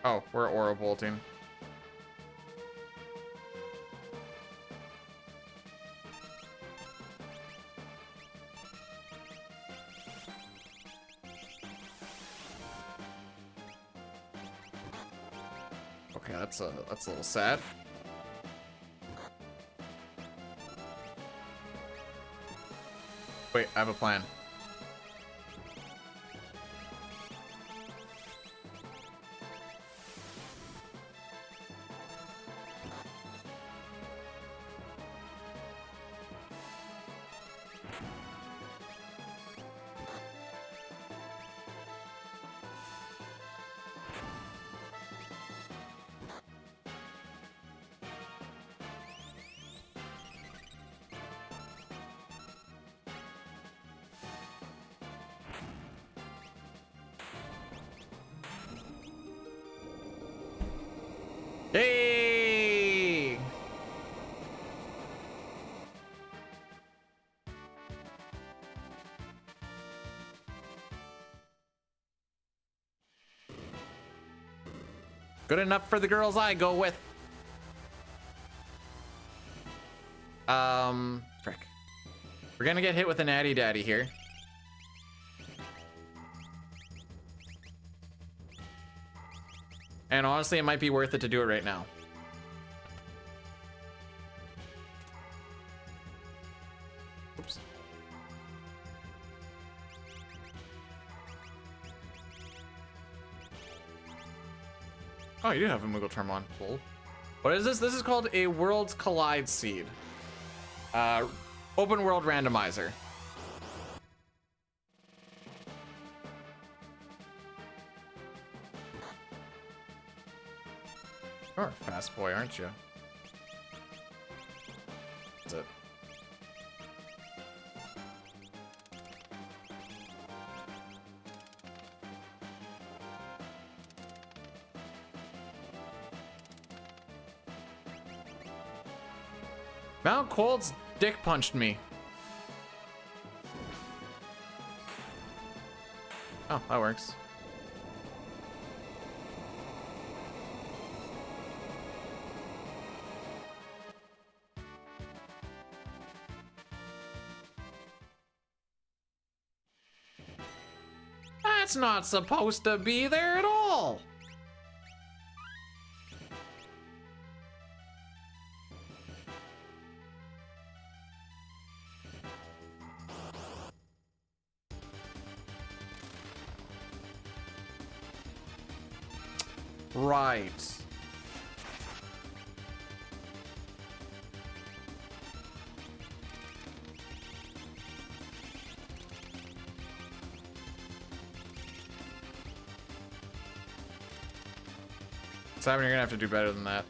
Oh, we're aura bolting. Okay, that's a little sad. Wait, I have a plan. Hey! Good enough for the girls I go with. Frick. We're gonna get hit with a natty daddy here. And honestly, it might be worth it to do it right now. Oops. Oh, you do have a Moogle Charm on. Cool. What is this? This is called a Worlds Collide Seed. Open World Randomizer. You're a fast boy, aren't you? That's it. Mount Kolts dick punched me. Oh, that works. That's not supposed to be there at all. Right. Simon, you're gonna have to do better than that.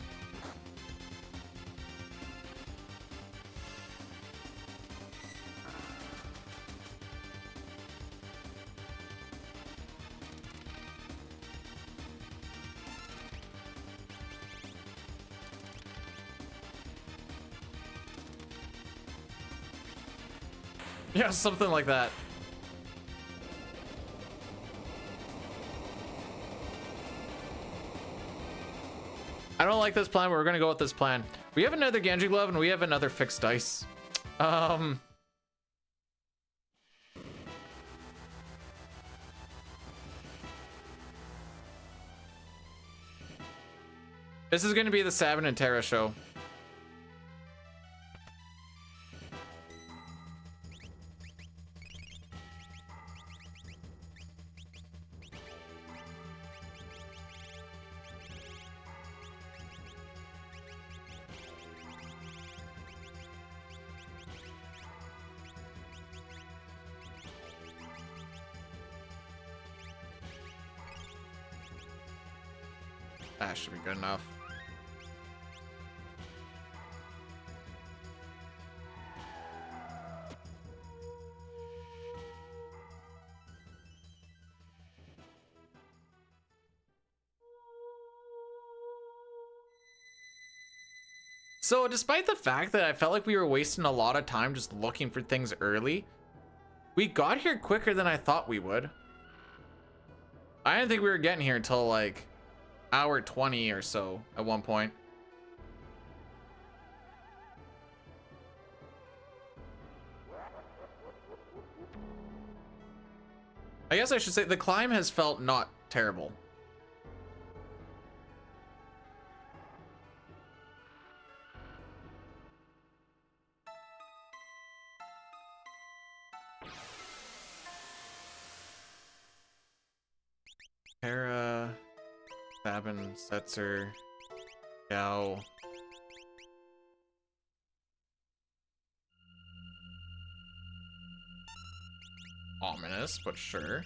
Yeah, something like that. I don't like this plan, but we're gonna go with this plan. We have another Genji glove and we have another fixed dice. This is gonna be the Sabin and Terra show. That should be good enough. So despite the fact that I felt like we were wasting a lot of time just looking for things early, we got here quicker than I thought we would. I didn't think we were getting here until like hour 20 or so at one point. I guess I should say the climb has felt not terrible. Terra, Sabin, Setzer, Gao. Ominous, but sure.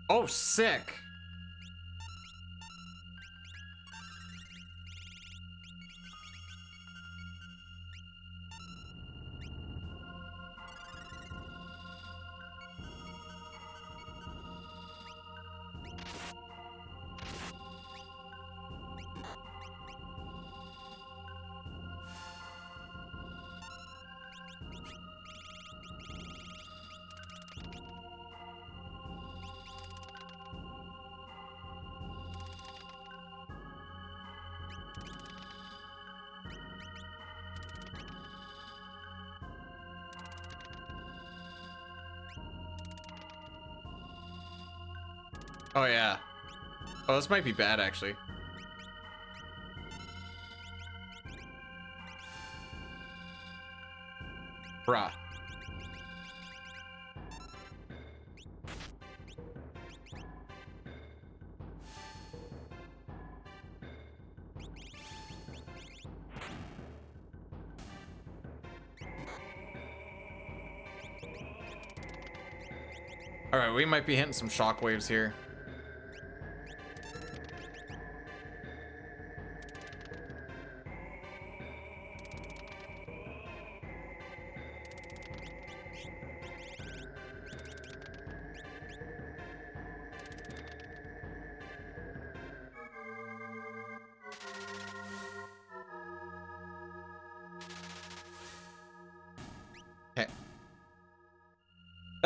Oh, sick. Oh yeah. Oh, this might be bad actually. Bruh. All right, we might be hitting some shockwaves here.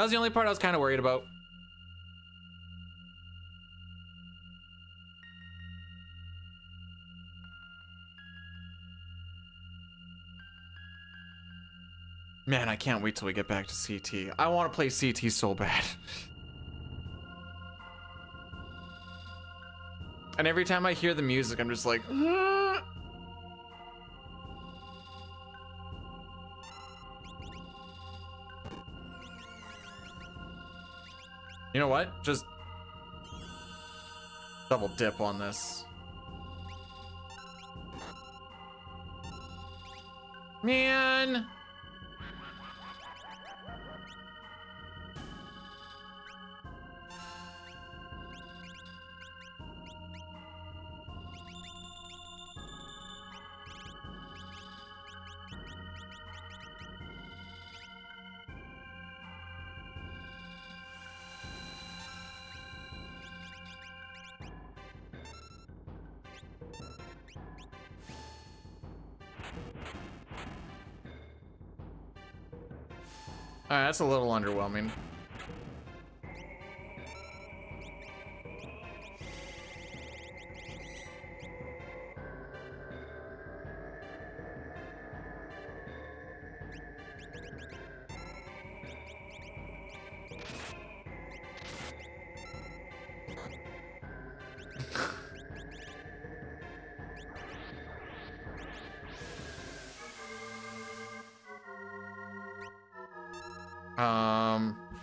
That was the only part I was kind of worried about. Man, I can't wait till we get back to CT. I want to play CT so bad. And every time I hear the music, I'm just like, "Ah." You know what? Just double dip on this. Man. Alright, that's a little underwhelming.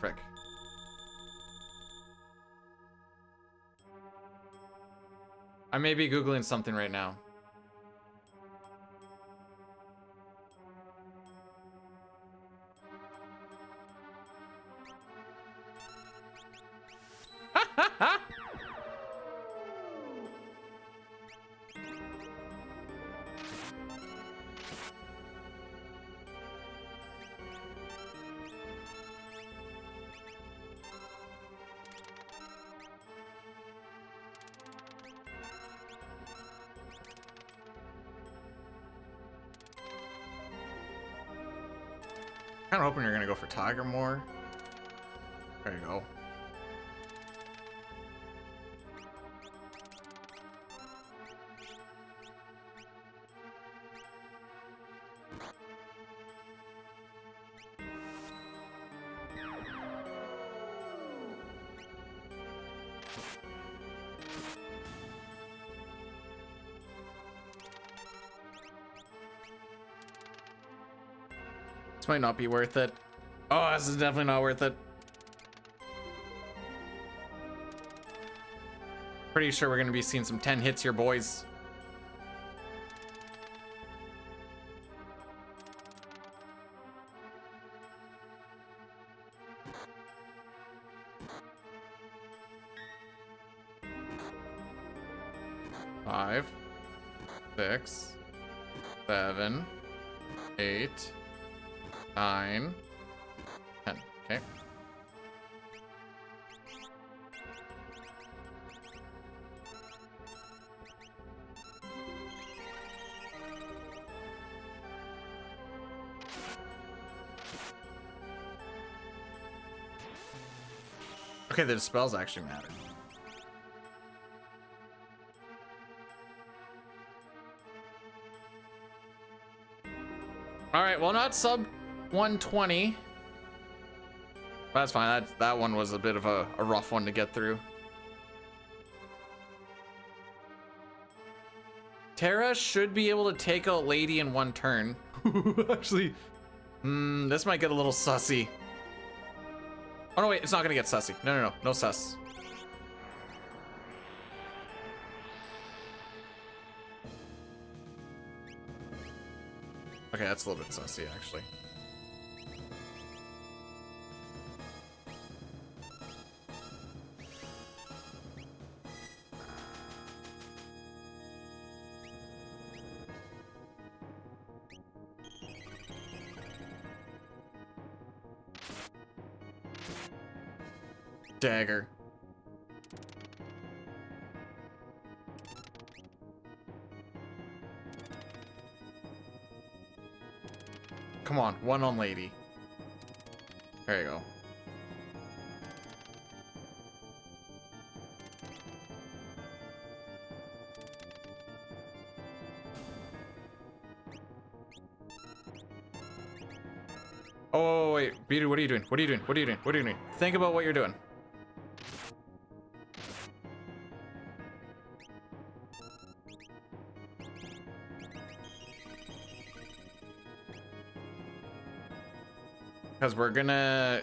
Frick. I may be Googling something right now. Kind of hoping you're gonna go for Tiger more. There you go. This might not be worth it. Oh, this is definitely not worth it. Pretty sure we're gonna be seeing some 10 hits here, boys. Five, 6, 7, 8, 9, 10. Okay. Okay, the spells actually matter. All right, well, not sub 120. That's fine. That one was a bit of a rough one to get through. Terra should be able to take out Lady in one turn. Actually, this might get a little sussy. Oh no, wait, it's not gonna get sussy. No sus. Okay, that's a little bit sussy, actually. Dagger. Come on, one on Lady. There you go. Oh, wait. Beater, what are you doing? What are you doing? What are you doing? What are you doing? Think about what you're doing. Because we're gonna...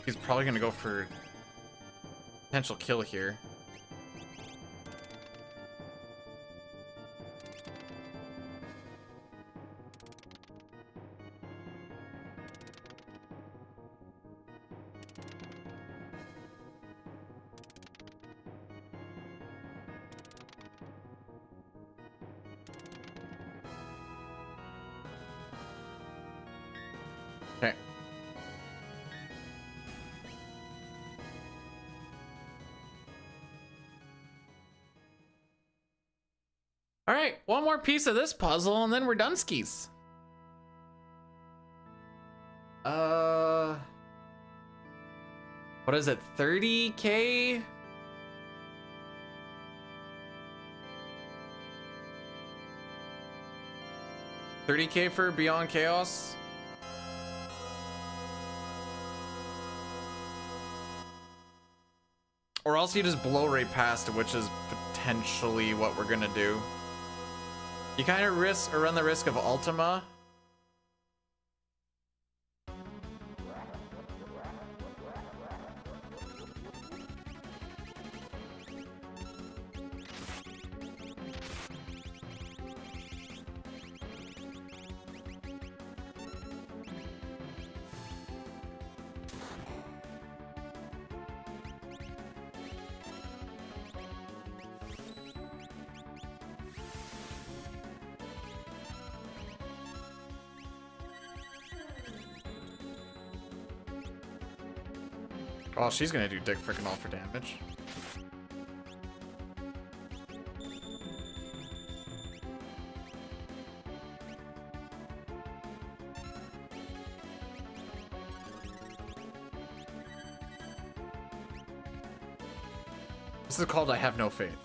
He's probably gonna go for potential kill here. Okay. All right, one more piece of this puzzle and then we're done skis. What is it? 30K? $30K for Beyond Chaos? Or else you just blow right past it, which is potentially what we're gonna do. You kind of risk or run the risk of Ultima. Oh, she's gonna do dick freaking all for damage. This is called I Have No Faith.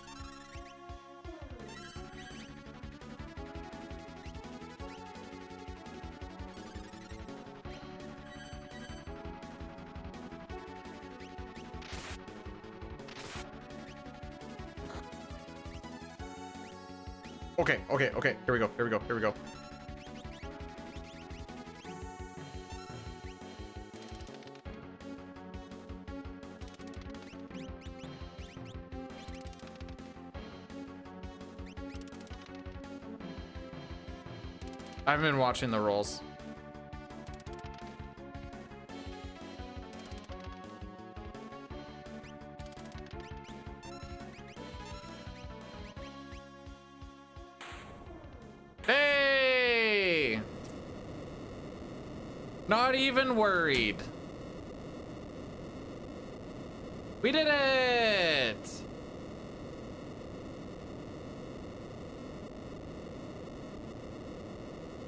Okay. Here we go. I've been watching the rolls. Hey! Not even worried. We did it!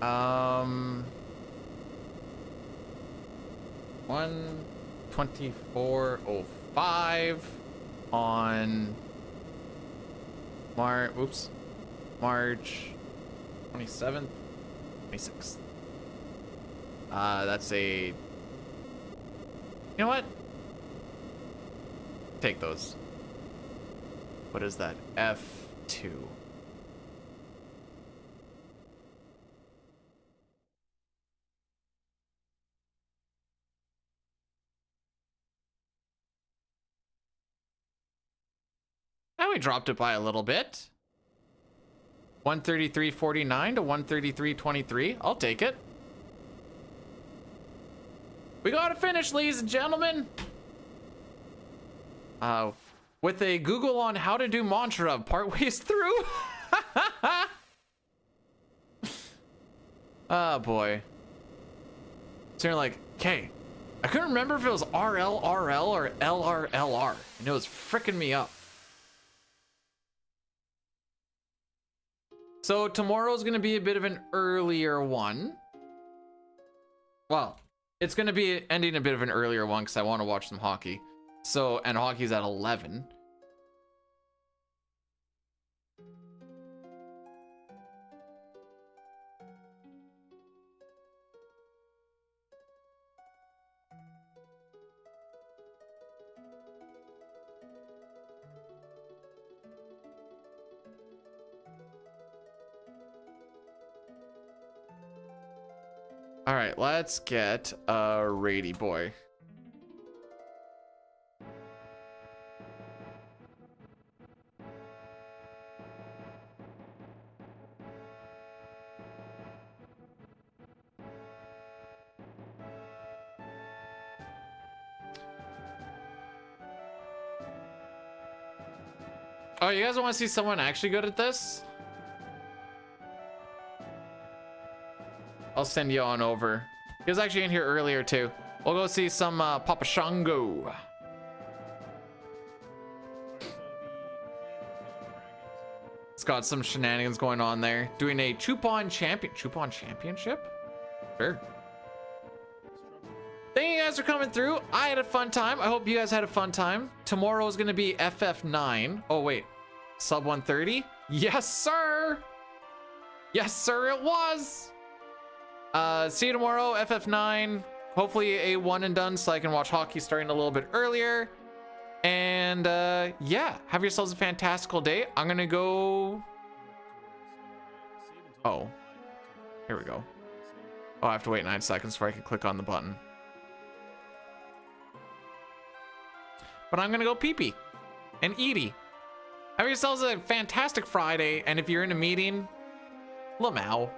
Um, 124.05 on March 27th, 26th. That's a, you know what? Take those. What is that? F2. Now we dropped it by a little bit. 133.49 to 133.23. I'll take it. We got to finish, ladies and gentlemen. With a Google on how to do mantra partways through. Oh boy. So you're like, okay, I couldn't remember if it was RLRL or LRLR, and it was freaking me up. So tomorrow's gonna be a bit of an earlier one. Well, it's gonna be ending a bit of an earlier one because I want to watch some hockey. So, and hockey's at 11. All right, let's get a Rady boy. Oh, you guys want to see someone actually good at this? I'll send you on over. He was actually in here earlier too. We'll go see some Papa Shango. It's got some shenanigans going on there. Doing a Chupon championship? Sure. Thank you guys for coming through. I had a fun time. I hope you guys had a fun time. Tomorrow is going to be FF9. Oh, wait. Sub 130? Yes, sir. Yes, sir, it was. See you tomorrow, FF9. Hopefully a one and done so I can watch hockey starting a little bit earlier. And yeah, have yourselves a fantastical day. I'm going to go... Oh, here we go. Oh, I have to wait 9 seconds before I can click on the button. But I'm gonna go pee-pee and eaty. Have yourselves a fantastic Friday, and if you're in a meeting, lamau.